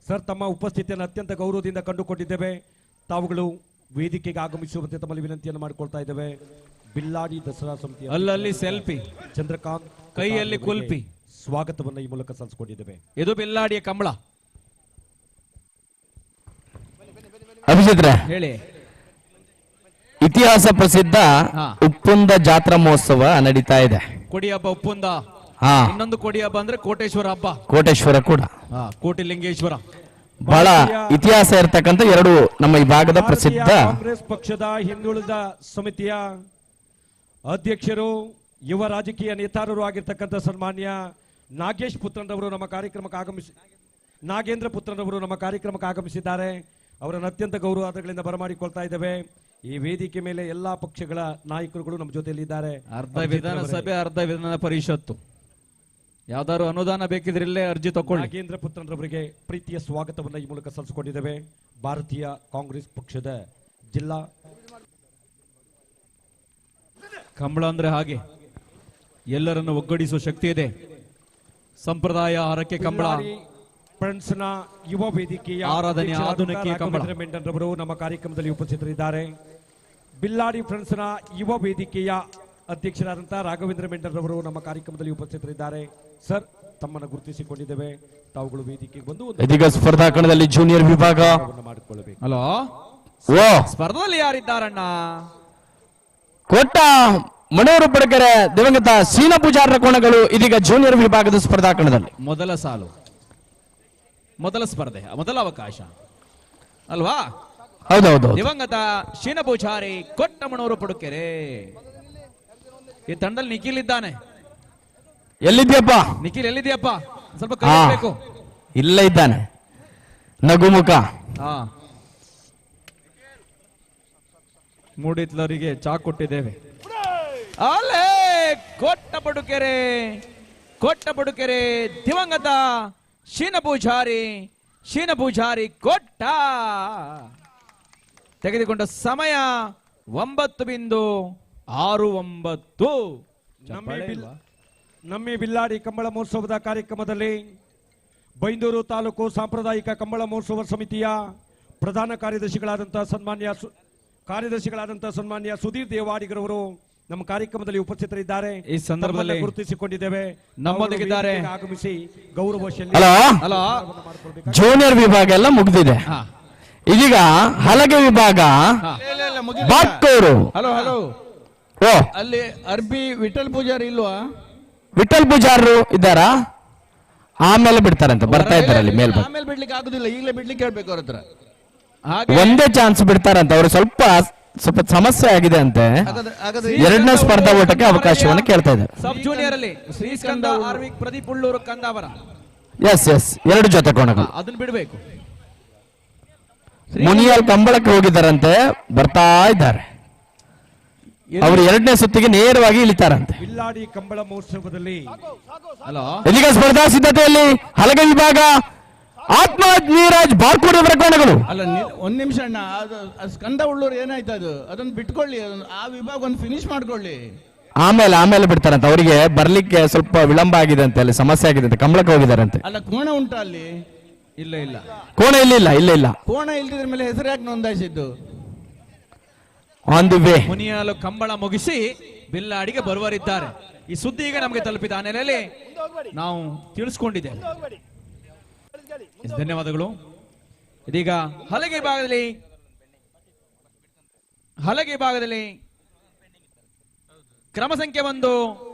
ಸರ್, ತಮ್ಮ ಉಪಸ್ಥಿತಿಯನ್ನು ಅತ್ಯಂತ ಗೌರವದಿಂದ ಕಂಡುಕೊಂಡಿದ್ದೇವೆ. ತಾವುಗಳು ವೇದಿಕೆಗೆ ಆಗಮಿಸುವಂತೆ ತಮ್ಮಲ್ಲಿ ವಿನಂತಿಯನ್ನು ಮಾಡಿಕೊಳ್ತಾ ಇದ್ದೇವೆ. ಬಿಲ್ಲಾಡಿ ದಸರಾ ಸಮಿತಿಯ
ಅಲ್ಲಲ್ಲಿ ಸೆಲ್ಫಿ,
ಚಂದ್ರಕಾಂತ್
ಕೈಯಲ್ಲಿ ಕುಲ್ಪಿ
ಸ್ವಾಗತವನ್ನು ಈ ಮೂಲಕ ಸಲ್ಲಿಸಿಕೊಂಡಿದ್ದೇವೆ.
ಇದು ಬಿಲ್ಲಾಡಿಯ ಕಂಬಳ.
ಅಭಿಜಿತ್ರೆ,
ಹೇಳಿ.
ಇತಿಹಾಸ ಪ್ರಸಿದ್ಧ ಉಪ್ಪುಂದ ಜಾತ್ರಾ ಮಹೋತ್ಸವ ನಡೀತಾ ಇದೆ.
ಕೊಡಿ ಹಬ್ಬ ಉಪ್ಪುಂದ. ಇನ್ನೊಂದು ಕೊಡಿ ಹಬ್ಬ ಅಂದ್ರೆ ಕೋಟೇಶ್ವರ ಹಬ್ಬ.
ಕೋಟೇಶ್ವರ ಕೂಡ,
ಕೋಟಿಲಿಂಗೇಶ್ವರ.
ಬಹಳ ಇತಿಹಾಸ ಇರತಕ್ಕಂತ 2 ನಮ್ಮ ಈ ಭಾಗದ ಪ್ರಸಿದ್ಧ.
ಕಾಂಗ್ರೆಸ್ ಪಕ್ಷದ ಹಿಂದುಳಿದ ಸಮಿತಿಯ ಅಧ್ಯಕ್ಷರು, ಯುವ ರಾಜಕೀಯ ನೇತಾರರು ಆಗಿರ್ತಕ್ಕಂಥ ಸನ್ಮಾನ್ಯ ನಾಗೇಂದ್ರ ಪುತ್ರನವರು ನಮ್ಮ ಕಾರ್ಯಕ್ರಮಕ್ಕೆ ಆಗಮಿಸಿದ್ದಾರೆ. ಅವರನ್ನು ಅತ್ಯಂತ ಗೌರವಾದಗಳಿಂದ ಬರಮಾಡಿಕೊಳ್ತಾ ಇದ್ದೇವೆ. ಈ ವೇದಿಕೆ ಮೇಲೆ ಎಲ್ಲಾ ಪಕ್ಷಗಳ ನಾಯಕರುಗಳು ನಮ್ಮ ಜೊತೆಯಲ್ಲಿ ಇದ್ದಾರೆ.
ಅರ್ಧ ವಿಧಾನಸಭೆ, ಅರ್ಧ ವಿಧಾನ ಪರಿಷತ್ತು. ಯಾವ್ದಾದ್ರು ಅನುದಾನ ಬೇಕಿದ್ರೆ ಇಲ್ಲೇ ಅರ್ಜಿ ತಗೊಳ್ಳಿ.
ನಾಗೇಂದ್ರ ಪುತ್ರನವರಿಗೆ ಪ್ರೀತಿಯ ಸ್ವಾಗತವನ್ನು ಈ ಮೂಲಕ ಸಲ್ಲಿಸಿಕೊಂಡಿದ್ದೇವೆ. ಭಾರತೀಯ ಕಾಂಗ್ರೆಸ್ ಪಕ್ಷದ ಜಿಲ್ಲಾ
ಕಂಬಳ ಅಂದ್ರೆ ಹಾಗೆ ಎಲ್ಲರನ್ನು ಒಗ್ಗೂಡಿಸುವ ಶಕ್ತಿ ಇದೆ. ಸಂಪ್ರದಾಯ ಹರಕೆ ಕಂಬಳ
ಫ್ರೆಂಡ್ಸ್ ನ ಯುವ ವೇದಿಕೆಯ
ಆರಾಧನೆ ಆಧುನಿಕ ಕಂಬಳ
ಮೆಂಟನ್ ರವರು ನಮ್ಮ ಕಾರ್ಯಕ್ರಮದಲ್ಲಿ ಉಪಸ್ಥಿತರಿದ್ದಾರೆ. ಬಿಲ್ಲಾಡಿ ಫ್ರೆಂಡ್ಸ್ ನ ಯುವ ವೇದಿಕೆಯ ಅಧ್ಯಕ್ಷರಾದಂತಹ ರಾಘವೇಂದ್ರ ಮೆಂಟನ್ ರವರು ನಮ್ಮ ಕಾರ್ಯಕ್ರಮದಲ್ಲಿ ಉಪಸ್ಥಿತರಿದ್ದಾರೆ. ಸರ್, ತಮ್ಮನ್ನು ಗುರುತಿಸಿಕೊಂಡಿದ್ದೇವೆ. ತಾವುಗಳು ವೇದಿಕೆಗೆ ಬಂದು
ಇದೀಗ ಸ್ಪರ್ಧಾ ಕಣದಲ್ಲಿ ಜೂನಿಯರ್ ವಿಭಾಗ
ಮಾಡಿಕೊಳ್ಳಬೇಕು.
ಹಲೋ,
ಓ
ಸ್ಪರ್ಧೆಯಲ್ಲಿ ಯಾರಿದ್ದಾರಣ್ಣ?
ಕೋಟ ಮಣೂರು ಪಡಕೆರೆ ದಿವಂಗತ ಸೀನ ಪೂಜಾರರ ಕೋಣಗಳು ಇದೀಗ ಜೂನಿಯರ್ ವಿಭಾಗದ ಸ್ಪರ್ಧಾ ಕಣದಲ್ಲಿ
ಮೊದಲ ಸಾಲು, ಮೊದಲ ಸ್ಪರ್ಧೆ, ಮೊದಲ ಅವಕಾಶ ಅಲ್ವಾ?
ಹೌದೌದು.
ದಿವಂಗತ ಶೀನ ಪೂಜಾರಿ ಕೊಟ್ಟಮಣೂರು ಪಡುಕೆರೆ. ಈ ತಂಡದಲ್ಲಿ ನಿಖಿಲ್ ಇದ್ದಾನೆ.
ಎಲ್ಲಿದ್ಯಪ್ಪ
ನಿಖಿಲ್? ಎಲ್ಲಿದ್ಯಪ್ಪ? ಸ್ವಲ್ಪ
ಹಾ,
ಕಲಿಬೇಕು.
ಇಲ್ಲ ಇದ್ದಾನೆ ನಗುಮುಖ.
ಮೂಡಿತ್ಲರಿಗೆ ಚಾ ಕೊಟ್ಟಿದ್ದೇವೆ. ಅಲ್ಲೇ ಕೊಟ್ಟ ಪಡುಕೆರೆ ದಿವಂಗತ ಶೀನ ಪೂಜಾರಿ ಕೊಟ್ಟ. ತೆಗೆದುಕೊಂಡ ಸಮಯ 9.69.
ನಮ್ಮಿ ಬಿಲ್ಲಾಡಿ ಕಂಬಳ ಮಹೋತ್ಸವದ ಕಾರ್ಯಕ್ರಮದಲ್ಲಿ ಬೈಂದೂರು ತಾಲೂಕು ಸಾಂಪ್ರದಾಯಿಕ ಕಂಬಳ ಮಹೋತ್ಸವ ಸಮಿತಿಯ ಪ್ರಧಾನ ಕಾರ್ಯದರ್ಶಿಗಳಾದಂತಹ ಸನ್ಮಾನ್ಯ ಸುಧೀರ್ ದೇವಾಡಿಗರವರು ನಮ್ಮ ಕಾರ್ಯಕ್ರಮದಲ್ಲಿ ಉಪಸ್ಥಿತರಿದ್ದಾರೆ.
ಈ ಸಂದರ್ಭದಲ್ಲಿ
ಗುರುತಿಸಿಕೊಂಡಿದ್ದೇವೆ.
ನಮ್ಮೊಂದಿಗಿದ್ದಾರೆ.
ಆಗಮಿಸಿ ಗೌರವ
ಹಲೋ, ಜೂನಿಯರ್ ವಿಭಾಗ ಎಲ್ಲ ಮುಗ್ದಿದೆ. ಇದೀಗ ಹಲಗೆ ವಿಭಾಗ ಬಾಟ್ಕೋರು.
ಹಲೋ ಹಲೋ,
ಓ,
ಅಲ್ಲಿ ಅರ್ಬಿ ವಿಠಲ್ ಪೂಜಾರಿ ಇಲ್ವಾ?
ವಿಠಲ್ ಪೂಜಾರರು ಇದ್ದಾರಾ? ಆಮೇಲೆ ಬಿಡ್ತಾರಂತ, ಬರ್ತಾ ಇದ್ದಾರೆ ಅಲ್ಲಿ ಮೇಲ್.
ಆಮೇಲೆ ಬಿಡ್ಲಿಕ್ಕೆ ಆಗುದಿಲ್ಲ, ಈಗಲೇ ಬಿಡ್ಲಿಕ್ಕೆ ಹೇಳ್ಬೇಕು ಅವ್ರ ಹತ್ರ.
ಒಂದೇ ಚಾನ್ಸ್ ಬಿಡ್ತಾರಂತ. ಅವರು ಸ್ವಲ್ಪ ಸಮಸ್ಯೆ ಆಗಿದೆ ಅಂತೆ. ಎರಡನೇ ಸ್ಪರ್ಧಾ ಓಟಕ್ಕೆ ಅವಕಾಶವನ್ನು ಕೇಳ್ತಾ ಇದ್ದಾರೆ.
ಸಬ್ ಜೂನಿಯರ್ ಅಲ್ಲಿ ಶ್ರೀಸ್ಕಂದ ಆರ್ವಿಕ್ ಪ್ರದೀಪ್ ಉಳ್ಳೂರು ಕಂದಾವರ.
ಎಸ್, ಎರಡು ಜೊತೆ ಕೋಣಗಳು.
ಅದನ್ನ ಬಿಡಬೇಕು.
ಮುನಿಯಾಲ್ ಕಂಬಳಕ್ಕೆ ಹೋಗಿದ್ದಾರಂತೆ, ಬರ್ತಾ ಇದ್ದಾರೆ. ಅವರು ಎರಡನೇ ಸುತ್ತಿಗೆ ನೇರವಾಗಿ ಇಳಿತಾರಂತೆ.
ಬಿಲ್ಲಾಡಿ ಕಂಬಳ ಮಹೋತ್ಸವದಲ್ಲಿ
ಇದೀಗ ಸ್ಪರ್ಧಾ ಸಿದ್ಧತೆಯಲ್ಲಿ ಹಲಗೆ ವಿಭಾಗ ಆತ್ಮ ನೀರಾಜ್ ಬಾರ್ಕೂರ್ ಅವರ ಕೋಣಗಳು.
ಅಲ್ಲ, ಒಂದ್ ನಿಮಿಷ ಅಣ್ಣ, ಅದು ಸ್ಕಂದ ಉಳ್ಳೂರು ಏನಾಯ್ತು ಅದು, ಅದನ್ನ ಬಿಟ್ಕೊಳ್ಳಿ, ಆ ವಿಭಾಗ ಒಂದು ಫಿನಿಶ್ ಮಾಡ್ಕೊಳ್ಳಿ.
ಆಮೇಲೆ ಬಿಡ್ತಾರಂತೆ. ಅವರಿಗೆ ಬರ್ಲಿಕ್ಕೆ ಸ್ವಲ್ಪ ವಿಳಂಬ ಆಗಿದೆ ಅಂತೆ, ಅಲ್ಲಿ ಸಮಸ್ಯೆ ಆಗಿದೆ ಅಂತೆ, ಕಂಬಳಕ್ಕೆ ಹೋಗಿದ್ದಾರಂತೆ.
ಅಲ್ಲ, ಕೋಣ ಉಂಟಾ ಅಲ್ಲಿ?
ಇಲ್ಲ
ಕೋಣ ಇಲ್ಲ.
ಕೋಣ ಇಲ್ದಿದ್ರ ಮೇಲೆ ಹೆಸರು ಯಾಕೆ ನೋಂದಾಯಿಸಿದ್ದು?
On the way.
Muniyal Kambala ಮುಗಿಸಿ ಬಿಲ್ಲಾಡಿಗೆ ಬರುವರಿದ್ದಾರೆ. ಈ ಸುದ್ದಿ ಈಗ ನಮಗೆ ತಲುಪಿದ ಹಿನ್ನೆಲೆಯಲ್ಲಿ ನಾವು ತಿಳಿಸ್ಕೊಂಡಿದ್ದೇವೆ. ಧನ್ಯವಾದಗಳು. ಇದೀಗ ಹಲಗೆ ಭಾಗದಲ್ಲಿ ಕ್ರಮ ಸಂಖ್ಯೆ 1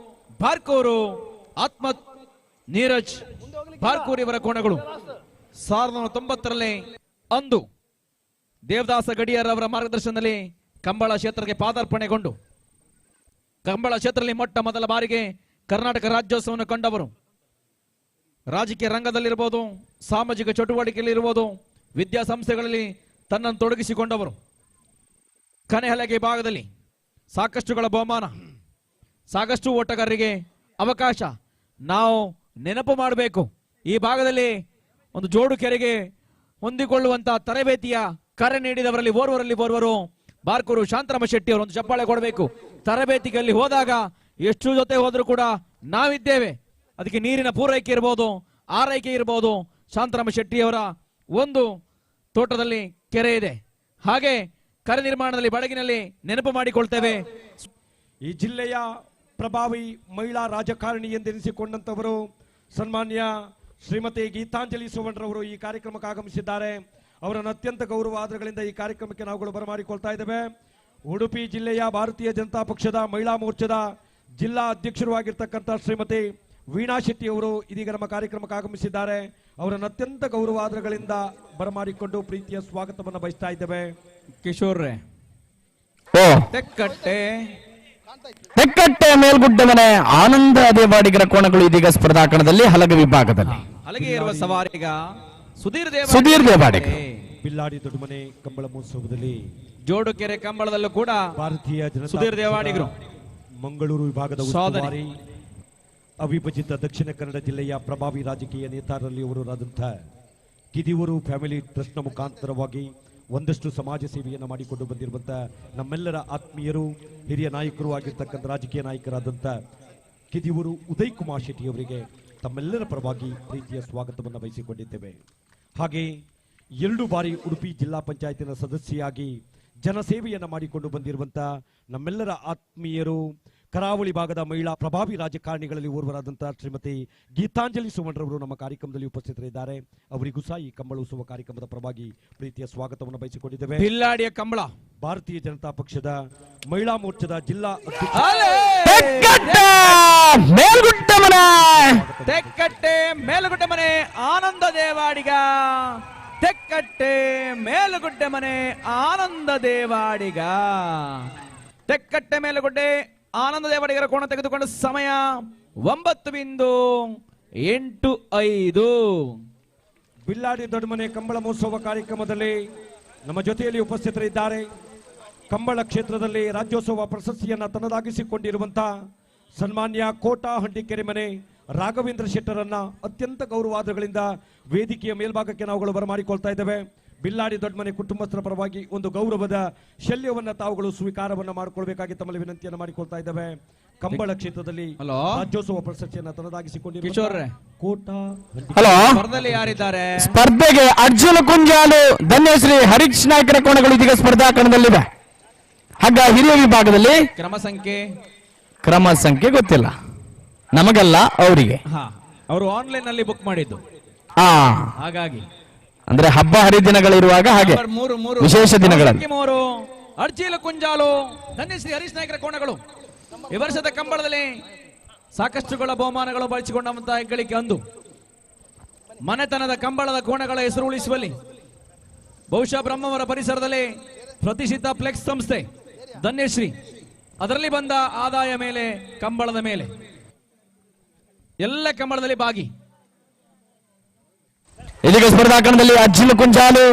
ಬಾರ್ಕೂರು ಆತ್ಮ ನೀರಜ್ ಬಾರ್ಕೂರ್ ಇವರ ಕೋಣಗಳು 1990ರಲ್ಲಿ ಅಂದು ದೇವದಾಸ ಗಡಿಯಾರ್ ಅವರ ಮಾರ್ಗದರ್ಶನದಲ್ಲಿ ಕಂಬಳ ಕ್ಷೇತ್ರಕ್ಕೆ ಪಾದಾರ್ಪಣೆಗೊಂಡು ಕಂಬಳ ಕ್ಷೇತ್ರದಲ್ಲಿ ಮೊಟ್ಟ ಮೊದಲ ಬಾರಿಗೆ ಕರ್ನಾಟಕ ರಾಜ್ಯೋತ್ಸವವನ್ನು ಕಂಡವರು. ರಾಜಕೀಯ ರಂಗದಲ್ಲಿರ್ಬೋದು, ಸಾಮಾಜಿಕ ಚಟುವಟಿಕೆಯಲ್ಲಿರ್ಬೋದು, ವಿದ್ಯಾಸಂಸ್ಥೆಗಳಲ್ಲಿ ತನ್ನನ್ನು ತೊಡಗಿಸಿಕೊಂಡವರು. ಕನೆಹಲಗೆ ಭಾಗದಲ್ಲಿ ಸಾಕಷ್ಟುಗಳ ಬಹುಮಾನ, ಸಾಕಷ್ಟು ಓಟಗಾರರಿಗೆ ಅವಕಾಶ ನಾವು ನೆನಪು ಮಾಡಬೇಕು. ಈ ಭಾಗದಲ್ಲಿ ಒಂದು ಜೋಡು ಕೆರೆಗೆ ಹೊಂದಿಕೊಳ್ಳುವಂತಹ ತರಬೇತಿಯ ಕರೆ ನೀಡಿದವರಲ್ಲಿ ಓರ್ವರು ಬಾರ್ಕೂರು ಶಾಂತರಾಮ ಶೆಟ್ಟಿ ಅವರು. ಒಂದು ಚಪ್ಪಾಳೆ ಕೊಡಬೇಕು. ತರಬೇತಿಗೆ ಅಲ್ಲಿ ಹೋದಾಗ ಎಷ್ಟು ಜೊತೆ ಹೋದ್ರೂ ಕೂಡ ನಾವಿದ್ದೇವೆ. ಅದಕ್ಕೆ ನೀರಿನ ಪೂರೈಕೆ ಇರಬಹುದು, ಆರೈಕೆ ಇರಬಹುದು. ಶಾಂತರಾಮ ಶೆಟ್ಟಿಯವರ ಒಂದು ತೋಟದಲ್ಲಿ ಕೆರೆ ಇದೆ. ಹಾಗೆ ಕರೆ ನಿರ್ಮಾಣದಲ್ಲಿ ಬಡಗಿನಲ್ಲಿ ನೆನಪು ಮಾಡಿಕೊಳ್ತೇವೆ.
ಈ ಜಿಲ್ಲೆಯ ಪ್ರಭಾವಿ ಮಹಿಳಾ ರಾಜಕಾರಣಿ ಎಂದೆನಿಸಿಕೊಂಡಂತವರು ಸನ್ಮಾನ್ಯ ಶ್ರೀಮತಿ ಗೀತಾಂಜಲಿ ಸುವರ್ಣರವರು ಈ ಕಾರ್ಯಕ್ರಮಕ್ಕೆ ಆಗಮಿಸಿದ್ದಾರೆ. ಅವರನ್ನು ಅತ್ಯಂತ ಗೌರವ ಆದರಗಳಿಂದ ಈ ಕಾರ್ಯಕ್ರಮಕ್ಕೆ ನಾವುಗಳು ಬರಮಾಡಿಕೊಳ್ತಾ ಇದ್ದೇವೆ. ಉಡುಪಿ ಜಿಲ್ಲೆಯ ಭಾರತೀಯ ಜನತಾ ಪಕ್ಷದ ಮಹಿಳಾ ಮೋರ್ಚಾದ ಜಿಲ್ಲಾ ಅಧ್ಯಕ್ಷರು ಆಗಿರ್ತಕ್ಕಂಥ ಶ್ರೀಮತಿ ವೀಣಾ ಶೆಟ್ಟಿ ಅವರು ಇದೀಗ ನಮ್ಮ ಕಾರ್ಯಕ್ರಮಕ್ಕೆ ಆಗಮಿಸಿದ್ದಾರೆ. ಅವರನ್ನು ಅತ್ಯಂತ ಗೌರವ ಆದರಗಳಿಂದ ಬರಮಾಡಿಕೊಂಡು ಪ್ರೀತಿಯ ಸ್ವಾಗತವನ್ನು ಬಯಸ್ತಾ ಇದ್ದೇವೆ.
ಕಿಶೋರ್
ತೆಕ್ಕಟ್ಟೆ ಮೇಲ್ಗುಡ್ಡ ಮನೆ ಆನಂದ ದೇವಾಡಿಗರ ಕೋಣಗಳು ಇದೀಗ ಸ್ಪರ್ಧಾ ಕಣದಲ್ಲಿ ಹಲಗೆ ವಿಭಾಗದಲ್ಲಿ
ಹಲಗೆ ಇರುವ ಸವಾರಿಗ
ಸುಧೀರ್ ದೇವಾಡಿಗ.
ಬಿಲ್ಲಾಡಿ ದೊಡ್ಡಮನೆ ಕಂಬಳ ಮಹೋತ್ಸವದಲ್ಲಿ
ಜೋಡು ಕೆರೆ ಕಂಬಳದಲ್ಲೂ ಕೂಡ
ಭಾರತೀಯ ಜನತಾ
ಸುಧೀರ್ ದೇವಾಡಿಗರು
ಮಂಗಳೂರು ವಿಭಾಗದ ಉಸ್ತುವಾರಿ ಅವಿಭಜಿತ ದಕ್ಷಿಣ ಕನ್ನಡ ಜಿಲ್ಲೆಯ ಪ್ರಭಾವಿ ರಾಜಕೀಯ ನೇತಾರರಲ್ಲಿ ಅವರಾದಂತಹ ಕಿದಿಯೂರು ಫ್ಯಾಮಿಲಿ ಟ್ರಸ್ಟ್ನ ಮುಖಾಂತರವಾಗಿ ಒಂದಷ್ಟು ಸಮಾಜ ಸೇವೆಯನ್ನು ಮಾಡಿಕೊಂಡು ಬಂದಿರುವಂತಹ ನಮ್ಮೆಲ್ಲರ ಆತ್ಮೀಯರು, ಹಿರಿಯ ನಾಯಕರು ಆಗಿರ್ತಕ್ಕಂಥ ರಾಜಕೀಯ ನಾಯಕರಾದಂಥ ಕಿದಿಯೂರು ಉದಯ್ ಕುಮಾರ್ ಶೆಟ್ಟಿ ಅವರಿಗೆ ತಮ್ಮೆಲ್ಲರ ಪರವಾಗಿ ಪ್ರೀತಿಯ ಸ್ವಾಗತವನ್ನು ಬಯಸಿಕೊಂಡಿದ್ದೇವೆ. ಹಾಗೆ 2 ಬಾರಿ ಉಡುಪಿ ಜಿಲ್ಲಾ ಪಂಚಾಯತಿನ ಸದಸ್ಯೆಯಾಗಿ ಜನಸೇವೆಯನ್ನು ಮಾಡಿಕೊಂಡು ಬಂದಿರುವಂತಹ ನಮ್ಮೆಲ್ಲರ ಆತ್ಮೀಯರು, ಕರಾವಳಿ ಭಾಗದ ಮಹಿಳಾ ಪ್ರಭಾವಿ ರಾಜಕಾರಣಿಗಳಲ್ಲಿ ಓರ್ವರಾದಂತಹ ಶ್ರೀಮತಿ ಗೀತಾಂಜಲಿ ಸುಮಣ್ರವರು ನಮ್ಮ ಕಾರ್ಯಕ್ರಮದಲ್ಲಿ ಉಪಸ್ಥಿತರಿದ್ದಾರೆ. ಅವರಿಗೂ ಸಹ ಈ ಕಂಬಳ ಉತ್ಸವ ಕಾರ್ಯಕ್ರಮದ ಪರವಾಗಿ ಪ್ರೀತಿಯ ಸ್ವಾಗತವನ್ನು ಬಯಸಿಕೊಂಡಿದ್ದೇವೆ.
ಬಿಲ್ಲಾಡಿಯ ಕಂಬಳ
ಭಾರತೀಯ ಜನತಾ ಪಕ್ಷದ ಮಹಿಳಾ ಮೋರ್ಚಾದ ಜಿಲ್ಲಾ
ತೆಕ್ಕಟ್ಟೆ ಮೇಲುಗುಡ್ಡೆ ಮನೆ ಆನಂದ ದೇವಾಡಿಗ, ತೆಕ್ಕಟ್ಟೆ ಮೇಲುಗುಡ್ಡೆ ಮನೆ ಆನಂದ ದೇವಾಡಿಗ, ತೆಕ್ಕಟ್ಟೆ ಮೇಲುಗುಡ್ಡೆ ಆನಂದ ದೇವಾಡಿಗರ ಕೋಣ ತೆಗೆದುಕೊಂಡ ಸಮಯ 9:85.
ಬಿಲ್ಲಾಡಿ ದೊಡ್ಡಮನೆ ಕಂಬಳ ಮಹೋತ್ಸವ ಕಾರ್ಯಕ್ರಮದಲ್ಲಿ ನಮ್ಮ ಜೊತೆಯಲ್ಲಿ ಉಪಸ್ಥಿತರಿದ್ದಾರೆ. ಕಂಬಳ ಕ್ಷೇತ್ರದಲ್ಲಿ ರಾಜ್ಯೋತ್ಸವ ಪ್ರಶಸ್ತಿಯನ್ನ ತನ್ನದಾಗಿಸಿಕೊಂಡಿರುವಂತಹ ಸನ್ಮಾನ್ಯ ಕೋಟಾ ಹಂಡಿಕೆರೆ ಮನೆ ರಾಘವೇಂದ್ರ ಶೆಟ್ಟರನ್ನ ಅತ್ಯಂತ ಗೌರವಾದಗಳಿಂದ ವೇದಿಕೆಯ ಮೇಲ್ಭಾಗಕ್ಕೆ ನಾವುಗಳು ಬರಮಾಡಿಕೊಳ್ತಾ ಇದ್ದೇವೆ. ಬಿಲ್ಲಾಡಿ ದೊಡ್ಡಮನೆ ಕುಟುಂಬಸ್ಥರ ಪರವಾಗಿ ಒಂದು ಗೌರವದ ಶಲ್ಯವನ್ನ ತಾವುಗಳು ಸ್ವೀಕಾರವನ್ನ ಮಾಡಿಕೊಳ್ಬೇಕಾಗಿ ತಮ್ಮಲ್ಲಿ ವಿನಂತಿಯನ್ನು ಮಾಡಿಕೊಳ್ತಾ ಇದ್ದೇವೆ. ಕಂಬಳ ಕ್ಷೇತ್ರದಲ್ಲಿ ರಾಜ್ಯೋತ್ಸವ ಪ್ರಶಸ್ತಿಯನ್ನ ತನ್ನದಾಗಿಸಿಕೊಂಡಿರುವ ಕೋಟಾ
ಹಲೋ
ಸ್ಪರ್ಧೆಯಲ್ಲಿ ಯಾರಿದ್ದಾರೆ?
ಸ್ಪರ್ಧೆಗೆ ಅರ್ಜುನ ಕುಂಜಾಲು, ಧನ್ಯಶ್ರೀ ಹರೀಶ್ ನಾಯ್ಕರ ಕೋಣಗಳು ಇದೀಗ ಸ್ಪರ್ಧಾ ಕಣದಲ್ಲಿವೆ. ಹಾಗ ಹಿರಿಯ ವಿಭಾಗದಲ್ಲಿ ಕ್ರಮ ಸಂಖ್ಯೆ ಗೊತ್ತಿಲ್ಲ ನಮಗಲ್ಲ, ಅವರಿಗೆ.
ಅವರು ಆನ್ಲೈನ್ ನಲ್ಲಿ ಬುಕ್ ಮಾಡಿದ್ದು, ಹಾಗಾಗಿ
ಅಂದ್ರೆ ಹಬ್ಬ ಹರಿದಿನಗಳಿರುವಾಗ ಹಾಗೆ ವಿಶೇಷ ದಿನಗಳಲ್ಲಿ.
ಅರ್ಜಿಲ ಕುಂಜಾಲು, ಧನ್ಯಶ್ರೀ ಹರೀಶ್ ನಾಯ್ಕರ ಕೋಣಗಳು ಈ ವರ್ಷದ ಕಂಬಳದಲ್ಲಿ ಸಾಕಷ್ಟುಗಳ ಬಹುಮಾನಗಳು ಬಳಸಿಕೊಂಡಂತಹ ಹೆಗ್ಗಳಿಕೆ ಅಂದು ಮನೆತನದ ಕಂಬಳದ ಕೋಣಗಳ ಹೆಸರು ಉಳಿಸುವಲ್ಲಿ ಬಹುಶಃ ಬ್ರಹ್ಮವರ ಪರಿಸರದಲ್ಲಿ ಪ್ರತಿಷ್ಠಿತ ಫ್ಲೆಕ್ಸ್ ಸಂಸ್ಥೆ ಧನ್ಯಶ್ರೀ ಅದರಲ್ಲಿ ಬಂದ ಆದಾಯ ಮೇಲೆ ಕಂಬಳದ ಮೇಲೆ ಎಲ್ಲ ಕಂಬಳದಲ್ಲಿ ಭಾಗಿ.
ಇದೀಗ ಸ್ಪರ್ಧಾ ಕಣದಲ್ಲಿ ಅರ್ಜುನ ಕುಂಜಾಲು,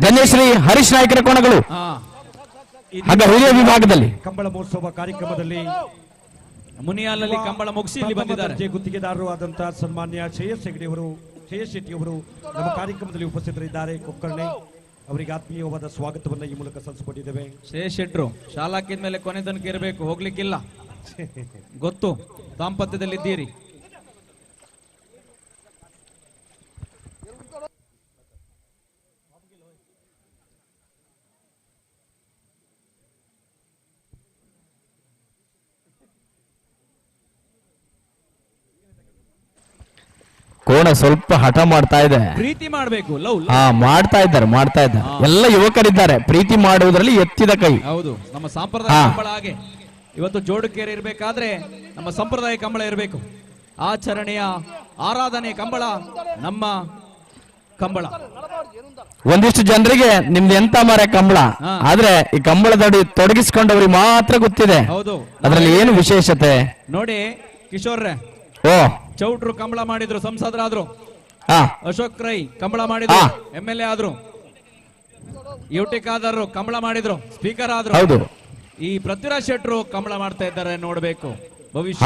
ಧನ್ಯಶ್ರೀ ಹರೀಶ್ ನಾಯ್ಕರ ಕೋಣಗಳು ಹಾಗ ಹಿರಿಯ ವಿಭಾಗದಲ್ಲಿ
ಕಂಬಳ ಮಹೋತ್ಸವ ಕಾರ್ಯಕ್ರಮದಲ್ಲಿ
ಮುನಿಯಾಲಲ್ಲಿ ಕಂಬಳ ಮುಗಿಸಿ ಇಲ್ಲಿ ಬಂದಿದ್ದಾರೆ.
ಗುತ್ತಿಗೆದಾರರು ಆದಂತಹ ಸನ್ಮಾನ್ಯ ಶ್ರೇಯಸ್ ಶೆಟ್ಟಿ ಅವರು ನಮ್ಮ ಕಾರ್ಯಕ್ರಮದಲ್ಲಿ ಉಪಸ್ಥಿತರಿದ್ದಾರೆ. ಕೊಕ್ಕರ್ಣೆ ಅವರಿಗೆ ಆತ್ಮೀಯವಾದ ಸ್ವಾಗತವನ್ನ ಈ ಮೂಲಕ ಸಲ್ಲಿಸಿಕೊಂಡಿದ್ದೇವೆ.
ಶ್ರೇಯಸ್ ಶೆಟ್ರು ಶಾಲಾಕಿದ ಮೇಲೆ ಕೊನೆ ತನಕ ಇರಬೇಕು, ಹೋಗ್ಲಿಕ್ಕಿಲ್ಲ, ಗೊತ್ತು, ದಾಂಪತ್ಯದಲ್ಲಿದ್ದೀರಿ.
ಕೋಣ ಸ್ವಲ್ಪ ಹಠ ಮಾಡ್ತಾ ಇದೆ,
ಪ್ರೀತಿ ಮಾಡಬೇಕು,
ಮಾಡ್ತಾ ಇದ್ದಾರೆ ಎಲ್ಲ ಯುವಕರಿದ್ದಾರೆ ಪ್ರೀತಿ ಮಾಡುವುದರಲ್ಲಿ ಎತ್ತಿದ ಕೈ.
ಹೌದು, ನಮ್ಮ ಸಂಪ್ರದಾಯ ಕಂಬಳ ಹಾಗೆ. ಇವತ್ತು ಜೋಡುಕೇರಿ ಇರಬೇಕಾದ್ರೆ ನಮ್ಮ ಸಂಪ್ರದಾಯ ಕಂಬಳ ಇರಬೇಕು. ಆಚರಣೆಯ ಆರಾಧನೆ ಕಂಬಳ ನಮ್ಮ ಕಂಬಳ.
ಒಂದಿಷ್ಟು ಜನರಿಗೆ ನಿಮ್ದು ಎಂತ ಮರ ಕಂಬಳ, ಆದ್ರೆ ಈ ಕಂಬಳದಡಿ ತೊಡಗಿಸಿಕೊಂಡವ್ರಿಗೆ ಮಾತ್ರ ಗೊತ್ತಿದೆ
ಹೌದು
ಅದರಲ್ಲಿ ಏನು ವಿಶೇಷತೆ.
ನೋಡಿ ಕಿಶೋರ್ರೆ, ಚೌಟ್ರು ಕಂಬಳ ಮಾಡಿದ್ರು, ಸಂಸದರಾದ್ರು. ಅಶೋಕ್ ರೈ ಕಂಬಳ ಮಾಡಿದ್ರು, MLA ಆದ್ರು. ಯುಟಿ ಖಾದರ್ ಕಂಬಳ ಮಾಡಿದ್ರು, ಸ್ಪೀಕರ್ ಆದ್ರು.
ಹೌದು,
ಈ ಪೃಥ್ವಿರಾಜ್ ಶೆಟ್ರು ಕಂಬಳ ಮಾಡ್ತಾ ಇದ್ದಾರೆ, ನೋಡ್ಬೇಕು ಭವಿಷ್ಯ.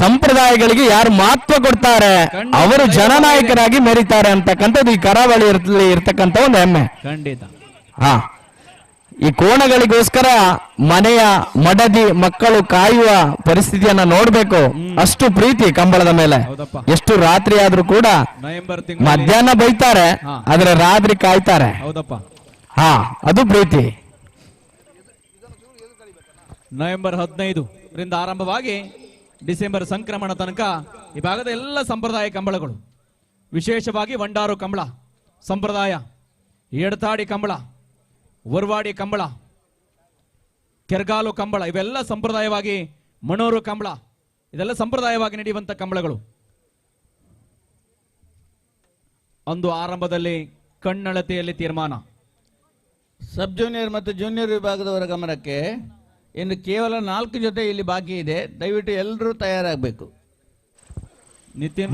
ಸಂಪ್ರದಾಯಗಳಿಗೆ ಯಾರು ಮಹತ್ವ ಕೊಡ್ತಾರೆ ಅವರು ಜನನಾಯಕರಾಗಿ ಮೆರೀತಾರೆ ಅಂತಕ್ಕಂಥದ್ದು ಈ ಕರಾವಳಿಯಲ್ಲಿ ಇರ್ತಕ್ಕಂಥ ಒಂದು ಹೆಮ್ಮೆ.
ಖಂಡಿತ.
ಈ ಕೋಣಗಳಿಗೋಸ್ಕರ ಮನೆಯ ಮಡದಿ ಮಕ್ಕಳು ಕಾಯುವ ಪರಿಸ್ಥಿತಿಯನ್ನ ನೋಡ್ಬೇಕು, ಅಷ್ಟು ಪ್ರೀತಿ ಕಂಬಳದ ಮೇಲೆ. ಎಷ್ಟು ರಾತ್ರಿ ಆದ್ರೂ ಕೂಡ ಮಧ್ಯಾಹ್ನ ಬೈತಾರೆ, ಆದ್ರೆ ರಾತ್ರಿ ಕಾಯ್ತಾರೆ.
ಹೌದಪ್ಪ,
ಅದು ಪ್ರೀತಿ.
ನವೆಂಬರ್ 15 ರಿಂದ ಆರಂಭವಾಗಿ ಡಿಸೆಂಬರ್ ಸಂಕ್ರಮಣ ತನಕ ಈ ಭಾಗದ ಎಲ್ಲ ಸಂಪ್ರದಾಯ ಕಂಬಳಗಳು, ವಿಶೇಷವಾಗಿ ವಂಡಾರು ಕಂಬಳ ಸಂಪ್ರದಾಯ, ಎಡತಾಡಿ ಕಂಬಳ, ವರ್ವಾಡಿ ಕಂಬಳ, ಕೆರ್ಗಾಲು ಕಂಬಳ, ಇವೆಲ್ಲ ಸಂಪ್ರದಾಯವಾಗಿ, ಮಣೂರು ಕಂಬಳ, ಇದೆಲ್ಲ ಸಂಪ್ರದಾಯವಾಗಿ ನಡೆಯುವಂತ ಕಂಬಳಗಳು. ಅಂದು ಆರಂಭದಲ್ಲಿ ಕಣ್ಣಳತೆಯಲ್ಲಿ ತೀರ್ಮಾನ.
ಸಬ್ ಜೂನಿಯರ್ ಮತ್ತು ಜೂನಿಯರ್ ವಿಭಾಗದವರ ಗಮನಕ್ಕೆ ಇನ್ನು ಕೇವಲ 4 ಜೊತೆ ಇಲ್ಲಿ ಬಾಕಿ ಇದೆ. ದಯವಿಟ್ಟು ಎಲ್ಲರೂ ತಯಾರಾಗಬೇಕು.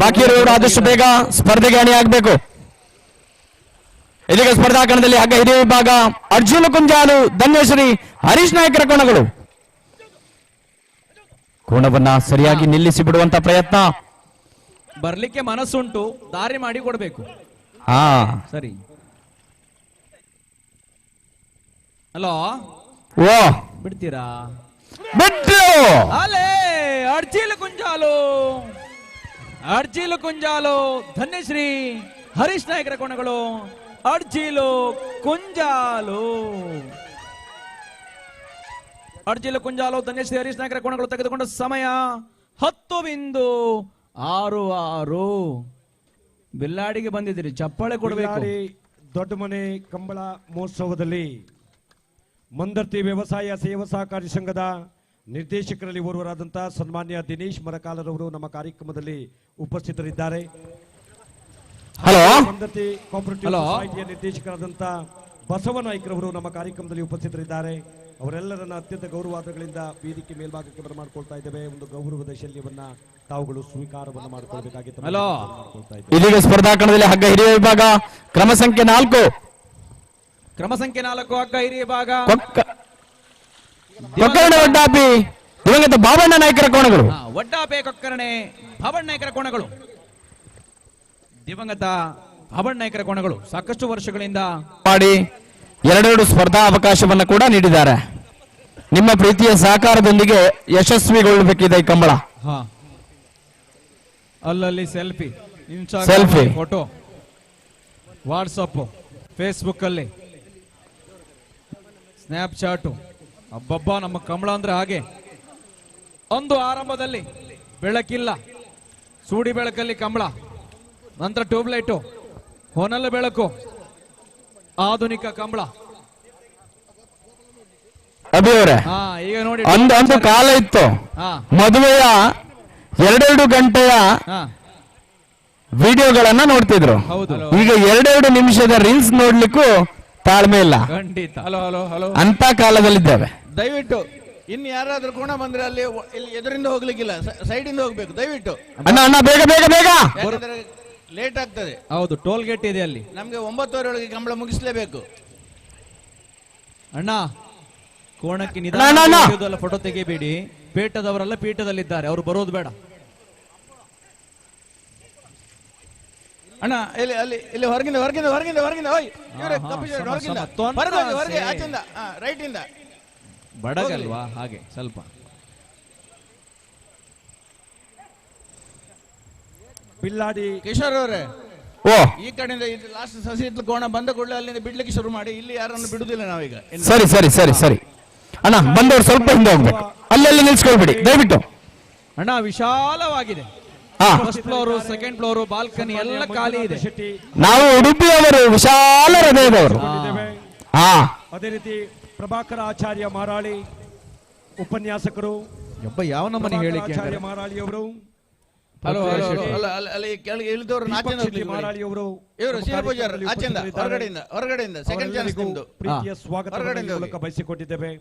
ಬಾಕಿ ಇರುವವರು ಆದಷ್ಟು ಬೇಗ ಸ್ಪರ್ಧೆಗೆ ಅಣಿಯಾಗಬೇಕು. ಇದೀಗ ಸ್ಪರ್ಧಾ ಕಣದಲ್ಲಿ ಹಾಗೆ ಹಿರಿಯ ವಿಭಾಗ ಅರ್ಜುನ ಕುಂಜಾಲು, ಧನ್ಯಶ್ರೀ ಹರೀಶ್ ನಾಯ್ಕರ ಕೋಣಗಳು ಕೋಣವನ್ನ ಸರಿಯಾಗಿ ನಿಲ್ಲಿಸಿ ಬಿಡುವಂತ ಪ್ರಯತ್ನ.
ಬರ್ಲಿಕ್ಕೆ ಮನಸ್ಸುಂಟು, ದಾರಿ ಮಾಡಿ ಕೊಡಬೇಕು. ಸರಿ. ಹಲೋ,
ಓ
ಬಿಡ್ತೀರಾ?
ಬಿಟ್ರು.
ಅಲೇ ಅರ್ಜಿಲು ಕುಂಜಾಲು ಧನ್ಯಶ್ರೀ ಹರೀಶ್ ನಾಯ್ಕರ ಕೋಣಗಳು ಅರ್ಜಿಲು ಕುಂಜಾಲು ಧನ್ಯಶ್ರೀ ಹರೀಶ್ ನಾಯ್ಕರ ಕೋಣಗಳು ತೆಗೆದುಕೊಂಡ ಸಮಯ 10.66. ಬಿಲ್ಲಾಡಿಗೆ ಬಂದಿದ್ದೀರಿ, ಚಪ್ಪಾಳೆ ಕೊಡಬೇಕು.
ಬಿಲ್ಲಾಡಿ ದೊಡ್ಡ ಮನೆ ಕಂಬಳ ಮಹೋತ್ಸವದಲ್ಲಿ ಮಂದರ್ತಿ ವ್ಯವಸಾಯ ಸೇವಾ ಸಹಕಾರಿ ಸಂಘದ ನಿರ್ದೇಶಕರಲ್ಲಿ ಓರ್ವರಾದಂತಹ ಸನ್ಮಾನ್ಯ ದಿನೇಶ್ ಮರಕಾಲರವರು ನಮ್ಮ ಕಾರ್ಯಕ್ರಮದಲ್ಲಿ ಉಪಸ್ಥಿತರಿದ್ದಾರೆ.
ಹಲೋ
ಮಂದರ್ತಿ ಕೋಆಪರೇಟಿವ್ ಸೊಸೈಟಿಯ ನಿರ್ದೇಶಕರಾದಂತಹ ಬಸವನಾಯ್ಕರವರು ನಮ್ಮ ಕಾರ್ಯಕ್ರಮದಲ್ಲಿ ಉಪಸ್ಥಿತರಿದ್ದಾರೆ. ಅವರೆಲ್ಲರನ್ನ ಅತ್ಯಂತ ಗೌರವಾದಗಳಿಂದ ವೇದಿಕೆ ಮೇಲ್ಭಾಗಕ್ಕೆ ಬರಮಾಡ್ಕೊಳ್ತಾ ಇದ್ದೇವೆ. ಒಂದು ಗೌರವದ ಶಲ್ಯವನ್ನ ತಾವುಗಳು ಸ್ವೀಕಾರವನ್ನು ಮಾಡಿಕೊಳ್ಬೇಕಾಗಿತ್ತು.
ಇದೀಗ ಸ್ಪರ್ಧಾ ಕಣದಲ್ಲಿ ಹಗ್ಗ ಹಿರಿಯ ವಿಭಾಗ ಕ್ರಮ ಸಂಖ್ಯೆ 4
ಹಗ್ಗ ಹಿರಿಯ ವಿಭಾಗ
ಕೊಕ್ಕರಣ ಒಡ್ಡಾಪಿ ದಿವಂಗತ ಬಾಬಣ್ಣ ನಾಯ್ಕರ ಕೋಣಗಳು.
ಒಡ್ಡಾಪೆ ಕೊಕ್ಕರಣೆ ಬಾಬಣ್ಣ ನಾಯ್ಕರ ಕೋಣಗಳು. ದಿವಂಗತ ಬಾಬಣ್ಣ ನಾಯ್ಕರ ಕೋಣಗಳು ಸಾಕಷ್ಟು ವರ್ಷಗಳಿಂದ
ಮಾಡಿ 2 ಸ್ಪರ್ಧಾ ಅವಕಾಶವನ್ನು ಕೂಡ ನೀಡಿದ್ದಾರೆ. ನಿಮ್ಮ ಪ್ರೀತಿಯ ಸಹಕಾರದೊಂದಿಗೆ ಯಶಸ್ವಿಗೊಳ್ಳಬೇಕಿದೆ ಈ ಕಂಬಳ.
ಅಲ್ಲಲ್ಲಿ selfie,
selfie,
photo, WhatsApp, Facebook ಅಲ್ಲಿ ಸ್ನ್ಯಾಪ್ಚಾಟು. ಅಬ್ಬಬ್ಬಾ, ನಮ್ಮ ಕಂಬಳ ಅಂದ್ರೆ ಹಾಗೆ. ಒಂದು ಆರಂಭದಲ್ಲಿ ಬೆಳಕಿಲ್ಲ, ಸೂಡಿ ಬೆಳಕಲ್ಲಿ ಕಂಬಳ, ನಂತರ ಟ್ಯೂಬ್ಲೈಟು, ಹೊನಲು ಬೆಳಕು, ಆಧುನಿಕ ಕಂಬಳ.
ಅಭಿಯವರೇ,
ಈಗ ನೋಡಿ,
ಅಂದು ಕಾಲ ಇತ್ತು ಮದುವೆಯ 2 ಗಂಟೆಯ ವಿಡಿಯೋಗಳನ್ನ ನೋಡ್ತಿದ್ರು. ಈಗ 2 ನಿಮಿಷದ ರೀಲ್ಸ್ ನೋಡ್ಲಿಕ್ಕೂ ತಾಳ್ಮೆ ಇಲ್ಲ.
ಖಂಡಿತ.
ಅಂತ ಕಾಲದಲ್ಲಿದ್ದೇವೆ.
ದಯವಿಟ್ಟು ಇನ್ನು ಯಾರಾದ್ರೂ ಕೋಣ ಬಂದ್ರೆ ಅಲ್ಲಿ ಇಲ್ಲಿ ಎದುರಿಂದ ಹೋಗ್ಲಿಕ್ಕಿಲ್ಲ, ಸೈಡಿಂದ ಹೋಗ್ಬೇಕು ದಯವಿಟ್ಟು.
ಅಣ್ಣ ಬೇಗ ಬೇಗ ಬೇಗ,
ಲೇಟ್ ಆಗ್ತದೆ.
ಹೌದು, ಟೋಲ್ ಗೇಟ್ ಇದೆ ಅಲ್ಲಿ.
ನಮ್ಗೆ 9:30 ಒಳಗೆ ಕಂಬಳ ಮುಗಿಸ್ಲೇಬೇಕು.
ಅಣ್ಣ, ಕೋಣಕ್ಕೆ ನಿಧಾನ ಫೋಟೋ ತೆಗಿಬೇಡಿ. ಪೇಟದವರೆಲ್ಲ ಪೀಠದಲ್ಲಿದ್ದಾರೆ, ಅವರು ಬರೋದು ಬೇಡ.
ಅಣ್ಣ ಇಲ್ಲಿ ಅಲ್ಲಿ ಇಲ್ಲಿ ಹೊರಗಿಂದ ಓಯ್ ಹೊರಗೆ ಆಚಿಂದ ರೈಟ್ ಇಂದ
ಬಡಗಲ್ವಾ, ಹಾಗೆ ಸ್ವಲ್ಪ
ಬಿಲ್ಲಾಡಿ
ಕಿಶೋರ್ ಅವರೇ,
ಓ
ಈ ಕಡೆಯಿಂದ ಲಾಸ್ಟ್ ಸಸಿ ಇತ್ತು ಕೋಣ ಬಂದ ಕೂಡಲೇ ಅಲ್ಲಿಂದ ಬಿಡ್ಲಿಕ್ಕೆ ಶುರು ಮಾಡಿ. ಇಲ್ಲಿ ಯಾರನ್ನು ಬಿಡುದಿಲ್ಲ ನಾವೀಗ.
ಸರಿ ಸರಿ ಸರಿ ಸರಿ ಅಣ್ಣ, ಬಂದವರು ಸ್ವಲ್ಪ ಹಿಂದೆ ಹೋಗ್ಬೇಕು, ಅಲ್ಲೆಲ್ಲ ನಿಲ್ಸ್ಕೊಳ್ಬೇಡಿ ದಯವಿಟ್ಟು.
ಅಣ್ಣ, ವಿಶಾಲವಾಗಿದೆ. First floor, second floor, balcony ಎಲ್ಲ ಖಾಲಿ ಇದೆ.
ನಾವು ಉಡುಪಿಯವರು, ವಿಶಾಲ ಹೃದಯದವರು.
ಅದೇ ರೀತಿ ಪ್ರಭಾಕರ ಆಚಾರ್ಯ ಮಾರಾಳಿ ಉಪನ್ಯಾಸಕರು.
ಯಾವ ನಮ್ಮನೆ ಹೇಳಿಕೆ
ಆಚಾರ್ಯ ಮಾರಾಳಿ ಅವರು,
ಅಲ್ಲಿ ಕೆಳಗೆ ಇಳಿದವರು
ಮಾರಾಳಿ ಅವರು,
ಇವರು ಶಿವಪೂಜಾರಿ ಆಚೆಯಿಂದ ಹೊರಗಡೆಯಿಂದ ಸೆಕೆಂಡ್ ಚಾನ್ಸ್ ನಿಮ್ದು.
ಪ್ರೀತಿಯ ಸ್ವಾಗತ ಮೂಲಕ ಬಯಸಿಕೊಟ್ಟಿದ್ದೇವೆ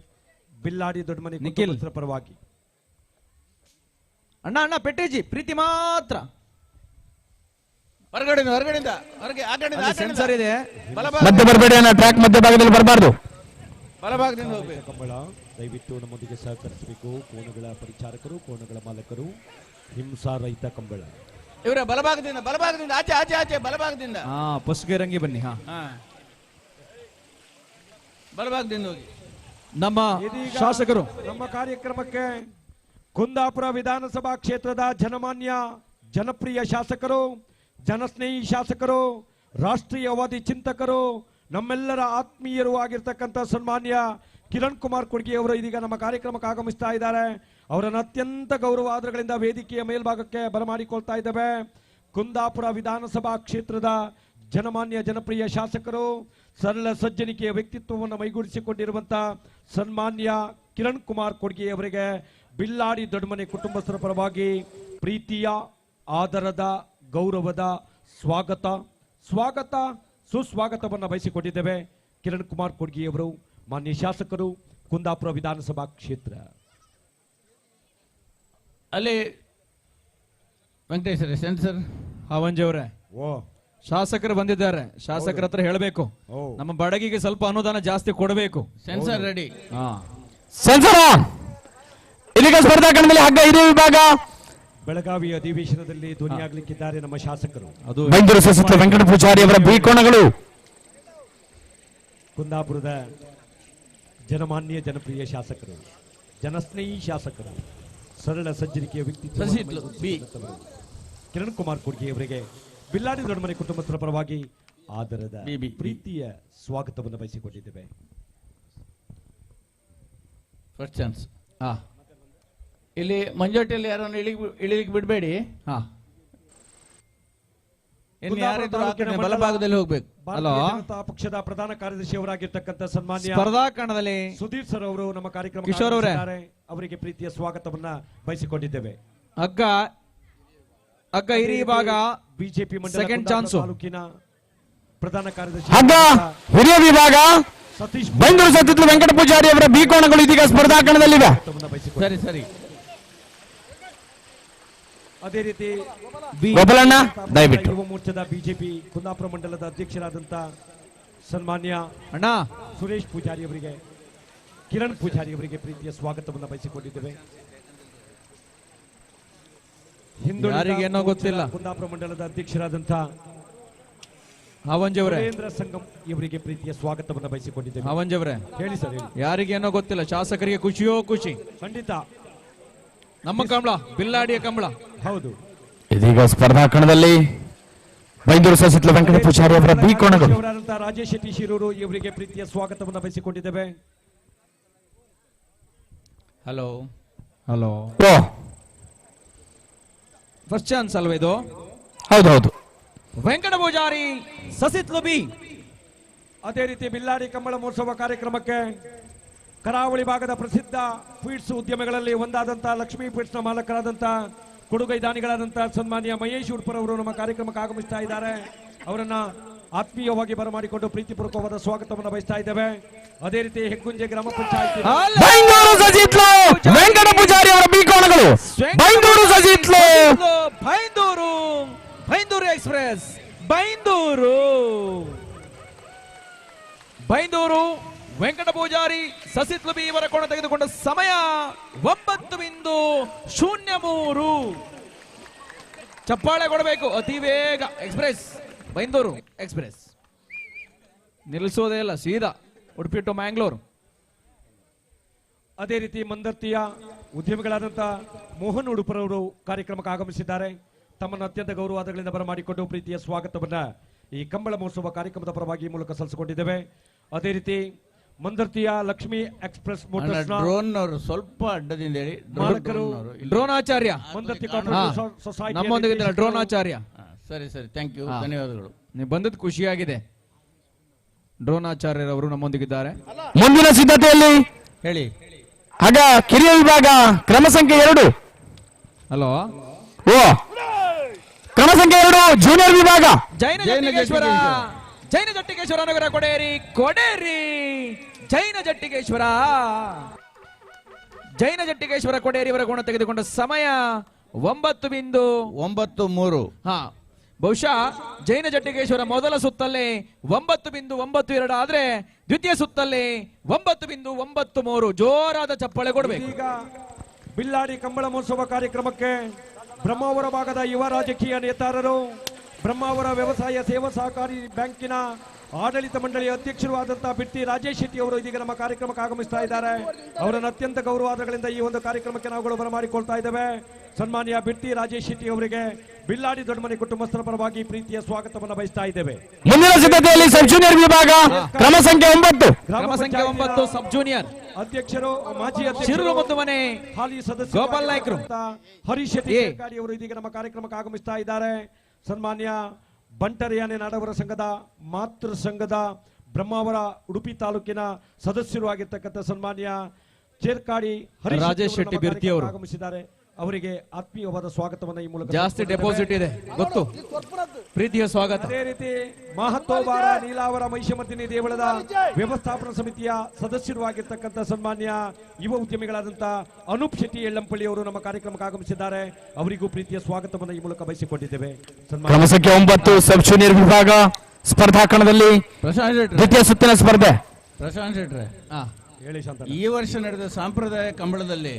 ಬಿಲ್ಲಾಡಿ ದೊಡ್ಡಮನೆ
ನಿಖಿಲ್
ಪರವಾಗಿ.
ಅಣ್ಣ ಪೆಟ್ಟೇಜಿ ಪ್ರೀತಿ ಮಾತ್ರ
ಹೊರಗೆ
ಸೆನ್ಸರ್ ಇದೆ.
ಮಧ್ಯ ಬರಬೇಡಿ ಅಣ್ಣ, ಟ್ರ್ಯಾಕ್ ಮಧ್ಯ ಭಾಗದಲ್ಲಿ ಬರಬಾರ್ದು.
ಬಲಭಾಗದಿಂದ ಹೋಗ್ಬೇಕು.
ಕಂಬಳ ದಯವಿಟ್ಟು ನಮ್ಮೊಂದಿಗೆ ಸಹಕರಿಸಬೇಕು. ಕೋಣಗಳ ಪರಿಚಾರಕರು, ಕೋಣಗಳ ಮಾಲಕರು, ಹಿಂಸಾ ರಹಿತ ಕಂಬಳ.
ಇವರ ಬಲಭಾಗದಿಂದ ಆಚೆ ಆಚೆ ಆಚೆ ಬಲಭಾಗದಿಂದ
ಪಸುಗೆ ರಂಗಿ ಬನ್ನಿ.
ಬಲಭಾಗದಿಂದ ಹೋಗಿ.
ನಮ್ಮ ಶಾಸಕರು
ನಮ್ಮ ಕಾರ್ಯಕ್ರಮಕ್ಕೆ ಕುಂದಾಪುರ ವಿಧಾನಸಭಾ ಕ್ಷೇತ್ರದ ಜನಮಾನ್ಯ ಜನಪ್ರಿಯ ಶಾಸಕರು, ಜನಸ್ನೇಹಿ ಶಾಸಕರು, ರಾಷ್ಟ್ರೀಯವಾದಿ ಚಿಂತಕರು, ನಮ್ಮೆಲ್ಲರ ಆತ್ಮೀಯರು ಆಗಿರ್ತಕ್ಕಂಥ ಸನ್ಮಾನ್ಯ ಕಿರಣ್ ಕುಮಾರ್ ಕೊಡ್ಗಿ ಅವರು ಇದೀಗ ನಮ್ಮ ಕಾರ್ಯಕ್ರಮಕ್ಕೆ ಆಗಮಿಸ್ತಾ ಇದ್ದಾರೆ. ಅವರನ್ನು ಅತ್ಯಂತ ಗೌರವ ಆದರಗಳಿಂದ ವೇದಿಕೆಯ ಮೇಲ್ಭಾಗಕ್ಕೆ ಬರಮಾಡಿಕೊಳ್ತಾ ಇದ್ದೇವೆ. ಕುಂದಾಪುರ ವಿಧಾನಸಭಾ ಕ್ಷೇತ್ರದ ಜನಮಾನ್ಯ ಜನಪ್ರಿಯ ಶಾಸಕರು, ಸರಳ ಸಜ್ಜನಿಕೆಯ ವ್ಯಕ್ತಿತ್ವವನ್ನು ಮೈಗೂಡಿಸಿಕೊಂಡಿರುವಂತಹ ಸನ್ಮಾನ್ಯ ಕಿರಣ್ ಕುಮಾರ್ ಕೊಡ್ಗಿ ಅವರಿಗೆ ಬಿಲ್ಲಾಡಿ ದೊಡ್ಡಮನೆ ಕುಟುಂಬಸ್ಥರ ಪರವಾಗಿ ಪ್ರೀತಿಯ, ಆದರದ, ಗೌರವದ ಸ್ವಾಗತ ಸುಸ್ವಾಗತವನ್ನು ಬಯಸಿಕೊಟ್ಟಿದ್ದೇವೆ. ಕಿರಣ್ ಕುಮಾರ್ ಕೊಡ್ಗಿ ಅವರು, ಮಾನ್ಯ ಶಾಸಕರು, ಕುಂದಾಪುರ ವಿಧಾನಸಭಾ ಕ್ಷೇತ್ರ.
ಅಲ್ಲಿ ವೆಂಕಟೇಶ್ವರ ಸೆನ್ಸರ್
ಹಾವಂಜಿ ಅವರೇ, ಶಾಸಕರು ಬಂದಿದ್ದಾರೆ. ಶಾಸಕರ ಹತ್ರ ಹೇಳಬೇಕು, ನಮ್ಮ ಬಡಗಿಗೆ ಸ್ವಲ್ಪ ಅನುದಾನ ಜಾಸ್ತಿ ಕೊಡಬೇಕು.
Sensor ready.
ಸೆನ್ಸರ್ ಇದೀಗ ಸ್ಪರ್ಧಾ ಕಣದಲ್ಲಿ ಹಗ್ಗ ಹಿರಿಯ ವಿಭಾಗ
ಬೆಳಗಾವಿ ಅಧಿವೇಶನದಲ್ಲಿ ಧ್ವನಿಯಾಗಲಿಕ್ಕಿದ್ದಾರೆ ನಮ್ಮ ಶಾಸಕರು.
ಬೈಂದೂರು ಸಚಿವ ವೆಂಕಟ ಪೂಜಾರಿ ಅವರ ಬೀಕೋಣಗಳು.
ಕುಂದಾಪುರದ ಜನಮಾನ್ಯ ಜನಪ್ರಿಯ ಶಾಸಕರು ಜನಸ್ನೇಹಿ ಶಾಸಕರು, ಸರಳ ಸಜ್ಜನಿಕೆಯ ವ್ಯಕ್ತಿತ್ವ
ಸಸಿತ್ಲು, ಬಿ.
ಕಿರಣ್ ಕುಮಾರ್ ಕೊಡ್ಗೆ ಅವರಿಗೆ ಬಿಲ್ಲಾಡಿ ದೊಡ್ಡಮನೆ ಕುಟುಂಬಸ್ಥರ ಪರವಾಗಿ ಆದರದ
ಬಿ.
ಪ್ರೀತಿಯ ಸ್ವಾಗತವನ್ನು ಬಯಸಿಕೊಂಡಿದ್ದೇವೆ.
First chance. ಇಲ್ಲಿ ಮಂಜೋಟಿಯಲ್ಲಿ ಯಾರನ್ನು ಇಳಿಲಿಕ್ಕೆ ಬಿಡಬೇಡಿ. ಇನ್ನು ಯಾರಿದ್ರು ಆ ಕಡೆ ಬಲಭಾಗದಲ್ಲಿ ಹೋಗ್ಬೇಕು. ಹಲೋ,
ಭಾರತೀಯ ಜನತಾ ಪಕ್ಷದ ಪ್ರಧಾನ ಕಾರ್ಯದರ್ಶಿ ಅವರಾಗಿರ್ತಕ್ಕಂಥ ಸನ್ಮಾನ್ಯ
ಸ್ಪರ್ಧಾ ಕಣದಲ್ಲಿ
ಸುಧೀರ್ ಸರ್ ಅವರು ನಮ್ಮ ಕಾರ್ಯಕ್ರಮ
ಕಿಶೋರ್ ಅವರೇ.
ಅವರಿಗೆ ಪ್ರೀತಿಯ ಸ್ವಾಗತವನ್ನ ಬಯಸಿಕೊಂಡಿದ್ದೇವೆ.
ಅಗ್ಗ ಹಿರಿಯ ಭಾಗ
ಬಿಜೆಪಿ ಮಂಡಲ
Second
ಕುಂದಾಪುರ
chance.
ತಾಲೂಕಿನ ಪ್ರಧಾನ ಕಾರ್ಯದರ್ಶಿ
ಹಗ್ಗ ಹಿರಿಯ ವಿಭಾಗ
ಸತೀಶ್
ಬೈಂದೂರು ಸತ್ತಿತ್ಲು ವೆಂಕಟ ಪೂಜಾರಿ ಅವರ ಬಿ ಕೋಣಗಳು ಇದೀಗ ಸ್ಪರ್ಧಾ ಕಣದಲ್ಲಿವೆ.
ಸರಿ ಸರಿ.
ಅದೇ ರೀತಿ
ಗೋಪಾಲಣ್ಣ ದಯವಿಟ್ಟು.
ಯುವ ಮೋರ್ಚಾದ ಬಿಜೆಪಿ ಕುಂದಾಪುರ ಮಂಡಲದ ಅಧ್ಯಕ್ಷರಾದಂತ ಸನ್ಮಾನ್ಯ
ಅಣ್ಣ
ಸುರೇಶ್ ಪೂಜಾರಿ ಅವರಿಗೆ, ಕಿರಣ್ ಪೂಜಾರಿ ಅವರಿಗೆ ಪ್ರೀತಿಯ ಸ್ವಾಗತವನ್ನು ಬಯಸಿಕೊಂಡಿದ್ದೇವೆ.
ಯಾರಿಗೇನೋ ಗೊತ್ತಿಲ್ಲ.
ಕುಂದಾಪುರ ಮಂಡಲದ ಅಧ್ಯಕ್ಷರಾದಂತ
ಹಾವಂಜಿ ಅವರೇ,
ಸುರೇಂದ್ರ ಸಂಗಮ್ ಇವರಿಗೆ ಪ್ರೀತಿಯ ಸ್ವಾಗತವನ್ನು ಬಯಸಿಕೊಂಡಿದ್ದೇವೆ.
ಹಾವಂಜಿ ಅವರೇ,
ಹೇಳಿ ಸರ್, ಹೇಳಿ.
ಯಾರಿಗೇನೋ ಗೊತ್ತಿಲ್ಲ, ಶಾಸಕರಿಗೆ ಖುಷಿಯೋ ಖುಷಿ.
ಖಂಡಿತ
ನಮ್ಮ ಕಂಬಳ, ಬಿಲ್ಲಾಡಿಯ ಕಂಬಳ.
ಹೌದು.
ಇದೀಗ ಸ್ಪರ್ಧಾ ಕಣದಲ್ಲಿ ಬೈಂದೂರು ಸಸಿತ್ಲು ವೆಂಕಟ ಪೂಜಾರಿ ಅವರ ಬಿ ಕೋಣಗಳು.
ರಾಜೇಶ್ ಶೆಟ್ಟಿ ಶಿರೂರು ಇವರಿಗೆ ಪ್ರೀತಿಯ ಸ್ವಾಗತವನ್ನು ಬಯಸಿಕೊಂಡಿದ್ದೇವೆ.
ಹಲೋ
ಹಲೋ,
ಓ
ಫಸ್ಟ್ ಚಾನ್ಸ್ ಅಲ್ವಾ ಇದು?
ಹೌದು.
ವೆಂಕಟ ಪೂಜಾರಿ ಸಸಿತ್ಲು ಬಿ.
ಅದೇ ರೀತಿ ಬಿಲ್ಲಾಡಿ ಕಂಬಳ ಮಹೋತ್ಸವ ಕಾರ್ಯಕ್ರಮಕ್ಕೆ ಕರಾವಳಿ ಭಾಗದ ಪ್ರಸಿದ್ಧ ಫೀಡ್ಸ್ ಉದ್ಯಮಗಳಲ್ಲಿ ಒಂದಾದಂತ ಲಕ್ಷ್ಮೀ ಫೀಡ್ಸ್ ನ ಮಾಲಕರಾದಂತ ಕೊಡುಗೈದಾನಿಗಳಾದಂತಹ ಸನ್ಮಾನ್ಯ ಮಹೇಶ್ ಉಡ್ಪರ್ ಅವರು ನಮ್ಮ ಕಾರ್ಯಕ್ರಮಕ್ಕೆ ಆಗಮಿಸ್ತಾ ಇದ್ದಾರೆ. ಅವರನ್ನ ಆತ್ಮೀಯವಾಗಿ ಬರಮಾಡಿಕೊಂಡು ಪ್ರೀತಿಪೂರ್ವಕವಾದ ಸ್ವಾಗತವನ್ನು ಬಯಸ್ತಾ ಇದ್ದೇವೆ. ಅದೇ ರೀತಿ ಹೆಗ್ಗುಂಜೆ ಗ್ರಾಮ ಪಂಚಾಯತ್
ಬೈಂದೂರು ಸಸಿತ್ಲು ವೆಂಕಟ ಪೂಜಾರಿ ಅವರ ಬಿ ಕೋಣಗಳು. ಬೈಂದೂರು ಸಸಿತ್ಲು
ಬೈಂದೂರು, ಬೈಂದೂರು ಎಕ್ಸ್ಪ್ರೆಸ್, ಬೈಂದೂರು ವೆಂಕಟ ಪೂಜಾರಿ ಸಸಿತ್ಲು ಬಿ ಇವರ ಕೋಣ ತೆಗೆದುಕೊಂಡ ಸಮಯ 9:03. ಚಪ್ಪಾಳೆ ಕೊಡಬೇಕು. ಅತಿ ವೇಗ ಎಕ್ಸ್ಪ್ರೆಸ್, ಬೈಂದೂರು ಎಕ್ಸ್ಪ್ರೆಸ್ ನಿಲ್ಲಿಸೋದೇ ಇಲ್ಲ, ಸೀದಾ ಉಡುಪಿ ಟು ಮ್ಯಾಂಗ್ಳೂರು.
ಅದೇ ರೀತಿ ಮಂದರ್ತಿಯ ಉದ್ಯಮಿಗಳಾದಂಥ ಮೋಹನ್ ಉಡುಪರ್ ಅವರು ಕಾರ್ಯಕ್ರಮಕ್ಕೆ ಆಗಮಿಸಿದ್ದಾರೆ. ತಮ್ಮನ್ನು ಅತ್ಯಂತ ಗೌರವಾದಗಳಿಂದ ಬರಮಾಡಿಕೊಂಡು ಪ್ರೀತಿಯ ಸ್ವಾಗತವನ್ನ ಈ ಕಂಬಳ ಮಹೋತ್ಸವ ಕಾರ್ಯಕ್ರಮದ ಪರವಾಗಿ ಈ ಮೂಲಕ ಸಲ್ಲಿಸಿಕೊಂಡಿದ್ದೇವೆ. ಅದೇ ರೀತಿ ಮಂದರ್ತಿಯ ಲಕ್ಷ್ಮಿ ಎಕ್ಸ್ಪ್ರೆಸ್ ಮೋಟರ್ಸ್
ಡ್ರೋನ್ ಅವರು ಸ್ವಲ್ಪ ಅಡ್ಡದಿಂದ ಹೇಳಿ.
ಮಾಲಕರು
ಡ್ರೋನಾಚಾರ್ಯ
ಮಂದರ್ತಿ ಸೊಸೈಟಿ
ನಮ್ಮೊಂದಿಗೆ ಡ್ರೋನಾಚಾರ್ಯ.
ಸರಿ ಸರಿ, ಥ್ಯಾಂಕ್ ಯು, ಧನ್ಯವಾದಗಳು.
ನೀವು ಬಂದದ್ದು ಖುಷಿಯಾಗಿದೆ. ಡ್ರೋನಾಚಾರ್ಯರವರು ನಮ್ಮೊಂದಿಗಿದ್ದಾರೆ.
ಮುಂದಿನ ಸಿದ್ಧತೆಯಲ್ಲಿ
ಹೇಳಿ.
ಆಗ ಕಿರಿಯ ವಿಭಾಗ ಕ್ರಮ ಸಂಖ್ಯೆ 2.
ಹಲೋ,
ಓ ಕ್ರಮ ಸಂಖ್ಯೆ 2 ಜೂನಿಯರ್ ವಿಭಾಗ
ಜೈನ ಜಟ್ಟಿಗೇಶ್ವರ, ಜೈನ ಜಟ್ಟಿಗೇಶ್ವರ ನಗರ ಕೊಡೇರಿ, ಜೈನ ಜಟ್ಟಿಗೇಶ್ವರ, ಜೈನ ಜಟ್ಟಿಗೇಶ್ವರ ಕೊಡೇರಿ ಅವರ ಕೋಣ ತೆಗೆದುಕೊಂಡ ಸಮಯ 9:93. ಬಹುಶಃ ಜೈನ ಜಟ್ಟಿಗೇಶ್ವರ ಮೊದಲ ಸುತ್ತಲ್ಲೇ 9:92 ಆದ್ರೆ ದ್ವಿತೀಯ ಸುತ್ತಲ್ಲೇ 9:93. ಜೋರಾದ ಚಪ್ಪಾಳೆ ಕೊಡಬೇಕು.
ಈಗ ಬಿಲ್ಲಾಡಿ ಕಂಬಳ ಮಹೋತ್ಸವ ಕಾರ್ಯಕ್ರಮಕ್ಕೆ ಬ್ರಹ್ಮಾವರ ಭಾಗದ ಯುವ ರಾಜಕೀಯ ನೇತಾರರು, ಬ್ರಹ್ಮಾವರ ವ್ಯವಸಾಯ ಸೇವಾ ಸಹಕಾರಿ ಬ್ಯಾಂಕಿನ ಆಡಳಿತ ಮಂಡಳಿಯ ಅಧ್ಯಕ್ಷರು ಆದಂತಹ ಬಿಟ್ಟಿ ರಾಜೇಶ್ ಶೆಟ್ಟಿ ಅವರು ಇದೀಗ ನಮ್ಮ ಕಾರ್ಯಕ್ರಮಕ್ಕೆ ಆಗಮಿಸ್ತಾ ಇದ್ದಾರೆ. ಅವರನ್ನು ಅತ್ಯಂತ ಗೌರವಾದಗಳಿಂದ ಈ ಒಂದು ಕಾರ್ಯಕ್ರಮಕ್ಕೆ ನಾವುಗಳು ಬರಮಾಡಿಕೊಳ್ತಾ ಇದ್ದೇವೆ. ಸನ್ಮಾನ್ಯ ಬಿಟ್ಟಿ ರಾಜೇಶ್ ಶೆಟ್ಟಿ ಅವರಿಗೆ ಬಿಲ್ಲಾಡಿ ದೊಡ್ಡಮನೆ ಕುಟುಂಬಸ್ಥರ ಪರವಾಗಿ ಪ್ರೀತಿಯ ಸ್ವಾಗತವನ್ನು ಬಯಸ್ತಾ ಇದ್ದೇವೆ.
ಮುಂದಿನ ಸಿದ್ಧತೆಯಲ್ಲಿ ಸಬ್ ಜೂನಿಯರ್ ವಿಭಾಗ ಕ್ರಮ ಸಂಖ್ಯೆ 9.
ಕ್ರಮ ಸಂಖ್ಯೆ 9 ಸಬ್ ಜೂನಿಯರ್
ಅಧ್ಯಕ್ಷರು, ಮಾಜಿ
ಶಿರೂರು ಮುದ್ದುಮನೆ
ಹಾಲಿ ಸದಸ್ಯ
ಗೋಪಾಲ್ ನಾಯ್ಕರು,
ಹರೀಶ್ ಶೆಟ್ಟಿ ಅವರು ಇದೀಗ ನಮ್ಮ ಕಾರ್ಯಕ್ರಮಕ್ಕೆ ಆಗಮಿಸ್ತಾ ಇದ್ದಾರೆ. ಸನ್ಮಾನ್ಯ ಬಂಟರಿಯಾನೆ ನಾಡವರ ಸಂಘದ ಮಾತೃ ಸಂಘದ ಬ್ರಹ್ಮಾವರ ಉಡುಪಿ ತಾಲೂಕಿನ ಸದಸ್ಯರು ಆಗಿರ್ತಕ್ಕಂಥ ಸನ್ಮಾನ್ಯ ಚೇರ್ಕಾಡಿ
ರಾಜೇಶ್ ಶೆಟ್ಟಿ ಬಿರ್ತಿ ಅವರು
ಆಗಮಿಸಿದ್ದಾರೆ. ಅವರಿಗೆ ಆತ್ಮೀಯವಾದ ಸ್ವಾಗತವನ್ನು ಈ ಮೂಲಕ
ಜಾಸ್ತಿ ಡೆಪಾಸಿಟ್ ಇದೆ ಗೊತ್ತು, ಪ್ರೀತಿಯ ಸ್ವಾಗತ.
ಅದೇ ರೀತಿ ಮಹತ್ತೋಬಾರ ನೀಲಾವರ ಮಹಿಷಮರ್ದಿನಿ ದೇವಳದ ವ್ಯವಸ್ಥಾಪನಾ ಸಮಿತಿಯ ಸದಸ್ಯರು ಆಗಿರ್ತಕ್ಕಂಥ ಸನ್ಮಾನ್ಯ ಯುವ ಉದ್ಯಮಿಗಳಾದಂಥ ಅನೂಪ್ ಶೆಟ್ಟಿ ಯಳ್ಳಂಪಳ್ಳಿ ಅವರು ನಮ್ಮ ಕಾರ್ಯಕ್ರಮಕ್ಕೆ ಆಗಮಿಸಿದ್ದಾರೆ. ಅವರಿಗೂ ಪ್ರೀತಿಯ ಸ್ವಾಗತವನ್ನು ಈ ಮೂಲಕ ಬಯಸಿಕೊಂಡಿದ್ದೇವೆ.
ಕ್ರಮ ಸಂಖ್ಯೆ 9 ಸಬ್ ಜೂನಿಯರ್ ವಿಭಾಗ ಸ್ಪರ್ಧಾ ಕಣದಲ್ಲಿ ದ್ವಿತೀಯ ಸುತ್ತಿನ ಸ್ಪರ್ಧೆ.
ಪ್ರಶಾಂತ್ ಶೆಟ್ರೆ,
ಹೇಳಿ ಶಾಂತ.
ಈ ವರ್ಷ ನಡೆದ ಸಾಂಪ್ರದಾಯ ಕಂಬಳದಲ್ಲಿ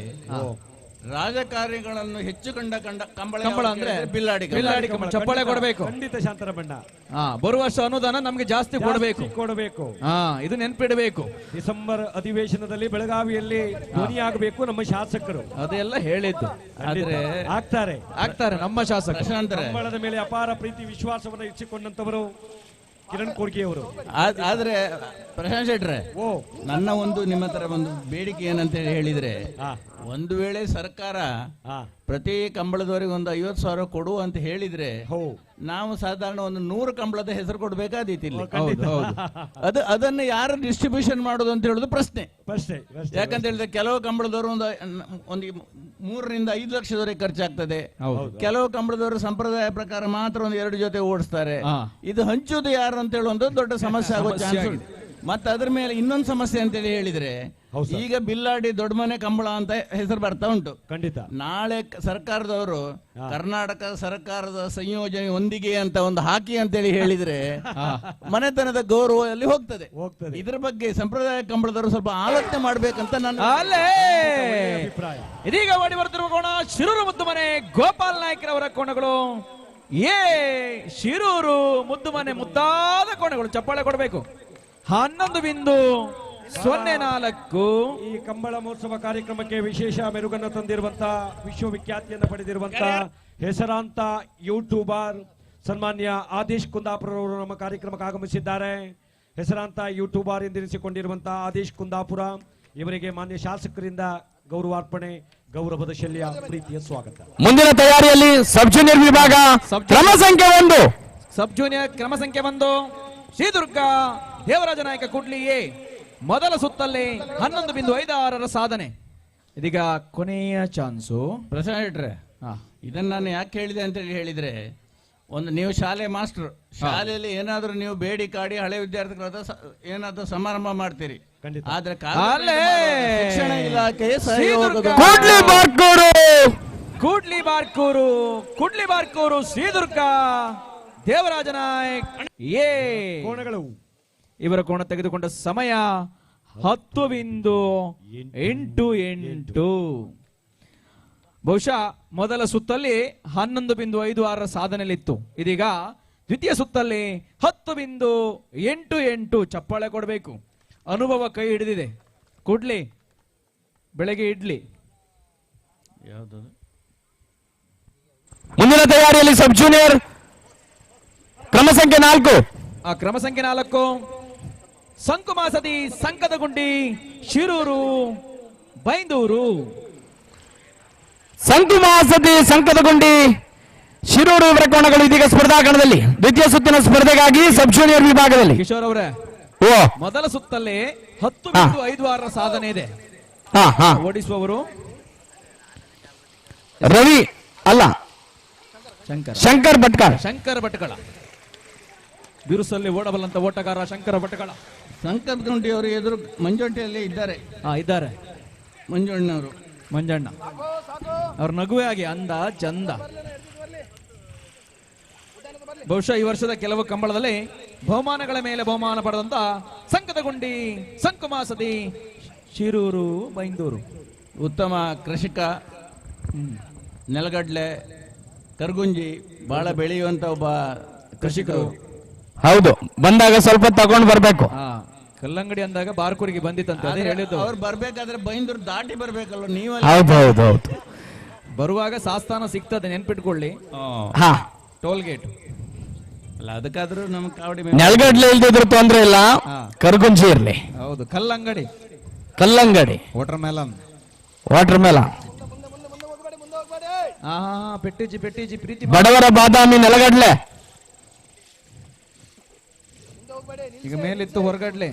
ರಾಜಕಾರಣಿಗಳನ್ನು ಹೆಚ್ಚು ಕಂಡ ಕಂಬಳ
ಕಂಬಳ
ಯಾವುದು
ಅಂದ್ರೆ
ಕೇಳಿದ್ರೆ ಬಿಲ್ಲಾಡಿ ಕಂಬಳ.
ಬಿಲ್ಲಾಡಿ ಕಂಬಳ. ಚಪ್ಪಾಳೆ ಕೊಡಬೇಕು.
ಖಂಡಿತ ಶಾಂತರಮಣ್ಣ.
ಬರುವ ವರ್ಷ ಅನುದಾನ ನಮ್ಗೆ ಜಾಸ್ತಿ
ಕೊಡಬೇಕು.
ಇದು ನೆನ್ಪಿಡಬೇಕು.
ಡಿಸೆಂಬರ್ ಅಧಿವೇಶನದಲ್ಲಿ ಬೆಳಗಾವಿಯಲ್ಲಿ ಧ್ವನಿಯಾಗಬೇಕು ನಮ್ಮ ಶಾಸಕರು.
ಅದೆಲ್ಲ ಹೇಳಿದ್ದು.
ಆದ್ರೆ
ಆಗ್ತಾರೆ
ನಮ್ಮ ಶಾಸಕರು.
ಕಂಬಳದ ಮೇಲೆ ಅಪಾರ ಪ್ರೀತಿ ವಿಶ್ವಾಸವನ್ನು ಇರಿಸಿಕೊಂಡಂತವರು ಕಿರಣ್ ಕೋಡ್ಗೆ ಅವರು.
ಆದ್ರೆ ಪ್ರಶಾಂತ್ ಶೆಟ್ರೆ, ನನ್ನ ಒಂದು ನಿಮ್ಮ ಹತ್ರ ಒಂದು ಬೇಡಿಕೆ ಏನಂತ ಹೇಳಿದ್ರೆ, ಒಂದು ವೇಳೆ ಸರ್ಕಾರ ಪ್ರತಿ ಕಂಬಳದವರಿಗೆ ಒಂದು 50,000 ಕೊಡು ಅಂತ ಹೇಳಿದ್ರೆ ನಾವು ಸಾಧಾರಣ ಒಂದು 100 ಕಂಬಳದ ಹೆಸರು ಕೊಡ್ಬೇಕಾದೀತಿ. ಅದನ್ನು ಯಾರು ಡಿಸ್ಟ್ರಿಬ್ಯೂಷನ್ ಮಾಡೋದು ಅಂತ ಹೇಳುದು ಪ್ರಶ್ನೆ. ಯಾಕಂತ ಹೇಳಿದ್ರೆ ಕೆಲವು ಕಂಬಳದವರು ಒಂದು 3 ರಿಂದ 5 ಲಕ್ಷದವರೆಗೆ ಖರ್ಚಾಗ್ತದೆ. ಕೆಲವು ಕಂಬಳದವರು ಸಂಪ್ರದಾಯ ಪ್ರಕಾರ ಮಾತ್ರ ಒಂದು 2 ಜೊತೆ ಓಡಿಸ್ತಾರೆ. ಇದು ಹಂಚುವುದು ಯಾರು ಅಂತ ಹೇಳುವಂತ ದೊಡ್ಡ ಸಮಸ್ಯೆ ಆಗೋ ಚಾನ್ಸ್ ಉಂಟು. ಮತ್ತೆ ಅದ್ರ ಮೇಲೆ ಇನ್ನೊಂದು ಸಮಸ್ಯೆ ಅಂತೇಳಿ ಹೇಳಿದ್ರೆ, ಈಗ ಬಿಲ್ಲಾಡಿ ದೊಡ್ಡ ಮನೆ ಕಂಬಳ ಅಂತ ಹೆಸರು ಬರ್ತಾ ಉಂಟು.
ಖಂಡಿತ
ನಾಳೆ ಸರ್ಕಾರದವರು ಕರ್ನಾಟಕ ಸರ್ಕಾರದ ಸಂಯೋಜನೆ ಒಂದಿಗೆ ಅಂತ ಒಂದು ಹಾಕಿ ಅಂತೇಳಿ ಹೇಳಿದ್ರೆ ಮನೆತನದ ಗೌರವ ಅಲ್ಲಿ ಹೋಗ್ತದೆ. ಇದ್ರ ಬಗ್ಗೆ ಸಂಪ್ರದಾಯ ಕಂಬಳದವರು ಸ್ವಲ್ಪ ಆಲೋಚನೆ ಮಾಡ್ಬೇಕಂತ ನನ್ನ
ಅಭಿಪ್ರಾಯ. ಇದೀಗ ಓಡಿ ಬರ್ತಿರುವ ಕೋಣ ಶಿರೂರು ಮುದ್ದು ಮನೆ ಗೋಪಾಲ್ ನಾಯ್ಕರವರ ಕೋಣಗಳು. ಶಿರೂರು ಮುದ್ದು ಮನೆ ಮುದ್ದಾದ ಕೋಣಗಳು. ಚಪ್ಪಾಳೆ ಕೊಡಬೇಕು. 11.04.
ಈ ಕಂಬಳ ಮಹೋತ್ಸವ ಕಾರ್ಯಕ್ರಮಕ್ಕೆ ವಿಶೇಷ ಮೆರುಗನ್ನು ತಂದಿರುವಂತಹ, ವಿಶ್ವವಿಖ್ಯಾತಿಯನ್ನು ಪಡೆದಿರುವಂತಹ ಹೆಸರಾಂತ ಯೂಟ್ಯೂಬರ್ ಸನ್ಮಾನ್ಯ ಆದೇಶ್ ಕುಂದಾಪುರ ಅವರು ನಮ್ಮ ಕಾರ್ಯಕ್ರಮಕ್ಕೆ ಆಗಮಿಸಿದ್ದಾರೆ. ಹೆಸರಾಂತ ಯೂಟ್ಯೂಬರ್ ಎಂದೆನಿಸಿಕೊಂಡಿರುವಂತಹ ಆದೇಶ್ ಕುಂದಾಪುರ ಇವರಿಗೆ ಮಾನ್ಯ ಶಾಸಕರಿಂದ ಗೌರವಾರ್ಪಣೆ, ಗೌರವದ ಶಲ್ಯ, ಪ್ರೀತಿಯ ಸ್ವಾಗತ.
ಮುಂದಿನ ತಯಾರಿಯಲ್ಲಿ ಸಬ್ ಜೂನಿಯರ್ ವಿಭಾಗ ಕ್ರಮ ಸಂಖ್ಯೆ 1.
ಸಬ್ ಜೂನಿಯರ್ ಕ್ರಮ ಸಂಖ್ಯೆ 1 ಶ್ರೀದುರ್ಗ ದೇವರಾಜ ನಾಯಕ ಕುಡ್ಲಿಯೇ ಮೊದಲ ಸುತ್ತಲ್ಲಿ 11.56 ಸಾಧನೆ. ಇದೀಗ ಕೊನೆಯ ಚಾನ್ಸು.
ಪ್ರಶ್ನೆ ಇಟ್ರೆ ಇದನ್ನ ನಾನು ಯಾಕೆ ಹೇಳಿದೆ ಅಂತ ಹೇಳಿದ್ರೆ, ಒಂದು ನೀವು ಶಾಲೆ ಮಾಸ್ಟರ್, ಶಾಲೆಯಲ್ಲಿ ಏನಾದ್ರೂ ನೀವು ಬೇಡಿ ಕಾಡಿ ಹಳೆ ವಿದ್ಯಾರ್ಥಿಗಳ ಏನಾದ್ರೂ ಸಮಾರಂಭ ಮಾಡ್ತೀರಿ. ಆದ್ರೆ ಶಿಕ್ಷಣ ಇಲಾಖೆ
ಕೂಡ್ಲಿ ಬಾರ್ಕೂರು ಶ್ರೀದುರ್ಗ ದೇವರಾಜ ನಾಯಕ್
ಕೋಣಗಳು.
ಇವರ ಕೋಣ ತೆಗೆದುಕೊಂಡ ಸಮಯ 10.88. ಬಹುಶಃ ಮೊದಲ ಸುತ್ತಲ್ಲಿ 11.56 ಸಾಧನೆಯಲ್ಲಿತ್ತು. ಇದೀಗ ದ್ವಿತೀಯ ಸುತ್ತಲ್ಲಿ 10.88. ಚಪ್ಪಾಳೆ ಕೊಡಬೇಕು. ಅನುಭವ ಕೈ ಹಿಡಿದಿದೆ. ಕೂಡ್ಲಿ ಬೆಳಗ್ಗೆ ಇಡ್ಲಿ.
ಮುಂದಿನ ತಯಾರಿಯಲ್ಲಿ ಸಬ್ ಜೂನಿಯರ್ ಕ್ರಮ ಸಂಖ್ಯೆ 4.
ಕ್ರಮ ಸಂಖ್ಯೆ 4 ಸಂಕುಮಾಸದಿ ಸಂಕದಗುಂಡಿ ಶಿರೂರು ಬೈಂದೂರು.
ಸಂಕುಮಾಸದಿ ಸಂಕದಗುಂಡಿ ಶಿರೂರು ಇವರ ಕೋಣಗಳು ಇದೀಗ ಸ್ಪರ್ಧಾಕಣದಲ್ಲಿ ದ್ವಿತೀಯ ಸುತ್ತಿನ ಸ್ಪರ್ಧೆಗಾಗಿ ಸಬ್ ಜೂನಿಯರ್ ವಿಭಾಗದಲ್ಲಿ.
ಕಿಶೋರ್ ಅವರೇ, ಮೊದಲ ಸುತ್ತಲ್ಲಿ 10.56 ಸಾಧನೆ ಇದೆ. ಓಡಿಸುವವರು
ರವಿ ಅಲ್ಲ, ಶಂಕರ್
ಭಟ್ಕಳ. ಬಿರುಸಲ್ಲಿ ಓಡಬಲ್ಲಂತ ಓಟಗಾರ ಶಂಕರ ಭಟ್ಕಳ.
ಸಂಕದಗುಂಡಿ ಅವರು ಎದುರು ಮಂಜುಂಟೆಯಲ್ಲಿ ಇದ್ದಾರೆ.
ಮಂಜಣ್ಣ ಅವ್ರ ನಗುವೆ ಆಗಿ ಅಂದ ಚಂದ. ಬಹುಶಃ ಈ ವರ್ಷದ ಕೆಲವು ಕಂಬಳದಲ್ಲಿ ಬಹುಮಾನಗಳ ಮೇಲೆ ಬಹುಮಾನ ಪಡೆದಂತ ಸಂಕದಗುಂಡಿ ಸಂಕುಮಾಸದಿ ಶಿರೂರು ಬೈಂದೂರು.
ಉತ್ತಮ ಕೃಷಿಕ, ನೆಲಗಡ್ಲೆ ಕರ್ಗುಂಜಿ ಬಹಳ ಬೆಳೆಯುವಂತ ಒಬ್ಬ ಕೃಷಿಕರು.
ಹೌದು, ಬಂದಾಗ ಸ್ವಲ್ಪ ತಗೊಂಡು ಬರ್ಬೇಕು.
ಕಲ್ಲಂಗಡಿ ಅಂದಾಗ ಬಾರ್ಕೂರಿಗೆ ಬಂದಿತ್ತಂತೆ, ಅದೇ ಹೇಳಿದ್ದು.
ಅವ್ರು ಬರ್ಬೇಕಾದ್ರೆ ಬೈಂದೂರು ದಾಟಿ ಬರ್ಬೇಕಲ್ಲ ನೀವು.
ಹೌದು.
ಬರುವಾಗ ಸಾಸ್ತಾನ ಸಿಗ್ತದೆ, ನೆನ್ಪಿಟ್ಕೊಳ್ಳಿ. ಟೋಲ್ ಗೇಟ್
ಅಲ್ಲ, ಅದಕ್ಕಾದ್ರೂ ನಮ್ ಕಾವಡಿ
ನೆಲಗಡ್ಲೆ ಇಲ್ದಿದ್ರು ತೊಂದ್ರೆ ಇಲ್ಲ, ಕರ್ಗುಂಜಿ ಇರ್ಲಿ.
ಹೌದು, ಕಲ್ಲಂಗಡಿ
ವಾಟರ್ ಮೆಲನ್.
ಪೆಟ್ಟಿಜಿ ಪ್ರೀತಿ
ಬಡವರ ಬಾದಾಮಿ ನೆಲಗಡ್ಲೆ.
ಈಗ ಮೇಲಿತ್ತು ಹೊರಗಡ್ಲೆ.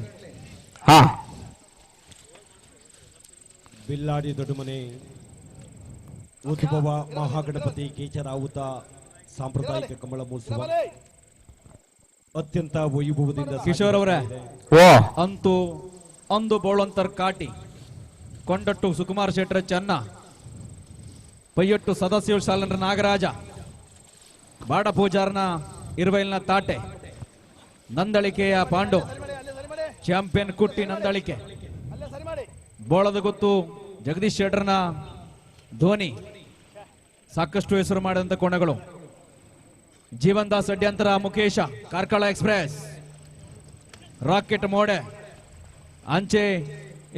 ಬಿಲ್ಲಾಡಿ ದೊಡ್ಡಮನೆ ಉದ್ಭವ ಮಹಾಗಣಪತಿ ಕೇಚರಾವುತ ಸಾಂಪ್ರದಾಯಿಕ ಕಂಬಳ ಮಹೋತ್ಸವ ಅತ್ಯಂತ ವೈಭವದಿಂದ.
ಕಿಶೋರ್ ಅವರೇ, ಅಂತೂ ಅಂದು ಬೋಳಂತರ್ ಕಾಟಿ, ಕೊಂಡಟ್ಟು ಸುಕುಮಾರ್ ಶೆಟ್ರ ಚೆನ್ನ, ಪೈಯಟ್ಟು ಸದಾಶಿವ ಶಾಲನ್ರ ನಾಗರಾಜ, ಬಾಡ ಪೂಜಾರ್ನ ಇರುವೈಲ್ನ ತಾಟೆ, ನಂದಳಿಕೆಯ ಪಾಂಡು, ಚಾಂಪಿಯನ್ ಕುಟ್ಟಿ ನಂದಳಿಕೆ, ಬೋಳದ ಗೊತ್ತು ಜಗದೀಶ್ ಶೆಟ್ರನ ಧೋನಿ ಸಾಕಷ್ಟು ಹೆಸರು ಮಾಡಿದಂತ ಕೋಣಗಳು. ಜೀವನ್ ದಾಸ್ ಅಡ್ಯಂತರ ಮುಖೇಶ ಕಾರ್ಕಳ ಎಕ್ಸ್ಪ್ರೆಸ್, ರಾಕೆಟ್ ಮೋಡೆ, ಅಂಚೆ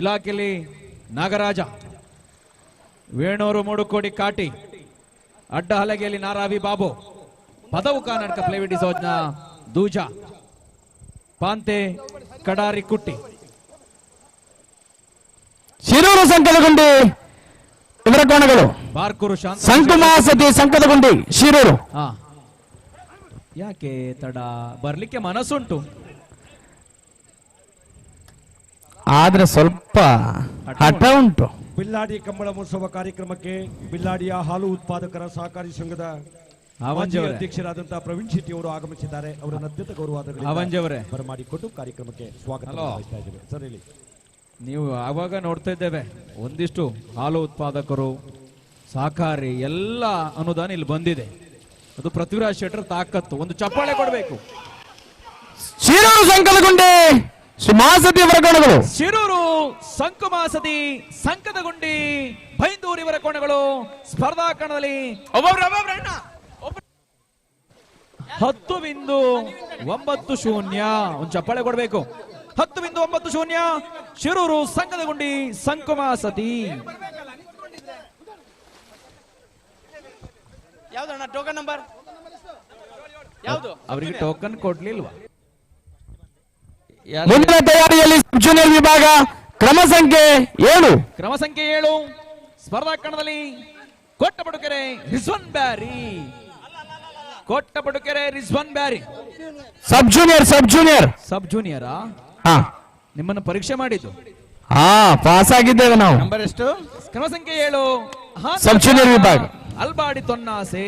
ಇಲಾಖೆಯಲ್ಲಿ ನಾಗರಾಜ, ವೇಣೂರು ಮೂಡುಕೋಡಿ ಕಾಟಿ, ಅಡ್ಡ ಹಲಗೆಯಲ್ಲಿ ನಾರಾವಿ ಬಾಬು, ಪದವು ಕರ್ನಾಟಕ ಪ್ಲೇವಿಟ್ ಡಿಸೋಜ್ನ ದೂಜ, ಪಾಂತೆ ಕಡಾರಿ ಕುಟ್ಟಿ.
ಶಿರೂರು ಸಂಕದಗುಂಡಿ ಇವರ ಕೋಣಗಳು.
ಬಾರ್ಕೂರು ಶಾಂತ
ಸಂಕುಮಾಸತಿ ಸಂಕದಗುಂಡಿ ಶಿರೂರು.
ಹಾ, ಯಾಕೆ ತಡ? ಬರ್ಲಿಕ್ಕೆ ಮನಸ್ಸುಂಟು,
ಆದ್ರೆ ಸ್ವಲ್ಪ ಹಠ ಉಂಟು.
ಬಿಲ್ಲಾಡಿ ಕಂಬಳ ಮಹೋತ್ಸವ ಕಾರ್ಯಕ್ರಮಕ್ಕೆ ಬಿಲ್ಲಾಡಿಯ ಹಾಲು ಉತ್ಪಾದಕರ ಸಹಕಾರಿ ಸಂಘದ ಮಾಜಿ ಅಧ್ಯಕ್ಷರಾದಂತಹ ಪ್ರವೀಣ್ ಶೆಟ್ಟಿ ಅವರು ಆಗಮಿಸಿದ್ದಾರೆ. ಅವರನ್ನು ಅತ್ಯಂತ ಗೌರವಾದಗಳೇ ಬರಮಾಡಿಕೊಂಡು ಕಾರ್ಯಕ್ರಮಕ್ಕೆ ಸ್ವಾಗತ ಮಾಡ್ತಾ ಇದ್ದೇವೆ. ಸರ್ ಹೇಳಿ.
ನೀವು ಆವಾಗ ನೋಡ್ತಾ ಇದ್ದೇವೆ, ಒಂದಿಷ್ಟು ಹಾಲು ಉತ್ಪಾದಕರು ಸಹಕಾರಿ ಎಲ್ಲ ಅನುದಾನ ಇಲ್ಲಿ ಬಂದಿದೆ. ಅದು ಪೃಥ್ವಿರಾಜ್ ಶೆಟ್ಟರ್ ತಾಕತ್ತು. ಒಂದು ಚಪ್ಪಾಳೆ ಕೊಡಬೇಕು.
ಶಿರೂರು ಸಂಕದಗುಂಡಿ ಸುಮಾಸತಿ ಇವರ ಕೋಣಗಳು.
ಶಿರೂರು ಸಂಕುಮಾಸತಿ ಸಂಕದಗುಂಡಿ ಬೈಂದೂರು ಇವರ ಕೋಣಗಳು ಸ್ಪರ್ಧಾ ಕಣದಲ್ಲಿ 10.90. ಒಂದು ಚಪ್ಪಾಳೆ ಕೊಡಬೇಕು. 10.90 ಶಿರೂರು ಸಂಕದಗುಂಡಿ ಸಂಕುಮಾಸತಿ.
ಯಾವ್ದಣ್ಣ ಟೋಕನ್ ನಂಬರ್ ಯಾವುದು?
ಅವರಿಗೆ ಟೋಕನ್ ಕೊಡ್ಲಿಲ್ವಾ?
ಮುಂದಿನ ತಯಾರಿಯಲ್ಲಿ ಸಬ್ ಜೂನಿಯರ್ ವಿಭಾಗ ಕ್ರಮ ಸಂಖ್ಯೆ 7.
ಕ್ರಮ ಸಂಖ್ಯೆ 7 ಸ್ಪರ್ಧಾ ಕಣದಲ್ಲಿ ಕೊಟ್ಟಪಡುಕೆರೆ ರಿಜ್ವಾನ್ ಬ್ಯಾರಿ. Kotapadukere Rizwan Byari
sub
junior.
ಹಾ,
ನಿಮ್ಮನ್ನು ಪರೀಕ್ಷೆ ಮಾಡಿದ್ದು.
ಹಾ, ಪಾಸ್ ಆಗಿದ್ದೇವೆ ನಾವು.
ನಂಬರ್ ಎಷ್ಟು?
ಕ್ರಮ ಸಂಖ್ಯೆ 7
ಸಬ್ ಜೂನಿಯರ್ ವಿಭಾಗ
ಅಲ್ಬಾಡಿ ತೊನ್ನಾಸೆ.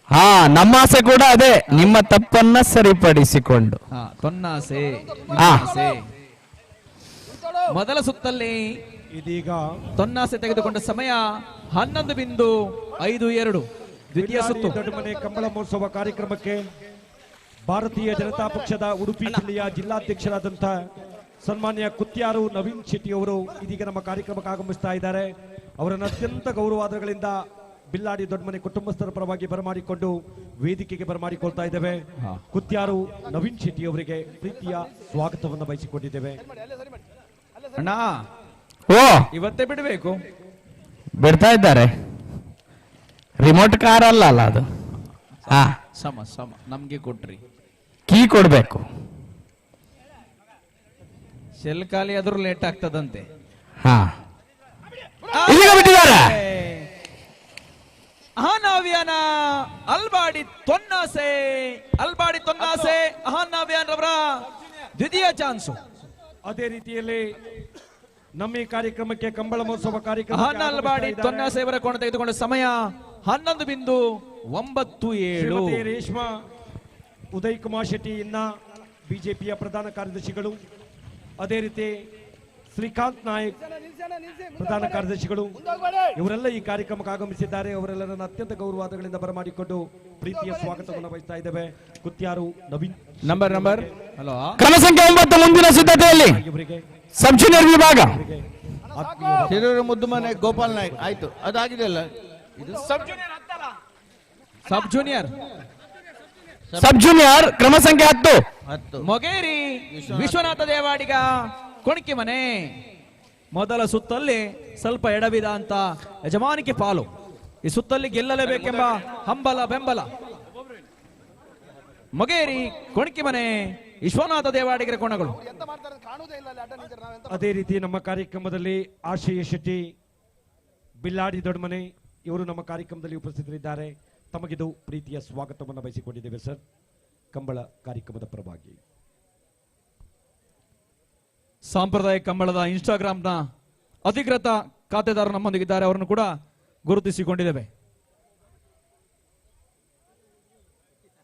ಹಾ, ನಮ್ಮ ಆಸೆ ಕೂಡ ಅದೇ, ನಿಮ್ಮ ತಪ್ಪನ್ನ ಸರಿಪಡಿಸಿಕೊಂಡು.
ತೊನ್ನಾಸೆ.
ಹಾ.
ಮೊದಲ ಸುತ್ತಲ್ಲಿ
ಇದೀಗ
ತೊನ್ನಾಸೆ ತೆಗೆದುಕೊಂಡ ಸಮಯ 11.52. ದ್ವಿತೀಯ ಸುತ್ತು.
ದೊಡ್ಡಮನೆ ಕಂಬಳ ಮಹೋತ್ಸವ ಕಾರ್ಯಕ್ರಮಕ್ಕೆ ಭಾರತೀಯ ಜನತಾ ಪಕ್ಷದ ಉಡುಪಿ ಜಿಲ್ಲೆಯ ಜಿಲ್ಲಾಧ್ಯಕ್ಷರಾದಂತಹ ಸನ್ಮಾನ್ಯ ಕುತ್ಯಾರು ನವೀನ್ ಶೆಟ್ಟಿ ಅವರು ಇದೀಗ ನಮ್ಮ ಕಾರ್ಯಕ್ರಮಕ್ಕೆ ಆಗಮಿಸ್ತಾ ಇದ್ದಾರೆ. ಅವರನ್ನು ಅತ್ಯಂತ ಗೌರವಾದಗಳಿಂದ ಬಿಲ್ಲಾಡಿ ದೊಡ್ಡಮನೆ ಕುಟುಂಬಸ್ಥರ ಪರವಾಗಿ ಬರಮಾಡಿಕೊಂಡು ವೇದಿಕೆಗೆ ಬರಮಾಡಿಕೊಳ್ತಾ ಇದ್ದೇವೆ. ಕುತ್ಯಾರು ನವೀನ್ ಶೆಟ್ಟಿ ಅವರಿಗೆ ಪ್ರೀತಿಯ ಸ್ವಾಗತವನ್ನು ಬಯಸಿಕೊಂಡಿದ್ದೇವೆ.
ಅಣ್ಣ,
ಓ,
ಇವತ್ತೇ ಬಿಡಬೇಕು.
ಬಿಡ್ತಾ ಇದ್ದಾರೆ. ರಿಮೋಟ್ ಕಾರ್ ಅಲ್ಲ ಅದು. ಹಾ,
ಸಮ ನಮ್ಗೆ ಕೊಟ್ರಿ.
ಕೀ ಕೊಡ್ಬೇಕು.
ಶೆಲ್ ಖಾಲಿ ಆದ್ರೂ ಲೇಟ್ ಆಗ್ತದಂತೆ.
ಹಾ, ಇದೀಗ ಬಿಟ್ಟಿದ್ದಾರೆ.
ಅಹನಾವ್ಯಾನ ಅಲ್ಬಾಡಿ ತೊನ್ನಾಸೆ ಅಹನಾವ್ಯಾನ್ ರವರ ದ್ವಿತೀಯ ಚಾನ್ಸು.
ಅದೇ ರೀತಿಯಲ್ಲಿ ನಮ್ಮ ಈ ಕಾರ್ಯಕ್ರಮಕ್ಕೆ ಕಂಬಳ ಮಹೋತ್ಸವ ಕಾರ್ಯಕ್ರಮ
ಅಲ್ಬಾಡಿ ತೊನ್ನಾಸೆ ಇವರ ಕೋಣ ತೆಗೆದುಕೊಂಡ ಸಮಯ 11.97.
ರೇಷ್ಮಾ ಉದಯ್ ಕುಮಾರ್ ಶೆಟ್ಟಿ ಇನ್ನ ಬಿಜೆಪಿಯ ಪ್ರಧಾನ ಕಾರ್ಯದರ್ಶಿಗಳು, ಅದೇ ರೀತಿ ಶ್ರೀಕಾಂತ್ ನಾಯಕ್ ಪ್ರಧಾನ ಕಾರ್ಯದರ್ಶಿಗಳು, ಇವರೆಲ್ಲ ಈ ಕಾರ್ಯಕ್ರಮಕ್ಕೆ ಆಗಮಿಸಿದ್ದಾರೆ. ಅವರೆಲ್ಲರನ್ನ ಅತ್ಯಂತ ಗೌರವಾದಗಳಿಂದ ಬರಮಾಡಿಕೊಂಡು ಪ್ರೀತಿಯ ಸ್ವಾಗತವನ್ನು ಬಯಸ್ತಾ ಇದ್ದೇವೆ. Kuthyar Naveen
number hello.
ಕ್ರಮ ಸಂಖ್ಯೆ 9 ಮುಂದಿನ ಸಿದ್ಧತೆಯಲ್ಲಿ
ಇವರಿಗೆ
ಸಬ್ ಜೂನಿಯರ್ ವಿಭಾಗ
ಶಿರೂರು ಮುದ್ದುಮನೆ ಗೋಪಾಲ್ ನಾಯ್ಕ್. ಆಯ್ತು, ಅದಾಗಿದೆ ಅಲ್ಲ. ಇದು
ಸಬ್
ಜೂನಿಯರ್ ಕ್ರಮ ಸಂಖ್ಯೆ 10.
ಮೊಗೇರಿ ವಿಶ್ವನಾಥ ದೇವಾಡಿಗ ಕೊಣಕಿ ಮನೆ. ಮೊದಲ ಸುತ್ತಲ್ಲಿ ಸ್ವಲ್ಪ ಎಡವಿದ ಅಂತ ಯಜಮಾನಿಕೆ ಪಾಲು. ಈ ಸುತ್ತಲ್ಲಿ ಗೆಲ್ಲಲೇಬೇಕೆಂಬ ಹಂಬಲ ಬೆಂಬಲ. ಮೊಗೇರಿ ಕೊಣಕಿ ಮನೆ ವಿಶ್ವನಾಥ ದೇವಾಡಿಗರ ಕೋಣಗಳು.
ಅದೇ ರೀತಿ ನಮ್ಮ ಕಾರ್ಯಕ್ರಮದಲ್ಲಿ ಆಶಯ ಶೆಟ್ಟಿ ಬಿಲ್ಲಾಡಿ ದೊಡ್ಡಮನೆ ಇವರು ನಮ್ಮ ಕಾರ್ಯಕ್ರಮದಲ್ಲಿ ಉಪಸ್ಥಿತರಿದ್ದಾರೆ. ತಮಗಿದು ಪ್ರೀತಿಯ ಸ್ವಾಗತವನ್ನು ಬಯಸಿಕೊಂಡಿದ್ದೇವೆ ಸರ್, ಕಂಬಳ ಕಾರ್ಯಕ್ರಮದ ಪರವಾಗಿ.
ಸಾಂಪ್ರದಾಯಿಕ ಕಂಬಳದ ಇನ್ಸ್ಟಾಗ್ರಾಮ್ನ ಅಧಿಕೃತ ಖಾತೆದಾರರು ನಮ್ಮೊಂದಿಗಿದ್ದಾರೆ. ಅವರನ್ನು ಕೂಡ ಗುರುತಿಸಿಕೊಂಡಿದ್ದೇವೆ.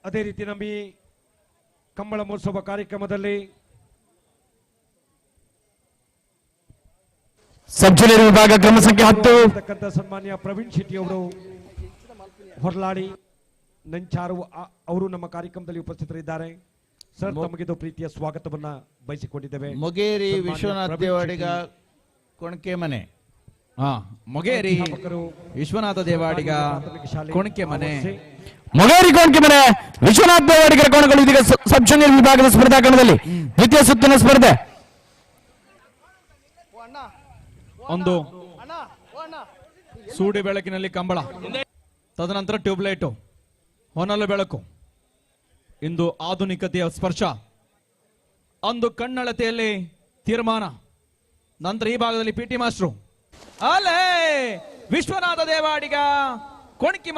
ಅದೇ ರೀತಿ ನಮ್ಮ ಈ ಕಂಬಳ ಮಹೋತ್ಸವ ಕಾರ್ಯಕ್ರಮದಲ್ಲಿ
ಸಬ್ ಜೂನಿಯರ್ ವಿಭಾಗ ಕ್ರಮ ಸಂಖ್ಯೆ 10
ಸನ್ಮಾನ್ಯ ಪ್ರವೀಣ್ ಶೆಟ್ಟಿ ಅವರು ಹೊರಲಾಡಿ ನಂಚಾರು ಅವರು ನಮ್ಮ ಕಾರ್ಯಕ್ರಮದಲ್ಲಿ ಉಪಸ್ಥಿತರಿದ್ದಾರೆ. ಸರ್, ತಮಗಿದು ಪ್ರೀತಿಯ ಸ್ವಾಗತವನ್ನ ಬಯಸಿಕೊಂಡಿದ್ದೇವೆ.
ಮೊಗೇರಿ ವಿಶ್ವನಾಥ್ ದೇವಾಡಿಗ ಕೊಣಕೆ ಮನೆ.
ಹಾ ಮೊಗೇರಿ ವಿಶ್ವನಾಥ ದೇವಾಡಿಗ ಕೊಣಕೆ ಮನೆ.
ಮೊಗೇರಿ ಕೋಣಕೆ ಮನೆ ವಿಶ್ವನಾಥ್ ದೇವಾಡಿಗರ ಕೋಣಗಳು ಇದೀಗ ಸಬ್ ಜೂನಿಯರ್ ವಿಭಾಗದ ಸ್ಪರ್ಧಾ ಕಣದಲ್ಲಿ ದ್ವಿತೀಯ ಸುತ್ತಿನ ಸ್ಪರ್ಧೆ.
ಒಂದು ಸೂಡಿ ಬೆಳಕಿನಲ್ಲಿ ಕಂಬಳ, ತದನಂತರ ಟ್ಯೂಬ್ಲೈಟ್, ಹೊನಲು ಬೆಳಕು. ಇಂದು ಆಧುನಿಕತೆಯ ಸ್ಪರ್ಶ, ಅಂದು ಕಣ್ಣಳತೆಯಲ್ಲಿ ತೀರ್ಮಾನ. ನಂತರ ಈ ಭಾಗದಲ್ಲಿ ಪಿಟಿ ಮಾಸ್ಟ್ರು. ಅಲ್ಲೇ ವಿಶ್ವನಾಥ ದೇವಾಡಿಗ ಕೊಣಕಿ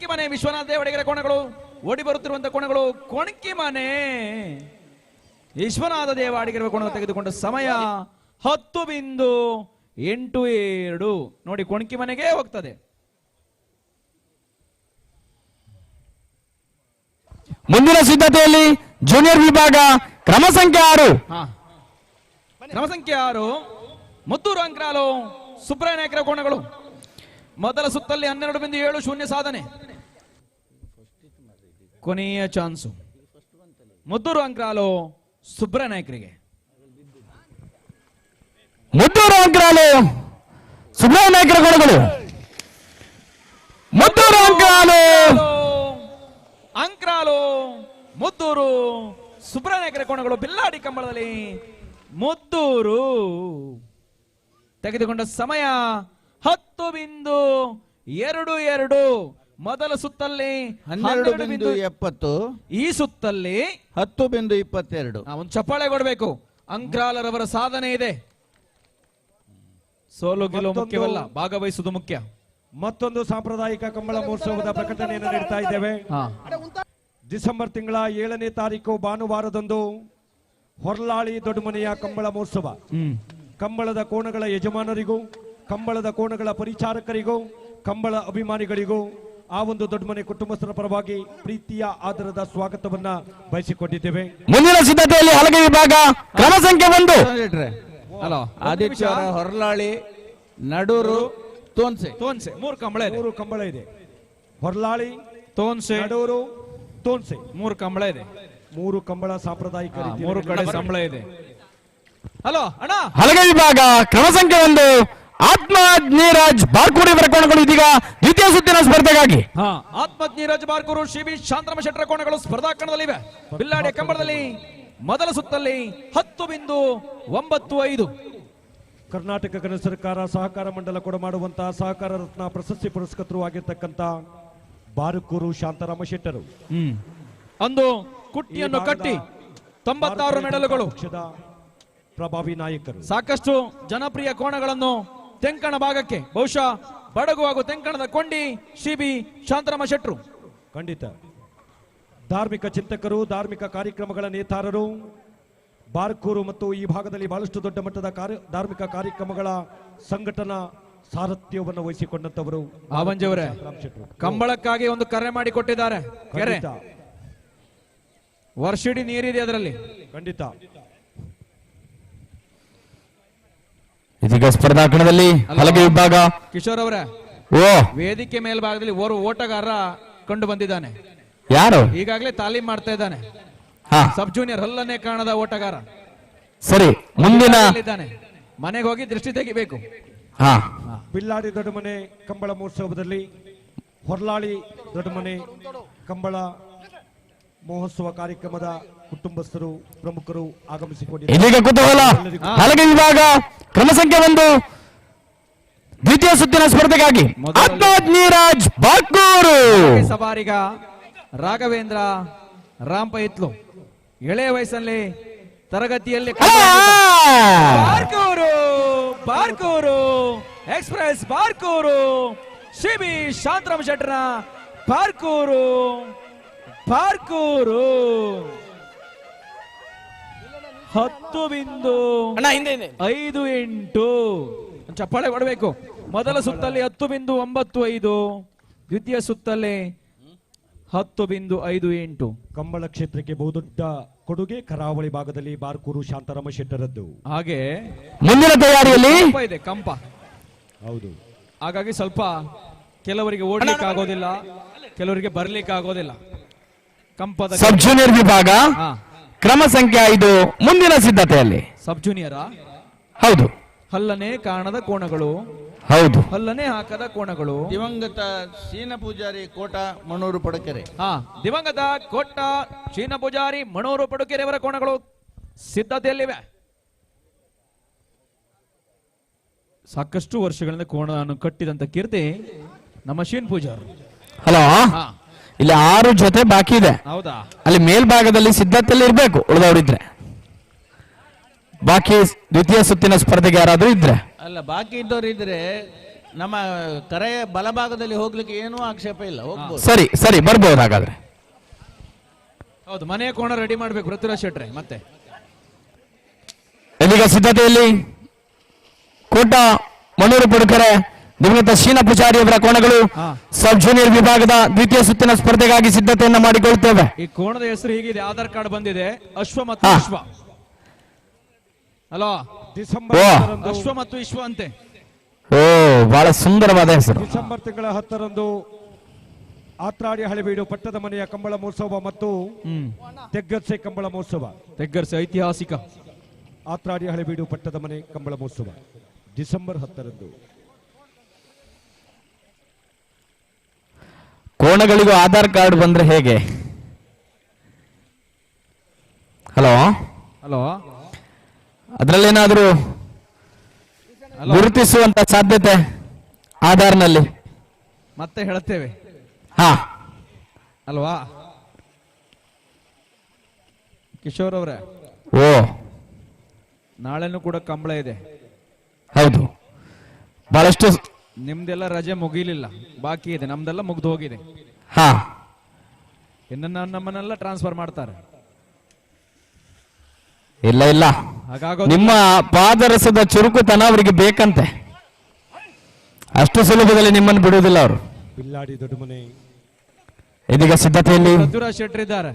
ಮನೆ ವಿಶ್ವನಾಥ ದೇವಾಡಿಗರ ಕೋಣಗಳು ಓಡಿ ಬರುತ್ತಿರುವಂತಹ ಕೋಣಗಳು. ಕೊಣಕಿ ಮನೆ ವಿಶ್ವನಾಥ ದೇವಾಡಿಗರ ಕೋಣ ತೆಗೆದುಕೊಂಡ ಸಮಯ 10.82. ನೋಡಿ ಕೊಣಕಿ ಮನೆಗೆ ಹೋಗ್ತದೆ.
ಮುಂದಿನ ಸಿದ್ಧತೆಯಲ್ಲಿ ಜೂನಿಯರ್ ವಿಭಾಗ ಕ್ರಮ ಸಂಖ್ಯೆ 6.
ಕ್ರಮ ಸಂಖ್ಯೆ 6 ಮುತ್ತೂರು ಅಂಕ್ರಾಲು ಸುಬ್ರಾಯ ನಾಯಕರ ಕೋಣಗಳು. ಮೊದಲ ಸುತ್ತಲ್ಲಿ 12.70 ಸಾಧನೆ. ಕೊನೆಯ ಚಾನ್ಸು ಮುತ್ತೂರು ಅಂಕ್ರಾಲು ಸುಬ್ರಾಯ ನಾಯಕರಿಗೆ.
ಮುತ್ತೂರು ಅಂಕ್ರಾಲು ಸುಬ್ರಾಯ ನಾಯಕರ ಕೋಣಗಳು. ಮುತ್ತೂರು
ಅಂಕ್ರಾಲು ಮುತ್ತೂರು ಸುಬ್ರಾಯ ನಾಯಕರ ಕೋಣಗಳು. ಬಿಲ್ಲಾಡಿ ಕಂಬಳದಲ್ಲಿ ಮುತ್ತೂರು ತೆಗೆದುಕೊಂಡ ಸಮಯ 10.22. ಮೊದಲ ಸುತ್ತಲ್ಲಿ
12.70,
ಈ ಸುತ್ತಲ್ಲಿ
10.22.
ಒಂದು ಚಪ್ಪಾಳೆ ಕೊಡಬೇಕು. ಅಂಕ್ರಾಲರವರ ಸಾಧನೆ ಇದೆ. ಸೋಲು ಗೆಲುವು ಮುಖ್ಯವಲ್ಲ, ಭಾಗವಹಿಸುವುದು ಮುಖ್ಯ.
ಮತ್ತೊಂದು ಸಾಂಪ್ರದಾಯಿಕ ಕಂಬಳ ಮಹೋತ್ಸವದ ಪ್ರಕಟಣೆಯನ್ನು ನೀಡ್ತಾ ಇದ್ದೇವೆ. ಡಿಸೆಂಬರ್ ತಿಂಗಳ 7ನೇ ತಾರೀಕು ಭಾನುವಾರದಂದು ಹೊರ್ಲಾಳಿ ದೊಡ್ಡಮನೆಯ ಕಂಬಳ ಮಹೋತ್ಸವ. ಕಂಬಳದ ಕೋಣಗಳ ಯಜಮಾನರಿಗೂ, ಕಂಬಳದ ಕೋಣಗಳ ಪರಿಚಾರಕರಿಗೂ, ಕಂಬಳ ಅಭಿಮಾನಿಗಳಿಗೂ ಆ ಒಂದು ದೊಡ್ಡಮನೆ ಕುಟುಂಬಸ್ಥರ ಪರವಾಗಿ ಪ್ರೀತಿಯ ಆದರದ ಸ್ವಾಗತವನ್ನ ಬಯಸಿಕೊಂಡಿದ್ದೇವೆ.
ಮುಂದಿನ ಸಿದ್ಧತೆಯಲ್ಲಿ ಹಲಗೆ ವಿಭಾಗ ಕ್ರಮ ಸಂಖ್ಯೆ 1.
ಹಲೋ
ಆದಿತ್ಯವಾರ ಹೊರಲಾಳಿ, ನಡೂರು, ತೋನ್ಸೆ.
3 ಕಂಬಳ ಇದೆ.
3 ಕಂಬಳ ಇದೆ. ಹೊರ್ಲಾಳಿ,
ತೋನ್ಸೆ,
ನಡೂರು, ತೋನ್ಸೆ
3 ಕಂಬಳ ಇದೆ.
3 ಕಂಬಳ ಸಾಂಪ್ರದಾಯಿಕ
3 ಕಡೆ ಸಂಬಳ ಇದೆ. ಹಲೋ ಅಣ್ಣ,
ಹಲಗೆ ವಿಭಾಗ ಕ್ರಮ ಸಂಖ್ಯೆ 1 ಆತ್ಮ ನೀರಜ್ ಬಾರ್ಕೂರ್ ಇವರ ಕೋಣಗಳು ಇದೀಗ ದ್ವಿತೀಯ ಸುತ್ತಿನ ಸ್ಪರ್ಧೆಗಾಗಿ.
ಆತ್ಮತ್ ನೀರಜ್ ಬಾರ್ಕೂರು ಶಿಬಿ ಶಾಂತರಾಮ ಶೆಟ್ಟರ ಕೋಣಗಳು ಸ್ಪರ್ಧಾ ಕಣದಲ್ಲಿವೆ. ಬಿಲ್ಲಾಡಿಯ ಕಂಬಳದಲ್ಲಿ ಮೊದಲ ಸುತ್ತಲ್ಲಿ 10.95.
ಕರ್ನಾಟಕ ಕೇಂದ್ರ ಸರ್ಕಾರ ಸಹಕಾರ ಮಂಡಲ ಕೊಡಮಾಡುವಂತಹ ಸಹಕಾರ ರತ್ನ ಪ್ರಶಸ್ತಿ ಪುರಸ್ಕೃತರು ಆಗಿರ್ತಕ್ಕಂಥ ಬಾರುಕೂರು ಶಾಂತರಾಮ ಶೆಟ್ಟರು
ಅಂದು ಕುಟ್ಟಿಯನ್ನು ಕಟ್ಟಿ 96 ಮೆಡಲುಗಳು.
ಪಕ್ಷದ ಪ್ರಭಾವಿ ನಾಯಕರು.
ಸಾಕಷ್ಟು ಜನಪ್ರಿಯ ಕೋಣಗಳನ್ನು ತೆಂಕಣ ಭಾಗಕ್ಕೆ, ಬಹುಶಃ ಬಡಗು ಹಾಗೂ ತೆಂಕಣದ ಕೊಂಡಿ ಶಿಬಿ ಶಾಂತರಾಮ ಶೆಟ್ಟರು.
ಖಂಡಿತ ಧಾರ್ಮಿಕ ಚಿಂತಕರು, ಧಾರ್ಮಿಕ ಕಾರ್ಯಕ್ರಮಗಳ ನೇತಾರರು. ಬಾರ್ಕೂರು ಮತ್ತು ಈ ಭಾಗದಲ್ಲಿ ಬಹಳಷ್ಟು ದೊಡ್ಡ ಮಟ್ಟದ ಧಾರ್ಮಿಕ ಕಾರ್ಯಕ್ರಮಗಳ ಸಂಘಟನಾ ಸಾರಥ್ಯವನ್ನು ವಹಿಸಿಕೊಂಡಂತವರು.
ಆವಂಜಿಯವರೇ, ಕಂಬಳಕ್ಕಾಗಿ ಒಂದು ಕರೆ ಮಾಡಿ ಕೊಟ್ಟಿದ್ದಾರೆ. ಕೆರೆ ವರ್ಷಿಡಿ ನೀರಿದೆ ಅದರಲ್ಲಿ.
ಖಂಡಿತ
ಇದೀಗ ಸ್ಪರ್ಧಾ ಕಣದಲ್ಲಿ ಹಲಗೆ ವಿಭಾಗ.
ಕಿಶೋರ್ ಅವರೇ, ವೇದಿಕೆ ಮೇಲ್ಭಾಗದಲ್ಲಿ ಓರ್ವ ಓಟಗಾರ ಕಂಡು ಬಂದಿದ್ದಾನೆ.
ಯಾರು?
ಈಗಾಗಲೇ ತಾಲೀಮ್ ಮಾಡ್ತಾ ಇದ್ದಾನೆ. ಸಬ್ ಜೂನಿಯರ್ ಹಲ್ಲನ್ನೇ ಕಾಣದ ಓಟಗಾರ.
ಸರಿ, ಮುಂದಿನ
ಮನೆಗೆ ಹೋಗಿ ದೃಷ್ಟಿ ತೆಗಿಬೇಕು.
ಬಿಲ್ಲಾಡಿ ದೊಡ್ಡಮನೆ ಕಂಬಳ ಮಹೋತ್ಸವದಲ್ಲಿ ಹೊರ್ಲಾಳಿ ದೊಡ್ಡಮನೆ ಕಂಬಳ ಮಹೋತ್ಸವ ಕಾರ್ಯಕ್ರಮದ ಕುಟುಂಬಸ್ಥರು, ಪ್ರಮುಖರು ಆಗಮಿಸಿಕೊಂಡಿದ್ದಾರೆ.
ಇದೀಗ ಕುತೂಹಲ ಹಲಗೆ ವಿಭಾಗ ಕ್ರಮ ಸಂಖ್ಯೆ 1 ದ್ವಿತೀಯ ಸುತ್ತಿನ ಸ್ಪರ್ಧೆಗಾಗಿ ಆತ್ಮತ್ ನೀರಜ್ ಬಾರ್ಕೂರು
ಸವಾರಿಗ ರಾಘವೇಂದ್ರ ರಾಂಪೈತ್ಲು ಎಳೆಯ ವಯಸ್ಸಲ್ಲಿ ತರಗತಿಯಲ್ಲಿ ಬಾರ್ಕೂರು ಎಕ್ಸ್ಪ್ರೆಸ್ ಬಾರ್ಕೂರು ಶಿಬಿ ಶಾಂತರಾಮ ಶೆಟ್ಟರ ಬಾರ್ಕೂರು 10.58. ಚಪ್ಪಾಳೆ ಕೊಡಬೇಕು. ಮೊದಲ ಸುತ್ತಲ್ಲಿ 10.95, ದ್ವಿತೀಯ ಸುತ್ತಲ್ಲಿ 10.58.
ಕಂಬಳ ಕ್ಷೇತ್ರಕ್ಕೆ ಬಹುದೊಡ್ಡ ಕೊಡುಗೆ ಕರಾವಳಿ ಭಾಗದಲ್ಲಿ ಬಾರ್ಕೂರು ಶಾಂತರಾಮ ಶೆಟ್ಟರದ್ದು.
ಹಾಗೆ
ಮುಂದಿನ ತಯಾರಿಯಲ್ಲಿ
ಇದೆ ಕಂಪ.
ಹೌದು,
ಹಾಗಾಗಿ ಸ್ವಲ್ಪ ಕೆಲವರಿಗೆ ಓಡ್ಲಿಕ್ಕೆ ಆಗೋದಿಲ್ಲ, ಕೆಲವರಿಗೆ ಬರ್ಲಿಕ್ಕೆ ಆಗೋದಿಲ್ಲ. ಕಂಪದ
ಸಬ್ ಜೂನಿಯರ್ ವಿಭಾಗ ಕ್ರಮ ಸಂಖ್ಯೆ 5 ಮುಂದಿನ ಸಿದ್ಧತೆಯಲ್ಲಿ.
ಸಬ್ ಜೂನಿಯರ್
ಹೌದು,
ಹಲ್ಲನೆ ಕಾಣದ ಕೋಣಗಳು,
ಹೌದು.
ಹಲ್ಲನೆ ಹಾಕದ ಕೋಣಗಳು.
ದಿವಂಗತ ಶೀನ ಪೂಜಾರಿ ಕೋಟ ಮಣೂರು ಪಡಕೆರೆ.
ದಿವಂಗತ ಕೋಟ ಶೀನ ಪೂಜಾರಿ ಮಣೂರು ಪಡುಕೆರೆಯವರ ಕೋಣಗಳು ಸಿದ್ಧತೆಯಲ್ಲಿವೆ. ಸಾಕಷ್ಟು ವರ್ಷಗಳಿಂದ ಕೋಣವನ್ನು ಕಟ್ಟಿದಂತ ಕೀರ್ತಿ ನಮ್ಮ ಶೀನ್ ಪೂಜಾರ್.
ಹಲೋ, ಇಲ್ಲಿ 6 ಜೊತೆ ಬಾಕಿ ಇದೆ.
ಹೌದಾ?
ಅಲ್ಲಿ ಮೇಲ್ಭಾಗದಲ್ಲಿ ಸಿದ್ಧತೆಯಲ್ಲಿ ಇರ್ಬೇಕು ಉಳಿದವರಿದ್ರೆ. ಬಾಕಿ ದ್ವಿತೀಯ ಸುತ್ತಿನ ಸ್ಪರ್ಧೆಗೆ ಯಾರಾದ್ರೂ ಇದ್ರೆ.
ಅಲ್ಲ, ಬಾಕಿ ಇದ್ದವ್ರು ಇದ್ರೆ ನಮ್ಮ ಕರೆಯ ಬಲಭಾಗದಲ್ಲಿ ಹೋಗ್ಲಿಕ್ಕೆ ಏನೂ ಆಕ್ಷೇಪ ಇಲ್ಲ, ಹೋಗ್ಬೋದು.
ಸರಿ ಸರಿ, ಬರ್ಬೋದು ಹಾಗಾದ್ರೆ.
ಹೌದು, ಮನೆಯ ಕೋಣ ರೆಡಿ ಮಾಡ್ಬೇಕು ಪೃಥ್ವಿರಾಜ್ ಶೆಟ್ರೆ. ಮತ್ತೆ
ಇದೀಗ ಸಿದ್ಧತೆಯಲ್ಲಿ ಕೋಟ ಮಣೂರು ಪಡುಕೆರೆ ದಿವಂಗತ ಶೀನ ಪೂಜಾರಿ ಅವರ ಕೋಣಗಳು ಸಬ್ ಜೂನಿಯರ್ ವಿಭಾಗದ ದ್ವಿತೀಯ ಸುತ್ತಿನ ಸ್ಪರ್ಧೆಗಾಗಿ ಸಿದ್ಧತೆಯನ್ನು ಮಾಡಿಕೊಳ್ಳುತ್ತೇವೆ.
ಈ ಕೋಣದ ಹೆಸರು ಹೀಗಿದೆ, ಆಧಾರ್ ಕಾರ್ಡ್ ಬಂದಿದೆ, ಅಶ್ವ ಮತ್ತು ವಿಶ್ವ. ಅಲೋ, ಅಶ್ವ ಮತ್ತು ವಿಶ್ವ ಅಂತೆ.
ಓ, ಬಹಳ ಸುಂದರವಾದ ಹೆಸರು.
ಡಿಸೆಂಬರ್ ತಿಂಗಳ 10ರಂದು ಆತ್ರಾಡಿ ಹಳೆಬೀಡು ಪಟ್ಟದ ಮನೆಯ ಕಂಬಳ ಮಹೋತ್ಸವ ಮತ್ತು ತೆಗ್ಗರ್ಸೆ ಕಂಬಳ ಮಹೋತ್ಸವ.
ತೆಗ್ಗರ್ಸೆ ಐತಿಹಾಸಿಕ
ಆತ್ರಾಡಿ ಹಳೆಬೀಡು ಪಟ್ಟದ ಮನೆ ಕಂಬಳ ಮಹೋತ್ಸವ ಡಿಸೆಂಬರ್ 10ರಂದು.
ಕೋಣಗಳಿಗೂ ಆಧಾರ್ ಕಾರ್ಡ್ ಬಂದ್ರೆ ಹೇಗೆ? ಹಲೋ
ಹಲೋ,
ಅದರಲ್ಲೇನಾದ್ರೂ ಗುರುತಿಸುವಂತ ಸಾಧ್ಯತೆ ಆಧಾರ್ನಲ್ಲಿ?
ಮತ್ತೆ ಹೇಳುತ್ತೇವೆ ಅಲ್ವಾ ಕಿಶೋರ್ ಅವರೇ?
ಓ,
ನಾಳೆನೂ ಕೂಡ ಕಂಬಳ ಇದೆ.
ಹೌದು, ಬಹಳಷ್ಟು.
ನಿಮ್ದೆಲ್ಲ ರಜೆ ಮುಗಿಲಿಲ್ಲ, ಬಾಕಿ ಇದೆ. ನಮ್ದೆಲ್ಲ ಮುಗ್ದು ಹೋಗಿದೆ. ಇನ್ನು ನಮ್ಮನ್ನೆಲ್ಲ ಟ್ರಾನ್ಸ್ಫರ್ ಮಾಡ್ತಾರೆ.
ಇಲ್ಲ ಇಲ್ಲ, ನಿಮ್ಮ ಪಾದರಸದ ಚುರುಕುತನ ಅವರಿಗೆ ಬೇಕಂತೆ. ಅಷ್ಟು ಸುಲಭದಲ್ಲಿ ನಿಮ್ಮನ್ನು ಬಿಡುವುದಿಲ್ಲ ಅವರು.
ಬಿಲ್ಲಾಡಿ ದೊಡ್ಡಮನೆ
ಇದೀಗ ಸಿದ್ಧತೆಯಲ್ಲಿ
ಪೃಥ್ವಿರಾಜ್ ಶೆಟ್ಟಿ ಇದ್ದಾರೆ.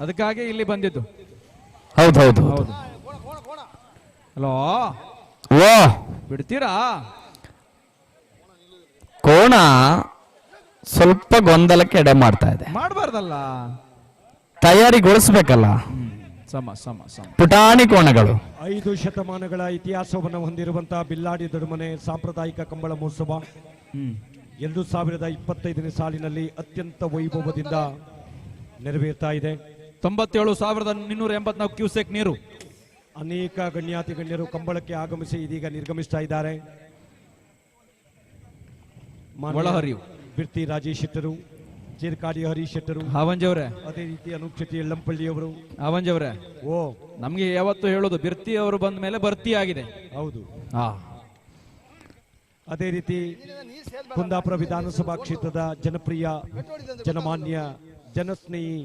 ಅದಕ್ಕಾಗಿ ಇಲ್ಲಿ ಬಂದಿದ್ದು.
ಹೌದು ಹೌದು.
ಹಲೋ,
ಓ,
ಬಿಡ್ತೀರಾ?
ಕೋಣ ಸ್ವಲ್ಪ ಗೊಂದಲಕ್ಕೆ ಎಡೆ ಮಾಡ್ತಾ ಇದೆ.
ಮಾಡಬಾರ್ದಲ್ಲ,
ತಯಾರಿಗೊಳಿಸ್ಬೇಕಲ್ಲ.
ಸಮ ಸಮ ಸಮ.
ಪುಟಾಣಿ ಕೋಣಗಳು
5 ಶತಮಾನಗಳ ಇತಿಹಾಸವನ್ನು ಹೊಂದಿರುವಂತಹ ಬಿಲ್ಲಾಡಿ ದೊಡ್ಡಮನೆ ಸಾಂಪ್ರದಾಯಿಕ ಕಂಬಳ ಮಹೋತ್ಸವ 2025ನೇ ಸಾಲಿನಲ್ಲಿ ಅತ್ಯಂತ ವೈಭವದಿಂದ ನೆರವೇರ್ತಾ ಇದೆ.
97,284 ಕ್ಯೂಸೆಕ್ ನೀರು.
ಅನೇಕ ಗಣ್ಯಾತಿ ಗಣ್ಯರು ಕಂಬಳಕ್ಕೆ ಆಗಮಿಸಿ ಇದೀಗ ನಿರ್ಗಮಿಸ್ತಾ ಇದ್ದಾರೆ.
ಒಳಹರಿವು
ಬಿರ್ತಿ ರಾಜೇಶ್ ಶೆಟ್ಟರು, ಚೇರ್ಕಾಡಿ ಹರೀಶ್ ಶೆಟ್ಟರು,
ಹಾವಂಜವ್ರೆ,
ಅದೇ ರೀತಿ ಅನೂಪ್ ಶೆಟ್ಟಿ ಯಳ್ಳಂಪಳ್ಳಿ ಅವರು.
ಹಾವಂಜವ್ರೆ,
ಓ,
ನಮ್ಗೆ ಯಾವತ್ತು ಹೇಳೋದು ಬಿರ್ತಿ ಅವರು ಬಂದ ಮೇಲೆ ಭರ್ತಿ ಆಗಿದೆ.
ಹೌದು. ಅದೇ ರೀತಿ ಕುಂದಾಪುರ ವಿಧಾನಸಭಾ ಕ್ಷೇತ್ರದ ಜನಪ್ರಿಯ, ಜನಮಾನ್ಯ, ಜನಸ್ನೇಹಿ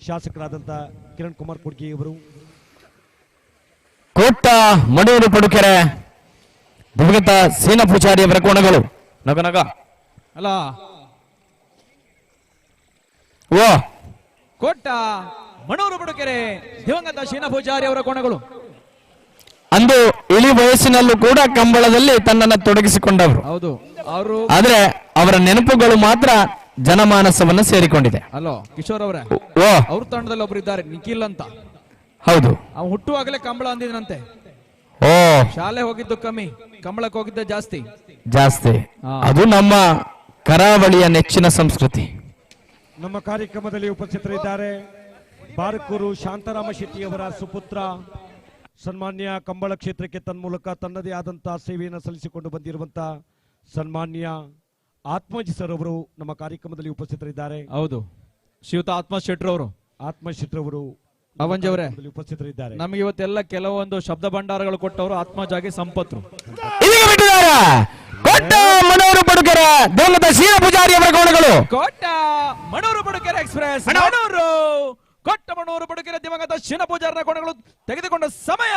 ಶಾಸಕರಾದಂತ ಕಿರಣ್ ಕುಮಾರ್ ಕೊಡ್ಗಿ ಅವರು.
ಕೋಟ ಮಣೂರು ಪಡುಕೆರೆ ದಿವಂಗತ ಶೀನ ಪೂಜಾರಿ ಅವರ ಕೋಣಗಳು. ನಗ ನಗ
ಅಲ್ಲ,
ಓ,
ಕೋಟ ಮಣೂರು ಪಡುಕೆರೆ ದಿವಂಗತ ಶೀನ ಪೂಜಾರಿ ಅವರ ಕೋಣಗಳು.
ಅಂದು ಇಳಿ ವಯಸ್ಸಿನಲ್ಲೂ ಕೂಡ ಕಂಬಳದಲ್ಲಿ ತನ್ನನ್ನು ತೊಡಗಿಸಿಕೊಂಡವರು.
ಹೌದು, ಅವರು.
ಆದ್ರೆ ಅವರ ನೆನಪುಗಳು ಮಾತ್ರ ಜನಮಾನಸವನ್ನು ಸೇರಿಕೊಂಡಿದೆ.
ಅಲೋ ಕಿಶೋರ್ ಅವರೇ,
ಓ,
ಅವ್ರ ತಂಡದಲ್ಲಿ ಒಬ್ರು ಇದ್ದಾರೆ, ನಿಖಿಲ್ ಅಂತ.
ಹೌದು,
ಅವ್ನು ಹುಟ್ಟುವಾಗಲೇ ಕಂಬಳ ಅಂದಿದ್ನಂತೆ.
ಓ,
ಶಾಲೆ ಹೋಗಿದ್ದು ಕಮ್ಮಿ, ಕಂಬಳಕ್ಕೆ ಹೋಗಿದ್ದ ಜಾಸ್ತಿ.
ಅದು ನಮ್ಮ ಕರಾವಳಿಯ ನೆಚ್ಚಿನ ಸಂಸ್ಕೃತಿ.
ನಮ್ಮ ಕಾರ್ಯಕ್ರಮದಲ್ಲಿ ಉಪಸ್ಥಿತರಿದ್ದಾರೆ ಬಾರಕೂರು ಶಾಂತಾರಾಮ ಶೆಟ್ಟಿ ಅವರ ಸುಪುತ್ರ, ಸನ್ಮಾನ್ಯ ಕಂಬಳ ಕ್ಷೇತ್ರಕ್ಕೆ ತನ್ಮೂಲಕ ತನ್ನದೇ ಆದಂತಹ ಸೇವೆಯನ್ನು ಸಲ್ಲಿಸಿಕೊಂಡು ಬಂದಿರುವಂತಹ ಸನ್ಮಾನ್ಯ ಆತ್ಮಜಿ ಸರ್ ಅವರು ನಮ್ಮ ಕಾರ್ಯಕ್ರಮದಲ್ಲಿ ಉಪಸ್ಥಿತರಿದ್ದಾರೆ.
ಹೌದು, ಶ್ರೀಯುತ ಆತ್ಮ ಶೆಟ್ರು ಅವರು.
ಆತ್ಮ ಶೆಟ್ರು ಅವರು
ಅವಂಜವರೇ
ಉಪಸ್ಥಿತರಿದ್ದಾರೆ.
ನಮಗೆ ಇವತ್ತೆಲ್ಲ ಕೆಲವೊಂದು ಶಬ್ದ ಭಂಡಾರಗಳು ಕೊಟ್ಟವರು ಆತ್ಮಜಾಗಿ ಸಂಪತ್ರು.
ಕೋಟ ಮಣೂರು ಪಡುಕೆರೆ ದಿವಂಗತ ಶೀನ ಪೂಜಾರಿ ಅವರ ಕೋಣಗಳು.
ಕೋಟ ಮಣೂರು ಪಡುಕೆರೆ ಎಕ್ಸ್ಪ್ರೆಸ್ ಮಣೂರು, ಕೋಟ ಮಣೂರು ಪಡುಕೆರೆ ದಿವಂಗತ ಶೀನ ಪೂಜಾರರ ಕೋಣಗಳು. ತೆಗೆದುಕೊಂಡ ಸಮಯ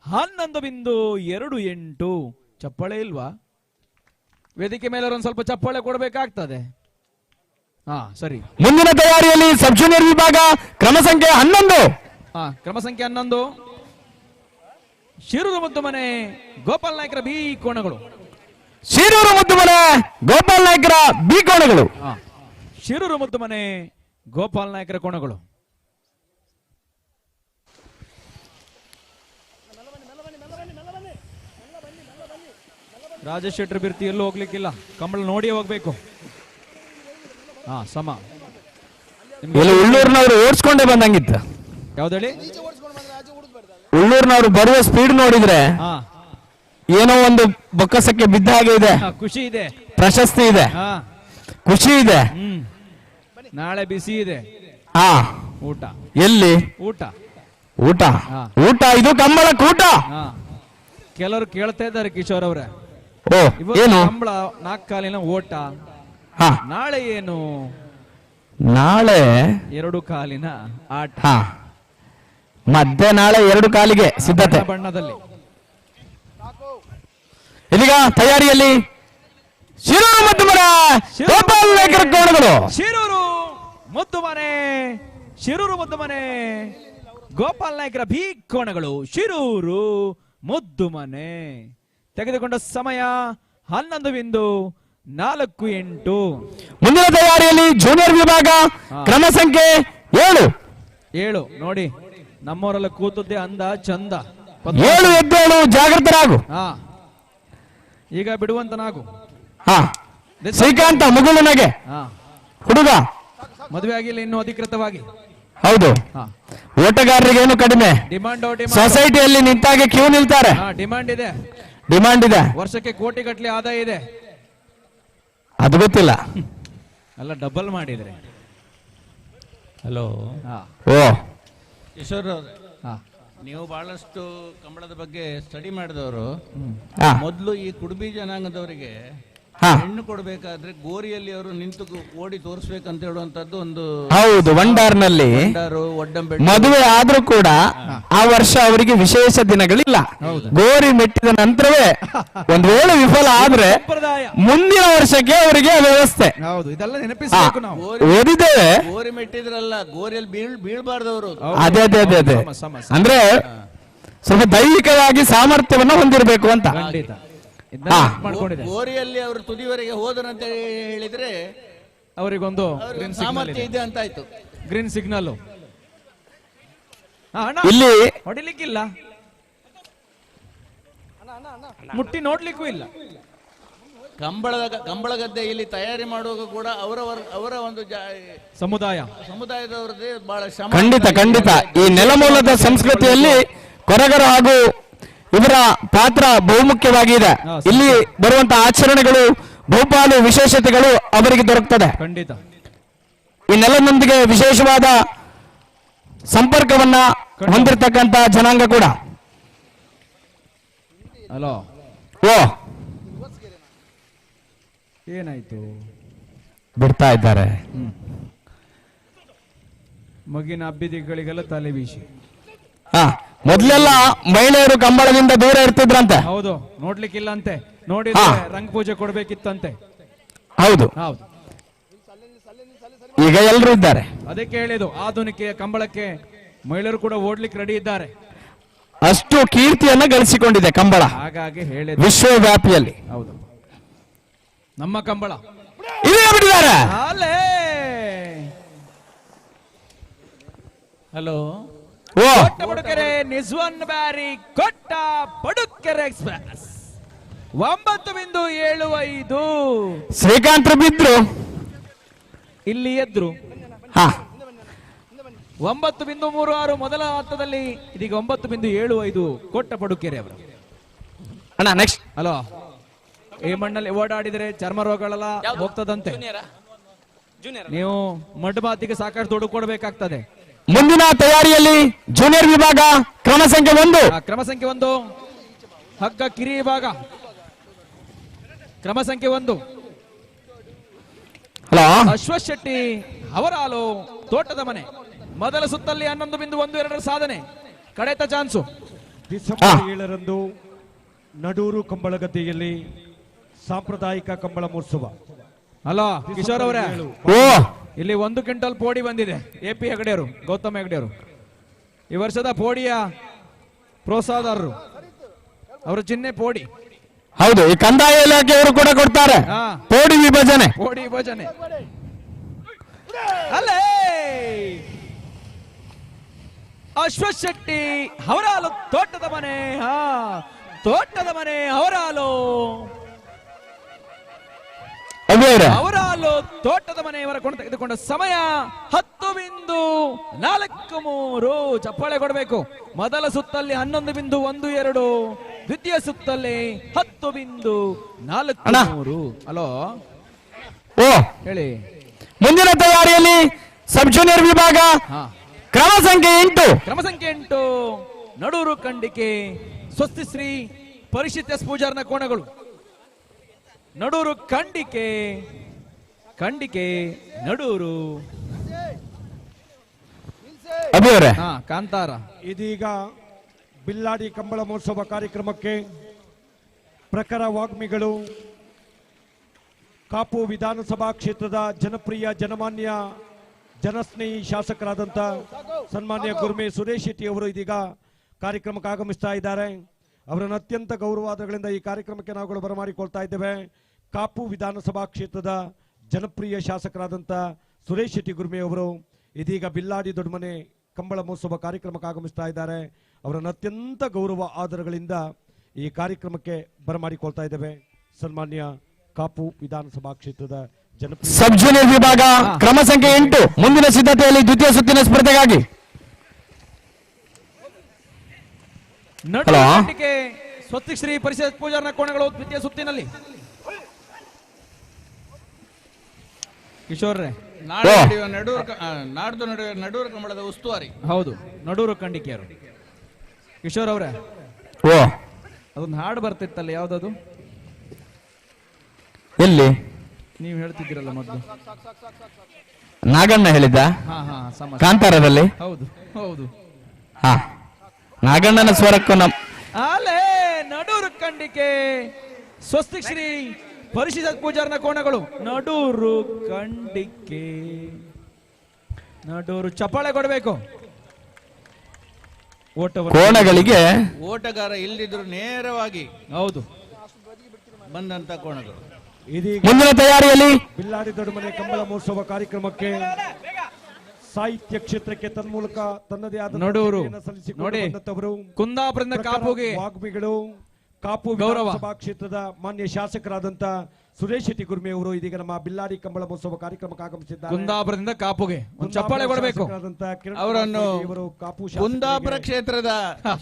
11:28. ಚಪ್ಪಾಳೆ ಇಲ್ವಾ? ವೇದಿಕೆ ಮೇಲೆ ಒಂದ್ ಸ್ವಲ್ಪ ಚಪ್ಪಾಳೆ ಕೊಡಬೇಕಾಗ್ತದೆ. ಸರಿ.
ಮುಂದಿನ ತಯಾರಿಯಲ್ಲಿ ಸಬ್ ಜೂನಿಯರ್ ವಿಭಾಗ ಕ್ರಮ ಸಂಖ್ಯೆ 11.
ಕ್ರಮ ಸಂಖ್ಯೆ 11 ಶಿರೂರು ಮುದ್ದುಮನೆ ಗೋಪಾಲ್ ನಾಯ್ಕರ ಬಿ ಕೋಣಗಳು.
ಶಿರೂರು ಮುದ್ದುಮನೆ ಗೋಪಾಲ್ ನಾಯ್ಕರ ಬಿ ಕೋಣಗಳು.
ಶಿರೂರು ಮುದ್ದುಮನೆ ಗೋಪಾಲ್ ನಾಯ್ಕರ ಕೋಣಗಳು. ರಾಜೇಶ್ ಶೆಟ್ಟರ್ ಬಿರ್ತಿ ಎಲ್ಲೂ ಹೋಗ್ಲಿಕ್ಕಿಲ್ಲ, ಕಂಬಳ ನೋಡಿ ಹೋಗ್ಬೇಕು. ಹಾ ಸಮ.
ಇಲ್ಲಿ ಉಳ್ಳೂರಿನವರು ಓಡಿಸ್ಕೊಂಡೇ ಬಂದಂಗಿತ್ತು.
ಯಾವ್ದೇಳಿ?
ಉಳ್ಳೂರಿನವರು ಬರುವ ಸ್ಪೀಡ್ ನೋಡಿದ್ರೆ
ಹಾ
ಏನೋ ಒಂದು ಬೊಕ್ಕಸಕ್ಕೆ ಬಿದ್ದ ಹಾಗೆ ಇದೆ.
ಖುಷಿ ಇದೆ,
ಪ್ರಶಸ್ತಿ ಇದೆ,
ಹಾ
ಖುಷಿ ಇದೆ.
ನಾಳೆ ಬಿಸಿ ಇದೆ
ಹಾ
ಊಟ.
ಎಲ್ಲಿ
ಊಟ?
ಊಟ
ಹಾ.
ಊಟ ಇದು ಕಂಬಳ ಕೂಟ.
ಹಾ ಕೆಲವರು ಕೇಳ್ತಾ ಇದ್ದಾರೆ ಕಿಶೋರ್ ಅವರೇ,
ಓ
ಇವತ್ತು
ಏನು
ಕಂಬಳ 4 ಕಾಲಿನ ಓಟ,
ಹಾ
ನಾಳೆ ಏನು
ನಾಳೆ
2 ಕಾಲಿನ ಆಟ.
ಹಾ ಮಧ್ಯ ನಾಳೆ 2 ಕಾಲಿಗೆ ಸಿದ್ಧತೆ.
ಬಣ್ಣದಲ್ಲಿ
ಇದೀಗ ತಯಾರಿಯಲ್ಲಿ ಶಿರೂರು ಮಧ್ಯಮರ ಗೋಪಾಲ್ ನಾಯ್ಕರ ಕೋಣಗಳು.
ಶಿರೂರು ಮುದ್ದು ಮನೆ, ಶಿರೂರು ಮುದ್ದು ಮನೆ ಗೋಪಾಲ್ ನಾಯ್ಕರ ಭೀ ಕೋಣಗಳು. ಶಿರೂರು ಮುದ್ದು ಮನೆ ತೆಗೆದುಕೊಂಡ ಸಮಯ 11:48.
ಮುಂದಿನ ತಯಾರಿಯಲ್ಲಿ ಜೂನಿಯರ್ ವಿಭಾಗ ಕ್ರಮ ಸಂಖ್ಯೆ 7.
ನೋಡಿ ನಮ್ಮವರೆಲ್ಲ ಕೂತದ್ದೇ ಅಂದ ಚಂದ.
7 ಎದ್ದೇಳು, ಜಾಗೃತರಾಗು.
ಹಾ ಈಗ ಬಿಡುವಂತನಾಗು.
ಹಾ ಶ್ರೀಕಾಂತ ಮುಗುಳುನಗೆ
ಹಾ
ಹುಡುಗ
ಮದುವೆ ಆಗಿಲ್ಲ ಇನ್ನು ಅಧಿಕೃತವಾಗಿ.
ಹೌದು.
ಹಾ
ಓಟಗಾರರಿಗೆ ಏನು ಕಡಿಮೆ.
ಡಿಮಾಂಡ್
ಸೊಸೈಟಿಯಲ್ಲಿ ನಿಂತಾಗೆ ಕ್ಯೂ ನಿಲ್ತಾರೆ.
ಡಿಮಾಂಡ್ ಇದೆ,
ಡಿಮಾಂಡ್ ಇದೆ.
ವರ್ಷಕ್ಕೆ ಕೋಟಿ ಗಟ್ಟಲೆ ಆದಾಯ ಇದೆ.
ಅದು ಗೊತ್ತಿಲ್ಲ.
ಎಲ್ಲ ಡಬಲ್ ಮಾಡಿದ್ರೆ.
ಹಲೋ,
ಓ
ಕಿಶೋರ್ ಅವ್ರೆ,
ಹಾ
ನೀವು ಬಹಳಷ್ಟು ಕಂಬಳದ ಬಗ್ಗೆ ಸ್ಟಡಿ ಮಾಡಿದವರು.
ಹಾ
ಮೊದಲು ಈ ಕುಡುಬಿ ಜನಾಂಗದವರಿಗೆ
ಹಾ
ಹೆಣ್ಣು ಕೊಡಬೇಕಾದ್ರೆ ಗೋರಿಯಲ್ಲಿ ಅವರು ನಿಂತು ಓಡಿ ತೋರಿಸ್ಬೇಕಂತ ಹೇಳುವಂತದ್ದು ಒಂದು.
ಹೌದು, ವಂಡಾರ್ನಲ್ಲಿ
ಒಡ್ಡಂಬೆಟ್ಟು
ಮದುವೆ ಆದ್ರೂ ಕೂಡ ಆ ವರ್ಷ ಅವರಿಗೆ ವಿಶೇಷ ದಿನಗಳಿಲ್ಲ. ಗೋರಿ ಮೆಟ್ಟಿದ ನಂತರವೇ ಒಂದ್ ವೇಳೆ ವಿಫಲ ಆದ್ರೆ
ಸಂಪ್ರದಾಯ
ಮುಂದಿನ ವರ್ಷಕ್ಕೆ ಅವರಿಗೆ ವ್ಯವಸ್ಥೆ.
ಹೌದು, ಇದೆಲ್ಲ ನೆನಪಿಸಬೇಕು ನಾವು.
ಓದಿದ್ದೇವೆ.
ಗೋರಿ ಮೆಟ್ಟಿದ್ರಲ್ಲ, ಗೋರಿಯಲ್ಲಿ ಬೀಳ್ಬಾರ್ದವರು.
ಅದೇ ಅದೇ ಅದೇ ಅದೇ ಅಂದ್ರೆ ಸ್ವಲ್ಪ ದೈಹಿಕವಾಗಿ ಸಾಮರ್ಥ್ಯವನ್ನ ಹೊಂದಿರಬೇಕು ಅಂತ.
ಖಂಡಿತ ಮಾಡ್ಕೊಂಡಿದೆ.
ಗೋರಿಯಲ್ಲಿ ಅವರು ತುದಿವರೆಗೆ ಹೋದರಂತ ಹೇಳಿದ್ರೆ
ಅವರಿಗೊಂದು
ಸಾಮರ್ಥ್ಯ ಇದೆ ಅಂತ ಆಯ್ತು.
Green signal.
ಇಲ್ಲಿ
ಹೊಡಿಲಿಕ್ಕಿಲ್ಲ, ಮುಟ್ಟಿ ನೋಡ್ಲಿಕ್ಕೂ ಇಲ್ಲ.
ಕಂಬಳ ಗದ್ದೆಯಲ್ಲಿ ತಯಾರಿ ಮಾಡುವಾಗ ಕೂಡ ಅವರ ಒಂದು ಸಮುದಾಯದವರದೇ ಬಹಳ ಶ್ರಮ.
ಖಂಡಿತ ಖಂಡಿತ ಈ ನೆಲಮೂಲದ ಸಂಸ್ಕೃತಿಯಲ್ಲಿ ಕೊರಗರ ಹಾಗೂ ಇವರ ಪಾತ್ರ ಬಹುಮುಖ್ಯವಾಗಿದೆ. ಇಲ್ಲಿ ಬರುವಂತಹ ಆಚರಣೆಗಳು ಬಹುಪಾಲು ವಿಶೇಷತೆಗಳು ಅವರಿಗೆ ದೊರಕುತ್ತದೆ.
ಖಂಡಿತ
ಈ ನೆಲದೊಂದಿಗೆ ವಿಶೇಷವಾದ ಸಂಪರ್ಕವನ್ನ ಹೊಂದಿರತಕ್ಕಂತ ಜನಾಂಗ ಕೂಡ.
ಹಲೋ,
ಓ
ಏನಾಯ್ತು?
ಬಿಡ್ತಾ ಇದ್ದಾರೆ.
ಮಗಿನ ಅಭ್ಯರ್ಥಿಗಳಿಗೆಲ್ಲ ತಲೆ ಬೀಸಿ.
ಹಾ, ಮೊದ್ಲೆಲ್ಲ ಮಹಿಳೆಯರು ಕಂಬಳದಿಂದ ದೂರ ಇರ್ತಿದ್ರಂತೆ.
ಹೌದು, ನೋಡ್ಲಿಕ್ಕಿಲ್ಲ ಅಂತೆ. ನೋಡಿದ್ರೆ ರಂಗ ಪೂಜೆ ಕೊಡ್ಬೇಕಿತ್ತಂತೆ.
ಹೌದು, ಈಗ ಎಲ್ಲರೂ ಇದ್ದಾರೆ.
ಅದಕ್ಕೆ ಹೇಳಿದ್ದು ಆಧುನಿಕ ಕಂಬಳಕ್ಕೆ ಮಹಿಳೆಯರು ಕೂಡ ಓಡ್ಲಿಕ್ಕೆ ರೆಡಿ ಇದ್ದಾರೆ.
ಅಷ್ಟು ಕೀರ್ತಿಯನ್ನ ಗಳಿಸಿಕೊಂಡಿದೆ ಕಂಬಳ,
ಹಾಗಾಗಿ ಹೇಳಿದ
ವಿಶ್ವವ್ಯಾಪಿಯಲ್ಲಿ.
ಹೌದು, ನಮ್ಮ ಕಂಬಳ
ಇದೇ ಬಿಟ್ಟಿದ್ದಾರೆ.
ಹಲೋ,
ಓ
ಪಡುಕೆರೆ ನಿಸ್ವನ್ ಬ್ಯಾರಿ ಕೊಟ್ಟ ಪಡುಕೆರೆ ಎಕ್ಸ್ಪ್ರೆಸ್ 9:75.
ಶ್ರೀಕಾಂತ್ ಬಿದ್ರು,
ಇಲ್ಲಿ ಎದ್ರು.
ಹಾ
9:36 ಮೊದಲ ಹಂತದಲ್ಲಿ, ಇದೀಗ 9:75 ಕೊಟ್ಟ ಪಡುಕೆರೆ ಅವರು.
ಅಣ್ಣ ನೆಕ್ಸ್ಟ್.
ಹಲೋ, ಈ ಮಣ್ಣಲ್ಲಿ ಓಡಾಡಿದರೆ ಚರ್ಮ ರೋಗಗಳೆಲ್ಲ ಹೋಗ್ತದಂತೆ. ನೀವು ಮಡ್ಡು ಮಾತಿಗೆ ಸಾಕಷ್ಟು ದುಡ್ಡು ಕೊಡಬೇಕಾಗ್ತದೆ.
ಮುಂದಿನ ತಯಾರಿಯಲ್ಲಿ ಜೂನಿಯರ್ ವಿಭಾಗ ಕ್ರಮ ಸಂಖ್ಯೆ 1.
ಕ್ರಮ ಸಂಖ್ಯೆ 1 ಹಗ್ಗ ಕಿರಿ ವಿಭಾಗ ಕ್ರಮ ಸಂಖ್ಯೆ 1.
ಹಲೋ,
ಅಶ್ವಥ್ ಶೆಟ್ಟಿ ಅವರಾಲು ತೋಟದ ಮನೆ ಮೊದಲ ಸುತ್ತಲ್ಲಿ 11.12 ಸಾಧನೆ. ಕಡೆತ ಚಾನ್ಸು.
ಡಿಸೆಂಬರ್ 7ರಂದು ನಡೂರು ಕಂಬಳಗದ್ದೆಯಲ್ಲಿ ಸಾಂಪ್ರದಾಯಿಕ ಕಂಬಳ ಮಹೋತ್ಸವ.
ಹಲೋ ಕಿಶೋರ್ ಅವರೇ,
ಓ
ಇಲ್ಲಿ 1 ಕ್ವಿಂಟಲ್ ಪೋಡಿ ಬಂದಿದೆ. AP ಹೆಗಡೆಯವರು, ಗೌತಮ್ ಹೆಗಡೆಯವರು ಈ ವರ್ಷದ ಪೋಡಿಯ ಪ್ರೋತ್ಸಾಹದಾರರು. ಅವರ ಚಿಹ್ನೆ ಪೋಡಿ.
ಹೌದು, ಈ ಕಂದಾಯ ಇಲಾಖೆಯವರು ಕೂಡ ಕೊಡ್ತಾರೆ ಪೋಡಿ ವಿಭಜನೆ.
ಪೋಡಿ ವಿಭಜನೆ ಅಲ್ಲೇ ಅಶ್ವಥ್ ಶೆಟ್ಟಿ ಅವರಾಲು ತೋಟದ ಮನೆ. ತೋಟದ ಮನೆ ಅವರಾಲು
ಅಭಿಯವರೇ
ಅವರಾಲು ತೋಟದ ಮನೆಯವರ ಕೊಂಡು ತೆಗೆದುಕೊಂಡ ಸಮಯ 10.43. ಚಪ್ಪಾಳೆ ಕೊಡಬೇಕು. ಮೊದಲ ಸುತ್ತಲ್ಲಿ 11.12, ದ್ವಿತೀಯ ಸುತ್ತಲ್ಲಿ 10.43. ಹಲೋ
ಓ
ಹೇಳಿ.
ಮುಂದಿನ ತಯಾರಿಯಲ್ಲಿ ಸಬ್ ಜೂನಿಯರ್ ವಿಭಾಗ ಕ್ರಮ ಸಂಖ್ಯೆ 8.
ಕ್ರಮ ಸಂಖ್ಯೆ 8 ನಡೂರು ಖಂಡಿಕೆ ಸ್ವಸ್ತಿಶ್ರೀ ಪರಿಷತ್ ಎಸ್ ಪೂಜಾರ್ನ ಕೋಣಗಳು. ನಡೂರು ಖಂಡಿಕೆ ನಡೂರು
ಅಭಿಯವರೇ
ಕಾಂತಾರ.
ಇದೀಗ ಬಿಲ್ಲಾಡಿ ಕಂಬಳ ಮಹೋತ್ಸವ ಕಾರ್ಯಕ್ರಮಕ್ಕೆ ಪ್ರಖರ ವಾಗ್ಮಿಗಳು, ಕಾಪು ವಿಧಾನಸಭಾ ಕ್ಷೇತ್ರದ ಜನಪ್ರಿಯ ಜನಮಾನ್ಯ ಜನಸ್ನೇಹಿ ಶಾಸಕರಾದಂಥ ಸನ್ಮಾನ್ಯ ಗುರುಮೆ ಸುರೇಶ್ ಶೆಟ್ಟಿ ಅವರು ಇದೀಗ ಕಾರ್ಯಕ್ರಮಕ್ಕೆ ಆಗಮಿಸ್ತಾ ಇದ್ದಾರೆ. ಅವರನ್ನು ಅತ್ಯಂತ ಗೌರವಾದಗಳಿಂದ ಈ ಕಾರ್ಯಕ್ರಮಕ್ಕೆ ನಾವುಗಳು ಬರಮಾಡಿಕೊಳ್ತಾ ಇದ್ದೇವೆ. ಕಾಪು ವಿಧಾನಸಭಾ ಕ್ಷೇತ್ರದ ಜನಪ್ರಿಯ ಶಾಸಕರಾದಂಥ ಸುರೇಶ್ ಶೆಟ್ಟಿ ಗುರುಮೆ ಅವರು ಇದೀಗ ಬಿಲ್ಲಾಡಿ ದೊಡ್ಡಮನೆ ಕಂಬಳ ಮಹೋತ್ಸವ ಕಾರ್ಯಕ್ರಮಕ್ಕೆ ಆಗಮಿಸ್ತಾ ಇದ್ದಾರೆ. ಅವರನ್ನು ಅತ್ಯಂತ ಗೌರವ ಆದರಗಳಿಂದ ಈ ಕಾರ್ಯಕ್ರಮಕ್ಕೆ ಬರಮಾಡಿಕೊಳ್ತಾ ಇದ್ದೇವೆ. ಸನ್ಮಾನ್ಯ ಕಾಪು ವಿಧಾನಸಭಾ ಕ್ಷೇತ್ರದ ಜನಪ್ರಿಯ
ಸಬ್ ಜೂನಿಯರ್ ವಿಭಾಗ ಕ್ರಮ ಸಂಖ್ಯೆ 8 ಮುಂದಿನ ಸಿದ್ಧತೆಯಲ್ಲಿ ದ್ವಿತೀಯ ಸುತ್ತಿನ ಸ್ಪರ್ಧೆಗಾಗಿ.
ನಡೂರು ಖಂಡಿಕೆ ಸ್ವಸ್ತಿಶ್ರೀ ಪರಿಷತ್ ಪೂಜಾರ್ನ ಕೋಣಗಳು ದ್ವಿತೀಯ ಸುತ್ತಿನಲ್ಲಿ. ಕಿಶೋರ್ರೆ
ನಡೂರು ಕಂಬಳದ ಉಸ್ತುವಾರಿ.
ಹೌದು, ನಡೂರು ಖಂಡಿಕೆಯರು. ಕಿಶೋರ್ ಅವರೇ,
ಓ
ಅದೊಂದು ಹಾಡು ಬರ್ತಿತ್ತಲ್ಲ, ಯಾವ್ದದು?
ಎಲ್ಲಿ
ನೀವು ಹೇಳ್ತಿದ್ದೀರಲ್ಲ ಮೊದಲು.
ನಾಗಣ್ಣ ಹೇಳಿದ್ದ ಕಾಂತಾರದಲ್ಲಿ.
ಹೌದು ಹೌದು.
ಹಾ, ನಾಗಣ್ಣನ ಸ್ವರಕ್ಕೂ
ಆಲೇ ನಡೂರು ಖಂಡಿಕೆ ಸ್ವಸ್ತಿಕ್ ಶ್ರೀ ಪರಿಷತ್ ಪೂಜಾರ್ನ ಕೋಣಗಳು. ನಡೂರು ಖಂಡಿಕೆ ನಡೂರು. ಚಪ್ಪಾಳೆ ಕೊಡಬೇಕು.
ಕೋಣಗಳಿಗೆ
ಓಟಗಾರ ಇಲ್ದಿದ್ರು ನೇರವಾಗಿ
ಹೌದು
ಬಂದಂತ ಕೋಣಗಳು.
ಇದೀಗ
ಮುಂದಿನ ತಯಾರಿಯಲ್ಲಿ
ಬಿಲ್ಲಾಡಿ ದೊಡ್ಡಮನೆ ಕಂಬಳ ಮಹೋತ್ಸವ ಕಾರ್ಯಕ್ರಮಕ್ಕೆ ಸಾಹಿತ್ಯ ಕ್ಷೇತ್ರಕ್ಕೆ ತನ್ಮೂಲಕ ತನ್ನದೇ ಆದ
ನಡೂರು
ಸಲ್ಲಿಸಿಕೊಂಡು
ನೋಡಿ,
ಬಂದಂತವರು
ಕುಂದಾಪುರದಿಂದ ಕಾಪುಗೆ
ವಾಗ್ಮಿಗಳು, ಕಾಪು
ಗೌರವ
ವಿಧಾನಸಭಾ ಕ್ಷೇತ್ರದ ಮಾನ್ಯ ಶಾಸಕರಾದಂತ ಸುರೇಶ್ ಶೆಟ್ಟಿ ಗುರ್ಮೆ ಅವರು ಇದೀಗ ನಮ್ಮ ಬಿಲ್ಲಾಡಿ ಕಂಬಳ ಮಹೋತ್ಸವ ಕಾರ್ಯಕ್ರಮಕ್ಕೆ ಆಗಮಿಸಿದ್ದಾರೆ.
ಕುಂದಾಪುರದಿಂದ ಕಾಪುಗೆ ಒಂದು ಚಪ್ಪಾಳೆ ಕೊಡಬೇಕು.
ಅವರನ್ನು
ಕಾಪು
ಕುಂದಾಪುರ ಕ್ಷೇತ್ರದ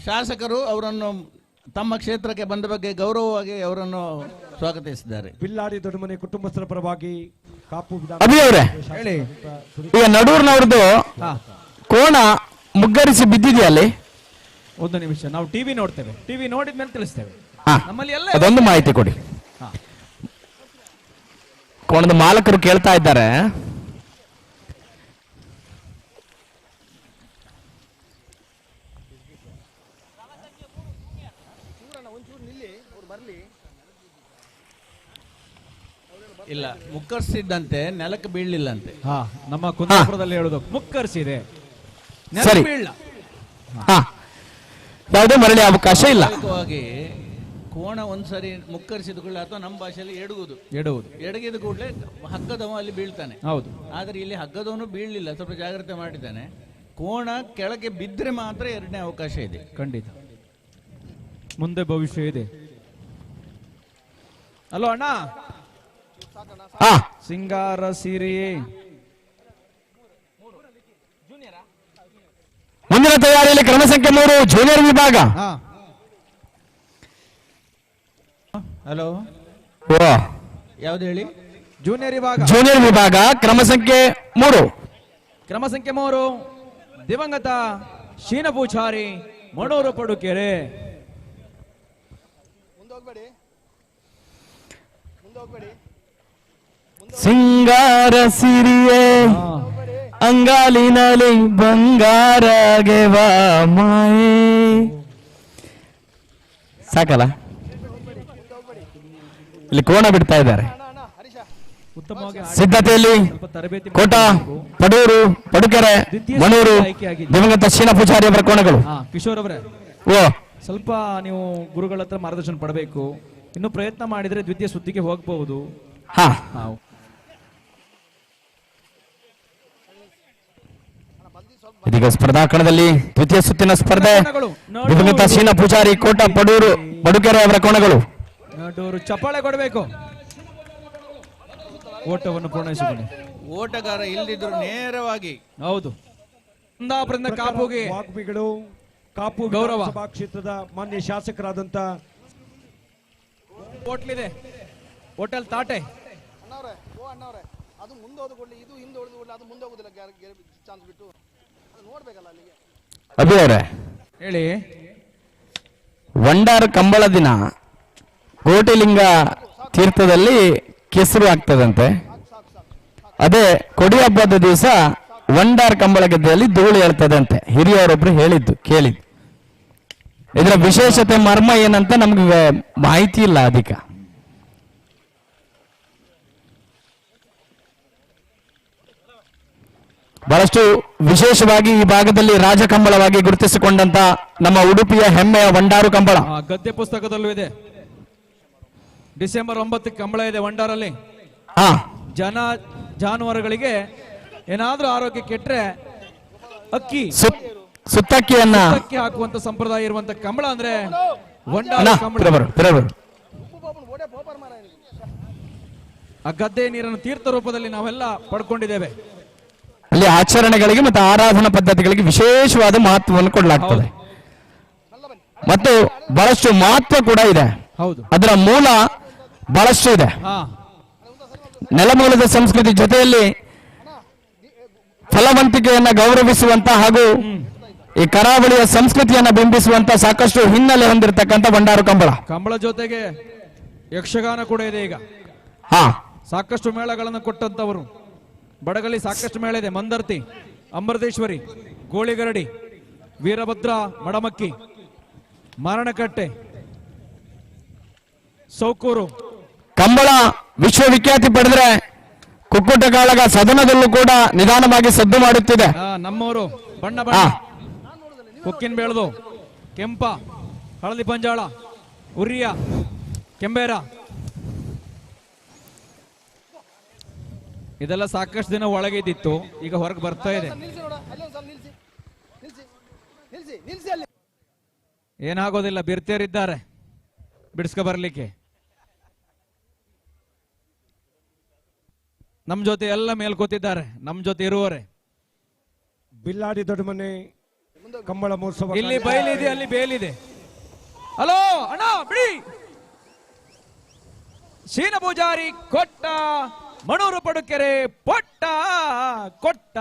ಶಾಸಕರು ಅವರನ್ನು ತಮ್ಮ ಕ್ಷೇತ್ರಕ್ಕೆ ಬಂದ ಬಗ್ಗೆ ಗೌರವವಾಗಿ ಅವರನ್ನು ಸ್ವಾಗತಿಸಿದ್ದಾರೆ.
ಬಿಲ್ಲಾಡಿ ದೊಡ್ಡಮನೆ ಕುಟುಂಬಸ್ಥರ ಪರವಾಗಿ ಕಾಪು
ಅಭಿಯವರೇ,
ಹೇಳಿ.
ಈಗ ನಡೂರ್ನವ್ರದ್ದು ಕೋಣ ಮುಗ್ಗರಿಸಿ ಬಿದ್ದಿದೆಯಲ್ಲಿ.
ಒಂದು ನಿಮಿಷ, ನಾವು ಟಿವಿ ನೋಡ್ತೇವೆ, ಟಿವಿ ನೋಡಿದ್ಮೇಲೆ ತಿಳಿಸ್ತೇವೆ. ನಮ್ಮಲ್ಲಿ ಎಲ್ಲ
ಅದೊಂದು ಮಾಹಿತಿ ಕೊಡಿ. ಕೋಣದ ಮಾಲಕರು ಕೇಳ್ತಾ ಇದ್ದಾರೆ.
ಇಲ್ಲ, ಮುಕ್ಕರ್ಸಿದ್ದಂತೆ ನೆಲಕ್ಕೆ ಬೀಳಲಿಲ್ಲಂತೆ.
ನಮ್ಮ ಕುಂದಾಪುರದಲ್ಲಿ ಹೇಳುದು ಮುಕ್ಕರಿಸಿದೆ,
ಸರಿ. ಯಾವುದೇ ಮರಳಿ ಅವಕಾಶ ಇಲ್ಲ.
ಕೋಣ ಒಂದ್ಸರಿ ಮುಕ್ಕರಿಸಿದ ಕೂಡಲೇ ಅಥವಾ ನಮ್ಮ ಭಾಷೆಯಲ್ಲಿ ಎಡಗುವುದು, ಎಡಗಿದ ಕೂಡಲೇ ಹಗ್ಗದವ ಅಲ್ಲಿ ಬೀಳ್ತಾನೆ.
ಹೌದು,
ಆದ್ರೆ ಇಲ್ಲಿ ಹಗ್ಗದವನು ಬೀಳಲಿಲ್ಲ, ಸ್ವಲ್ಪ ಜಾಗ್ರತೆ ಮಾಡಿದ್ದಾನೆ. ಕೋಣ ಕೆಳಗೆ ಬಿದ್ದರೆ ಮಾತ್ರ ಎರಡನೇ ಅವಕಾಶ ಇದೆ.
ಖಂಡಿತ ಮುಂದೆ ಭವಿಷ್ಯ ಇದೆ. ಅಲೋ ಅಣ್ಣ, ಸಿಂಗಾರ ಸೀರೆಯೇ
ಮುಂದಿನ ತಯಾರಿಯಲ್ಲಿ ಕ್ರಮ ಸಂಖ್ಯೆ 3 ಜೂನಿಯರ್ ವಿಭಾಗ.
ಹಲೋ, ಯಾವ್ದು ಹೇಳಿ?
ಜೂನಿಯರ್ ವಿಭಾಗ.
ಜೂನಿಯರ್ ವಿಭಾಗ ಕ್ರಮ ಸಂಖ್ಯೆ 3.
ಕ್ರಮ ಸಂಖ್ಯೆ 3 ದಿವಂಗತ ಶೀನ ಪೂಜಾರಿ ಮಣೂರು ಪಡುಕೆರೆ.
ಸಿಂಗಾರ ಸಿರಿಯೇ ಅಂಗಾಲಿನಲ್ಲಿ ಬಂಗಾರಗೆವ ಮಾಯೇ. ಸಾಕಲ್ಲ, ಇಲ್ಲಿ ಕೋಣ ಬಿಡ್ತಾ ಇದ್ದಾರೆ. ಸಿದ್ಧತೆಯಲ್ಲಿ ಕೋಟ, ಪಡೂರು, ಪಡುಕೆರೆ, ಮಣೂರು, ದಿವಂಗತ ಶೀನ ಪೂಜಾರಿ ಅವರ ಕೋಣಗಳು.
ಕಿಶೋರ್ ಅವರೇ, ಸ್ವಲ್ಪ ನೀವು ಗುರುಗಳ ಹತ್ರ ಮಾರ್ಗದರ್ಶನ ಪಡಬೇಕು. ಇನ್ನು ಪ್ರಯತ್ನ ಮಾಡಿದ್ರೆ ದ್ವಿತೀಯ ಸುತ್ತಿಗೆ ಹೋಗಬಹುದು.
ಇದೀಗ ಸ್ಪರ್ಧಾ ಕಣದಲ್ಲಿ ದ್ವಿತೀಯ ಸುತ್ತಿನ ಸ್ಪರ್ಧೆ. ದಿವಂಗತ ಶೀನ ಪೂಜಾರಿ, ಕೋಟ, ಪಡೂರು, ಪಡುಕೆರೆ ಅವರ ಕೋಣಗಳು.
ನಡೂರು. ಚಪ್ಪಾಳೆ ಕೊಡಬೇಕು. ಓಟವನ್ನು ಪೂರ್ಣಗೊಳಿಸಿಕೊಳ್ಳಿ.
ಓಟಗಾರ ಇಲ್ದಿದ್ರು ನೇರವಾಗಿ
ಹೌದು, ಕುಂದಾಪುರದಿಂದ ಕಾಪುಗೆ
ವಾಗ್ಮಿಗಳು ಕಾಪು
ಗೌರವ.
ವಿಧಾನಸಭಾ ಕ್ಷೇತ್ರದ ಮಾನ್ಯ ಶಾಸಕರಾದಂತ
ಹೋಟ್ಲಿದೆ, ಹೋಟೆಲ್ ತಾಟೆ.
ಅದು ಮುಂದೆ ಹೋದ್ಕೊಳ್ಳಿ, ಇದು ಹಿಂದೆ ಹೊಡೆದು ಅದು ಮುಂದೆ ಹೋಗುದಿಲ್ಲ, ಚಾನ್ಸ್ ಬಿಟ್ಟು ನೋಡ್ಬೇಕಲ್ಲ ಅಲ್ಲಿಗೆ.
ಅಭಿ ಅವರೇ
ಹೇಳಿ.
ವಂಡಾರ ಕಂಬಳ ದಿನ ಕೋಟಿಲಿಂಗ ತೀರ್ಥದಲ್ಲಿ ಕೆಸರು ಆಗ್ತದಂತೆ. ಅದೇ ಕೊಡಿ ಹಬ್ಬದ ದಿವಸ ವಂಡಾರ್ ಕಂಬಳ ಗದ್ದೆಯಲ್ಲಿ ಧೂಳು ಹೇಳ್ತದಂತೆ. ಹಿರಿಯವರೊಬ್ರು ಹೇಳಿದ್ದು ಕೇಳಿದ್ದು. ಇದರ ವಿಶೇಷತೆ ಮರ್ಮ ಏನಂತ ನಮ್ಗೆ ಮಾಹಿತಿ ಇಲ್ಲ ಅಧಿಕ. ಬಹಳಷ್ಟು ವಿಶೇಷವಾಗಿ ಈ ಭಾಗದಲ್ಲಿ ರಾಜಕಂಬಳವಾಗಿ ಗುರುತಿಸಿಕೊಂಡಂತ ನಮ್ಮ ಉಡುಪಿಯ ಹೆಮ್ಮೆಯ ವಂಡಾರು ಕಂಬಳ
ಗದ್ದೆ ಪುಸ್ತಕದಲ್ಲೂ ಇದೆ. ಡಿಸೆಂಬರ್ 9 ಕಂಬಳ ಇದೆ ವಂಡಾರಲ್ಲಿ. ಜಾನುವಾರುಗಳಿಗೆ ಏನಾದ್ರೂ ಆರೋಗ್ಯ ಕೆಟ್ರೆ ಅಕ್ಕಿ
ಸುತ್ತಕ್ಕಿಯನ್ನ
ಅಕ್ಕಿ ಹಾಕುವಂತ ಸಂಪ್ರದಾಯ ಇರುವಂತ ಕಂಬಳ ಅಂದ್ರೆ ವಂಡಾರ ಕಂಬಳ. ಆ ಗದ್ದೆ ನೀರನ್ನು ತೀರ್ಥ ರೂಪದಲ್ಲಿ ನಾವೆಲ್ಲ ಪಡ್ಕೊಂಡಿದ್ದೇವೆ.
ಅಲ್ಲಿ ಆಚರಣೆಗಳಿಗೆ ಮತ್ತು ಆರಾಧನಾ ಪದ್ಧತಿಗಳಿಗೆ ವಿಶೇಷವಾದ ಮಹತ್ವವನ್ನು ಕೊಡಲಾಗ್ತದೆ ಮತ್ತು ಬಹಳಷ್ಟು ಮಹತ್ವ ಕೂಡ ಇದೆ.
ಹೌದು,
ಅದರ ಮೂಲ ಬಹಳಷ್ಟು ಇದೆ. ನೆಲಮೂಲದ ಸಂಸ್ಕೃತಿ ಜೊತೆಯಲ್ಲಿ ಫಲವಂತಿಕೆಯನ್ನ ಗೌರವಿಸುವಂತ ಹಾಗೂ ಈ ಕರಾವಳಿಯ ಸಂಸ್ಕೃತಿಯನ್ನ ಬಿಂಬಿಸುವಂತ ಸಾಕಷ್ಟು ಹಿನ್ನೆಲೆ ಹೊಂದಿರತಕ್ಕಂಥ ವಂಡಾರು ಕಂಬಳ.
ಕಂಬಳ ಜೊತೆಗೆ ಯಕ್ಷಗಾನ ಕೂಡ ಇದೆ. ಈಗ ಸಾಕಷ್ಟು ಮೇಳಗಳನ್ನು ಕೊಟ್ಟಂತವರು. ಬಡಗಲಿ ಸಾಕಷ್ಟು ಮೇಳ ಇದೆ. ಮಂದರ್ತಿ, ಅಮೃತೇಶ್ವರಿ, ಗೋಳಿಗರಡಿ, ವೀರಭದ್ರ, ಮಡಮಕ್ಕಿ, ಮಾರಣಕಟ್ಟೆ, ಸೌಕೂರು.
ಕಂಬಳ ವಿಶ್ವವಿಖ್ಯಾತಿ ಪಡೆದ್ರೆ ಕುಕ್ಕುಟಗಾಳಗ ಸದನದಲ್ಲೂ ಕೂಡ ನಿಧಾನವಾಗಿ ಸದ್ದು ಮಾಡುತ್ತಿದೆ.
ನಮ್ಮವರು ಬಣ್ಣ ಬಣ್ಣ ಕುಕ್ಕಿನ ಬೆಳೆದು ಕೆಂಪ, ಹಳದಿ ಪಂಜಾಳ, ಉರಿಯ, ಕೆಂಬೇರ ಇದೆಲ್ಲ ಸಾಕಷ್ಟು ದಿನ ಒಳಗೆ ಇದ್ದಿತ್ತು, ಈಗ ಹೊರಗೆ ಬರ್ತಾ ಇದೆ. ಏನಾಗೋದಿಲ್ಲ, ಬಿರ್ತೇರಿದ್ದಾರೆ ಬಿಡಿಸ್ಕೊ ಬರ್ಲಿಕ್ಕೆ. ನಮ್ ಜೊತೆ ಎಲ್ಲ ಮೇಲ್ಕೋತಿದ್ದಾರೆ, ನಮ್ ಜೊತೆ ಇರುವರೆ.
ಬಿಲ್ಲಾಡಿ ದೊಡ್ಡಮನೆ ಕಂಬಳ ಮಹೋತ್ಸವ.
ಇಲ್ಲಿ ಬಯಲಿದೆ, ಅಲ್ಲಿ ಬೇಲಿದೆ. ಹಲೋ ಅಣ್ಣ ಬಿಡಿ. ಶೀನ ಪೂಜಾರಿ ಕೊಟ್ಟ, ಮಣೂರು ಪಡುಕೆರೆ ಪೊಟ್ಟ ಕೊಟ್ಟ.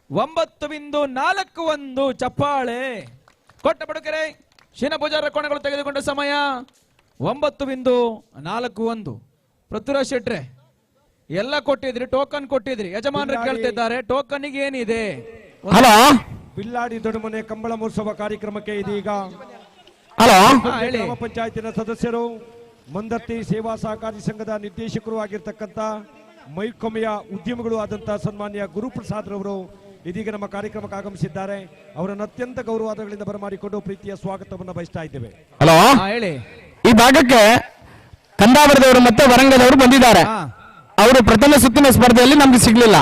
9.41 ಚಪ್ಪಾಳೆ. ಕೊಟ್ಟ ಪಡುಕೆರೆ ಶೀನ ಪೂಜಾರ ಕೋಣಗಳು ತೆಗೆದುಕೊಂಡ ಸಮಯ 9.41. ಪೃಥ್ವಿರಾಜ್ ಶೆಟ್ರೆ ಎಲ್ಲ ಕೊಟ್ಟಿದ್ರಿ, ಟೋಕನ್ ಕೊಟ್ಟಿದ್ರಿ. ಯಜಮಾನರು ಕೇಳ್ತಿದ್ದಾರೆ ಟೋಕನ್ಗೆ ಏನಿದೆ.
ಹಲೋ,
ಬಿಲ್ಲಾಡಿ ದೊಡ್ಡಮನೆ ಕಂಬಳ ಮಹೋತ್ಸವ ಕಾರ್ಯಕ್ರಮಕ್ಕೆ ಇದೀಗ
ಹಲೋ,
ಗ್ರಾಮ ಪಂಚಾಯತಿನ ಸದಸ್ಯರು, ಮಂದರ್ತಿ ಸೇವಾ ಸಹಕಾರಿ ಸಂಘದ ನಿರ್ದೇಶಕರು ಆಗಿರ್ತಕ್ಕಂಥ ಮೈಕೊಮೆಯ ಉದ್ಯಮಿಗಳು ಆದಂತಹ ಸನ್ಮಾನ್ಯ ಗುರುಪ್ರಸಾದ್ ರವರು ಇದೀಗ ನಮ್ಮ ಕಾರ್ಯಕ್ರಮಕ್ಕೆ ಆಗಮಿಸಿದ್ದಾರೆ. ಅವರನ್ನು ಅತ್ಯಂತ ಗೌರವಾದಗಳಿಂದ ಬರಮಾಡಿಕೊಂಡು ಪ್ರೀತಿಯ ಸ್ವಾಗತವನ್ನು ಬಯಸ್ತಾ ಇದ್ದೇವೆ.
ಹಲೋ,
ಹೇಳಿ.
ಈ ಭಾಗಕ್ಕೆ ಕಂದಾವರದವರು ಮತ್ತೆ ವರಂಗದವರು ಬಂದಿದ್ದಾರೆ. ಅವರು ಪ್ರಥಮ ಸುತ್ತಿನ ಸ್ಪರ್ಧೆಯಲ್ಲಿ ನಮ್ಗೆ ಸಿಗ್ಲಿಲ್ಲ.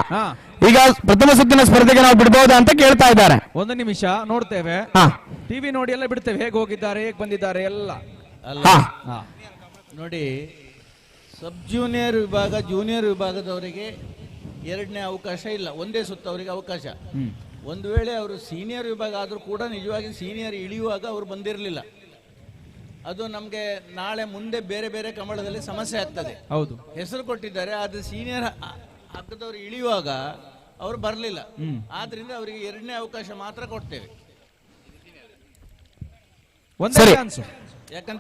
ಈಗ ಪ್ರಥಮ ಸುತ್ತಿನ ಸ್ಪರ್ಧೆಗೆ ನಾವು ಬಿಡಬಹುದಾ ಅಂತ ಕೇಳ್ತಾ ಇದ್ದಾರೆ.
ಒಂದು ನಿಮಿಷ ನೋಡ್ತೇವೆ, ಟಿವಿ ನೋಡಿ ಎಲ್ಲ ಬಿಡ್ತೇವೆ, ಹೇಗೆ ಹೋಗಿದ್ದಾರೆ, ಹೇಗೆ ಬಂದಿದ್ದಾರೆ ಎಲ್ಲ.
ನೋಡಿ, ಸಬ್ ಜೂನಿಯರ್ ವಿಭಾಗ, ಜೂನಿಯರ್ ವಿಭಾಗದವರಿಗೆ ಎರಡನೇ ಅವಕಾಶ ಇಲ್ಲ, ಒಂದೇ ಸುತ್ತ ಅವರಿಗೆ ಅವಕಾಶ. ಒಂದು ವೇಳೆ ಅವರು ಸೀನಿಯರ್ ವಿಭಾಗ ಆದರೂ ಕೂಡ ನಿಜವಾಗಿ ಸೀನಿಯರ್ ಇಳಿಯುವಾಗ ಅವರು ಬಂದಿರಲಿಲ್ಲ. ಅದು ನಮಗೆ ನಾಳೆ ಮುಂದೆ ಬೇರೆ ಬೇರೆ ಕಂಬಳದಲ್ಲಿ ಸಮಸ್ಯೆ ಆಗ್ತದೆ.
ಹೌದು,
ಹೆಸರು ಕೊಟ್ಟಿದ್ದಾರೆ, ಆದರೆ ಸೀನಿಯರ್ ಹಕ್ಕದವರು ಇಳಿಯುವಾಗ ಅವರು ಬರಲಿಲ್ಲ. ಆದ್ರಿಂದ ಅವರಿಗೆ ಎರಡನೇ ಅವಕಾಶ ಮಾತ್ರ ಕೊಡ್ತೇವೆ.
ಸರಿ,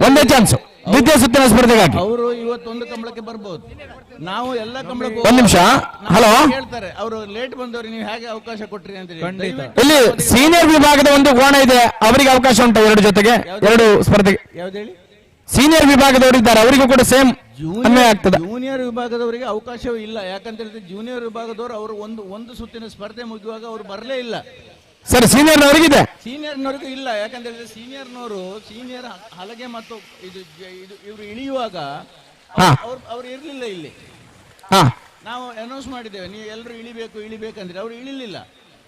ಒಂದೇ ಚಾನ್ಸ್ ದ್ವಿತೀಯ ಸುತ್ತಿನ ಸ್ಪರ್ಧೆಗಾಗಿ.
ಅವರು ಇವತ್ತೊಂದು ಕಂಬಳಕ್ಕೆ ಬರ್ಬೋದು, ನಾವು ಎಲ್ಲ ಕಂಬಳಕ್ಕೆ.
ಒಂದ್ ನಿಮಿಷ. ಹಲೋ,
ಹೇಳ್ತಾರೆ ಅವರು ಲೇಟ್ ಬಂದವರು ನೀವು ಹೇಗೆ ಅವಕಾಶ ಕೊಟ್ರಿ ಅಂತ.
ಇಲ್ಲಿ ಸೀನಿಯರ್ ವಿಭಾಗದ ಒಂದು ಕೋಣ ಇದೆ, ಅವರಿಗೆ ಅವಕಾಶ ಉಂಟು ಎರಡು ಜೊತೆಗೆ ಎರಡು ಸ್ಪರ್ಧೆಗೆ.
ಯಾವ್ದು ಹೇಳಿ?
ಸೀನಿಯರ್ ವಿಭಾಗದವರು ಇದ್ದಾರೆ, ಅವರಿಗೂ ಕೂಡ ಸೇಮ್ ಅನ್ವಯ ಆಗ್ತದೆ.
ಜೂನಿಯರ್ ವಿಭಾಗದವರಿಗೆ ಅವಕಾಶವೂ ಇಲ್ಲ. ಯಾಕಂತ ಹೇಳಿದ್ರೆ ಜೂನಿಯರ್ ವಿಭಾಗದವರು ಅವರು ಒಂದು ಸುತ್ತಿನ ಸ್ಪರ್ಧೆ ಮುಗಿಯುವಾಗ ಅವರು ಬರಲೇ ಇಲ್ಲ.
ಸರಿ, ಸೀನಿಯರ್ನವರಿಗಿದೆ,
ಸೀನಿಯರ್ನವರಿಗೂ ಇಲ್ಲ. ಯಾಕಂತ ಹೇಳಿದ್ರೆ ಸೀನಿಯರ್ನವರು ಸೀನಿಯರ್ ಹಲಗೆ ಮತ್ತು ಇದು ಇವರು ಇಳಿಯುವಾಗ ಅವ್ರು ಇರ್ಲಿಲ್ಲ ಇಲ್ಲಿ. ನಾವು ಅನೌನ್ಸ್ ಮಾಡಿದ್ದೇವೆ, ನೀವು ಎಲ್ಲರೂ ಇಳಿಬೇಕಂದ್ರೆ ಅವರು ಇಳಿಲಿಲ್ಲ.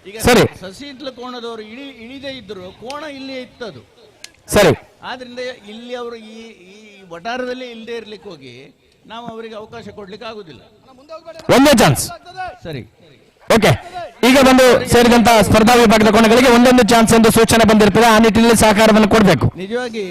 ಈಗ ಸಸಿಹಿತ್ಲ ಕೋಣದವರು ಇಳಿದೇ ಇದ್ರು, ಕೋಣ ಇಲ್ಲಿಯೇ ಇತ್ತದು.
ಸರಿ,
ಆದ್ರಿಂದ ಇಲ್ಲಿ ಅವರು ಈ ವಟಾರದಲ್ಲಿ ಇಲ್ಲದೆ ಇರ್ಲಿಕ್ಕೆ ಹೋಗಿ ನಾವು ಅವರಿಗೆ ಅವಕಾಶ ಕೊಡ್ಲಿಕ್ಕೆ ಆಗುದಿಲ್ಲ.
ಒಂದೇ ಚಾನ್ಸ್.
ಸರಿ,
ಓಕೆ. ಈಗ ಬಂದು ಸೇರಿದಂತ ಸ್ಪರ್ಧಾ ವಿಭಾಗದ ಕೋಣಗಳಿಗೆ ಒಂದೊಂದು ಚಾನ್ಸ್ ಎಂದು ಸೂಚನೆ ಬಂದಿರ್ತದೆ. ಆ ನಿಟ್ಟಿನಲ್ಲಿ ಸಹಕಾರವನ್ನು ಕೊಡಬೇಕು.
ನಿಜವಾಗಿ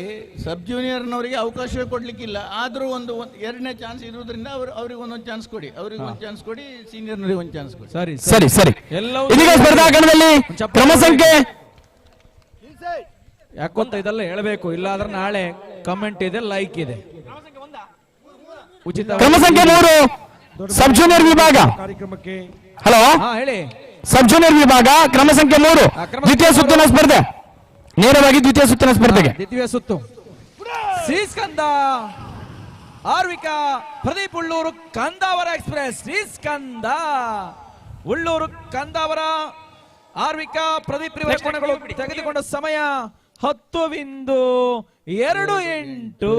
ಸಬ್ ಜೂನಿಯರ್ನವರಿಗೆ ಅವಕಾಶವೇ ಕೊಡ್ಲಿಕ್ಕಿಲ್ಲ. ಆದ್ರೂ ಒಂದು ಎರಡನೇ ಚಾನ್ಸ್ ಇರುವುದರಿಂದ ಅವರಿಗೆ ಒಂದೊಂದು ಚಾನ್ಸ್ ಕೊಡಿ, ಅವರಿಗೆ ಒಂದು ಚಾನ್ಸ್ ಕೊಡಿ, ಸೀನಿಯರ್ನವರಿಗೆ ಒಂದು ಚಾನ್ಸ್ ಕೊಡಿ.
ಸರಿ
ಸರಿ ಸರಿ.
ಎಲ್ಲವೂ
ಇದೀಗ ಸ್ಪರ್ಧಾಕಣದಲ್ಲಿ ಕ್ರಮ ಸಂಖ್ಯೆ
ಯಾಕೊಂತ ಇದೆಲ್ಲ ಹೇಳಬೇಕು, ಇಲ್ಲಾದ್ರೆ ನಾಳೆ ಕಮೆಂಟ್ ಇದೆ, ಲೈಕ್ ಇದೆ. ಉಚಿತ
ಕ್ರಮ ಸಂಖ್ಯೆ 3 ಸಬ್ ಜೂನಿಯರ್ ವಿಭಾಗ.
ಕಾರ್ಯಕ್ರಮಕ್ಕೆ
ಹಲೋ,
ಹೇಳಿ.
ಸಬ್ ಜೂನಿಯರ್ ವಿಭಾಗ ಕ್ರಮ ಸಂಖ್ಯೆ 3 ದ್ವಿತೀಯ ಸುತ್ತಿನ ಸ್ಪರ್ಧೆ. ನೇರವಾಗಿ ದ್ವಿತೀಯ ಸುತ್ತಿನ ಸ್ಪರ್ಧೆಗೆ.
ದ್ವಿತೀಯ ಸುತ್ತು ಶ್ರೀಸ್ಕಂದ ಆರ್ವಿಕಾ ಪ್ರದೀಪ್ ಉಳ್ಳೂರು ಕಂದಾವರ ಎಕ್ಸ್ಪ್ರೆಸ್. ಶ್ರೀಸ್ಕಂದ ಉಳ್ಳೂರು ಕಂದಾವರ ಆರ್ವಿಕಾ ಪ್ರದೀಪ್ ಇವರ ಕೋಣಗಳು ತೆಗೆದುಕೊಂಡ ಸಮಯ 10:28.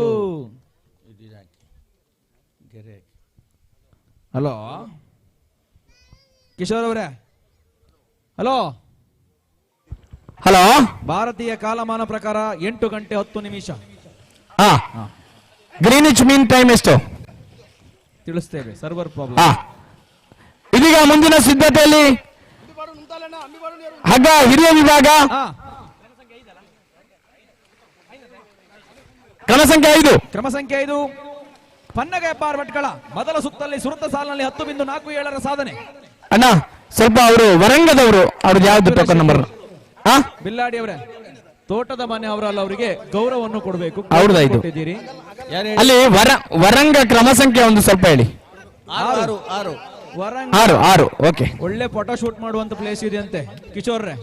ಹಲೋ ಕಿಶೋರ್ ಅವರೇ, ಹಲೋ.
ಹಲೋ,
ಭಾರತೀಯ ಕಾಲಮಾನ ಪ್ರಕಾರ 8:10.
ಹಾ, ಗ್ರೀನಿಚ್ ಮೀನ್ ಟೈಮ್ ಎಷ್ಟು
ತಿಳಿಸ್ತೇವೆ, ಸರ್ವರ್ ಪ್ರಾಬ್ಲಮ್.
ಹಾ, ಇದೀಗ ಮುಂದಿನ ಸಿದ್ಧತೆಯಲ್ಲಿ ಹಗ್ಗ ಹಿರಿಯ ವಿಭಾಗ ಕ್ರಮ ಸಂಖ್ಯೆ 5.
ಕ್ರಮ ಸಂಖ್ಯೆ 5 ಪನ್ನಗಪ್ಪಾರ್ ಭಟ್ಕಳ ಮೊದಲ ಸುತ್ತಲ್ಲಿ ಸುರತ ಸಾಲಿನಲ್ಲಿ 10.47 ಸಾಧನೆ.
ಅಣ್ಣ ಸ್ವಲ್ಪ ಅವರು ವರಂಗದವರು, ಅವ್ರದ್ದು ಯಾವ್ದು ಟೋಕನ್ ನಂಬರ್?
ಬಿಲ್ಲಾಡಿ ಅವರೇ, ತೋಟದ ಮನೆ ಅವರಲ್ಲ, ಅವರಿಗೆ ಗೌರವವನ್ನು ಕೊಡಬೇಕು.
ಅವ್ರದ್ದು 5
ಕೊಟ್ಟಿದ್ದೀರಿ.
ಅಲ್ಲಿ ವರಂಗ ಕ್ರಮ ಸಂಖ್ಯೆ ಒಂದು ಸ್ವಲ್ಪ ಹೇಳಿ.
6.
ವರಂಗ
6. ಓಕೆ.
ಒಳ್ಳೆ ಫೋಟೋ ಶೂಟ್ ಮಾಡುವಂತ ಪ್ಲೇಸ್ ಇದೆ ಅಂತೆ ಕಿಶೋರ್ರೆ.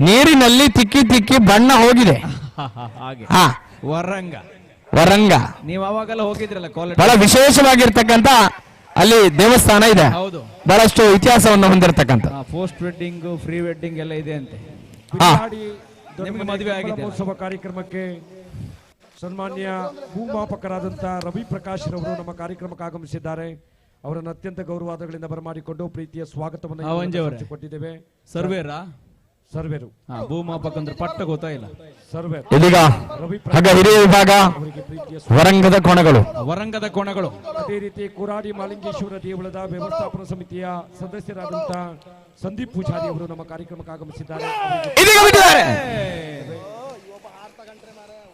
ನೀರಿನಲ್ಲಿ ತಿಕ್ಕಿ ತಿಕ್ಕಿ ಬಣ್ಣ ಹೋಗಿದೆ.
ಹಾಗೆ
ಹಾ,
ವರಂಗ.
ವರಂಗ
ನೀವು ಅವಾಗೆಲ್ಲ ಹೋಗಿದ್ರಲ್ಲ ಕಾಲೇಜ್.
ಬಹಳ ವಿಶೇಷವಾಗಿರ್ತಕ್ಕಂತ ಅಲ್ಲಿ ದೇವಸ್ಥಾನ ಇದೆ.
ಹೌದು,
ಬಹಳಷ್ಟು ಇತಿಹಾಸವನ್ನು ಹೊಂದಿರತಕ್ಕಂತ.
ಪೋಸ್ಟ್ ವೆಡ್ಡಿಂಗ್, ಪ್ರೀ ವೆಡ್ಡಿಂಗ್ ಎಲ್ಲ ಇದೆ ಅಂತೆ. ನಿಮಗೆ ಮದುವೆ ಆಗಿದೆ.
ಮಹೋತ್ಸವ ಕಾರ್ಯಕ್ರಮಕ್ಕೆ ಸನ್ಮಾನ್ಯ ಭೂಮಾಪಕರಾದಂಥ ರವಿ ಪ್ರಕಾಶ್ ರವರು ನಮ್ಮ ಕಾರ್ಯಕ್ರಮಕ್ಕೆ ಆಗಮಿಸಿದ್ದಾರೆ. ಅವರನ್ನು ಅತ್ಯಂತ ಗೌರವಾದಗಳಿಂದ ಬರಮಾಡಿಕೊಂಡು ಪ್ರೀತಿಯ ಸ್ವಾಗತವನ್ನು ಕೊಟ್ಟಿದ್ದೇವೆ. ಸರ್ವೇರು
ಭೂಮಾಪಕ ಅಂದ್ರೆ ಪಟ್ಟ ಗೊತ್ತಾಯಿಲ್ಲ.
ಸರ್ವೇರ್
ಇದೀಗ ಹಗ್ಗ ಹಿರಿಯ ವಿಭಾಗ ವರಂಗದ ಕೋಣಗಳು.
ಅದೇ ರೀತಿ ಕುರಾಡಿ ಮಾಲಿಂಗೇಶ್ವರ ದೇವಳದ ವ್ಯವಸ್ಥಾಪನಾ ಸಮಿತಿಯ ಸದಸ್ಯರಾದಂಥ ಸಂದೀಪ್ ಪೂಜಾರಿ ಅವರು ನಮ್ಮ ಕಾರ್ಯಕ್ರಮಕ್ಕೆ ಆಗಮಿಸಿದ್ದಾರೆ.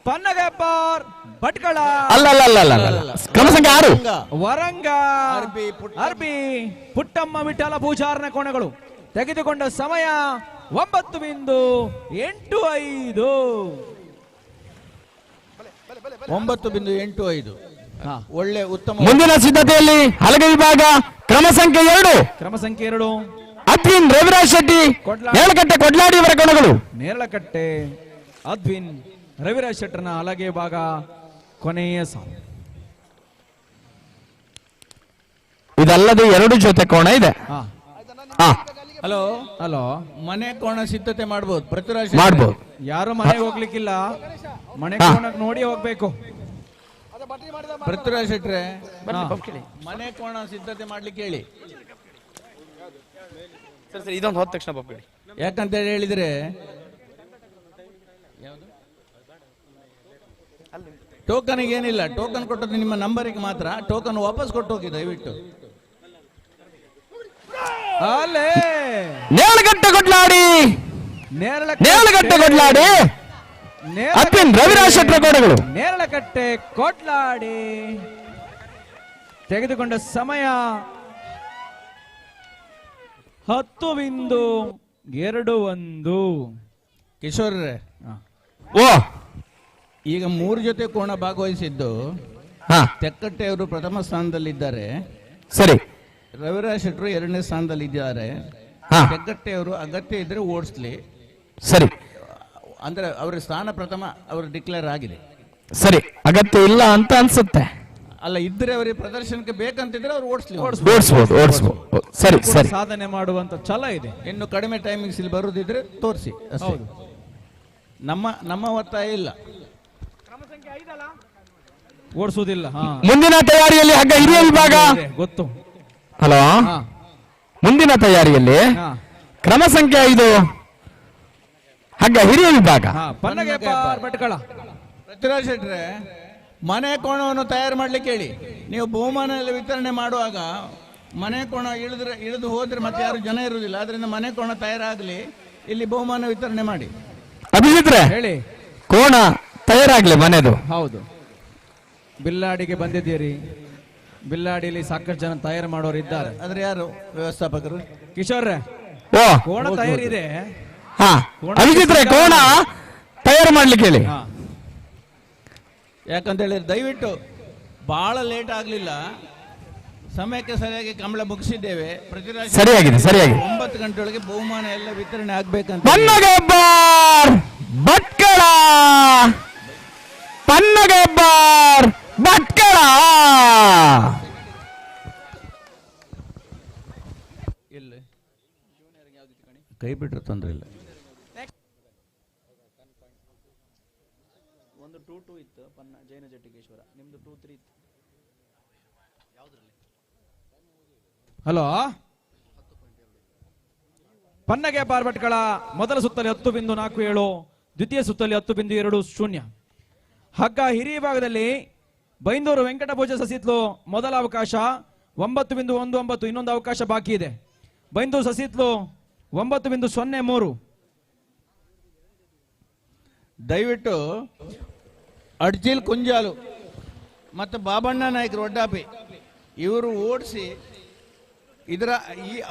ಪನ್ನಗಪ್ಪಾರ್ ಭಟ್ಕಳ
ಅಲ್ಲ ಕ್ರಮ ಸಂಖ್ಯೆ 6
ವರಂಗ ಅರ್ಬಿ ಪುಟ್ಟಮ್ಮ ವಿಠಲ ಪೂಜಾರನ ಕೋಣಗಳು ತೆಗೆದುಕೊಂಡ ಸಮಯ 9.85.
9.85. ಒಳ್ಳೆ ಉತ್ತಮ.
ಮುಂದಿನ ಸಿದ್ಧತೆಯಲ್ಲಿ ಹಲಗೆ ವಿಭಾಗ ಕ್ರಮ ಸಂಖ್ಯೆ
2
ಅದ್ವಿನ್ ರವಿರಾಜ್ ಶೆಟ್ಟಿ ನೇರಳಕಟ್ಟೆ ಕೊಡ್ಲಾಡಿ ಇವರ ಕೋಣಗಳು.
ನೇರಳಕಟ್ಟೆ ಅದ್ವಿನ್ ರವಿರಾಜ್ ಶೆಟ್ಟರ್ನ ಹಲಗೆ ಭಾಗ ಕೊನೆಯ ಸಾಲು.
ಇದಲ್ಲದೆ 2 ಜೊತೆ ಕೋಣ ಇದೆ.
ಹಲೋ, ಮನೆ ಕೋಣ ಸಿದ್ಧತೆ ಮಾಡಬಹುದು. ಪೃಥ್ವಿರಾಜ್
ಮಾಡಬಹುದು.
ಯಾರು ಮನೆಗೆ ಹೋಗ್ಲಿಕ್ಕಿಲ್ಲ, ಮನೆ ಕೋಣಕ್ಕೆ ನೋಡಿ ಹೋಗ್ಬೇಕು.
ಪೃಥ್ವಿರಾಜ್ ಶೆಟ್ರೆ, ಮನೆ ಕೋಣ ಸಿದ್ಧತೆ ಮಾಡ್ಲಿಕ್ಕೆ ಹೇಳಿ.
ಇದೊಂದು ಹೋದ ತಕ್ಷಣ ಬಪ್ಪಿ.
ಯಾಕಂತ ಹೇಳಿದ್ರೆ ಟೋಕನ್ ಏನಿಲ್ಲ, ಟೋಕನ್ ಕೊಟ್ಟದ್ದು ನಿಮ್ಮ ನಂಬರಿಗೆ ಮಾತ್ರ. ಟೋಕನ್ ವಾಪಸ್ ಕೊಟ್ಟು ಹೋಗಿ ದಯವಿಟ್ಟು.
ನೇರಳಕಟ್ಟೆ ಕೊಡ್ಲಾಡಿ ಅದ್ವಿನ್ ರವಿರಾಜ್ ಶೆಟ್ಟರ ಕೋಣಗಳು.
ನೇರಳಕಟ್ಟೆ ಕೊಡ್ಲಾಡಿ ತೆಗೆದುಕೊಂಡ ಸಮಯ 10.21.
ಕಿಶೋರ್ ಈಗ 3 ಜೊತೆ ಕೋಣ ಭಾಗವಹಿಸಿದ್ದು. ತೆಕ್ಕಟ್ಟೆ ಅವರು ಪ್ರಥಮ ಸ್ಥಾನದಲ್ಲಿದ್ದಾರೆ.
ಸರಿ.
ರವಿರಾಜ್ ಶೆಟ್ಟರು 2ನೇ ಸ್ಥಾನದಲ್ಲಿ ಇದ್ದಾರೆ. ತೆಕ್ಕಟ್ಟೆ ಅವರು ಅಗತ್ಯ ಇದ್ರೆ ಓಡಿಸ್ಲಿ.
ಸರಿ,
ಅಂದ್ರೆ ಅವರ ಸ್ಥಾನ ಪ್ರಥಮ ಅವರು ಡಿಕ್ಲೇರ್ ಆಗಿದೆ.
ಸರಿ, ಅಗತ್ಯ ಇಲ್ಲ ಅಂತ ಅನ್ಸುತ್ತೆ.
ಅಲ್ಲ, ಇದ್ರೆ ಅವರಿಗೆ ಪ್ರದರ್ಶನಕ್ಕೆ ಬೇಕಂತಿದ್ರೆ ಅವ್ರು
ಓಡಿಸ್ಬೋದು. ಸರಿ ಸರಿ.
ಸಾಧನೆ ಮಾಡುವಂತ ಛಲ ಇದೆ.
ಇನ್ನು ಕಡಿಮೆ ಟೈಮಿಂಗ್ಸ್ ಇಲ್ಲಿ ಬರುದಿದ್ರೆ ತೋರಿಸಿ ಅಷ್ಟೇ. ನಮ್ಮ ಒತ್ತಾಯ ಇಲ್ಲ.
ಓಡಿಸುವುದಿಲ್ಲ.
ಮುಂದಿನ ತಯಾರಿಯಲ್ಲಿ ಹಗ್ಗ ಹಿರಿಯ ವಿಭಾಗ
ಗೊತ್ತು.
ಹಲೋ, ಮುಂದಿನ ತಯಾರಿಯಲ್ಲಿ ಕ್ರಮ ಸಂಖ್ಯೆ 5 ಹಗ್ಗ ಹಿರಿಯ ವಿಭಾಗ
ಪನ್ನಗಪ್ಪಾರ್ ಭಟ್ಕಳ.
ಪೃಥ್ವಿರಾಜ್ ಶೆಟ್ರೆ, ಮನೆ ಕೋಣವನ್ನು ತಯಾರು ಮಾಡ್ಲಿಕ್ಕೆ ಹೇಳಿ. ನೀವು ಬಹುಮಾನ ಎಲ್ಲ ವಿತರಣೆ ಮಾಡುವಾಗ ಮನೆ ಕೋಣ ಇಳಿದು ಹೋದ್ರೆ ಮತ್ತೆ ಯಾರು ಜನ ಇರುವುದಿಲ್ಲ. ಆದ್ರಿಂದ ಮನೆ ಕೋಣ ತಯಾರಾಗಲಿ, ಇಲ್ಲಿ ಬಹುಮಾನ ವಿತರಣೆ ಮಾಡಿ.
ಅಭಿಜಿತ್ರೆ
ಹೇಳಿ.
ಕೋಣ ತಯಾರಾಗ್ಲಿ ಮನೆದು.
ಹೌದು, ಬಿಲ್ಲಾಡಿಗೆ ಬಂದಿದ್ದೀರಿ. ಬಿಲ್ಲಾಡಿಲಿ ಸಾಕಷ್ಟು ಜನ ತಯಾರು ಮಾಡೋರು ಇದ್ದಾರೆ.
ಆದ್ರೆ ಯಾರು ವ್ಯವಸ್ಥಾಪಕರು?
ಕಿಶೋರ್
ಓ
ಕೋಣ ತಯಾರಿದೆ.
ಹಾ, ಅಭಿಜಿತ್ರೆ ಕೋಣ ತಯಾರು ಮಾಡ್ಲಿಕ್ಕೆ ಹೇಳಿ.
ಯಾಕಂತ ಹೇಳಿದ್ರೆ ದಯವಿಟ್ಟು ಬಹಳ ಲೇಟ್ ಆಗಲಿಲ್ಲ, ಸಮಯಕ್ಕೆ ಸರಿಯಾಗಿ ಕಂಬಳ ಮುಗಿಸಿದ್ದೇವೆ.
ಸರಿಯಾಗಿದೆ, ಸರಿಯಾಗಿ
9 ಗಂಟೆಯೊಳಗೆ ಬಹುಮಾನ ಎಲ್ಲ ವಿತರಣೆ ಆಗ್ಬೇಕಂತ.
ಪನ್ನಗೆಬ್ಬಾರ್ ಭಟ್ಕಳ, ಪನ್ನಗೆಬ್ಬಾರ್ ಭಟ್ಕಳ.
ಇಲ್ಲ, ಕೈ ಬಿಟ್ಟರೆ ತೊಂದರೆ ಇಲ್ಲ.
ಒಂದು 2-2 ಇತ್ತು ಪನ್ನ ಜೈನ ಜಟ್ಟಿಗೇಶ್ವರ, ನಿಮ್ದು 2-3 ಇತ್ತು. ಹಲೋ, ಪನ್ನಗೆ ಬಾರ್ಭಟ್ಕಳ ಮೊದಲ ಸುತ್ತಲ್ಲಿ 10.47, ದ್ವಿತೀಯ ಸುತ್ತಲ್ಲಿ 10.20. ಹಗ್ಗ ಹಿರಿಯ ಭಾಗದಲ್ಲಿ ಬೈಂದೂರು ವೆಂಕಟಭೋಜ ಸಸಿತ್ಲು ಮೊದಲ ಅವಕಾಶ 9.19, ಇನ್ನೊಂದು ಅವಕಾಶ ಬಾಕಿ ಇದೆ. ಬೈಂದೂರು ಸಸಿತ್ಲು 9.03.
ದಯವಿಟ್ಟು ಅಡ್ಜಿಲ್ ಕುಂಜಾಲು ಮತ್ತು ಬಾಬಣ್ಣ ನಾಯ್ಕರು ಒಡ್ಡಾಪಿ ಇವರು ಓಡಿಸಿ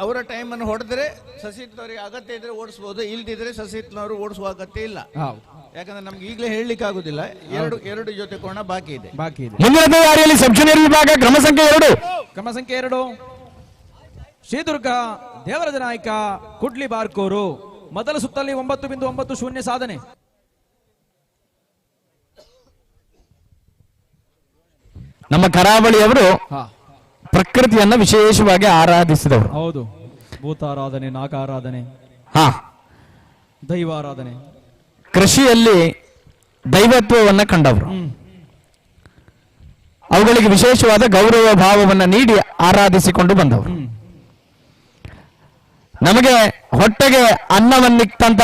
ಅವರ ಟೈಮನ್ನು ಹೊಡೆದ್ರೆ ಸಸಿತ್ನವ್ರಿಗೆ ಅಗತ್ಯ ಇದ್ರೆ ಓಡಿಸ್ಬೋದು, ಇಲ್ದಿದ್ರೆ ಸಸಿತ್ನವರು ಓಡಿಸುವ ಅಗತ್ಯ ಇಲ್ಲ. ಯಾಕಂದ್ರೆ ನಮ್ಗೆ ಈಗಲೇ ಹೇಳಲಿಕ್ಕೆ ಆಗುದಿಲ್ಲ. ಎರಡು ಜೊತೆ ಕೋಣ ಬಾಕಿ ಇದೆ.
ಮುಂದಿನ ತಯಾರಿಯಲ್ಲಿ ಸಬ್ ಜೂನಿಯರ್ ವಿಭಾಗ ಕ್ರಮ ಸಂಖ್ಯೆ
2 ಶ್ರೀದುರ್ಗ ದೇವರಾಜ ನಾಯ್ಕ ಕುಡ್ಲಿ ಬಾರ್ಕೂರು ಮೊದಲ ಸುತ್ತಲ್ಲಿ 9.90 ಸಾಧನೆ.
ನಮ್ಮ ಕರಾವಳಿಯವರು ಪ್ರಕೃತಿಯನ್ನ ವಿಶೇಷವಾಗಿ ಆರಾಧಿಸಿದವರು.
ಹೌದು, ಭೂತಾರಾಧನೆ, ನಾಗಾರಾಧನೆ, ದೈವಾರಾಧನೆ,
ಕೃಷಿಯಲ್ಲಿ ದೈವತ್ವವನ್ನ ಕಂಡವರು. ಅವುಗಳಿಗೆ ವಿಶೇಷವಾದ ಗೌರವ ಭಾವವನ್ನು ನೀಡಿ ಆರಾಧಿಸಿಕೊಂಡು ಬಂದವರು. ನಮಗೆ ಹೊಟ್ಟೆಗೆ ಅನ್ನವನ್ನಿತ್ತಂತ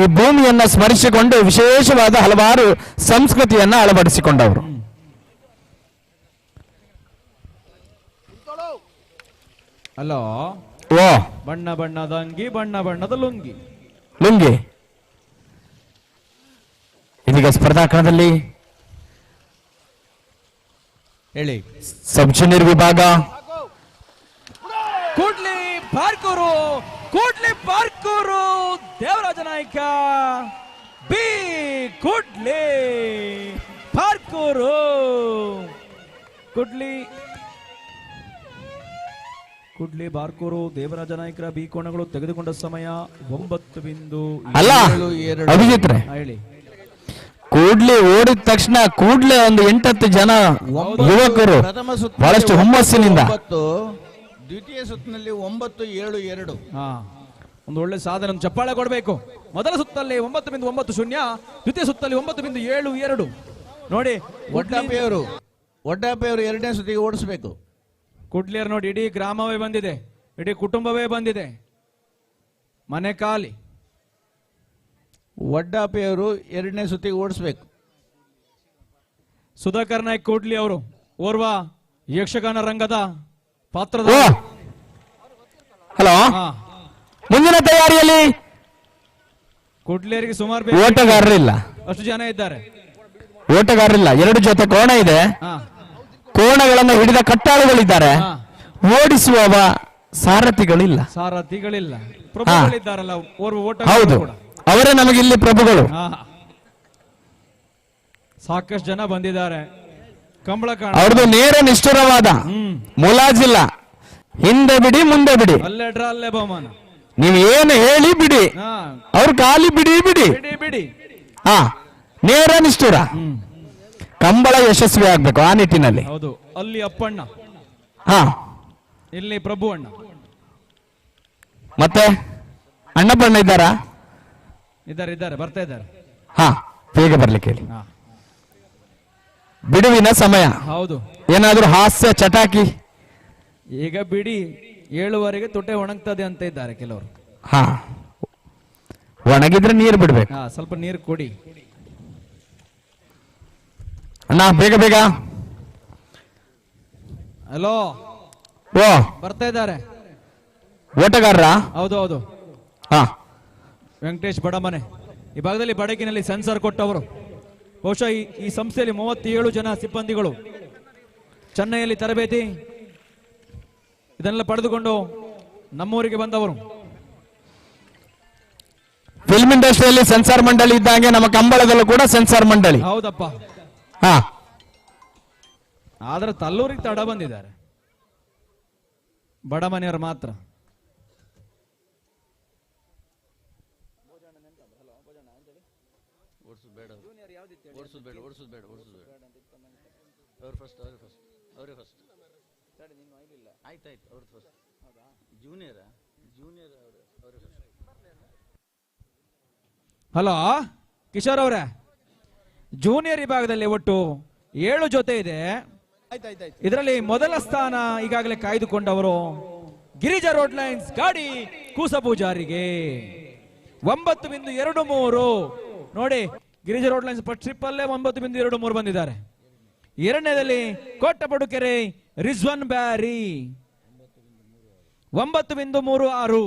ಈ ಭೂಮಿಯನ್ನ ಸ್ಮರಿಸಿಕೊಂಡು ವಿಶೇಷವಾದ ಹಲವಾರು ಸಂಸ್ಕೃತಿಯನ್ನ ಅಳವಡಿಸಿಕೊಂಡವರು.
ಅಲೋ,
ಓ
ಬಣ್ಣ ಬಣ್ಣದ ಅಂಗಿ, ಬಣ್ಣ ಬಣ್ಣದ ಲುಂಗಿ.
ಇದೀಗ ಸ್ಪರ್ಧಾಕಣದಲ್ಲಿ
ಹೇಳಿ
ಸಬ್ ಜೂನಿಯರ್ ವಿಭಾಗ
ಕೂಡ್ಲಿ ಬಾರ್ಕೂರು ದೇವರಾಜ ನಾಯ್ಕ ಬಿ ಕೂಡ್ಲಿ ಬಾರ್ಕೂರು. ಕುಡ್ಲಿ ಬಾರ್ಕೂರು ದೇವರಾಜ ನಾಯ್ಕರ ಬಿ ಕೋಣಗಳು ತೆಗೆದುಕೊಂಡ ಸಮಯ 9.2.
ಅಲ್ಲ ಅಭಿಜಿತ್ರೆ,
ಹೇಳಿ.
ಕೂಡ್ಲಿ ಓಡಿದ ತಕ್ಷಣ ಕೂಡ್ಲೆ ಒಂದು 8-10 ಜನ ಯುವಕರು ಬಹಳಷ್ಟು ಹುಮ್ಮಸ್ಸಿನಿಂದ,
ದ್ವಿತೀಯ ಸುತ್ತಿನಲ್ಲಿ 9.72.
ಒಂದು ಒಳ್ಳೆ ಸಾಧನೆ, ಒಂದು ಚಪ್ಪಾಳೆ ಕೊಡಬೇಕು. ಮೊದಲ ಸುತ್ತಲ್ಲಿ 9.90, ದ್ವಿತೀಯ ಸುತ್ತಲ್ಲಿ 9.72. ನೋಡಿ,
ಒಡ್ಡಾಪಿಯವರು ಎರಡನೇ ಸುತ್ತಿಗೆ ಓಡಿಸಬೇಕು.
ಕುಡ್ಲಿಯರ್ ನೋಡಿ, ಇಡೀ ಗ್ರಾಮವೇ ಬಂದಿದೆ, ಇಡೀ ಕುಟುಂಬವೇ ಬಂದಿದೆ, ಮನೆ ಖಾಲಿ.
ಒಡ್ಡಾಪಿಯವರು ಎರಡನೇ ಸುತ್ತಿಗೆ ಓಡಿಸ್ಬೇಕು.
ಸುಧಾಕರ್ ನಾಯ್ಕ ಕೂಡ್ಲಿ ಅವರು ಓರ್ವ ಯಕ್ಷಗಾನ ರಂಗದ ಪಾತ್ರದ.
ಹಲೋ, ಮುಂದಿನ ತಯಾರಿಯಲ್ಲಿ
ಕೂಡ್ಲಿಯರಿಗೆ ಸುಮಾರು
ಓಟಗಾರರಿಲ್ಲ,
ಅಷ್ಟು ಜನ ಇದ್ದಾರೆ.
ಓಟಗಾರರಿಲ್ಲ, 2 ಜೊತೆ ಕೋಣ ಇದೆ. ಕೋಣಗಳನ್ನು ಹಿಡಿದ ಕಟ್ಟಾಳುಗಳಿದ್ದಾರೆ, ಓಡಿಸುವವ ಸಾರಥಿಗಳಿಲ್ಲ.
ಪ್ರಭುಗಳಿದ್ದಾರಲ್ಲ, ಓರ್ವ ಓಟ.
ಹೌದು, ಅವರೇ ನಮಗೆ ಇಲ್ಲಿ ಪ್ರಭುಗಳು.
ಸಾಕಷ್ಟು ಜನ ಬಂದಿದ್ದಾರೆ. ಕಂಬಳ
ಅವ್ರದ್ದು ನೇರ ನಿಷ್ಠುರವಾದ ಮುಲಾಜಿಲ್ಲ. ಹಿಂದೆ ಬಿಡಿ ಮುಂದೆ ಬಿಡಿ,
ಅಲ್ಲೇ ಬಹುಮಾನ.
ನೀವು ಏನು ಹೇಳಿ ಬಿಡಿ, ಅವ್ರ ಖಾಲಿ ಬಿಡಿ
ಬಿಡಿ.
ನೇರ ನಿಷ್ಠುರ. ಕಂಬಳ ಯಶಸ್ವಿ ಆಗ್ಬೇಕು ಆ ನಿಟ್ಟಿನಲ್ಲಿ.
ಹೌದು, ಅಲ್ಲಿ ಅಪ್ಪಣ್ಣ, ಇಲ್ಲಿ ಪ್ರಭು ಅಣ್ಣ,
ಮತ್ತೆ ಅಣ್ಣ ಬಣ್ಣ ಇದ್ದಾರಾ?
ಇದ್ದಾರೆ, ಬರ್ತಾ ಇದ್ದಾರೆ.
ಬೇಗ ಬರ್ಲಿಕ್ಕೆ ಹೇಳಿ. ಬಿಡುವಿನ ಸಮಯ.
ಹೌದು,
ಏನಾದ್ರೂ ಹಾಸ್ಯ ಚಟಾಕಿ.
ಈಗ ಬಿಡಿ 7:15 ತೊಟ್ಟೆ ಒಣಗ್ತದೆ ಅಂತ ಇದ್ದಾರೆ ಕೆಲವರು.
ಒಣಗಿದ್ರೆ ನೀರು ಬಿಡ್ಬೇಕು.
ಸ್ವಲ್ಪ ನೀರು ಕೊಡಿ
ಅಣ್ಣ, ಬೇಗ
ಹಲೋ,
ಓ
ಬರ್ತಾ ಇದ್ದಾರೆ.
ಓಟಗಾರರ?
ಹೌದು ಹೌದು.
ಹಾ,
ವೆಂಕಟೇಶ್ ಬಡಮನೆ ಈ ಭಾಗದಲ್ಲಿ ಬಡಗಿನಲ್ಲಿ ಸೆನ್ಸರ್ ಕೊಟ್ಟವರು. ಬಹುಶಃ ಈ ಸಂಸ್ಥೆಯಲ್ಲಿ 37 ಜನ ಸಿಬ್ಬಂದಿಗಳು ಚೆನ್ನೈಯಲ್ಲಿ ತರಬೇತಿ ಇದನ್ನೆಲ್ಲ ಪಡೆದುಕೊಂಡು ನಮ್ಮೂರಿಗೆ ಬಂದವರು.
ಫಿಲ್ಮ್ ಇಂಡಸ್ಟ್ರಿಯಲ್ಲಿ ಸೆನ್ಸಾರ್ ಮಂಡಳಿ ಇದ್ದಂಗೆ ನಮ್ಮ ಕಂಬಳದಲ್ಲೂ ಕೂಡ ಸೆನ್ಸಾರ್ ಮಂಡಳಿ.
ಹೌದಪ್ಪ.
ಹಾ,
ಆದ್ರೆ ತಲ್ಲೂರಿಗೆ ತಡ ಬಂದಿದ್ದಾರೆ ಬಡಮನೆಯವರು ಮಾತ್ರ. ಹಲೋ ಕಿಶೋರ್ ಅವರೇ, ಜೂನಿಯರ್ ವಿಭಾಗದಲ್ಲಿ ಒಟ್ಟು 7 ಜೊತೆ ಇದೆ. ಇದರಲ್ಲಿ ಮೊದಲ ಸ್ಥಾನ ಈಗಾಗಲೇ ಕಾಯ್ದುಕೊಂಡವರು ಗಿರಿಜಾ ರೋಡ್ ಲೈನ್ಸ್ ಗಾಡಿ ಕೂಸಪೂಜಾರಿಗೆ 9.23. ನೋಡಿ, ಗಿರಿಜಾ ರೋಡ್ ಲೈನ್ಸ್ ಟ್ರಿಪ್ ಅಲ್ಲೇ 9.23 ಬಂದಿದ್ದಾರೆ. ಎರಡನೇದಲ್ಲಿ ಕೋಟಪಡುಕೆರೆ ರಿಜ್ವಾನ್ ಬ್ಯಾರಿ 9.36.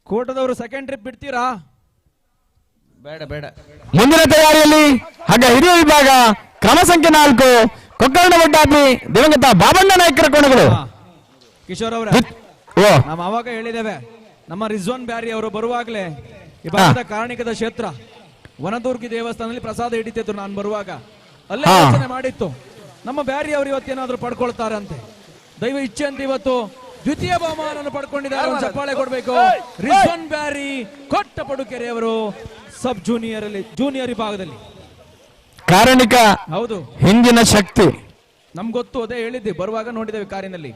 ಕೋಟದವರು ಸೆಕೆಂಡ್ ಟ್ರಿಪ್ ಬಿಡ್ತೀರಾ?
ಬೇಡ ಬೇಡ.
ಮುಂದಿನ ತಯಾರಿಯಲ್ಲಿ ಹಾಗ ಹಿರಿಯ ವಿಭಾಗ ಕ್ರಮ ಸಂಖ್ಯೆ 4 ಕೊಕ್ಕರ್ಣ ವಡ್ಡಾಪಿ ದಿವಂಗತ ಬಾಬಣ್ಣ ನಾಯ್ಕರ ಕೋಣಗಳು.
ಕಿಶೋರ್ ಅವರ,
ಓ
ನಾವು ಅವಾಗ ಹೇಳಿದ್ದೇವೆ, ನಮ್ಮ ರಿಜ್ವಾನ್ ಬ್ಯಾರಿ ಅವರು ಬರುವಾಗಲೇ ಈ ಭಾಗದ ಕಾರಣಿಕದ ಕ್ಷೇತ್ರ ವನದುರ್ಗಿ ದೇವಸ್ಥಾನದಲ್ಲಿ ಪ್ರಸಾದ ಹಿಡಿತಿದ್ರು. ನಾನು ಬರುವಾಗ ಅಲ್ಲೇ ಯೋಚನೆ ಮಾಡಿತ್ತು, ನಮ್ಮ ಬ್ಯಾರಿ ಅವರು ಇವತ್ತೇನಾದ್ರೂ ಪಡ್ಕೊಳ್ತಾರಂತೆ. ದೈವ ಇಚ್ಛೆ ಅಂತ ಇವತ್ತು ದ್ವಿತೀಯ ಬಹುಮಾನವನ್ನು ಪಡ್ಕೊಂಡಿದ್ದಾರೆ. ಒಂದು ಚಪ್ಪಾಳೆ ಕೊಡಬೇಕು. ರಿಜ್ವಾನ್ ಬ್ಯಾರಿ ಕೊಟ್ಟಪಡುಕೆರೆ ಅವರು ಸಬ್ ಜೂನಿಯರ್ ಅಲ್ಲಿ ಜೂನಿಯರ್ ವಿಭಾಗದಲ್ಲಿ
ಕಾರಣಿಕ.
ಹೌದು,
ಹಿಂದಿನ ಶಕ್ತಿ
ನಮ್ಗೆ ಗೊತ್ತು, ಅದೇ ಹೇಳಿದ್ದೆ ಬರುವಾಗ ನೋಡಿದ್ದೇವೆ ಕಾರಿನಲ್ಲಿ.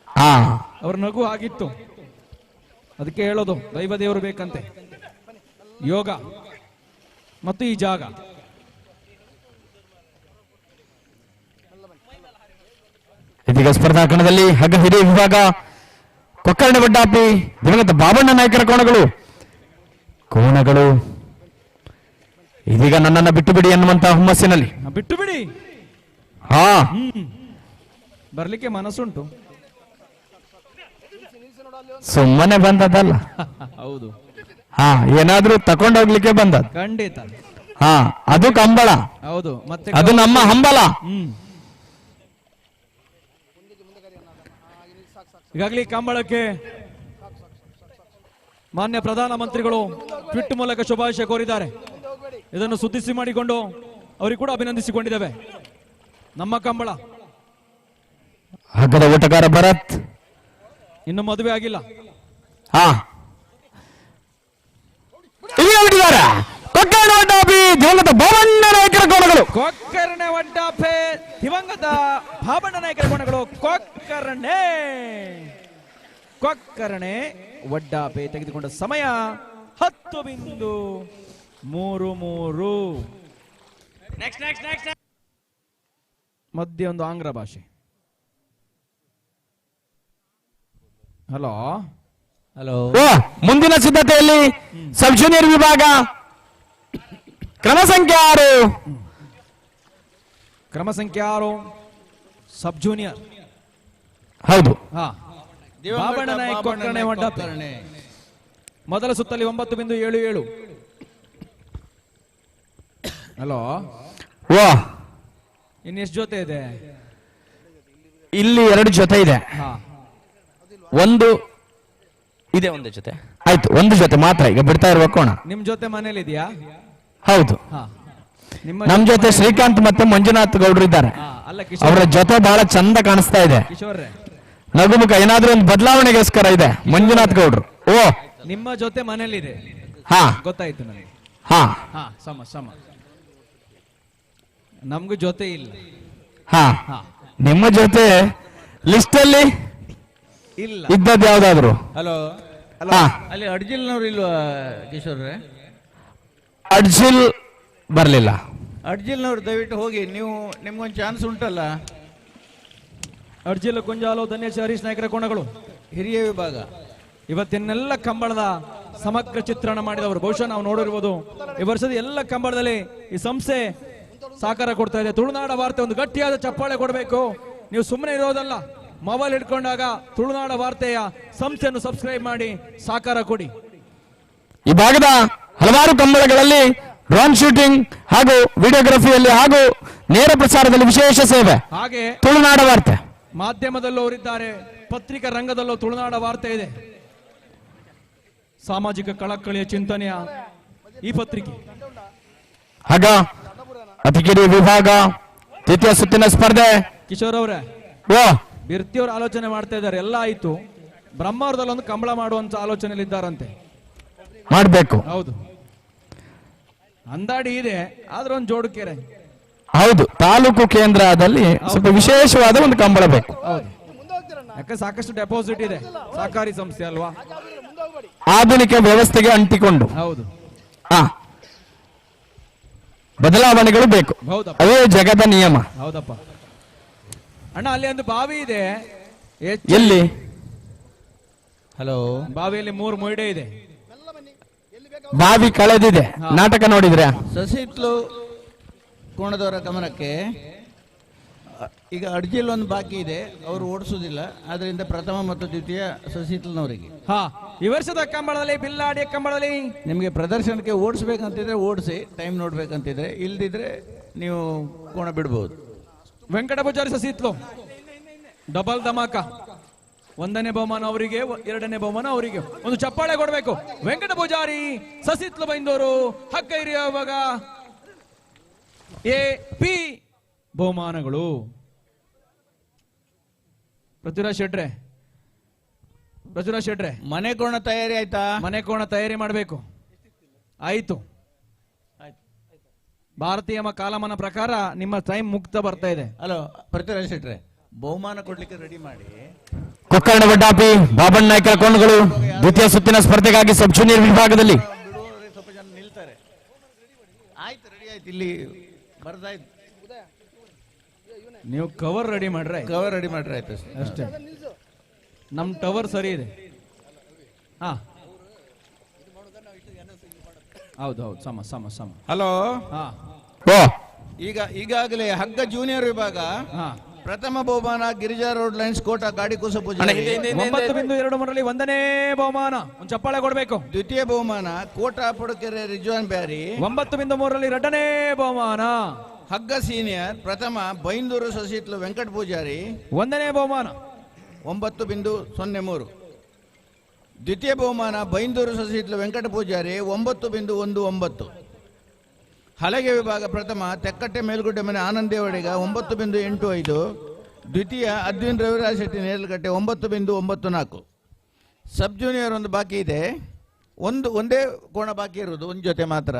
ಹಾ,
ಅವ್ರ ನಗು ಆಗಿತ್ತು, ಅದಕ್ಕೆ ಹೇಳೋದು ದೈವ ದೇವರು ಬೇಕಂತೆ. ಯೋಗ ಮತ್ತು ಈ ಜಾಗ.
ಇದೀಗ ಸ್ಪರ್ಧಾ ಕಣದಲ್ಲಿ ಹಗ್ಗ ಹಿರಿಯ ವಿಭಾಗ ಕೊಕ್ಕರ್ಣ ವಡ್ಡಾಪಿ ದಿವಂಗತ ಬಾಬಣ್ಣ ನಾಯ್ಕರ ಕೋಣಗಳು ಇದೀಗ ನನ್ನನ್ನ ಬಿಟ್ಟು ಬಿಡಿ ಎನ್ನುವಂತ ಹುಮ್ಮಸ್ಸಿನಲ್ಲಿ
ಬಿಟ್ಟು ಬಿಡಿ.
ಹಾ,
ಬರ್ಲಿಕ್ಕೆ ಮನಸ್ಸುಂಟು,
ಸುಮ್ಮನೆ ಬಂದದಲ್ಲ.
ಹೌದು,
ಹಾ, ಏನಾದ್ರೂ ತಕೊಂಡೋಗ್ಲಿಕ್ಕೆ ಬಂದದ್ದು
ಖಂಡಿತ.
ಹಾ, ಅದು ಕಂಬಳ,
ಹೌದು, ಮತ್ತೆ
ಅದು ನಮ್ಮ ಹಂಬಲ.
ಈಗಾಗಲೇ ಕಂಬಳಕ್ಕೆ ಮಾನ್ಯ ಪ್ರಧಾನಮಂತ್ರಿಗಳು ಟ್ವಿಟ್ ಮೂಲಕ ಶುಭಾಶಯ ಕೋರಿದ್ದಾರೆ. ಇದನ್ನು ಸುದ್ದಿಸಿ ಮಾಡಿಕೊಂಡು ಅವರಿಗೆ ಕೂಡ ಅಭಿನಂದಿಸಿಕೊಂಡಿದ್ದೇವೆ. ನಮ್ಮ ಕಂಬಳ
ಹಗ್ಗದ ಓಟಗಾರ ಭರತ್
ಇನ್ನು ಮದುವೆ ಆಗಿಲ್ಲ.
ಹಾ, ಕೊಕ್ಕರ್ಣ ವಡ್ಡಾಪಿ ದಿವಂಗತ ಬಾಬಣ್ಣ ನಾಯ್ಕರ ಕೋಣಗಳು.
ಕೊಕ್ಕರ್ಣೆ ವಡ್ಡಾಪೆ ದಿವಂಗತ ಬಾಬಣ್ಣ ನಾಯ್ಕರ ಕೋಣಗಳು. ಕೊಕ್ಕರ್ಣೆ ವಡ್ಡಾಪೆ ತೆಗೆದುಕೊಂಡ ಸಮಯ 10.33. ಮಧ್ಯೆ ಒಂದು ಆಂಗ್ಲ ಭಾಷೆ. ಹಲೋ
ಹಲೋ,
ಮುಂದಿನ ಸಿದ್ಧತೆಯಲ್ಲಿ ಸಬ್ ಜೂನಿಯರ್ ವಿಭಾಗ ಕ್ರಮ ಸಂಖ್ಯೆ 6 ಸಬ್ ಜೂನಿಯರ್. ಹೌದು,
ಬಾಬಣ್ಣ ನಾಯ್ಕ ಕೊಕ್ಕರ್ಣೆ ವಡ್ಡಾಪೆ ಮೊದಲ ಸುತ್ತಲ್ಲಿ 9.77. ಹಲೋ,
ಓ
ಇನ್ನೆಷ್ಟು ಜೊತೆ ಇದೆ?
ಇಲ್ಲಿ 2 ಜೊತೆ ಇದೆ. ಒಂದು ಇದೆ, ಒಂದು ಜೊತೆ ಆಯ್ತು, ಒಂದು ಜೊತೆ ಮಾತ್ರ ಈಗ ಬಿಡ್ತಾ ಇರುವ ಕೋಣ.
ನಿಮ್ ಜೊತೆ ಮನೇಲಿ ಇದೆಯಾ?
ಹೌದು, ನಮ್ ಜೊತೆ ಶ್ರೀಕಾಂತ್ ಮತ್ತೆ ಮಂಜುನಾಥ್ ಗೌಡ್ರು ಇದ್ದಾರೆ. ಅವರ ಜೊತೆ ಬಹಳ ಚಂದ ಕಾಣಿಸ್ತಾ ಇದೆ.
ಕಿಶೋರ್
ನಗುಮುಖ ಏನಾದ್ರೂ ಒಂದು ಬದಲಾವಣೆಗೋಸ್ಕರ ಇದೆ ಮಂಜುನಾಥ್ ಗೌಡ್ರು. ಓ,
ನಿಮ್ಮ ಜೊತೆ ಮನೇಲಿದೆ.
ಹಾ,
ಗೊತ್ತಾಯ್ತು ನನಗೆ.
ಹಾ
ಸಮ ನಮ್ಗೂ ಜೊತೆ ಇಲ್ಲ.
ಹಾ, ನಿಮ್ಮ ಜೊತೆ ಲಿಸ್ಟ್ ಅಲ್ಲಿ
ಇಲ್ಲ
ಇದ್ದದ್ದು ಯಾವ್ದಾದ್ರು?
ಹಲೋ,
ಹಾ,
ಅಲ್ಲಿ ಅಡ್ಜಿಲ್ನವ್ರು ಇಲ್ವಾ ಕಿಶೋರ್ರೆ?
ಅಡ್ಜಿಲ್ ಬರ್ಲಿಲ್ಲ.
ಅಡ್ಜಿಲ್ನವ್ರು ದಯವಿಟ್ಟು ಹೋಗಿ, ನೀವು ನಿಮ್ಗೊಂದು ಚಾನ್ಸ್ ಉಂಟಲ್ಲ.
ಅರ್ಜಿಲ್ ಕುಂಜಾಲು ಧನ್ಯೇಶ್ ಹರೀಶ್ ನಾಯ್ಕರ ಕೋಣಗಳು
ಹಿರಿಯ ವಿಭಾಗ
ಇವತ್ತಿನೆಲ್ಲ ಕಂಬಳದ ಸಮಗ್ರ ಚಿತ್ರಣ ಮಾಡಿದವರು. ಬಹುಶಃ ನಾವು ನೋಡಿರ್ಬೋದು ಈ ವರ್ಷದ ಎಲ್ಲ ಕಂಬಳದಲ್ಲಿ ಈ ಸಂಸ್ಥೆ ಸಹಕಾರ ಕೊಡ್ತಾ ಇದೆ. ತುಳುನಾಡ ವಾರ್ತೆ ಒಂದು ಗಟ್ಟಿಯಾದ ಚಪ್ಪಾಳೆ ಕೊಡಬೇಕು. ನೀವು ಸುಮ್ಮನೆ ಇರೋದಲ್ಲ, ಮೊಬೈಲ್ ಇಟ್ಕೊಂಡಾಗ ತುಳುನಾಡ ವಾರ್ತೆಯ ಸಂಸ್ಥೆಯನ್ನು ಸಬ್ಸ್ಕ್ರೈಬ್ ಮಾಡಿ ಸಹಕಾರ ಕೊಡಿ.
ಈ ಭಾಗದ ಹಲವಾರು ಕಂಬಳಗಳಲ್ಲಿ ಡ್ರೋನ್ ಶೂಟಿಂಗ್ ಹಾಗೂ ವಿಡಿಯೋಗ್ರಫಿಯಲ್ಲಿ ಹಾಗೂ ನೇರ ಪ್ರಸಾರದಲ್ಲಿ ವಿಶೇಷ ಸೇವೆ.
ಹಾಗೆ
ತುಳುನಾಡ ವಾರ್ತೆ
ಮಾಧ್ಯಮದಲ್ಲೂ ಅವರಿದ್ದಾರೆ, ಪತ್ರಿಕಾ ರಂಗದಲ್ಲೂ ತುಳುನಾಡ ವಾರ್ತೆ ಇದೆ. ಸಾಮಾಜಿಕ ಕಳಕಳಿಯ ಚಿಂತನೆಯ ಈ ಪತ್ರಿಕೆ.
ಆಗ ಅತಿ ಕಿರಿಯ ವಿಭಾಗ ದ್ವಿತೀಯ ಸುತ್ತಿನ ಸ್ಪರ್ಧೆ.
ಕಿಶೋರ್ ಅವರೇ,
ಓ
ಬಿರ್ತಿಯವರು ಆಲೋಚನೆ ಮಾಡ್ತಾ ಇದ್ದಾರೆ, ಎಲ್ಲ ಆಯ್ತು, ಬ್ರಹ್ಮಾವರದಲ್ಲಿ ಒಂದು ಕಂಬಳ ಮಾಡುವಂತ ಆಲೋಚನೆಯಲ್ಲಿ ಇದ್ದಾರಂತೆ.
ಮಾಡಬೇಕು.
ಹೌದು, ಅಂದಾಡಿ ಇದೆ, ಆದ್ರೆ ಒಂದು ಜೋಡುಕೆರೆ.
ಹೌದು, ತಾಲೂಕು ಕೇಂದ್ರದಲ್ಲಿ ಸ್ವಲ್ಪ ವಿಶೇಷವಾದ ಒಂದು ಕಂಬಳ ಬೇಕು.
ಹೌದು, ಯಾಕೆ ಸಾಕಷ್ಟು ಡೆಪಾಸಿಟ್ ಇದೆ, ಸಹಕಾರಿ ಸಂಸ್ಥೆ ಅಲ್ವಾ,
ಆಧುನಿಕ ವ್ಯವಸ್ಥೆಗೆ ಅಂಟಿಕೊಂಡು.
ಹೌದು,
ಬದಲಾವಣೆಗಳು ಬೇಕು.
ಹೌದಪ್ಪ,
ಅದೇ ಜಗದ ನಿಯಮ.
ಹೌದಪ್ಪ. ಅಣ್ಣ, ಅಲ್ಲಿ ಒಂದು ಬಾವಿ ಇದೆ.
ಎಲ್ಲಿ?
ಹಲೋ,
ಬಾವಿಯಲ್ಲಿ 3 ಮೊಯ್ಡೆ ಇದೆ.
ಬಾವಿ ಕಳೆದಿದೆ. ನಾಟಕ ನೋಡಿದ್ರೆ
ಸಸಿತ್ಲು ಕೋಣದವರ ಗಮನಕ್ಕೆ ಈಗ ಅಡ್ಜಿಲ್ ಒಂದು ಬಾಕಿ ಇದೆ, ಅವರು ಓಡಿಸುವುದಿಲ್ಲ, ಆದ್ರಿಂದ ಪ್ರಥಮ ಮತ್ತು ದ್ವಿತೀಯ ಸಸಿತ್ಲನವರಿಗೆ.
ಈ ವರ್ಷದ ಕಂಬಳದಲ್ಲಿ, ಬಿಲ್ಲಾಡಿಯ ಕಂಬಳದಲ್ಲಿ
ನಿಮಗೆ ಪ್ರದರ್ಶನಕ್ಕೆ ಓಡಿಸ್ಬೇಕಂತಿದ್ರೆ ಓಡಿಸಿ, ಟೈಮ್ ನೋಡ್ಬೇಕಂತಿದ್ರೆ, ಇಲ್ದಿದ್ರೆ ನೀವು ಕೋಣ ಬಿಡ್ಬೋದು.
ವೆಂಕಟ ಪೂಜಾರಿ ಸಸಿತ್ಲು ಡಬಲ್ ಧಮಾಕ. 1ನೇ ಬಹುಮಾನ ಅವರಿಗೆ, 2ನೇ ಬಹುಮಾನ ಅವರಿಗೆ. ಒಂದು ಚಪ್ಪಾಳೆ ಕೊಡಬೇಕು. ವೆಂಕಟ ಪೂಜಾರಿ ಸಸಿತ್ಲು ಬೈಂದೂರು ಹಗ್ಗ ಹಿರಿಯುವಾಗ AP ಬಹುಮಾನಗಳು. ಪೃಥ್ವಿರಾಜ್ ಶೆಟ್ರೆ,
ಮನೆ ಕೋಣ ತಯಾರಿ ಆಯ್ತಾ?
ಮನೆ ಕೋಣ ತಯಾರಿ ಮಾಡಬೇಕು. ಆಯ್ತು, ಭಾರತೀಯ ಕಾಲಮಾನ ಪ್ರಕಾರ ನಿಮ್ಮ ಟೈಮ್ ಮುಕ್ತ ಬರ್ತಾ ಇದೆ.
ಹಲೋ ಪೃಥ್ವಿರಾಜ್ ಶೆಟ್ರೆ, ಬಹುಮಾನ ಕೊಡ್ಲಿಕ್ಕೆ ರೆಡಿ ಮಾಡಿ.
ಕೊಕ್ಕರ್ಣ ವಡ್ಡಾಪಿ ಬಾಬಣ್ಣ ನಾಯ್ಕರ ಕೋಣಗಳು ದ್ವಿತೀಯ ಸುತ್ತಿನ ಸ್ಪರ್ಧೆಗಾಗಿ ಸಬ್ ಜೂನಿಯರ್ ವಿಭಾಗದಲ್ಲಿ.
ಬಿಡುವವರೆಗೆ ಸ್ವಲ್ಪ ಜನ ನಿಲ್ತಾರೆ. ಆಯ್ತು, ರೆಡಿ ಆಯ್ತು, ಇಲ್ಲಿ ಬರ್ದಾಯ್ತು.
ನೀವು ಕವರ್ ರೆಡಿ ಮಾಡ್ರೆ,
ಕವರ್ ರೆಡಿ ಮಾಡ್ರೆ ಆಯ್ತು
ಅಷ್ಟೇ. ನಮ್ ಟವರ್ ಸರಿ ಇದೆ. ಹೌದು, ಸಮ.
ಹಲೋ,
ಓ
ಈಗಾಗಲೇ ಹಗ್ಗ ಜೂನಿಯರ್ ವಿಭಾಗ ಪ್ರಥಮ ಬಹುಮಾನ ಗಿರಿಜಾ ರೋಡ್ ಲೈನ್ಸ್ ಕೋಟ ಗಾಡಿ ಕೂಸ ಪೂಜೆ
9.2 1ನೇ ಬಹುಮಾನ. ಒಂದು ಚಪ್ಪಾಳೆ ಕೊಡಬೇಕು.
ದ್ವಿತೀಯ ಬಹುಮಾನ ಕೋಟ ಪುಡಕೆರೆ ರಿಜ್ವಾನ್ ಬ್ಯಾರಿ.
9.3 2ನೇ ಬಹುಮಾನ
ಹಗ್ಗ ಸೀನಿಯರ್ ಪ್ರಥಮ ಬೈಂದೂರು ಸಸಿತ್ಲು ವೆಂಕಟ ಪೂಜಾರಿ.
1ನೇ ಬಹುಮಾನ
9.03. ದ್ವಿತೀಯ ಬಹುಮಾನ ಬೈಂದೂರು ಸಸಿತ್ಲು ವೆಂಕಟ ಪೂಜಾರಿ 9.19. ಹಲಗೆ ವಿಭಾಗ ಪ್ರಥಮ ತೆಕ್ಕಟ್ಟೆ ಮೇಲ್ಗುಡ್ಡೆ ಮನೆ ಆನಂದ್ ದೇವಡಿಗ 9.85. ದ್ವಿತೀಯ ಅದ್ವಿನ್ ರವಿರಾಜ್ ಶೆಟ್ಟಿ ನೇರಲಕಟ್ಟೆ 9.94. ಸಬ್ ಜೂನಿಯರ್ ಒಂದು ಬಾಕಿ ಇದೆ, ಒಂದೇ ಕೋಣ ಬಾಕಿ ಇರೋದು, ಒಂದು ಜೊತೆ ಮಾತ್ರ.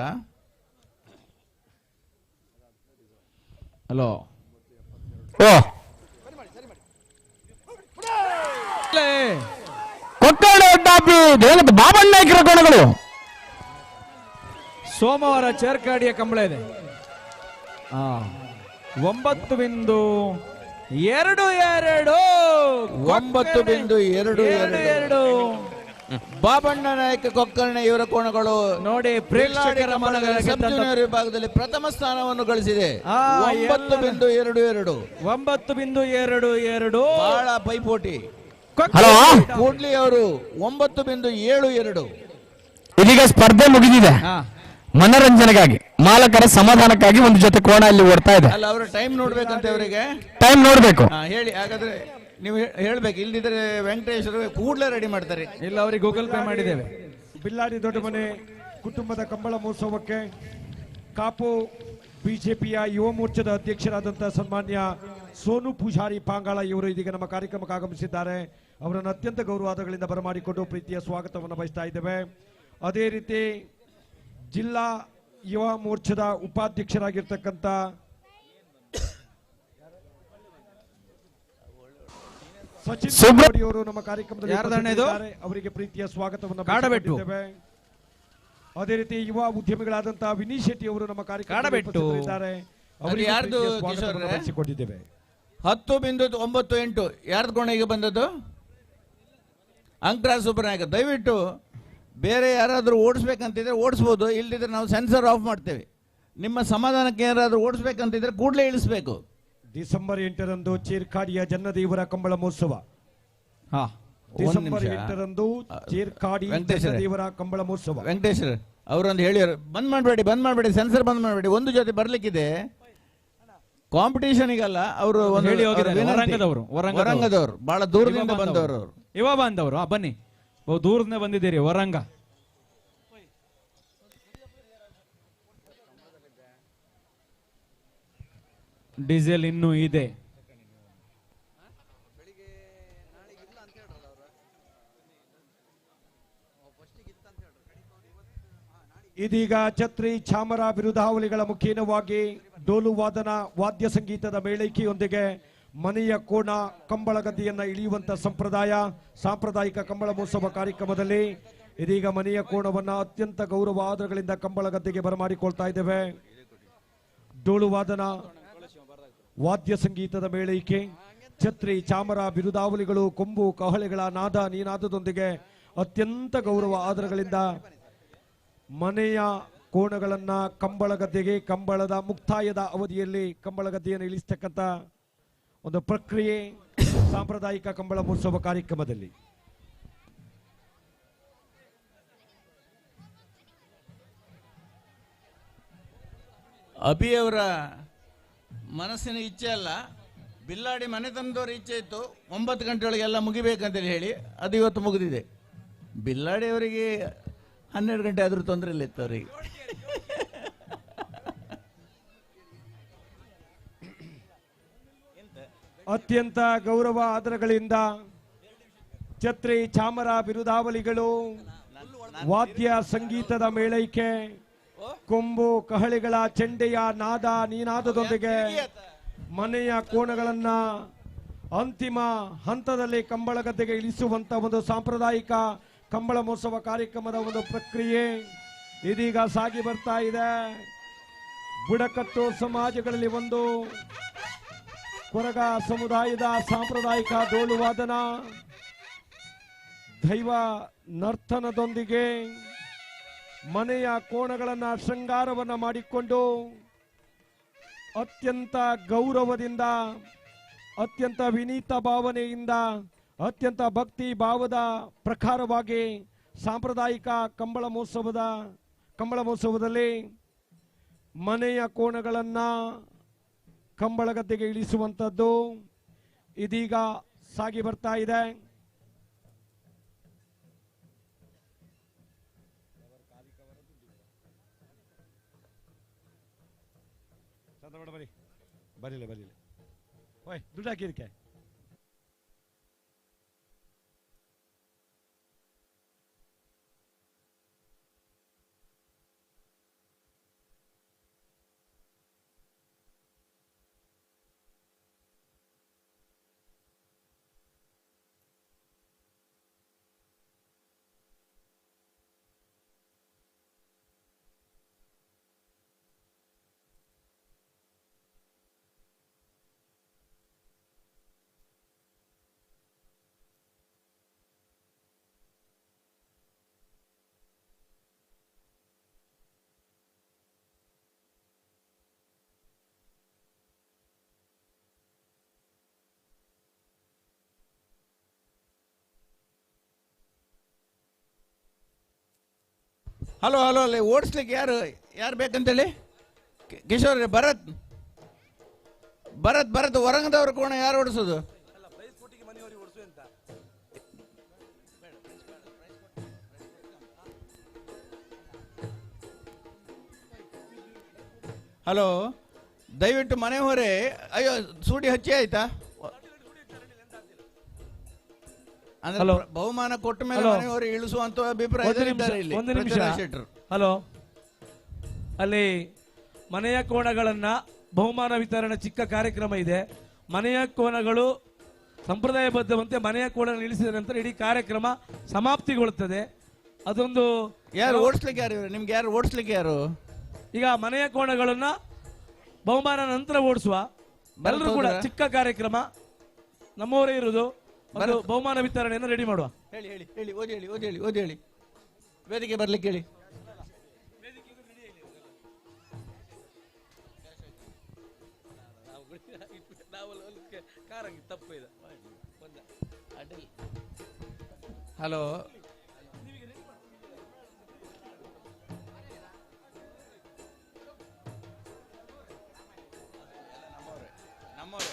ಹಲೋ,
ಓ ಕೊಕ್ಕರ್ಣ ವಡ್ಡಾಪಿ ಬಾಬಣ್ಣ ನಾಯ್ಕರ ಕೋಣಗಳು.
ಸೋಮವಾರ ಚೇರ್ಕಾಡಿಯ ಕಂಬಳ ಇದೆ. 9.22
9.22 ಬಾಬಣ್ಣ ನಾಯಕ ಕೊಕ್ಕರ್ಣೆ ಇವರ ಕೋಣಗಳು
ನೋಡಿ ಪ್ರೇಕ್ಷಕರ
ಸಬ್ ಜೂನಿಯರ್ ವಿಭಾಗದಲ್ಲಿ ಪ್ರಥಮ ಸ್ಥಾನವನ್ನು ಗಳಿಸಿದೆ. 9.22
9.22
ಬಹಳ ಪೈಪೋಟಿ.
ಹಲೋ,
ಕೂಡ್ಲಿ ಅವರು 9.72.
ಇದೀಗ ಸ್ಪರ್ಧೆ ಮುಗಿದಿದೆ. ಮನರಂಜನೆಗಾಗಿ, ಮಾಲಕರ ಸಮಾಧಾನಕ್ಕಾಗಿ ಒಂದು ಜೊತೆ ಕೋಣ ಇಲ್ಲಿ ಓಡ್ತಾ ಇದೆ.
ಅಲ್ಲ, ಅವರ ಟೈಮ್ ನೋಡ್ಬೇಕಂತ ಅವರಿಗೆ
ಟೈಮ್ ನೋಡ್ಬೇಕು.
ಹೇಳಿ, ಹಾಗಾದ್ರೆ ನೀವು ಹೇಳ್ಬೇಕು, ಇಲ್ದಿದ್ರೆ ವೆಂಕಟೇಶ್ವರ ಕೂಡ್ಲೇ ರೆಡಿ ಮಾಡ್ತಾರೆ.
ಇಲ್ಲ, ಅವರಿಗೆ ಗೂಗಲ್ ಪೇ ಮಾಡಿದ್ದೇವೆ.
ಬಿಲ್ಲಾಡಿ ದೊಡ್ಡ ಮನೆ ಕುಟುಂಬದ ಕಂಬಳ ಮಹೋತ್ಸವಕ್ಕೆ ಕಾಪು ಬಿಜೆಪಿಯ ಯುವ ಮೋರ್ಚಾದ ಅಧ್ಯಕ್ಷರಾದಂತಹ ಸನ್ಮಾನ್ಯ ಸೋನು ಪೂಜಾರಿ ಪಾಂಗಾಳ ಇವರು ಇದೀಗ ನಮ್ಮ ಕಾರ್ಯಕ್ರಮಕ್ಕೆ ಆಗಮಿಸಿದ್ದಾರೆ. ಅವರನ್ನು ಅತ್ಯಂತ ಗೌರವಾದಗಳಿಂದ ಬರಮಾಡಿಕೊಂಡು ಪ್ರೀತಿಯ ಸ್ವಾಗತವನ್ನು ಬಯಸ್ತಾ ಇದ್ದೇವೆ. ಅದೇ ರೀತಿ ಜಿಲ್ಲಾ ಯುವ ಮೋರ್ಚಾದ ಉಪಾಧ್ಯಕ್ಷರಾಗಿರ್ತಕ್ಕಂಥ ಸಚಿನ್ ಅವರು ನಮ್ಮ ಕಾರ್ಯಕ್ರಮದಲ್ಲಿ ಅವರಿಗೆ ಪ್ರೀತಿಯ ಸ್ವಾಗತವನ್ನು ಬಯಸುತ್ತೇವೆ. ಅದೇ ರೀತಿ ಯುವ ಉದ್ಯಮಿಗಳಾದಂತಹ ವಿನೀಶ್ ಶೆಟ್ಟಿ ಅವರು ನಮ್ಮ ಕಾರ್ಯಕ್ರಮದಲ್ಲಿ ಅವರಿಗೆ ಸ್ವಾಗತವನ್ನು ಬಯಸಿಕೊಂಡಿದ್ದೇವೆ.
10.98 ಯಾರ್ದು ಕೋಣೆಗೆ ಬಂದದ್ದು? ಅಂಕರಾಜ್ ಸುಬ್ರನಾಯಕ. ದಯವಿಟ್ಟು ಬೇರೆ ಯಾರಾದರೂ ಓಡಿಸ್ಬೇಕಂತಿದ್ರೆ ಓಡಿಸ್ಬೋದು, ಇಲ್ದಿದ್ರೆ ನಾವು ಸೆನ್ಸರ್ ಆಫ್ ಮಾಡ್ತೇವೆ. ನಿಮ್ಮ ಸಮಾಧಾನಕ್ಕೆ ಏನಾದ್ರು ಓಡಿಸ್ಬೇಕಂತಿದ್ರೆ ಕೂಡಲೇ ಇಳಿಸ್ಬೇಕು.
ಡಿಸೆಂಬರ್ 8ರಂದು ಚೀರ್ಕಾಡಿಯ ಜನ್ನದೇವರ ಕಂಬಳ ಮಹೋತ್ಸವ.
ಹಾ,
ಡಿಸೆಂಬರ್ 8ರಂದು ಚೀರ್ಕಾಡಿ ಜನ್ನದೇವರ ಕಂಬಳ ಮಹೋತ್ಸವ.
ವೆಂಕಟೇಶ್ವರ ಅವರೊಂದು ಹೇಳಿದ್ರು, ಬಂದ್ ಮಾಡಬೇಡಿ ಸೆನ್ಸರ್ ಬಂದ್ ಮಾಡಬೇಡಿ, ಒಂದು ಜೊತೆ ಬರ್ಲಿಕ್ಕಿದೆ ಕಾಂಪಿಟೇಷನ್ಗಲ್ಲ. ಅವರು ವರಂಗದವರು, ಬಹಳ ದೂರದಿಂದ ಬಂದವರು,
ಯುವ ಬಾಂಧವರು. ಬನ್ನಿ, ದೂರದಿಂದ ಬಂದಿದ್ದೀರಿ ವರಂಗ. ಡೀಸೆಲ್ ಇನ್ನೂ ಇದೆ. ಇದೀಗ ಛತ್ರಿ ಚಾಮರ ಬಿರುದಾವಳಿಗಳ ಮುಖೇನವಾಗಿ ಡೋಲು ವಾದನ ವಾದ್ಯ ಸಂಗೀತದ ಮೇಳೈಕೆಯೊಂದಿಗೆ ಮನೆಯ ಕೋಣ ಕಂಬಳ ಗದ್ದೆಯನ್ನ ಇಳಿಯುವಂತ ಸಾಂಪ್ರದಾಯಿಕ ಕಂಬಳ ಮಹೋತ್ಸವ ಕಾರ್ಯಕ್ರಮದಲ್ಲಿ ಇದೀಗ ಮನೆಯ ಕೋಣವನ್ನ ಅತ್ಯಂತ ಗೌರವ ಆದರಗಳಿಂದ ಕಂಬಳ ಗದ್ದೆಗೆ ಬರಮಾಡಿಕೊಳ್ತಾ ಇದ್ದೇವೆ. ಡೋಲು ವಾದನ ವಾದ್ಯ ಸಂಗೀತದ ಮೇಳೈಕೆ, ಛತ್ರಿ ಚಾಮರ ಬಿರುದಾವಳಿಗಳು, ಕೊಂಬು ಕಹಳೆಗಳ ನಾದ ನೀನಾದದೊಂದಿಗೆ ಅತ್ಯಂತ ಗೌರವ ಆದರಗಳಿಂದ ಮನೆಯ ಕೋಣಗಳನ್ನ ಕಂಬಳ ಗದ್ದೆಗೆ, ಕಂಬಳದ ಮುಕ್ತಾಯದ ಅವಧಿಯಲ್ಲಿ ಕಂಬಳ ಗದ್ದೆಯನ್ನು ಇಳಿಸ್ತಕ್ಕಂಥ ಒಂದು ಪ್ರಕ್ರಿಯೆ ಸಾಂಪ್ರದಾಯಿಕ ಕಂಬಳ ಮಹೋತ್ಸವ ಕಾರ್ಯಕ್ರಮದಲ್ಲಿ.
ಅಭಿಯವರ ಮನಸ್ಸಿನ ಇಚ್ಛೆ ಅಲ್ಲ, ಬಿಲ್ಲಾಡಿ ಮನೆತನದವ್ರ ಇಚ್ಛೆ ಇತ್ತು 9 ಗಂಟೆಯೊಳಗೆಲ್ಲ ಮುಗಿಬೇಕಂತೇಳಿ ಹೇಳಿ, ಅದು ಇವತ್ತು ಮುಗಿದಿದೆ. ಬಿಲ್ಲಾಡಿಯವರಿಗೆ 12 ಗಂಟೆ ಆದರೂ ತೊಂದರೆ ಇಲ್ಲ ಇತ್ತು ಅವರಿಗೆ.
ಅತ್ಯಂತ ಗೌರವ ಆದರಗಳಿಂದ ಛತ್ರಿ ಚಾಮರ ಬಿರುದಾವಳಿಗಳು, ವಾದ್ಯ ಸಂಗೀತದ ಮೇಳೈಕೆ, ಕೊಂಬು ಕಹಳೆಗಳ ಚೆಂಡೆಯ ನಾದ ನೀನಾದದೊಂದಿಗೆ ಮನೆಯ ಕೋಣಗಳನ್ನ ಅಂತಿಮ ಹಂತದಲ್ಲಿ ಕಂಬಳ ಗದ್ದೆಗೆ ಇಳಿಸುವಂತ ಒಂದು ಸಾಂಪ್ರದಾಯಿಕ ಕಂಬಳ ಮಹೋತ್ಸವ ಕಾರ್ಯಕ್ರಮದ ಒಂದು ಪ್ರಕ್ರಿಯೆ ಇದೀಗ ಸಾಗಿ ಬರ್ತಾ ಇದೆ. ಬುಡಕಟ್ಟು ಸಮಾಜಗಳಲ್ಲಿ ಒಂದು ಕೊರಗ ಸಮುದಾಯದ ಸಾಂಪ್ರದಾಯಿಕ ಡೋಲು ವಾದನ, ದೈವ ನರ್ತನದೊಂದಿಗೆ ಮನೆಯ ಕೋಣಗಳನ್ನ ಶೃಂಗಾರವನ್ನ ಮಾಡಿಕೊಂಡು ಅತ್ಯಂತ ಗೌರವದಿಂದ, ಅತ್ಯಂತ ವಿನೀತ ಭಾವನೆಯಿಂದ, ಅತ್ಯಂತ ಭಕ್ತಿ ಭಾವದ ಪ್ರಕಾರವಾಗಿ ಸಾಂಪ್ರದಾಯಿಕ ಕಂಬಳ ಮಹೋತ್ಸವದಲ್ಲಿ ಮನೆಯ ಕೋಣಗಳನ್ನ ಕಂಬಳ ಗದ್ದೆಗೆ ಇಳಿಸುವಂಥದ್ದು ಇದೀಗ ಸಾಗಿ ಬರ್ತಾ ಇದೆ. ಬರೀಲಿ ಓಯ್ ದುಡ್ಡು ಹಾಕಿದಕ್ಕೆ.
ಹಲೋ ಅಲ್ಲಿ ಓಡಿಸ್ಲಿಕ್ಕೆ ಯಾರು ಬೇಕಂತೇಳಿ? ಕಿಶೋರ್, ಭರತ್ ವರಂಗದವ್ರ ಕೋಣ ಯಾರು ಓಡಿಸೋದು? ಹಲೋ, ದಯವಿಟ್ಟು ಮನೆ ಹೊರೆ. ಅಯ್ಯೋ, ಸೂಟಿ ಹಚ್ಚಿ ಆಯ್ತಾ?
ಹಲೋ,
ಬಹುಮಾನ ಕೊಟ್ಟ ಮೇಲೆ ಮನೆಯವರು ಇಳಿಸುವಂತ ಅಭಿಪ್ರಾಯ.
ಒಂದು ನಿಮಿಷ. ಹಲೋ, ಅಲ್ಲಿ ಮನೆಯ ಕೋಣಗಳನ್ನ ಬಹುಮಾನ ವಿತರಣೆ ಚಿಕ್ಕ ಕಾರ್ಯಕ್ರಮ ಇದೆ. ಮನೆಯ ಕೋಣಗಳು ಸಂಪ್ರದಾಯಬದ್ಧವಂತೆ ಮನೆಯ ಕೋಣ ಇಳಿಸಿದ ನಂತರ ಇಡೀ ಕಾರ್ಯಕ್ರಮ ಸಮಾಪ್ತಿಗೊಳ್ಳುತ್ತದೆ. ಅದೊಂದು
ಯಾರು ಓಡಿಸ್ಲಿಕ್ಕೆ ನಿಮ್ಗೆ ಯಾರು ಓಡಿಸ್ಲಿಕ್ಕೆ ಯಾರು?
ಈಗ ಮನೆಯ ಕೋಣಗಳನ್ನ ಬಹುಮಾನ ನಂತರ ಓಡಿಸುವ ಎಲ್ಲರೂ ಕೂಡ ಚಿಕ್ಕ ಕಾರ್ಯಕ್ರಮ ನಮ್ಮವರೇ ಇರುವುದು. ಒಂದು ಬಹುಮಾನ ವಿತರಣೆಯನ್ನು ರೆಡಿ ಮಾಡುವ.
ವೇದಿಕೆ ಬರ್ಲಿಕ್ಕೆ ಹೇಳಿ.
ನಾವು ಕಾರಂಗಿ ತಪ್ಪು ಇದೆ.
ಹಲೋ, ನಮ್ಮವರೇ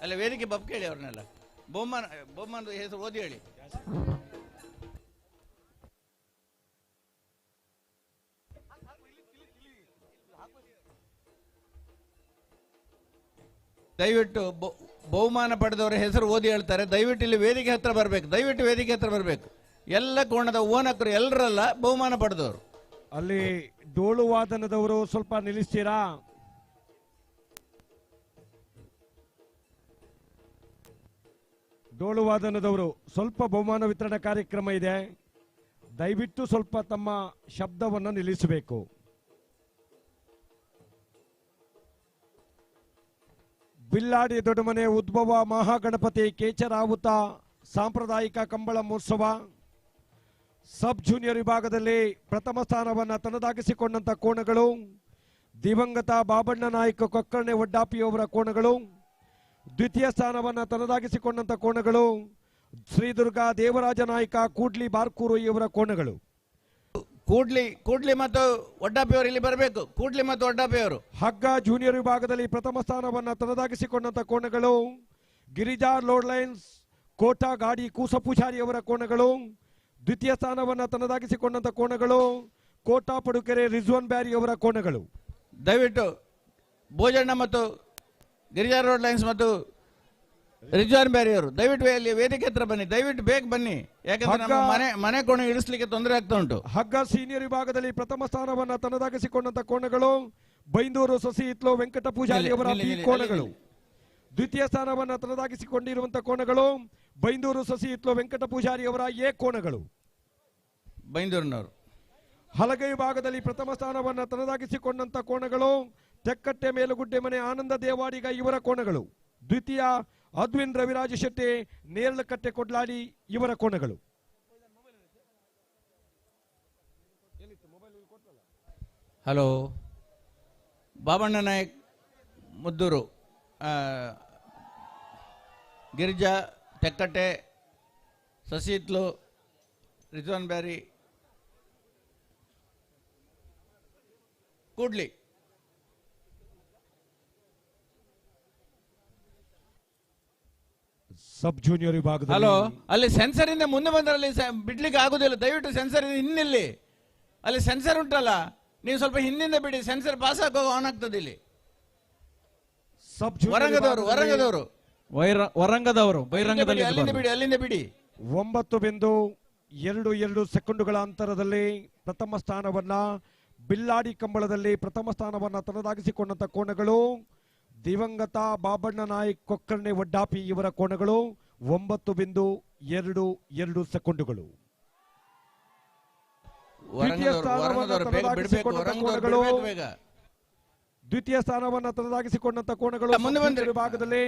ಅಲ್ಲ, ವೇದಿಕೆ ಬಪ್ ಕೇಳಿ ಅವ್ರನ್ನೆಲ್ಲ. ಬಹುಮಾನದ ಹೆಸರು ಓದಿ ಹೇಳಿ. ದಯವಿಟ್ಟು ಬಹುಮಾನ ಪಡೆದವರ ಹೆಸರು ಓದಿ ಹೇಳ್ತಾರೆ. ದಯವಿಟ್ಟು ಇಲ್ಲಿ ವೇದಿಕೆ ಹತ್ರ ಬರಬೇಕು. ದಯವಿಟ್ಟು ವೇದಿಕೆ ಹತ್ರ ಬರಬೇಕು. ಎಲ್ಲ ಕೋಣದ ಓನಕರು ಎಲ್ಲರಲ್ಲ, ಬಹುಮಾನ ಪಡೆದವರು.
ಅಲ್ಲಿ ಡೋಲು ವಾದನದವರು ಸ್ವಲ್ಪ ನಿಲ್ಲಿಸ್ತೀರಾ? ಡೋಲು ವಾದನದವರು ಸ್ವಲ್ಪ ಬಹುಮಾನ ವಿತರಣಾ ಕಾರ್ಯಕ್ರಮ ಇದೆ, ದಯವಿಟ್ಟು ಸ್ವಲ್ಪ ತಮ್ಮ ಶಬ್ದವನ್ನು ನಿಲ್ಲಿಸಬೇಕು. ಬಿಲ್ಲಾಡಿ ದೊಡ್ಡಮನೆ ಉದ್ಭವ ಮಹಾಗಣಪತಿ ಕೇಚರಾವುತ ಸಾಂಪ್ರದಾಯಿಕ ಕಂಬಳ ಮಹೋತ್ಸವ ಸಬ್ ಜೂನಿಯರ್ ವಿಭಾಗದಲ್ಲಿ ಪ್ರಥಮ ಸ್ಥಾನವನ್ನು ತನ್ನದಾಗಿಸಿಕೊಂಡಂತ ಕೋಣಗಳು ದಿವಂಗತ ಬಾಬಣ್ಣ ನಾಯ್ಕ ಕೊಕ್ಕರ್ಣೆ ವಡ್ಡಾಪಿಯವರ ಕೋಣಗಳು. ದ್ವಿತೀಯ ಸ್ಥಾನವನ್ನು ತನ್ನದಾಗಿಸಿಕೊಂಡಂತ ಕೋಣಗಳು ಶ್ರೀ ದುರ್ಗಾ ದೇವರಾಜ ನಾಯ್ಕ ಕೂಡ್ಲಿ ಬಾರ್ಕೂರು ಇವರ ಕೋಣಗಳು.
ಕೂಡ್ಲಿ ಮತ್ತು ಒಡ್ಡಾಪಿಯವರು ಇಲ್ಲಿ ಬರಬೇಕು. ಕೂಡ್ಲಿ ಮತ್ತು ಒಡ್ಡಾಪಿಯವರು.
ಹಗ್ಗ ಜೂನಿಯರ್ ವಿಭಾಗದಲ್ಲಿ ಪ್ರಥಮ ಸ್ಥಾನವನ್ನು ತನ್ನದಾಗಿಸಿಕೊಂಡಂತ ಕೋಣಗಳು ಗಿರಿಜಾ ಲೋಡ್ ಲೈನ್ಸ್ ಕೋಟಾ ಗಾಡಿ ಕೂಸಪೂಜಾರಿ ಅವರ ಕೋಣಗಳು. ದ್ವಿತೀಯ ಸ್ಥಾನವನ್ನು ತನ್ನದಾಗಿಸಿಕೊಂಡಂತ ಕೋಣಗಳು ಕೋಟಾ ಪಡುಕೆರೆ ರಿಜ್ವಾನ್ ಬ್ಯಾರಿ ಅವರ ಕೋಣಗಳು.
ದಯವಿಟ್ಟು ಭೋಜಣ್ಣ ಮತ್ತು ಗಿರಿಜಾ ರೋಡ್ ಲೈನ್ಸ್ ಮತ್ತು ರಿಜ್ವಾನ್ ಬ್ಯಾರಿ ಅವರು ದಯವಿಟ್ಟು ವೇದಿಕೆ ಹತ್ರ ಬನ್ನಿ. ದಯವಿಟ್ಟು ಬೇಗ ಬನ್ನಿ, ಯಾಕಂದ್ರೆ ನಮ್ಮ ಮನೆ ಕೋಣೆ ಇಳಿಸ್ಲಿಕ್ಕೆ ತೊಂದರೆ ಆಗ್ತಾ ಉಂಟು.
ಹಗ್ಗ ಸೀನಿಯರ್ ವಿಭಾಗದಲ್ಲಿ ಪ್ರಥಮ ಸ್ಥಾನವನ್ನು ತನ್ನದಾಗಿಸಿಕೊಂಡಂತ ಕೋಣಗಳು ಬೈಂದೂರು ಸಸಿ ಇತ್ಲೋ ವೆಂಕಟ ಪೂಜಾರಿ ಅವರ ಬಿ ಕೋಣಗಳು. ದ್ವಿತೀಯ ಸ್ಥಾನವನ್ನು ತನ್ನದಾಗಿಸಿಕೊಂಡಿರುವಂತಹ ಕೋಣಗಳು ಬೈಂದೂರು ಸಸಿ ಇತ್ಲೋ ವೆಂಕಟ ಪೂಜಾರಿ ಅವರ ಎ ಕೋಣಗಳು.
ಬೈಂದೂರಿನವರು.
ಹಲಗೈ ವಿಭಾಗದಲ್ಲಿ ಪ್ರಥಮ ಸ್ಥಾನವನ್ನು ತನ್ನದಾಗಿಸಿಕೊಂಡಂತ ಕೋಣಗಳು ತೆಕ್ಕಟ್ಟೆ ಮೇಲುಗುಡ್ಡೆ ಮನೆ ಆನಂದ ದೇವಾಡಿಗ ಇವರ ಕೋಣಗಳು. ದ್ವಿತೀಯ ಅದ್ವಿನ್ ರವಿರಾಜ ಶೆಟ್ಟಿ ನೇರಳಕಟ್ಟೆ ಕೊಡ್ಲಾಡಿ ಇವರ ಕೋಣಗಳು.
ಹಲೋ, ಬಾಬಣ್ಣ ನಾಯಕ್ ಮುದ್ದೂರು, ಗಿರಿಜಾ ತೆಕ್ಕಟ್ಟೆ ಸಸಿತ್ಲು ರಿಜ್ವಾನ್ ಬ್ಯಾರಿ ಕೂಡ್ಲಿ.
ಸಬ್ ಜೂನಿಯರ್ ವಿಭಾಗದಲ್ಲಿ
ಹಲೋ, ಅಲ್ಲಿ ಸೆನ್ಸರ್ ಇಂದ ಮುಂದೆ ಬಂದ್ರಲ್ಲಿ ಬಿಡ್ಲಿಕ್ಕೆ ಆಗುದಿಲ್ಲ. ದಯವಿಟ್ಟು ಸೆನ್ಸರ್ ಇನ್ನಿಲ್ಲಿ, ಅಲ್ಲಿ ಸೆನ್ಸರ್ ಉಂಟಲ್ಲ, ನೀವು ಸ್ವಲ್ಪ ಹಿಂದಿಂದ ಬಿಡಿ. ಸೆನ್ಸರ್ ಪಾಸ್ ಆಗುವಾಗ ಆನ್ ಆಗ್ತದೆ ಇಲ್ಲಿ.
ಸಬ್
ವರಂಗದವರು
ಬಹಿರಂಗದಲ್ಲಿ
ಅಲ್ಲಿಂದ ಬಿಡಿ, ಅಲ್ಲಿಂದ ಬಿಡಿ.
9.22 ಸೆಕೆಂಡುಗಳ ಅಂತರದಲ್ಲಿ ಪ್ರಥಮ ಸ್ಥಾನವನ್ನ ಬಿಲ್ಲಾಡಿ ಕಂಬಳದಲ್ಲಿ ಪ್ರಥಮ ಸ್ಥಾನವನ್ನ ತನ್ನದಾಗಿಸಿಕೊಂಡಂತ ಕೋಣಗಳು ದಿವಂಗತ ಬಾಬಣ್ಣ ನಾಯ್ಕ್ ಕೊಕ್ಕರ್ಣೆ ವಡ್ಡಾಪಿ ಇವರ ಕೋಣಗಳು 9.22 ಸೆಕೆಂಡುಗಳು. ದ್ವಿತೀಯ ಸ್ಥಾನವನ್ನು ತನ್ನದಾಗಿಸಿಕೊಂಡಂತ ಕೋಣಗಳು ವಿಭಾಗದಲ್ಲಿ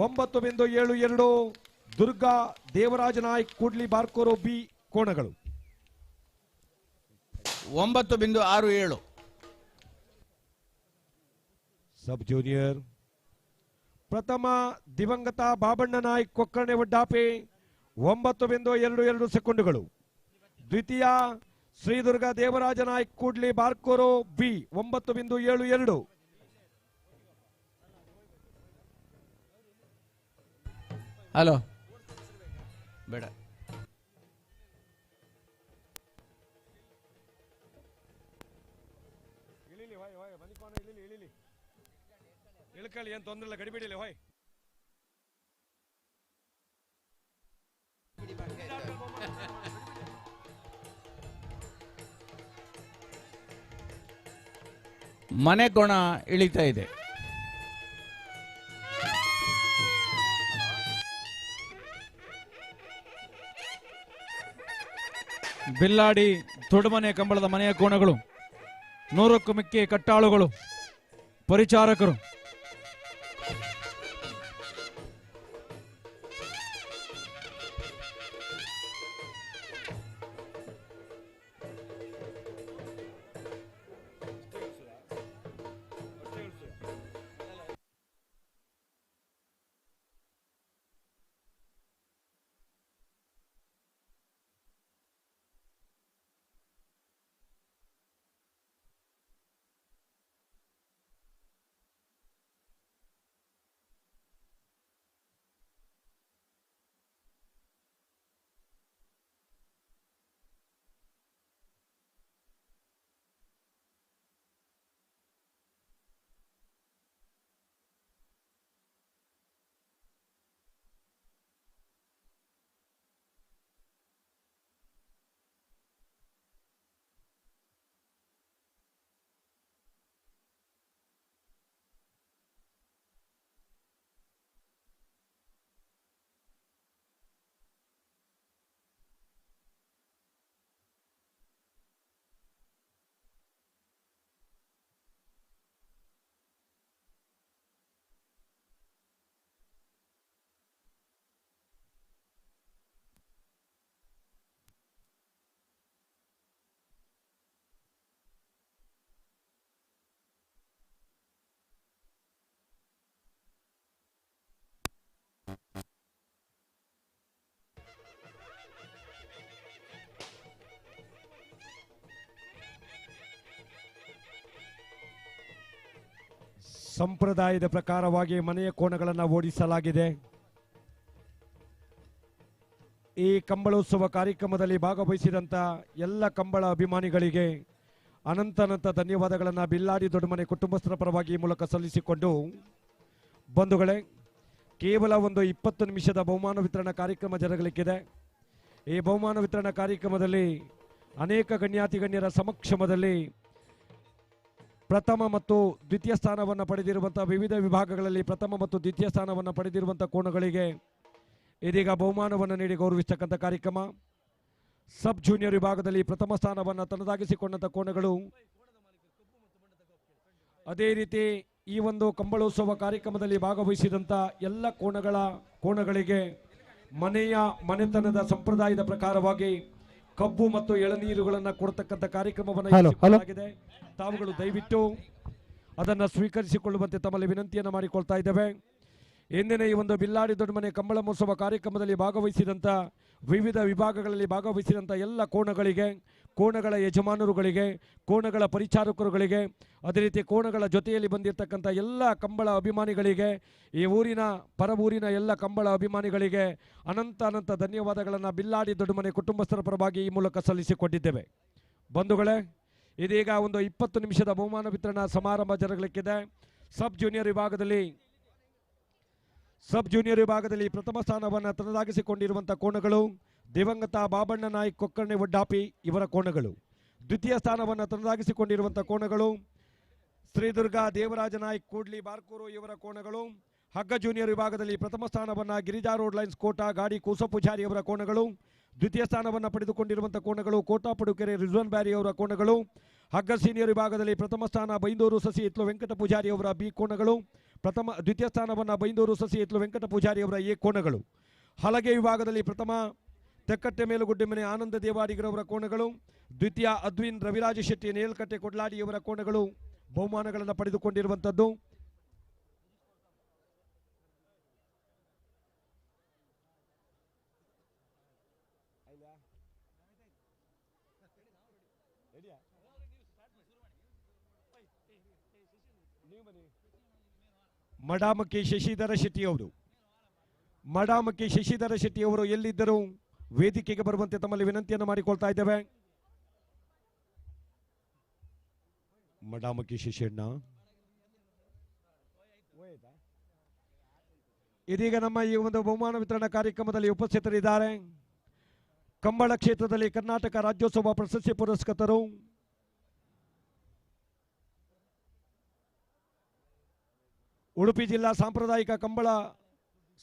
9.72 ದುರ್ಗಾ ದೇವರಾಜ ನಾಯ್ಕ್ ಕೂಡ್ಲಿ ಬಾರ್ಕೋರು ಬಿ ಕೋಣಗಳು.
9.67
ಸಬ್ ಜೂನಿಯರ್ ಪ್ರಥಮ ದಿವಂಗತ ಬಾಬಣ್ಣ ನಾಯ್ಕ್ ಕೊಕ್ಕರ್ಣೆ ವಡ್ಡಾಪಿ 9.22 ಸೆಕೆಂಡುಗಳು. ದ್ವಿತೀಯ ಶ್ರೀ ದುರ್ಗಾ ದೇವರಾಜ ನಾಯ್ಕ್ ಕೂಡ್ಲಿ ಬಾರ್ಕೋರು ಬಿ 9.72.
ಹಲೋ, ಬೇಡ.
ಇಳ್ಕಳಿ, ಏನ್ ತೊಂದ್ರೆ ಇಲ್ಲ, ಗಡಿಬಿಡಿಲಿ ಹೋಯ್.
ಮನೆ ಕೋಣ ಇಳಿತಾ ಇದೆ.
ಬಿಲ್ಲಾಡಿ ದೊಡ್ಡಮನೆ ಕಂಬಳದ ಮನೆಯ ಕೋಣಗಳು 100ಕ್ಕೂ ಮಿಕ್ಕಿ ಕಟ್ಟಾಳುಗಳು ಪರಿಚಾರಕರು
ಸಂಪ್ರದಾಯದ ಪ್ರಕಾರವಾಗಿ ಮನೆಯ ಕೋಣಗಳನ್ನು ಓಡಿಸಲಾಗಿದೆ. ಈ ಕಂಬಳೋತ್ಸವ ಕಾರ್ಯಕ್ರಮದಲ್ಲಿ ಭಾಗವಹಿಸಿದಂಥ ಎಲ್ಲ ಕಂಬಳ ಅಭಿಮಾನಿಗಳಿಗೆ ಅನಂತ ಧನ್ಯವಾದಗಳನ್ನು ಬಿಲ್ಲಾಡಿ ದೊಡ್ಡಮನೆ ಕುಟುಂಬಸ್ಥರ ಪರವಾಗಿ ಈ ಮೂಲಕ ಸಲ್ಲಿಸಿಕೊಂಡು, ಬಂಧುಗಳೇ, ಕೇವಲ ಒಂದು 20 ನಿಮಿಷದ ಬಹುಮಾನ ವಿತರಣಾ ಕಾರ್ಯಕ್ರಮ ಜರುಗಲಿಕ್ಕಿದೆ. ಈ ಬಹುಮಾನ ವಿತರಣಾ ಕಾರ್ಯಕ್ರಮದಲ್ಲಿ ಅನೇಕ ಗಣ್ಯರ ಸಮಕ್ಷಮದಲ್ಲಿ ಪ್ರಥಮ ಮತ್ತು ದ್ವಿತೀಯ ಸ್ಥಾನವನ್ನು ಪಡೆದಿರುವಂಥ ವಿವಿಧ ವಿಭಾಗಗಳಲ್ಲಿ ಪ್ರಥಮ ಮತ್ತು ದ್ವಿತೀಯ ಸ್ಥಾನವನ್ನು ಪಡೆದಿರುವಂಥ ಕೋಣಗಳಿಗೆ ಇದೀಗ ಬಹುಮಾನವನ್ನು ನೀಡಿ ಗೌರವಿಸತಕ್ಕಂಥ ಕಾರ್ಯಕ್ರಮ. ಸಬ್ ಜೂನಿಯರ್ ವಿಭಾಗದಲ್ಲಿ ಪ್ರಥಮ ಸ್ಥಾನವನ್ನು ತನ್ನದಾಗಿಸಿಕೊಂಡಂಥ ಕೋಣಗಳು, ಅದೇ ರೀತಿ ಈ ಒಂದು ಕಂಬಳೋತ್ಸವ ಕಾರ್ಯಕ್ರಮದಲ್ಲಿ ಭಾಗವಹಿಸಿದಂಥ ಎಲ್ಲ ಕೋಣಗಳಿಗೆ ಮನೆತನದ ಸಂಪ್ರದಾಯದ ಪ್ರಕಾರವಾಗಿ ಕಬ್ಬು ಮತ್ತು ಎಳನೀರುಗಳನ್ನು ಕೊಡತಕ್ಕಂಥ ಕಾರ್ಯಕ್ರಮವನ್ನು ತಾವುಗಳು ದಯವಿಟ್ಟು ಅದನ್ನು ಸ್ವೀಕರಿಸಿಕೊಳ್ಳುವಂತೆ ತಮ್ಮಲ್ಲಿ ವಿನಂತಿಯನ್ನು ಮಾಡಿಕೊಳ್ತಾ ಇದ್ದೇವೆ. ಇಂದಿನ ಈ ಒಂದು ಬಿಲ್ಲಾಡಿ ದೊಡ್ಡಮನೆ ಕಂಬಳ ಮಹೋತ್ಸವ ಕಾರ್ಯಕ್ರಮದಲ್ಲಿ ಭಾಗವಹಿಸಿದಂಥ ವಿವಿಧ ವಿಭಾಗಗಳಲ್ಲಿ ಭಾಗವಹಿಸಿದಂಥ ಎಲ್ಲ ಕೋಣಗಳ ಯಜಮಾನರುಗಳಿಗೆ, ಕೋಣಗಳ ಪರಿಚಾರಕರುಗಳಿಗೆ, ಅದೇ ರೀತಿ ಕೋಣಗಳ ಜೊತೆಯಲ್ಲಿ ಬಂದಿರತಕ್ಕಂಥ ಎಲ್ಲ ಕಂಬಳ ಅಭಿಮಾನಿಗಳಿಗೆ, ಈ ಊರಿನ ಪರಬೂರಿನ ಎಲ್ಲ ಕಂಬಳ ಅಭಿಮಾನಿಗಳಿಗೆ ಅನಂತ ಧನ್ಯವಾದಗಳನ್ನು ಬಿಲ್ಲಾಡಿ ದೊಡ್ಡಮನೆ ಕುಟುಂಬಸ್ಥರ ಪರವಾಗಿ ಈ ಮೂಲಕ ಸಲ್ಲಿಸಿಕೊಂಡಿದ್ದೇವೆ. ಬಂಧುಗಳೇ, ಇದೀಗ ಒಂದು 20 ನಿಮಿಷದ ಬಹುಮಾನ ವಿತರಣಾ ಸಮಾರಂಭ ಜರುಗಲಿಕ್ಕಿದೆ. ಸಬ್ ಜೂನಿಯರ್ ವಿಭಾಗದಲ್ಲಿ ಪ್ರಥಮ ಸ್ಥಾನವನ್ನು ತನ್ನದಾಗಿಸಿಕೊಂಡಿರುವಂಥ ಕೋಣಗಳು ದಿವಂಗತ ಬಾಬಣ್ಣ ನಾಯ್ಕ್ ಕೊಕ್ಕರ್ಣೆ ವಡ್ಡಾಪಿ ಇವರ ಕೋಣಗಳು. ದ್ವಿತೀಯ ಸ್ಥಾನವನ್ನು ತನ್ನದಾಗಿಸಿಕೊಂಡಿರುವಂಥ ಕೋಣಗಳು ಶ್ರೀದುರ್ಗ ದೇವರಾಜ ನಾಯ್ಕ್ ಕೂಡ್ಲಿ ಬಾರ್ಕೂರು ಇವರ ಕೋಣಗಳು. ಹಗ್ಗ ಜೂನಿಯರ್ ವಿಭಾಗದಲ್ಲಿ ಪ್ರಥಮ ಸ್ಥಾನವನ್ನು ಗಿರಿಜಾ ರೋಡ್ ಲೈನ್ಸ್ ಕೋಟಾ ಗಾಡಿ ಕೂಸ ಪೂಜಾರಿ ಅವರ ಕೋಣಗಳು. ದ್ವಿತೀಯ ಸ್ಥಾನವನ್ನು ಪಡೆದುಕೊಂಡಿರುವಂಥ ಕೋಣಗಳು ಕೋಟಾ ಪಡುಕೆರೆ ರಿಜ್ವಾನ್ ಬ್ಯಾರಿ ಅವರ ಕೋಣಗಳು. ಹಗ್ಗ ಸೀನಿಯರ್ ವಿಭಾಗದಲ್ಲಿ ಪ್ರಥಮ ಸ್ಥಾನ ಬೈಂದೂರು ಸಸಿ ಇತ್ಲು ವೆಂಕಟ ಪೂಜಾರಿ ಅವರ ಬಿ ಕೋಣಗಳು. ದ್ವಿತೀಯ ಸ್ಥಾನವನ್ನು ಬೈಂದೂರು ಸಸಿ ಇತ್ಲು ವೆಂಕಟ ಪೂಜಾರಿ ಅವರ ಎ ಕೋಣಗಳು. ಹಲಗೆ ವಿಭಾಗದಲ್ಲಿ ಪ್ರಥಮ ತೆಕ್ಕಟ್ಟೆ ಮೇಲುಗುಡ್ಡೆ ಮನೆ ಆನಂದ ದೇವಾಡಿಗರವರ ಕೋಣಗಳು. ದ್ವಿತೀಯ ಅದ್ವಿನ್ ರವಿರಾಜ ಶೆಟ್ಟಿ ನೇಲ್ಕಟ್ಟೆ ಕೊಡ್ಲಾಡಿಯವರ ಕೋಣಗಳು ಬಹುಮಾನಗಳನ್ನು ಪಡೆದುಕೊಂಡಿರುವಂಥದ್ದು. ಮಡಾಮಕ್ಕಿ ಶಶಿಧರ ಶೆಟ್ಟಿ ಅವರು ಎಲ್ಲಿದ್ದರೂ ವೇದಿಕೆಗೆ ಬರುವಂತೆ ತಮ್ಮಲ್ಲಿ ವಿನಂತಿಯನ್ನು ಮಾಡಿಕೊಳ್ತಾ ಇದ್ದೇವೆ. ಮಡಾಮಕ್ಕಿ ಶಶಿಯಣ್ಣ ಇದೀಗ ನಮ್ಮ ಈ ಒಂದು ಬಹುಮಾನ ವಿತರಣಾ ಕಾರ್ಯಕ್ರಮದಲ್ಲಿ ಉಪಸ್ಥಿತರಿದ್ದಾರೆ. ಕಂಬಳ ಕ್ಷೇತ್ರದಲ್ಲಿ ಕರ್ನಾಟಕ ರಾಜ್ಯೋತ್ಸವ ಪ್ರಶಸ್ತಿ ಪುರಸ್ಕೃತರು, ಉಡುಪಿ ಜಿಲ್ಲಾ ಸಾಂಪ್ರದಾಯಿಕ ಕಂಬಳ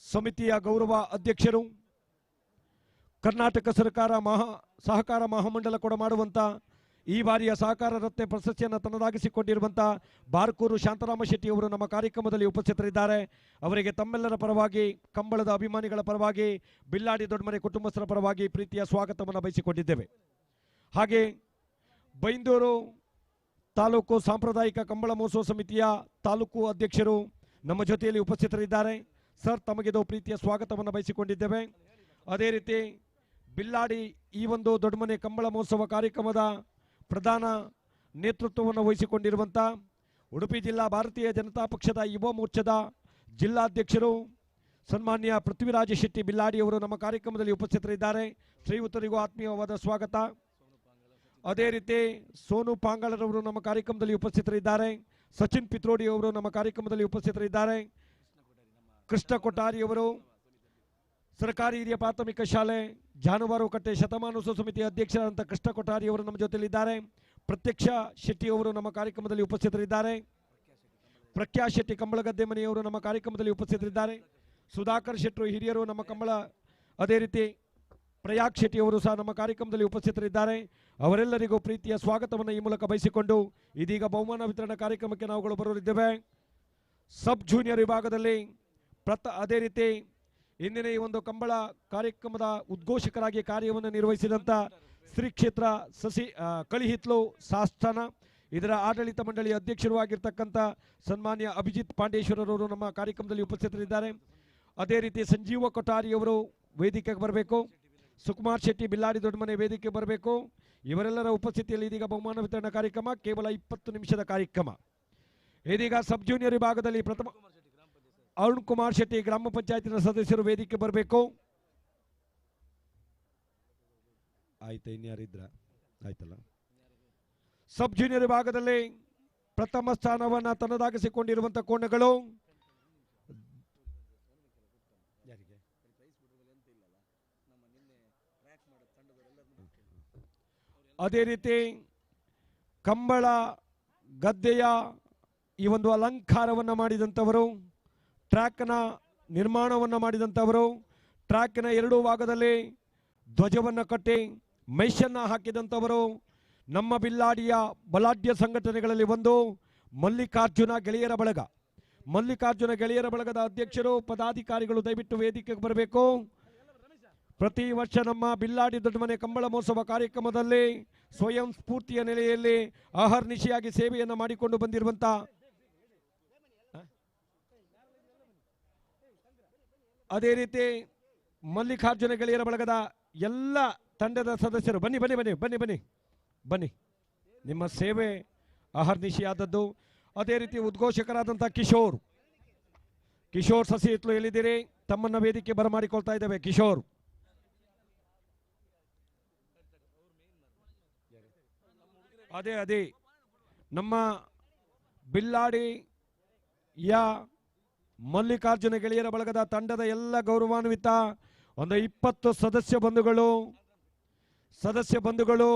ಸಮಿತಿಯ ಗೌರವ ಅಧ್ಯಕ್ಷರು, ಕರ್ನಾಟಕ ಸರ್ಕಾರ ಸಹಕಾರ ಮಹಾಮಂಡಲ ಕೊಡಮಾಡುವಂಥ ಈ ಬಾರಿಯ ಸಹಕಾರ ರತ್ನ ಪ್ರಶಸ್ತಿಯನ್ನು ತನ್ನದಾಗಿಸಿಕೊಂಡಿರುವಂಥ ಬಾರ್ಕೂರು ಶಾಂತರಾಮ ಶೆಟ್ಟಿ ಅವರು ನಮ್ಮ ಕಾರ್ಯಕ್ರಮದಲ್ಲಿ ಉಪಸ್ಥಿತರಿದ್ದಾರೆ. ಅವರಿಗೆ ತಮ್ಮೆಲ್ಲರ ಪರವಾಗಿ, ಕಂಬಳದ ಅಭಿಮಾನಿಗಳ ಪರವಾಗಿ, ಬಿಲ್ಲಾಡಿ ದೊಡ್ಡಮನೆ ಕುಟುಂಬಸ್ಥರ ಪರವಾಗಿ ಪ್ರೀತಿಯ ಸ್ವಾಗತವನ್ನು ಬಯಸಿಕೊಂಡಿದ್ದೇವೆ. ಹಾಗೆ ಬೈಂದೂರು ತಾಲೂಕು ಸಾಂಪ್ರದಾಯಿಕ ಕಂಬಳ ಮಹೋತ್ಸವ ಸಮಿತಿಯ ತಾಲೂಕು ಅಧ್ಯಕ್ಷರು ನಮ್ಮ ಜೊತೆಯಲ್ಲಿ ಉಪಸ್ಥಿತರಿದ್ದಾರೆ. ಸರ್, ತಮಗಿದು ಪ್ರೀತಿಯ ಸ್ವಾಗತವನ್ನು ಬಯಸಿಕೊಂಡಿದ್ದೇವೆ. ಅದೇ ರೀತಿ ಬಿಲ್ಲಾಡಿ ಈ ಒಂದು ದೊಡ್ಡಮನೆ ಕಂಬಳ ಮಹೋತ್ಸವ ಕಾರ್ಯಕ್ರಮದ ಪ್ರಧಾನ ನೇತೃತ್ವವನ್ನು ವಹಿಸಿಕೊಂಡಿರುವಂಥ ಉಡುಪಿ ಜಿಲ್ಲಾ ಭಾರತೀಯ ಜನತಾ ಪಕ್ಷದ ಯುವ ಮೋರ್ಚಾದ ಜಿಲ್ಲಾಧ್ಯಕ್ಷರು ಸನ್ಮಾನ್ಯ ಪೃಥ್ವಿರಾಜ ಶೆಟ್ಟಿ ಬಿಲ್ಲಾಡಿ ಅವರು ನಮ್ಮ ಕಾರ್ಯಕ್ರಮದಲ್ಲಿ ಉಪಸ್ಥಿತರಿದ್ದಾರೆ. ಶ್ರೀಯುತರಿಗೂ ಆತ್ಮೀಯವಾದ ಸ್ವಾಗತ. ಅದೇ ರೀತಿ ಸೋನು ಪಾಂಗಳರವರು ನಮ್ಮ ಕಾರ್ಯಕ್ರಮದಲ್ಲಿ ಉಪಸ್ಥಿತರಿದ್ದಾರೆ. ಸಚಿನ್ ಪಿತ್ರೋಡಿ ಅವರು ನಮ್ಮ ಕಾರ್ಯಕ್ರಮದಲ್ಲಿ ಉಪಸ್ಥಿತರಿದ್ದಾರೆ. ಕೃಷ್ಣ ಕೊಠಾರಿಯವರು ಸರ್ಕಾರಿ ಹಿರಿಯ ಪ್ರಾಥಮಿಕ ಶಾಲೆ ಜಾನುವಾರು ಕಟ್ಟೆ ಶತಮಾನೋತ್ಸವ ಸಮಿತಿಯ ಅಧ್ಯಕ್ಷರಾದಂಥ ಕೃಷ್ಣ ಕೊಠಾರಿಯವರು ನಮ್ಮ ಜೊತೆಯಲ್ಲಿದ್ದಾರೆ. ಪ್ರತ್ಯಕ್ಷ ಶೆಟ್ಟಿ ಅವರು ನಮ್ಮ ಕಾರ್ಯಕ್ರಮದಲ್ಲಿ ಉಪಸ್ಥಿತರಿದ್ದಾರೆ. ಪ್ರಖ್ಯಾ ಶೆಟ್ಟಿ ಕಂಬಳಗದ್ದೆ ಮನೆಯವರು ನಮ್ಮ ಕಾರ್ಯಕ್ರಮದಲ್ಲಿ ಉಪಸ್ಥಿತರಿದ್ದಾರೆ. ಸುಧಾಕರ್ ಶೆಟ್ಟರು ಹಿರಿಯರು ನಮ್ಮ ಕಂಬಳ, ಅದೇ ರೀತಿ ಪ್ರಯಾಗ್ ಶೆಟ್ಟಿ ಅವರು ಸಹ ನಮ್ಮ ಕಾರ್ಯಕ್ರಮದಲ್ಲಿ ಉಪಸ್ಥಿತರಿದ್ದಾರೆ. ಅವರೆಲ್ಲರಿಗೂ ಪ್ರೀತಿಯ ಸ್ವಾಗತವನ್ನು ಈ ಮೂಲಕ ಬಯಸಿಕೊಂಡು ಇದೀಗ ಬಹುಮಾನ ವಿತರಣಾ ಕಾರ್ಯಕ್ರಮಕ್ಕೆ ನಾವುಗಳು ಬರೋರಿದ್ದೇವೆ. ಸಬ್ ಜೂನಿಯರ್ ವಿಭಾಗದಲ್ಲಿ ಅದೇ ರೀತಿ ಇಂದಿನ ಈ ಒಂದು ಕಂಬಳ ಕಾರ್ಯಕ್ರಮದ ಉದ್ಘೋಷಕರಾಗಿ ಕಾರ್ಯವನ್ನು ನಿರ್ವಹಿಸಿದಂಥ ಶ್ರೀ ಕ್ಷೇತ್ರ ಕಳಿಹಿತ್ಲು ಸಾಸ್ಥಾನ ಇದರ ಆಡಳಿತ ಮಂಡಳಿ ಅಧ್ಯಕ್ಷರು ಆಗಿರ್ತಕ್ಕಂಥ ಸನ್ಮಾನ್ಯ ಅಭಿಜಿತ್ ಪಾಂಡೇಶ್ವರರವರು ನಮ್ಮ ಕಾರ್ಯಕ್ರಮದಲ್ಲಿ ಉಪಸ್ಥಿತರಿದ್ದಾರೆ. ಅದೇ ರೀತಿ ಸಂಜೀವ ಕೊಠಾರಿಯವರು ವೇದಿಕೆಗೆ ಬರಬೇಕು. ಸುಕುಮಾರ್ ಶೆಟ್ಟಿ ಬಿಲ್ಲಾಡಿ ದೊಡ್ಡಮನೆ ವೇದಿಕೆ ಬರಬೇಕು. ಇವರೆಲ್ಲರ ಉಪಸ್ಥಿತಿಯಲ್ಲಿ ಇದೀಗ ಬಹುಮಾನ ವಿತರಣಾ ಕಾರ್ಯಕ್ರಮ ಕೇವಲ 20 ನಿಮಿಷದ ಕಾರ್ಯಕ್ರಮ. ಇದೀಗ ಸಬ್ ಜೂನಿಯರ್ ವಿಭಾಗದಲ್ಲಿ ಪ್ರಥಮ ಅರುಣ್ ಕುಮಾರ್ ಶೆಟ್ಟಿ ಗ್ರಾಮ ಪಂಚಾಯತಿನ ಸದಸ್ಯರು ವೇದಿಕೆ ಬರಬೇಕು. ಆಯ್ತು, ಇನ್ಯಾರಿದ್ರ ಆಯ್ತಲ್ಲ. ಸಬ್ ಜೂನಿಯರ್ ವಿಭಾಗದಲ್ಲಿ ಪ್ರಥಮ ಸ್ಥಾನವನ್ನು ತನ್ನದಾಗಿಸಿಕೊಂಡಿರುವಂತಹ ಕೋಣಗಳು ಅದೇ ರೀತಿ ಕಂಬಳ ಗದ್ದೆಯ ಈ ಒಂದು ಅಲಂಕಾರವನ್ನು ಮಾಡಿದಂಥವರು, ಟ್ರ್ಯಾಕ್ನ ನಿರ್ಮಾಣವನ್ನು ಮಾಡಿದಂಥವರು, ಟ್ರ್ಯಾಕ್ನ ಎರಡೂ ಭಾಗದಲ್ಲಿ ಧ್ವಜವನ್ನು ಕಟ್ಟಿ ಮೆಷನ್ನು ಹಾಕಿದಂಥವರು ನಮ್ಮ ಬಿಲ್ಲಾಡಿಯ ಬಲಾಢ್ಯ ಸಂಘಟನೆಗಳಲ್ಲಿ ಒಂದು ಮಲ್ಲಿಕಾರ್ಜುನ ಗೆಳೆಯರ ಬಳಗ. ಮಲ್ಲಿಕಾರ್ಜುನ ಗೆಳೆಯರ ಬಳಗದ ಅಧ್ಯಕ್ಷರು ಪದಾಧಿಕಾರಿಗಳು ದಯವಿಟ್ಟು ವೇದಿಕೆಗೆ ಬರಬೇಕು. ಪ್ರತಿ ವರ್ಷ ನಮ್ಮ ಬಿಲ್ಲಾಡಿ ದೊಡ್ಡಮನೆ ಕಂಬಳ ಮಹೋತ್ಸವ ಕಾರ್ಯಕ್ರಮದಲ್ಲಿ ಸ್ವಯಂ ಸ್ಫೂರ್ತಿಯ ನೆಲೆಯಲ್ಲಿ ಅಹರ್ನಿಶಿಯಾಗಿ ಸೇವೆಯನ್ನು ಮಾಡಿಕೊಂಡು ಬಂದಿರುವಂತ ಅದೇ ರೀತಿ ಮಲ್ಲಿಕಾರ್ಜುನ ಗೆಳೆಯರ ಬಳಗದ ಎಲ್ಲ ತಂಡದ ಸದಸ್ಯರು ಬನ್ನಿ ಬನ್ನಿ ಬನ್ನಿ ಬನ್ನಿ ಬನ್ನಿ ಬನ್ನಿ. ನಿಮ್ಮ ಸೇವೆ ಅಹರ್ನಿಶಿಯಾದದ್ದು. ಅದೇ ರೀತಿ ಉದ್ಘೋಷಕರಾದಂಥ ಕಿಶೋರ್ ಸಸಿ ಇತ್ಲು ಎಲ್ಲಿದ್ದೀರಿ? ತಮ್ಮನ್ನ ವೇದಿಕೆ ಬರಮಾಡಿಕೊಳ್ತಾ ಇದ್ದೇವೆ. ಕಿಶೋರ್ ಅದೇ ನಮ್ಮ ಬಿಲ್ಲಾಡಿಯ ಮಲ್ಲಿಕಾರ್ಜುನ ಗೆಳೆಯರ ಬಳಗದ ತಂಡದ ಎಲ್ಲ ಗೌರವಾನ್ವಿತ ಒಂದು 20 ಸದಸ್ಯ ಬಂಧುಗಳು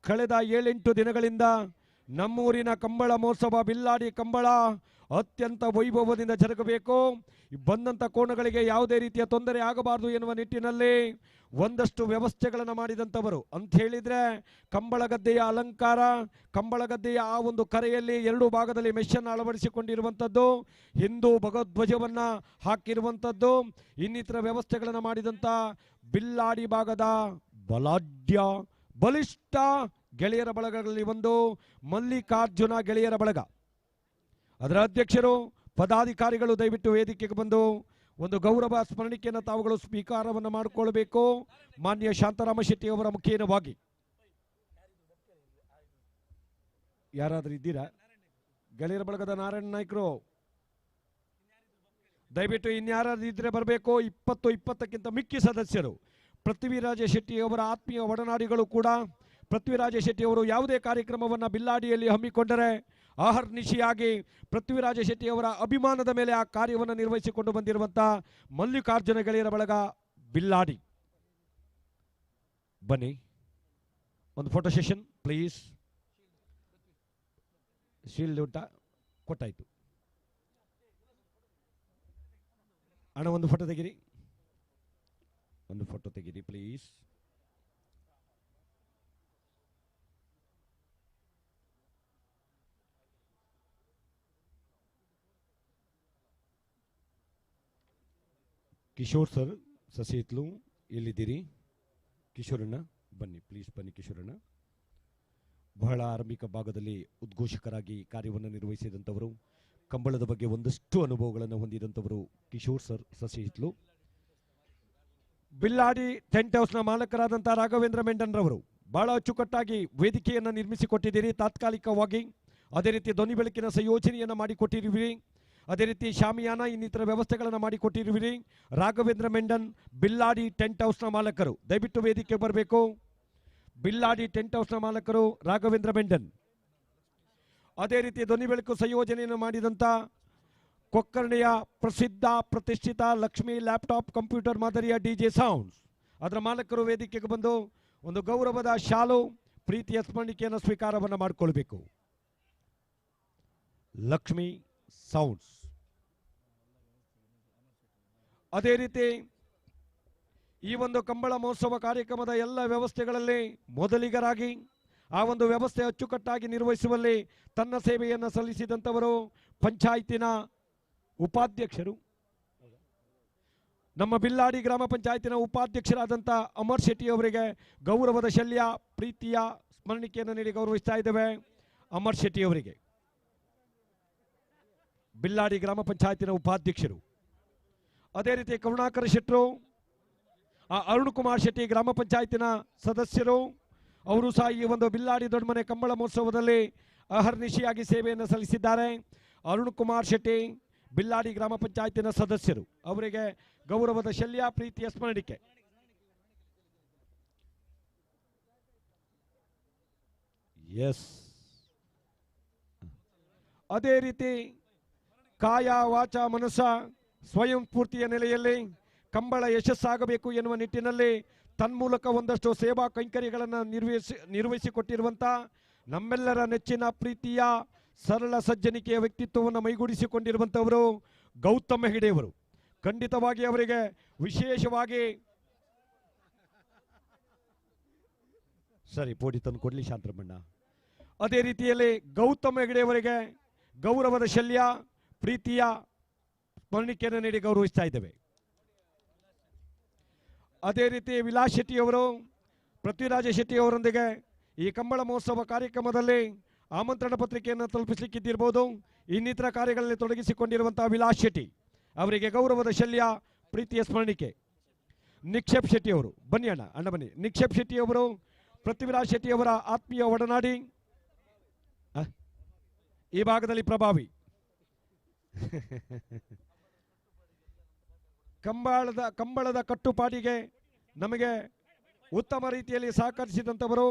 ಕಳೆದ 7-8 ದಿನಗಳಿಂದ ನಮ್ಮೂರಿನ ಕಂಬಳ ಮಹೋತ್ಸವ ಬಿಲ್ಲಾಡಿ ಕಂಬಳ ಅತ್ಯಂತ ವೈಭವದಿಂದ ಜರುಗಬೇಕು, ಬಂದಂಥ ಕೋಣಗಳಿಗೆ ಯಾವುದೇ ರೀತಿಯ ತೊಂದರೆ ಆಗಬಾರದು ಎನ್ನುವ ನಿಟ್ಟಿನಲ್ಲಿ ಒಂದಷ್ಟು ವ್ಯವಸ್ಥೆಗಳನ್ನು ಮಾಡಿದಂಥವರು. ಅಂತ ಹೇಳಿದರೆ ಕಂಬಳ ಗದ್ದೆಯ ಅಲಂಕಾರ, ಕಂಬಳ ಗದ್ದೆಯ ಆ ಒಂದು ಕರೆಯಲ್ಲಿ ಎರಡೂ ಭಾಗದಲ್ಲಿ ಮೆಷನ್ನು ಅಳವಡಿಸಿಕೊಂಡಿರುವಂಥದ್ದು, ಹಿಂದೂ ಭಗವಧ್ವಜವನ್ನು ಹಾಕಿರುವಂಥದ್ದು, ಇನ್ನಿತರ ವ್ಯವಸ್ಥೆಗಳನ್ನು ಮಾಡಿದಂಥ ಬಿಲ್ಲಾಡಿ ಭಾಗದ ಬಲಿಷ್ಠ ಗೆಳೆಯರ ಬಳಗಗಳಲ್ಲಿ ಒಂದು ಮಲ್ಲಿಕಾರ್ಜುನ ಗೆಳೆಯರ ಬಳಗ. ಅದರ ಅಧ್ಯಕ್ಷರು ಪದಾಧಿಕಾರಿಗಳು ದಯವಿಟ್ಟು ವೇದಿಕೆಗೆ ಬಂದು ಒಂದು ಗೌರವ ಸ್ಮರಣಿಕೆಯನ್ನು ತಾವುಗಳು ಸ್ವೀಕಾರವನ್ನು ಮಾಡಿಕೊಳ್ಳಬೇಕು. ಮಾನ್ಯ ಶಾಂತಾರಾಮ ಶೆಟ್ಟಿ ಅವರ ಮುಖೇನವಾಗಿ. ಯಾರಾದ್ರೂ ಇದ್ದೀರಾ? ಗೆಳೆಯರ ಬಳಗದ ನಾರಾಯಣ ನಾಯ್ಕರು ದಯವಿಟ್ಟು ಇನ್ಯಾರಾದ್ರೂ ಇದ್ರೆ ಬರಬೇಕು. 20-20ಕ್ಕಿಂತ ಮಿಕ್ಕಿ ಸದಸ್ಯರು ಪೃಥ್ವಿರಾಜ ಶೆಟ್ಟಿ ಅವರ ಆತ್ಮೀಯ ಒಡನಾಡಿಗಳು ಕೂಡ. ಪೃಥ್ವಿರಾಜ ಶೆಟ್ಟಿ ಅವರು ಯಾವುದೇ ಕಾರ್ಯಕ್ರಮವನ್ನು ಬಿಲ್ಲಾಡಿಯಲ್ಲಿ ಹಮ್ಮಿಕೊಂಡರೆ ಅಹರ್ನಿಶಿಯಾಗಿ ಪೃಥ್ವಿರಾಜ ಶೆಟ್ಟಿ ಅವರ ಅಭಿಮಾನದ ಮೇಲೆ ಆ ಕಾರ್ಯವನ್ನು ನಿರ್ವಹಿಸಿಕೊಂಡು ಬಂದಿರುವಂಥ ಮಲ್ಲಿಕಾರ್ಜುನ ಗೆಳೆಯರ ಬಳಗ ಬಿಲ್ಲಾಡಿ. ಬನ್ನಿ, ಒಂದು ಫೋಟೋ ಸೆಷನ್ ಪ್ಲೀಸ್. ಶೀಲ್ಡ್ ಊಟ ಕೊಟ್ಟಾಯ್ತು. ಅಣ್ಣ ಒಂದು ಫೋಟೋ ತೆಗಿರಿ ಪ್ಲೀಸ್. ಕಿಶೋರ್ ಸರ್ ಸಸಿ ಇತ್ಲು ಎಲ್ಲಿದ್ದೀರಿ? ಕಿಶೋರಣ್ಣ ಬನ್ನಿ ಪ್ಲೀಸ್, ಬನ್ನಿ ಕಿಶೋರಣ್ಣ. ಬಹಳ ಆರಂಭಿಕ ಭಾಗದಲ್ಲಿ ಉದ್ಘೋಷಕರಾಗಿ ಕಾರ್ಯವನ್ನು ನಿರ್ವಹಿಸಿದಂಥವರು, ಕಂಬಳದ ಬಗ್ಗೆ ಒಂದಷ್ಟು ಅನುಭವಗಳನ್ನು ಹೊಂದಿದಂಥವರು ಕಿಶೋರ್ ಸರ್ ಸಸಿ ಇತ್ಲು. ಬಿಲ್ಲಾಡಿ ಟೆಂಟ್ ಹೌಸ್ನ ಮಾಲಕರಾದಂಥ ರಾಘವೇಂದ್ರ ಮೆಂಡನ್ ರವರು ಬಹಳ ಅಚ್ಚುಕಟ್ಟಾಗಿ ವೇದಿಕೆಯನ್ನು ನಿರ್ಮಿಸಿಕೊಟ್ಟಿದ್ದೀರಿ ತಾತ್ಕಾಲಿಕವಾಗಿ. ಅದೇ ರೀತಿ ಧ್ವನಿ ಬೆಳಕಿನ ಸಂಯೋಜನೆಯನ್ನು ಮಾಡಿಕೊಟ್ಟಿರುವಿರಿ. ಅದೇ ರೀತಿ ಶಾಮಿಯಾನ ಇನ್ನಿತರ ವ್ಯವಸ್ಥೆಗಳನ್ನು ಮಾಡಿಕೊಟ್ಟಿರುವಿರಿ. ರಾಘವೇಂದ್ರ ಮೆಂಡನ್ ಬಿಲ್ಲಾಡಿ ಟೆಂಟ್ ಹೌಸ್ನ ಮಾಲಕರು ದಯವಿಟ್ಟು ವೇದಿಕೆ ಬರಬೇಕು. ಬಿಲ್ಲಾಡಿ ಟೆಂಟ್ ಹೌಸ್ನ ಮಾಲಕರು ರಾಘವೇಂದ್ರ ಮೆಂಡನ್. ಅದೇ ರೀತಿ ಧ್ವನಿ ಬೆಳಕು ಸಂಯೋಜನೆಯನ್ನು ಮಾಡಿದಂಥ ಕೊಕ್ಕರ್ಣೆಯ ಪ್ರಸಿದ್ಧ ಪ್ರತಿಷ್ಠಿತ ಲಕ್ಷ್ಮಿ ಲ್ಯಾಪ್ಟಾಪ್ ಕಂಪ್ಯೂಟರ್ ಮಾದರಿಯ DJ ಸೌಂಡ್ಸ್ ಅದರ ಮಾಲಕರು ವೇದಿಕೆಗೆ ಬಂದು ಒಂದು ಗೌರವದ ಶಾಲು ಪ್ರೀತಿಯ ಸ್ಮರಣಿಕೆಯನ್ನು ಸ್ವೀಕಾರವನ್ನು ಮಾಡಿಕೊಳ್ಬೇಕು. ಲಕ್ಷ್ಮಿ ಸೌಂಡ್ಸ್. ಅದೇ ರೀತಿ ಈ ಒಂದು ಕಂಬಳ ಮಹೋತ್ಸವ ಕಾರ್ಯಕ್ರಮದ ಎಲ್ಲ ವ್ಯವಸ್ಥೆಗಳಲ್ಲಿ ಮೊದಲಿಗರಾಗಿ ಆ ಒಂದು ವ್ಯವಸ್ಥೆ ಅಚ್ಚುಕಟ್ಟಾಗಿ ನಿರ್ವಹಿಸುವಲ್ಲಿ ತನ್ನ ಸೇವೆಯನ್ನು ಸಲ್ಲಿಸಿದಂಥವರು ಪಂಚಾಯತಿನ ಉಪಾಧ್ಯಕ್ಷರು, ನಮ್ಮ ಬಿಲ್ಲಾಡಿ ಗ್ರಾಮ ಪಂಚಾಯತಿನ ಉಪಾಧ್ಯಕ್ಷರಾದಂಥ ಅಮರ್ ಶೆಟ್ಟಿ ಅವರಿಗೆ ಗೌರವದ ಶಲ್ಯ ಪ್ರೀತಿಯ ಸ್ಮರಣಿಕೆಯನ್ನು ನೀಡಿ ಗೌರವಿಸ್ತಾ ಇದ್ದೇವೆ. ಅಮರ್ ಶೆಟ್ಟಿ ಅವರಿಗೆ ಬಿಲ್ಲಾಡಿ ಗ್ರಾಮ ಪಂಚಾಯತಿನ ಉಪಾಧ್ಯಕ್ಷರು. ಅದೇ ರೀತಿ ಕರುಣಾಕರ ಶೆಟ್ಟರು, ಅರುಣ್ ಕುಮಾರ್ ಶೆಟ್ಟಿ ಗ್ರಾಮ ಪಂಚಾಯತಿನ ಸದಸ್ಯರು, ಅವರು ಸಹ ಈ ಒಂದು ಬಿಲ್ಲಾಡಿ ದೊಡ್ಡಮನೆ ಕಂಬಳ ಮಹೋತ್ಸವದಲ್ಲಿ ಅಹರ್ನಿಶಿಯಾಗಿ ಸೇವೆಯನ್ನು ಸಲ್ಲಿಸಿದ್ದಾರೆ. ಅರುಣ್ ಕುಮಾರ್ ಶೆಟ್ಟಿ ಬಿಲ್ಲಾಡಿ ಗ್ರಾಮ ಪಂಚಾಯತಿನ ಸದಸ್ಯರು, ಅವರಿಗೆ ಗೌರವದ ಶಲ್ಯ ಪ್ರೀತಿಯ ಸ್ಮರಣಿಕೆ. ಎಸ್, ಅದೇ ರೀತಿ ಕಾಯ ವಾಚ ಮನಸ್ಸ ಸ್ವಯಂ ಸ್ಫೂರ್ತಿಯ ನೆಲೆಯಲ್ಲಿ ಕಂಬಳ ಯಶಸ್ಸಾಗಬೇಕು ಎನ್ನುವ ನಿಟ್ಟಿನಲ್ಲಿ ತನ್ಮೂಲಕ ಒಂದಷ್ಟು ಸೇವಾ ಕೈಂಕರ್ಯಗಳನ್ನು ನಿರ್ವಹಿಸಿಕೊಟ್ಟಿರುವಂಥ ನಮ್ಮೆಲ್ಲರ ನೆಚ್ಚಿನ ಪ್ರೀತಿಯ ಸರಳ ಸಜ್ಜನಿಕೆಯ ವ್ಯಕ್ತಿತ್ವವನ್ನು ಮೈಗೂಡಿಸಿಕೊಂಡಿರುವಂಥವರು ಗೌತಮ್ ಹೆಗಡೆಯವರು. ಖಂಡಿತವಾಗಿ ಅವರಿಗೆ ವಿಶೇಷವಾಗಿ ಸರಿ ಪೋಡಿ ತಂದು ಕೊಡ್ಲಿ ಶಾಂತರಮಣ್ಣ. ಅದೇ ರೀತಿಯಲ್ಲಿ ಗೌತಮ್ ಹೆಗಡೆಯವರಿಗೆ ಗೌರವದ ಶಲ್ಯ ಪ್ರೀತಿಯ ಸ್ಮರಣಿಕೆಯನ್ನು ನೀಡಿ ಗೌರವಿಸ್ತಾ ಇದ್ದೇವೆ. ಅದೇ ರೀತಿ ವಿಲಾಸ್ ಶೆಟ್ಟಿಯವರು ಪೃಥ್ವಿರಾಜ ಶೆಟ್ಟಿಯವರೊಂದಿಗೆ ಈ ಕಂಬಳ ಮಹೋತ್ಸವ ಕಾರ್ಯಕ್ರಮದಲ್ಲಿ ಆಮಂತ್ರಣ ಪತ್ರಿಕೆಯನ್ನು ತಲುಪಿಸಲಿಕ್ಕಿದ್ದಿರಬಹುದು. ಇನ್ನಿತರ ಕಾರ್ಯಗಳಲ್ಲಿ ತೊಡಗಿಸಿಕೊಂಡಿರುವಂತಹ ವಿಲಾಸ್ ಶೆಟ್ಟಿ ಅವರಿಗೆ ಗೌರವದ ಶಲ್ಯ ಪ್ರೀತಿಯ ಸ್ಮರಣಿಕೆ. ನಿಕ್ಷೇಪ್ ಶೆಟ್ಟಿಯವರು, ಬನ್ನಿ ಅಣ್ಣ ಬನ್ನಿ. ನಿಕ್ಷೇಪ್ ಶೆಟ್ಟಿಯವರು ಪೃಥ್ವಿರಾಜ್ ಶೆಟ್ಟಿಯವರ ಆತ್ಮೀಯ ಒಡನಾಡಿ, ಈ ಭಾಗದಲ್ಲಿ ಪ್ರಭಾವಿ. ಕಂಬಳದ ಕಟ್ಟುಪಾಟಿಗೆ ನಮಗೆ ಉತ್ತಮ ರೀತಿಯಲ್ಲಿ ಸಹಕರಿಸಿದಂಥವರು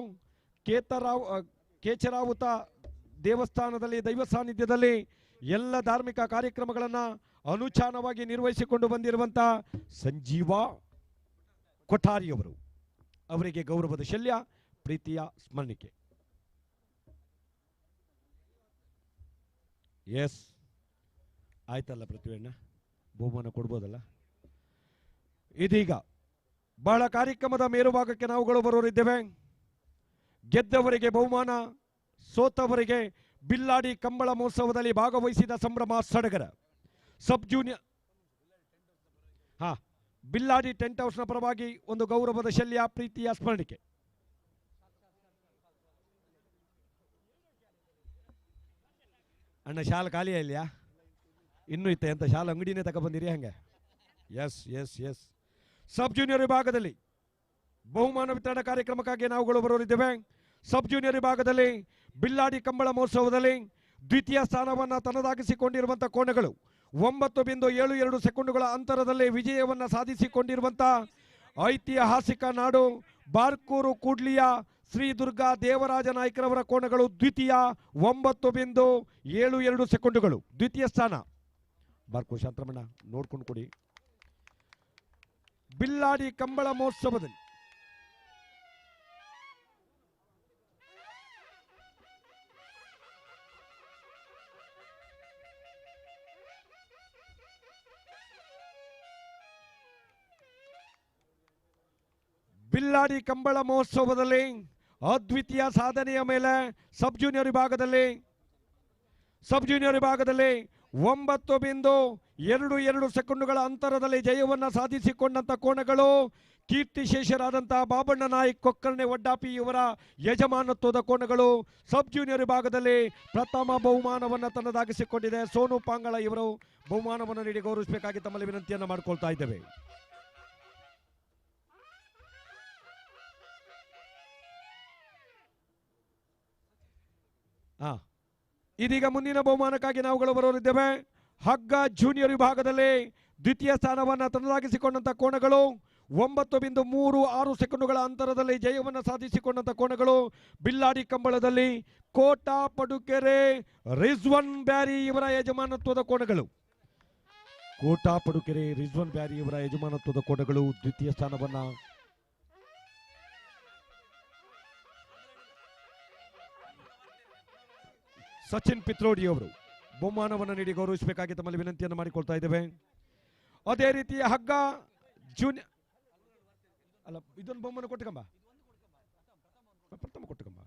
ಕೇಚರಾವುತ ದೇವಸ್ಥಾನದಲ್ಲಿ ದೈವ ಸಾನ್ನಿಧ್ಯದಲ್ಲಿ ಎಲ್ಲ ಧಾರ್ಮಿಕ ಕಾರ್ಯಕ್ರಮಗಳನ್ನು ಅನುಚಾನವಾಗಿ ನಿರ್ವಹಿಸಿಕೊಂಡು ಬಂದಿರುವಂಥ ಸಂಜೀವ ಕೊಠಾರಿಯವರು, ಅವರಿಗೆ ಗೌರವದ ಶಲ್ಯ ಪ್ರೀತಿಯ ಸ್ಮರಣಿಕೆ. ಎಸ್, ಆಯ್ತಲ್ಲ ಪೃಥ್ವಣ್ಣ, ಬಹುಮಾನ ಕೊಡ್ಬೋದಲ್ಲ. ಇದೀಗ ಬಹಳ ಕಾರ್ಯಕ್ರಮದ ಮೇರುಭಾಗಕ್ಕೆ ನಾವುಗಳು ಬರೋರಿದ್ದೇವೆ. ಗೆದ್ದವರಿಗೆ ಬಹುಮಾನ, ಸೋತವರಿಗೆ ಬಿಲ್ಲಾಡಿ ಕಂಬಳ ಮಹೋತ್ಸವದಲ್ಲಿ ಭಾಗವಹಿಸಿದ ಸಂಭ್ರಮ ಸಡಗರ. ಸಬ್ ಜೂನಿಯರ್ ಬಿಲ್ಲಾಡಿ ಟೆಂಟ್ ಹೌಸ್ನ ಪರವಾಗಿ ಒಂದು ಗೌರವದ ಶಲ್ಯ ಪ್ರೀತಿಯ ಸ್ಮರಣಿಕೆ. ಅಣ್ಣ ಶಾಲ ಖಾಲಿ ಇಲ್ಯಾ? ಇನ್ನೂ ಇತ್ತೆ ಅಂತ ಶಾಲ ಅಂಗಡಿನೇ ತಗೊಬಂದಿರಿ ಹಂಗೆ? Yes yes yes. Sub junior ವಿಭಾಗದಲ್ಲಿ ಬಹುಮಾನ ವಿತರಣಾ ಕಾರ್ಯಕ್ರಮಕ್ಕಾಗಿ ನಾವುಗಳು ಬರೋರಿದ್ದೇವೆ. ಸಬ್ ಜೂನಿಯರ್ ವಿಭಾಗದಲ್ಲಿ ಬಿಲ್ಲಾಡಿ ಕಂಬಳ ಮಹೋತ್ಸವದಲ್ಲಿ ದ್ವಿತೀಯ ಸ್ಥಾನವನ್ನು ತನ್ನದಾಗಿಸಿಕೊಂಡಿರುವಂಥ ಕೋಣಗಳು 9.72 ಸೆಕೆಂಡುಗಳ ಅಂತರದಲ್ಲಿ ವಿಜಯವನ್ನು ಸಾಧಿಸಿಕೊಂಡಿರುವಂಥ ಐತಿಹಾಸಿಕ ನಾಡು ಬಾರ್ಕೂರು ಕೂಡ್ಲಿಯ ಶ್ರೀ ದುರ್ಗಾ ದೇವರಾಜ ನಾಯ್ಕರವರ ಕೋಣಗಳು ದ್ವಿತೀಯ 9.72 ಸೆಕೆಂಡುಗಳು ದ್ವಿತೀಯ ಸ್ಥಾನ. ಬಾರ್ಕೂರು ಶಾಂತರಮಣ್ಣ ನೋಡ್ಕೊಂಡು ಕೊಡಿ. ಬಿಲ್ಲಾಡಿ ಕಂಬಳ ಮಹೋತ್ಸವದಲ್ಲಿ ಬಿಲ್ಲಾಡಿ ಕಂಬಳ ಮಹೋತ್ಸವದಲ್ಲಿ ಅದ್ವಿತೀಯ ಸಾಧನೆಯ ಮೇಲೆ ಸಬ್ ಜೂನಿಯರ್ ವಿಭಾಗದಲ್ಲಿ 9.22 ಸೆಕೆಂಡುಗಳ ಅಂತರದಲ್ಲಿ ಜಯವನ್ನು ಸಾಧಿಸಿಕೊಂಡಂತ ಕೋಣಗಳು ಕೀರ್ತಿಶೇಷರಾದಂತಹ ಬಾಬಣ್ಣ ನಾಯ್ಕ್ ಕೊಕ್ಕರ್ಣೆ ವಡ್ಡಾಪಿ ಇವರ ಯಜಮಾನತ್ವದ ಕೋಣಗಳು ಸಬ್ ಜೂನಿಯರ್ ವಿಭಾಗದಲ್ಲಿ ಪ್ರಥಮ ಬಹುಮಾನವನ್ನು ತನ್ನದಾಗಿಸಿಕೊಂಡಿದೆ. ಸೋನು ಪಾಂಗಳ ಇವರು ಬಹುಮಾನವನ್ನು ನೀಡಿ ಗೌರವಿಸಬೇಕಾಗಿ ತಮ್ಮಲ್ಲಿ ವಿನಂತಿಯನ್ನು ಮಾಡಿಕೊಳ್ತಾ ಇದ್ದೇವೆ. ಇದೀಗ ಮುಂದಿನ ಬಹುಮಾನಕ್ಕಾಗಿ ನಾವುಗಳು ಬರೋರಿದ್ದೇವೆ. ಹಗ್ಗ ಜೂನಿಯರ್ ವಿಭಾಗದಲ್ಲಿ ದ್ವಿತೀಯ ಸ್ಥಾನವನ್ನು ತನ್ನದಾಗಿಸಿಕೊಂಡಂತ ಕೋಣಗಳು 9.36 ಸೆಕೆಂಡುಗಳ ಅಂತರದಲ್ಲಿ ಜಯವನ್ನು ಸಾಧಿಸಿಕೊಂಡಂತ ಕೋಣಗಳು ಬಿಲ್ಲಾಡಿ ಕಂಬಳದಲ್ಲಿ ಕೋಟಾ ಪಡುಕೆರೆ ರಿಜ್ವನ್ ಬ್ಯಾರಿ ಇವರ ಯಜಮಾನತ್ವದ ಕೋಣಗಳು. ಕೋಟಾ ಪಡುಕೆರೆ ರಿಜ್ವನ್ ಬ್ಯಾರಿ ಇವರ ಯಜಮಾನತ್ವದ ಕೋಣಗಳು ದ್ವಿತೀಯ ಸ್ಥಾನವನ್ನು ಸಚಿನ್ ಪಿತ್ರೋಡಿ ಅವರು ಬಹುಮಾನವನ್ನು ನೀಡಿ ಗೌರವಿಸಬೇಕಾಗಿ ತಮ್ಮಲ್ಲಿ ವಿನಂತಿಯನ್ನು ಮಾಡಿಕೊಳ್ತಾ ಇದ್ದೇವೆ. ಅದೇ ರೀತಿ ಹಗ್ಗ ಜೂನಿಯರ್ ಅಲ್ಲ ಇದೊಂದು ಬಹುಮಾನ ಕೊಟ್ಟಕಂಬ ಪ್ರಥಮ ಕೊಟ್ಟಕಂಬ.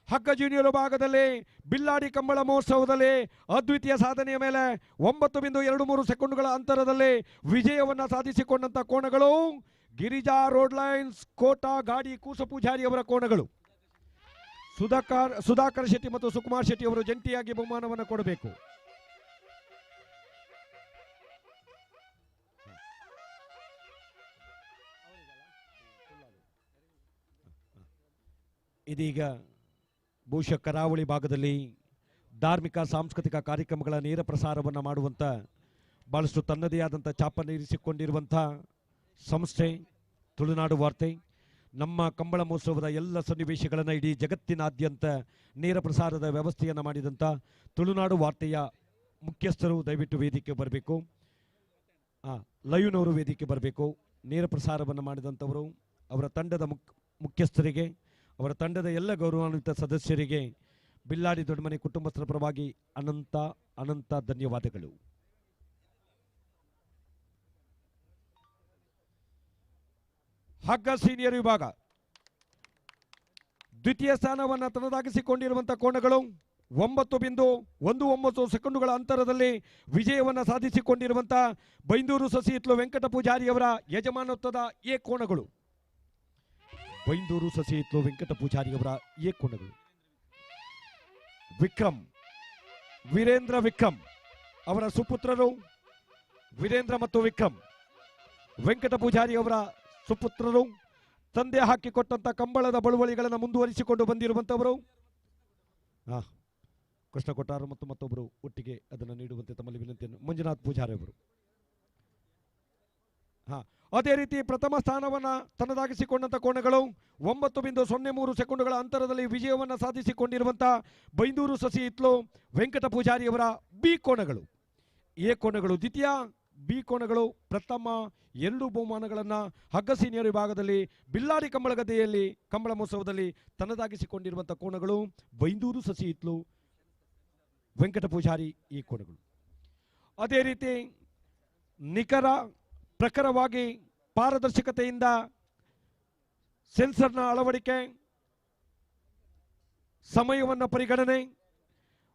ಹಗ್ಗ ಜೂನಿಯರ್ ವಿಭಾಗದಲ್ಲಿ ಬಿಲ್ಲಾಡಿ ಕಂಬಳ ಮಹೋತ್ಸವದಲ್ಲಿ ಅದ್ವಿತೀಯ ಸಾಧನೆಯ ಮೇಲೆ 9.23 ಸೆಕೆಂಡುಗಳ ಅಂತರದಲ್ಲಿ ವಿಜಯವನ್ನು ಸಾಧಿಸಿಕೊಂಡಂತ ಕೋಣಗಳು ಗಿರಿಜಾ ರೋಡ್ ಲೈನ್ಸ್ ಕೋಟಾ ಗಾಡಿ ಕೂಸಪೂಜಾರಿ ಅವರ ಕೋಣಗಳು. ಸುಧಾಕರ್ ಶೆಟ್ಟಿ ಮತ್ತು ಸುಕುಮಾರ್ ಶೆಟ್ಟಿ ಅವರು ಜಂಟಿಯಾಗಿ ಬಹುಮಾನವನ್ನು ಕೊಡಬೇಕು. ಇದೀಗ ಬಹುಶಃ ಕರಾವಳಿ ಭಾಗದಲ್ಲಿ ಧಾರ್ಮಿಕ ಸಾಂಸ್ಕೃತಿಕ ಕಾರ್ಯಕ್ರಮಗಳ ನೇರ ಪ್ರಸಾರವನ್ನು ಮಾಡುವಂಥ ಭಾಳಷ್ಟು ತನ್ನದೇ ಆದಂಥ ಛಾಪನ್ನೇರಿಸಿಕೊಂಡಿರುವಂಥ ಸಂಸ್ಥೆ ತುಳುನಾಡು ವಾರ್ತೆ. ನಮ್ಮ ಕಂಬಳ ಮಹೋತ್ಸವದ ಎಲ್ಲ ಸನ್ನಿವೇಶಗಳನ್ನು ಇಡೀ ಜಗತ್ತಿನಾದ್ಯಂತ ನೇರ ಪ್ರಸಾರದ ವ್ಯವಸ್ಥೆಯನ್ನು ಮಾಡಿದಂಥ ತುಳುನಾಡು ವಾರ್ತೆಯ ಮುಖ್ಯಸ್ಥರು ದಯವಿಟ್ಟು ವೇದಿಕೆ ಬರಬೇಕು. ಲೈವ್ನವರು ವೇದಿಕೆ ಬರಬೇಕು. ನೇರ ಪ್ರಸಾರವನ್ನು ಮಾಡಿದಂಥವರು, ಅವರ ತಂಡದ ಮುಖ್ಯಸ್ಥರಿಗೆ, ಅವರ ತಂಡದ ಎಲ್ಲ ಗೌರವಾನ್ವಿತ ಸದಸ್ಯರಿಗೆ ಬಿಲ್ಲಾಡಿ ದೊಡ್ಡಮನೆ ಕುಟುಂಬಸ್ಥರ ಪರವಾಗಿ ಅನಂತ ಅನಂತ ಧನ್ಯವಾದಗಳು. ಹಗ್ಗ ಸೀನಿಯರ್ ವಿಭಾಗ ದ್ವಿತೀಯ ಸ್ಥಾನವನ್ನು ತನ್ನದಾಗಿಸಿಕೊಂಡಿರುವಂತಹ ಕೋಣಗಳು 9.19 ಸೆಕೆಂಡುಗಳ ಅಂತರದಲ್ಲಿ ವಿಜಯವನ್ನು ಸಾಧಿಸಿಕೊಂಡಿರುವಂತಹ ಬೈಂದೂರು ಸಸಿ ಹಿತ್ಲು ವೆಂಕಟ ಪೂಜಾರಿಯವರ ಯಜಮಾನತ್ವದ ಎ ಕೋಣಗಳು. ಬೈಂದೂರು ಸಸಿ ಹಿತ್ಲು ವೆಂಕಟ ಪೂಜಾರಿಯವರ ಎ ಕೋಣಗಳು. ವೀರೇಂದ್ರ ವಿಕ್ರಮ್ ಅವರ ಸುಪುತ್ರರು ವೀರೇಂದ್ರ ಮತ್ತು ವಿಕ್ರಮ್ ವೆಂಕಟ ಪೂಜಾರಿ ಅವರ ಸುಪುತ್ರರು. ತಂದೆ ಹಾಕಿಕೊಟ್ಟಂತ ಕಂಬಳದ ಬಳುವಳಿಗಳನ್ನು ಮುಂದುವರಿಸಿಕೊಂಡು ಬಂದಿರುವಂತವರು ಕೃಷ್ಣ ಕೊಟ್ಟಾರ ಮತ್ತು ಮತ್ತೊಬ್ಬರು ಒಟ್ಟಿಗೆ ಅದನ್ನು ನೀಡುವಂತೆ ತಮ್ಮಲ್ಲಿ ವಿನಂತಿಯನ್ನು. ಮಂಜುನಾಥ್ ಪೂಜಾರಿ ಅವರು. ಅದೇ ರೀತಿ ಪ್ರಥಮ ಸ್ಥಾನವನ್ನು ತನ್ನದಾಗಿಸಿಕೊಂಡಂತ ಕೋಣಗಳು 9.03 ಸೆಕೆಂಡುಗಳ ಅಂತರದಲ್ಲಿ ವಿಜಯವನ್ನು ಸಾಧಿಸಿಕೊಂಡಿರುವಂತಹ ಬೈಂದೂರು ಸಸಿ ಹಿತ್ಲು ವೆಂಕಟ ಪೂಜಾರಿಯವರ ಬಿ ಕೋಣಗಳು. ಎ ಕೋಣಗಳು ದ್ವಿತೀಯ, ಬಿ ಕೋಣಗಳು ಪ್ರಥಮ. 2 ಬಹುಮಾನಗಳನ್ನು ಹಗ್ಗ ಸೀನಿಯರ್ ವಿಭಾಗದಲ್ಲಿ ಬಿಲ್ಲಾಡಿ ಕಂಬಳ ಗದ್ದೆಯಲ್ಲಿ ಕಂಬಳ ಮಹೋತ್ಸವದಲ್ಲಿ ತನ್ನದಾಗಿಸಿಕೊಂಡಿರುವಂಥ ಕೋಣಗಳು ಬೈಂದೂರು ಸಸಿ ಹಿತ್ಲು ವೆಂಕಟ ಪೂಜಾರಿ ಈ ಕೋಣಗಳು. ಅದೇ ರೀತಿ ನಿಖರ ಪ್ರಖರವಾಗಿ ಪಾರದರ್ಶಕತೆಯಿಂದ ಸೆನ್ಸರ್ನ ಅಳವಡಿಕೆ, ಸಮಯವನ್ನು ಪರಿಗಣನೆ,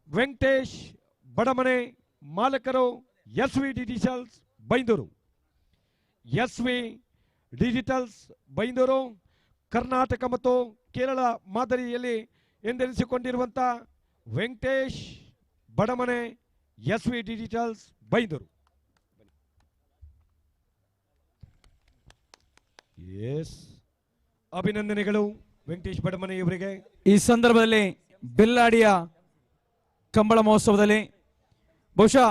Venkatesh ಬಡಮನೆ ಮಾಲಕರು S V digitals Byndoor. S V digitals Byndoor Karnataka ಮತ್ತು ಕೇರಳ ಮಾದರಿಯಲ್ಲಿ ಎಂದೆನಿಸಿಕೊಂಡಿರುವಂಥ ವೆಂಕಟೇಶ್ ಬಡಮನೆ ಎಸ್ವಿ ಡಿಜಿಟಲ್ಸ್ ಬೈಂದೂರು. ಅಭಿನಂದನೆಗಳು ವೆಂಕಟೇಶ್ ಬಡಮನೆ ಇವರಿಗೆ.
ಈ ಸಂದರ್ಭದಲ್ಲಿ ಬಿಲ್ಲಾಡಿಯ ಕಂಬಳ ಮಹೋತ್ಸವದಲ್ಲಿ ಬಹುಶಃ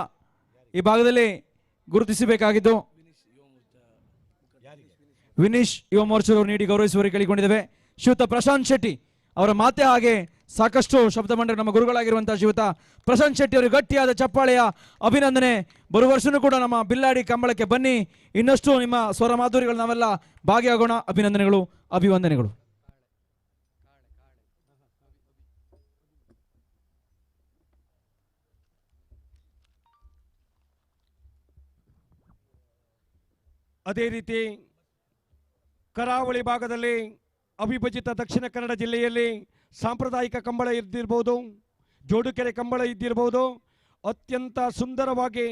ಈ ಭಾಗದಲ್ಲಿ ಗುರುತಿಸಬೇಕಾಗಿದ್ದು ವಿನೀಶ್ ಯುವ ಮೋರ್ಚಾದವರು ನೀಡಿ ಗೌರವಿಸುವವರಿಗೆ ಕೇಳಿಕೊಂಡಿದ್ದೇವೆ. ಶ್ರೀಯುತ ಪ್ರಶಾಂತ್ ಶೆಟ್ಟಿ ಅವರ ಮಾತೆ ಹಾಗೆ ಸಾಕಷ್ಟು ಶಬ್ದ ಮಂಡಳಿ ನಮ್ಮ ಗುರುಗಳಾಗಿರುವಂತಹ ಶ್ರೀಯುತ ಪ್ರಶಾಂತ್ ಶೆಟ್ಟಿ ಅವರಿಗೆ ಗಟ್ಟಿಯಾದ ಚಪ್ಪಾಳೆಯ ಅಭಿನಂದನೆ. ಬರುವ ವರ್ಷನೂ ಕೂಡ ನಮ್ಮ ಬಿಲ್ಲಾಡಿ ಕಂಬಳಕ್ಕೆ ಬನ್ನಿ, ಇನ್ನಷ್ಟು ನಿಮ್ಮ ಸ್ವರ ಮಾಧುರ್ಯಗಳು ನಾವೆಲ್ಲ ಭಾಗಿಯಾಗೋಣ. ಅಭಿನಂದನೆಗಳು, ಅಭಿವಂದನೆಗಳು.
ಅದೇ ರೀತಿ ಕರಾವಳಿ ಭಾಗದಲ್ಲಿ ಅವಿಭಜಿತ ದಕ್ಷಿಣ ಕನ್ನಡ ಜಿಲ್ಲೆಯಲ್ಲಿ ಸಾಂಪ್ರದಾಯಿಕ ಕಂಬಳ ಇದ್ದಿರ್ಬೋದು, ಜೋಡುಕೆರೆ ಕಂಬಳ ಇದ್ದಿರ್ಬೋದು, ಅತ್ಯಂತ ಸುಂದರವಾಗಿ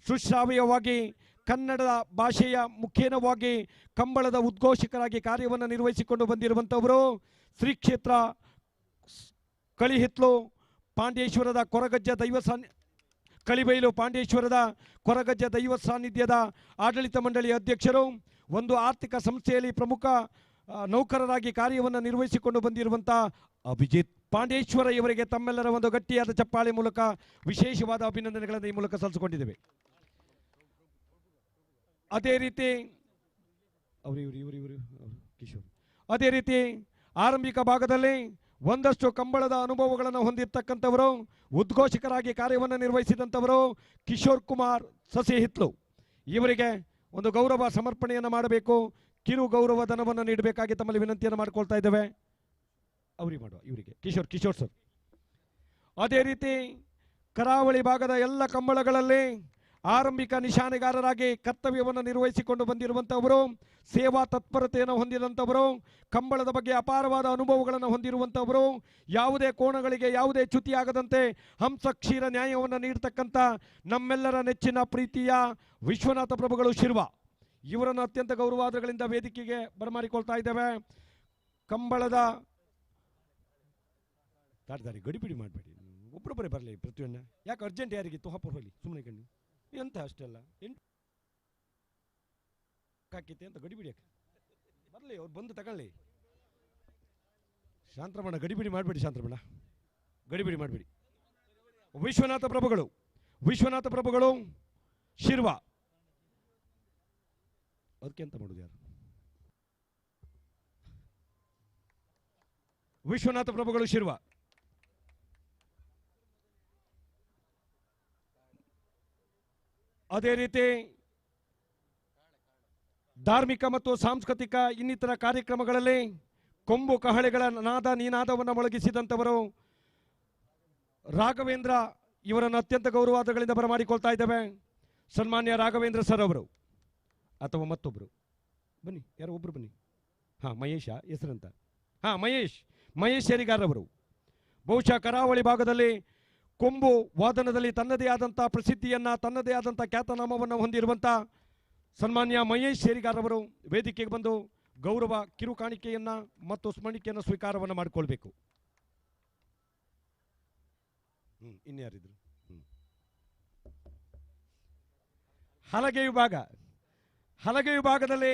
ಸುಶ್ರಾವ್ಯವಾಗಿ ಕನ್ನಡ ಭಾಷೆಯ ಮುಖೇನವಾಗಿ ಕಂಬಳದ ಉದ್ಘೋಷಕರಾಗಿ ಕಾರ್ಯವನ್ನು ನಿರ್ವಹಿಸಿಕೊಂಡು ಬಂದಿರುವಂಥವರು ಶ್ರೀ ಕ್ಷೇತ್ರ ಕಳಿಹಿತ್ಲು ಪಾಂಡೇಶ್ವರದ ಕೊರಗಜ್ಜ ದೈವ ಕಳಿಬೈಲು ಪಾಂಡೇಶ್ವರದ ಕೊರಗಜ್ಜ ದೈವ ಸಾನ್ನಿಧ್ಯದ ಆಡಳಿತ ಮಂಡಳಿಯ ಅಧ್ಯಕ್ಷರು, ಒಂದು ಆರ್ಥಿಕ ಸಂಸ್ಥೆಯಲ್ಲಿ ಪ್ರಮುಖ ನೌಕರರಾಗಿ ಕಾರ್ಯವನ್ನು ನಿರ್ವಹಿಸಿಕೊಂಡು ಬಂದಿರುವಂಥ ಅಭಿಜಿತ್ ಪಾಂಡೇಶ್ವರ ಇವರಿಗೆ ತಮ್ಮೆಲ್ಲರ ಒಂದು ಗಟ್ಟಿಯಾದ ಚಪ್ಪಾಳೆ ಮೂಲಕ ವಿಶೇಷವಾದ ಅಭಿನಂದನೆಗಳನ್ನು ಈ ಮೂಲಕ ಸಲ್ಲಿಸಿಕೊಂಡಿದ್ದೇವೆ. ಅದೇ ರೀತಿ ಕಿಶೋರ್ ಅದೇ ರೀತಿ ಆರಂಭಿಕ ಭಾಗದಲ್ಲಿ ಒಂದಷ್ಟು ಕಂಬಳದ ಅನುಭವಗಳನ್ನು ಹೊಂದಿರತಕ್ಕಂಥವರು, ಉದ್ಘೋಷಕರಾಗಿ ಕಾರ್ಯವನ್ನು ನಿರ್ವಹಿಸಿದಂಥವರು ಕಿಶೋರ್ ಕುಮಾರ್ ಸಸಿ ಹಿತ್ಲು ಇವರಿಗೆ ಒಂದು ಗೌರವ ಸಮರ್ಪಣೆಯನ್ನು ಮಾಡಬೇಕು, ಕಿರು ಗೌರವ ಧನವನ್ನು ನೀಡಬೇಕಾಗಿ ತಮ್ಮಲ್ಲಿ ವಿನಂತಿಯನ್ನು ಮಾಡಿಕೊಳ್ತಾ ಇದ್ದೇವೆ. ಇವರಿಗೆ ಕಿಶೋರ್ ಸರ್. ಅದೇ ರೀತಿ ಕರಾವಳಿ ಭಾಗದ ಎಲ್ಲ ಕಂಬಳಗಳಲ್ಲಿ ಆರಂಭಿಕ ನಿಶಾನೆಗಾರರಾಗಿ ಕರ್ತವ್ಯವನ್ನು ನಿರ್ವಹಿಸಿಕೊಂಡು ಬಂದಿರುವಂಥವರು, ಸೇವಾ ತತ್ಪರತೆಯನ್ನು ಹೊಂದಿದಂಥವರು, ಕಂಬಳದ ಬಗ್ಗೆ ಅಪಾರವಾದ ಅನುಭವಗಳನ್ನು ಹೊಂದಿರುವಂಥವರು, ಯಾವುದೇ ಕೋಣಗಳಿಗೆ ಯಾವುದೇ ಚ್ಯುತಿಯಾಗದಂತೆ ಹಂಸ ಕ್ಷೀರ ನ್ಯಾಯವನ್ನು ನೀಡತಕ್ಕಂಥ ನಮ್ಮೆಲ್ಲರ ನೆಚ್ಚಿನ ಪ್ರೀತಿಯ ವಿಶ್ವನಾಥ ಪ್ರಭುಗಳು ಶಿರ್ವ ಇವರನ್ನು ಅತ್ಯಂತ ಗೌರವಾದಗಳಿಂದ ವೇದಿಕೆಗೆ ಬರಮಾಡಿಕೊಳ್ತಾ ಇದ್ದೇವೆ. ಕಂಬಳದ ದಾಡಿ ಗಡಿಬಿಡಿ ಮಾಡಬೇಡಿ, ಒಬ್ಬರೊಬ್ಬರೇ ಬರಲಿ ಪ್ರತಿಯೊಂದು. ಯಾಕೆ ಅರ್ಜೆಂಟ್ ಯಾರಿಗಿತ್ತು ಹಾಪರ್ ಹೋಗಲಿ ಸುಮ್ಮನೆ ಕಣ್ಣು ಎಂತ ಅಷ್ಟೆಲ್ಲ ಹಾಕಿತ್ತೆ ಅಂತ ಗಡಿಬಿಡಿ ಯಾಕೆ ಬರಲಿ, ಅವ್ರು ಬಂದು ತಗೊಳ್ಳಿ. ಶಾಂತರಮಣ ಗಡಿಬಿಡಿ ಮಾಡಬೇಡಿ, ಶಾಂತರಮಣ ಗಡಿಬಿಡಿ ಮಾಡಬೇಡಿ. ವಿಶ್ವನಾಥ ಪ್ರಭುಗಳು ಶಿರ್ವ. ಅದಕ್ಕೆ ಅಂತ ಮಾಡುದು ಯಾರು? ವಿಶ್ವನಾಥ ಪ್ರಭುಗಳು ಶಿರ್ವ. ಅದೇ ರೀತಿ ಧಾರ್ಮಿಕ ಮತ್ತು ಸಾಂಸ್ಕೃತಿಕ ಇನ್ನಿತರ ಕಾರ್ಯಕ್ರಮಗಳಲ್ಲಿ ಕೊಂಬು ಕಹಳೆಗಳ ನಿನಾದವನ್ನು ಮೊಳಗಿಸಿದಂಥವರು ರಾಘವೇಂದ್ರ. ಇವರನ್ನು ಅತ್ಯಂತ ಗೌರವಾದಗಳಿಂದ ಬರಮಾಡಿಕೊಳ್ತಾ ಇದ್ದೇವೆ. ಸನ್ಮಾನ್ಯ ರಾಘವೇಂದ್ರ ಸರ್ ಅವರು ಅಥವಾ ಮತ್ತೊಬ್ಬರು ಬನ್ನಿ, ಯಾರೋ ಒಬ್ರು ಬನ್ನಿ. ಮಹೇಶ ಹೆಸರಂತ. ಮಹೇಶ್ ಶೇರಿಗಾರವರು ಬಹುಶಃ ಕರಾವಳಿ ಭಾಗದಲ್ಲಿ ಕೊಂಬು ವಾದನದಲ್ಲಿ ತನ್ನದೇ ಆದಂಥ ಪ್ರಸಿದ್ಧಿಯನ್ನ, ತನ್ನದೇ ಆದಂಥ ಖ್ಯಾತನಾಮವನ್ನು ಹೊಂದಿರುವಂಥ ಸನ್ಮಾನ್ಯ ಮಹೇಶ್ ಶೇರಿಗಾರವರು ವೇದಿಕೆಗೆ ಬಂದು ಗೌರವ ಕಿರುಕಾಣಿಕೆಯನ್ನ ಮತ್ತು ಸ್ಮರಣಿಕೆಯನ್ನು ಸ್ವೀಕಾರವನ್ನು ಮಾಡಿಕೊಳ್ಬೇಕು. ಇನ್ಯಾರಿದ್ರು? ಹಲಗೆ ವಿಭಾಗದಲ್ಲಿ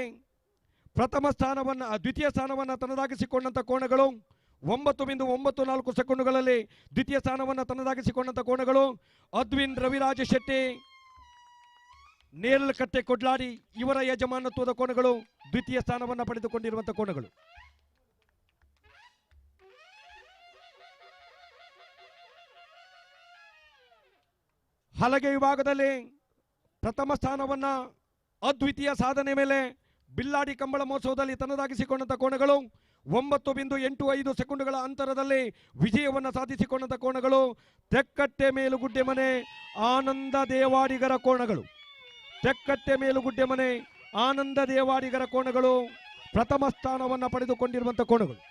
ದ್ವಿತೀಯ ಸ್ಥಾನವನ್ನು ತನ್ನದಾಗಿಸಿಕೊಂಡಂಥ ಕೋಣಗಳು 9.94 ಸೆಕೆಂಡುಗಳಲ್ಲಿ ದ್ವಿತೀಯ ಸ್ಥಾನವನ್ನು ತನ್ನದಾಗಿಸಿಕೊಂಡಂಥ ಕೋಣಗಳು ಅದ್ವಿನ್ ರವಿರಾಜ ಶೆಟ್ಟಿ, ನೇರಲಕಟ್ಟೆ ಕೊಡ್ಲಾಡಿ ಇವರ ಯಜಮಾನತ್ವದ ಕೋಣಗಳು ದ್ವಿತೀಯ ಸ್ಥಾನವನ್ನು ಪಡೆದುಕೊಂಡಿರುವಂಥ ಕೋಣಗಳು. ಹಲಗೆ ವಿಭಾಗದಲ್ಲಿ ಪ್ರಥಮ ಸ್ಥಾನವನ್ನ ಅದ್ವಿತೀಯ ಸಾಧನೆ ಮೇಲೆ ಬಿಲ್ಲಾಡಿ ಕಂಬಳ ಮಹೋತ್ಸವದಲ್ಲಿ ತನ್ನದಾಗಿಸಿಕೊಂಡಂಥ ಕೋಣಗಳು 9.85 ಸೆಕೆಂಡುಗಳ ಅಂತರದಲ್ಲಿ ವಿಜಯವನ್ನು ಸಾಧಿಸಿಕೊಂಡಂಥ ಕೋಣಗಳು ತೆಕ್ಕಟ್ಟೆ ಮೇಲುಗುಡ್ಡೆ ಮನೆ ಆನಂದ ದೇವಾಡಿಗರ ಕೋಣಗಳು. ತೆಕ್ಕಟ್ಟೆ ಮೇಲುಗುಡ್ಡೆ ಮನೆ ಆನಂದ ದೇವಾಡಿಗರ ಕೋಣಗಳು ಪ್ರಥಮ ಸ್ಥಾನವನ್ನು ಪಡೆದುಕೊಂಡಿರುವಂಥ ಕೋಣಗಳು.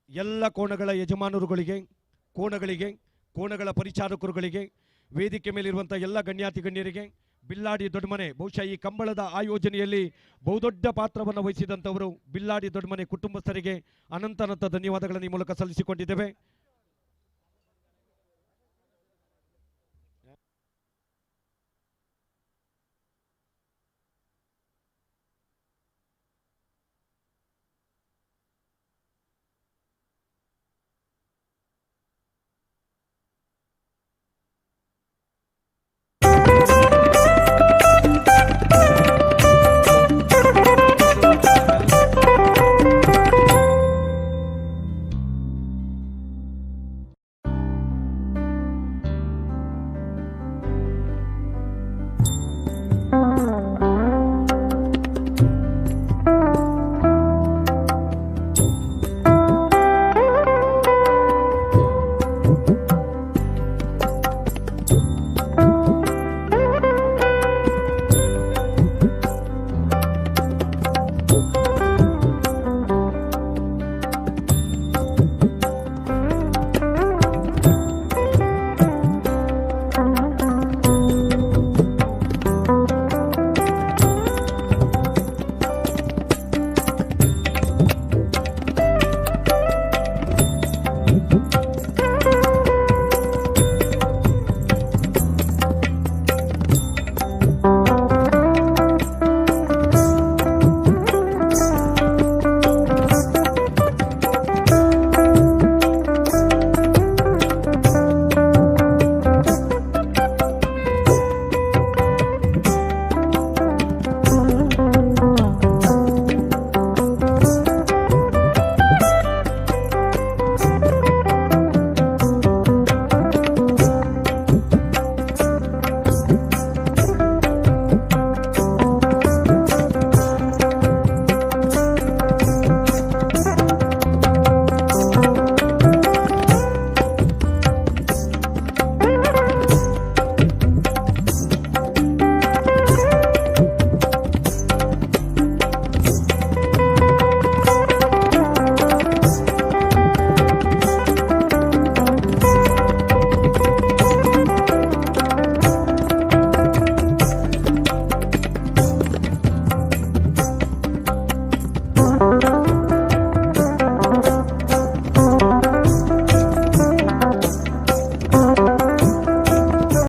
ಎಲ್ಲ ಕೋಣಗಳ ಯಜಮಾನರುಗಳಿಗೆ, ಕೋಣಗಳ ಪರಿಚಾರಕರುಗಳಿಗೆ, ವೇದಿಕೆ ಮೇಲಿರುವಂಥ ಎಲ್ಲ ಗಣ್ಯಾತಿ ಗಣ್ಯರಿಗೆ, ಬಿಲ್ಲಾಡಿ ದೊಡ್ಡಮನೆ ಬಹುಶಃ ಈ ಕಂಬಳದ ಆಯೋಜನೆಯಲ್ಲಿ ಬಹುದೊಡ್ಡ ಪಾತ್ರವನ್ನು ವಹಿಸಿದಂಥವರು ಬಿಲ್ಲಾಡಿ ದೊಡ್ಡಮನೆ ಕುಟುಂಬಸ್ಥರಿಗೆ ಅನಂತ ಧನ್ಯವಾದಗಳನ್ನು ಈ ಮೂಲಕ ಸಲ್ಲಿಸಿಕೊಂಡಿದ್ದೇವೆ.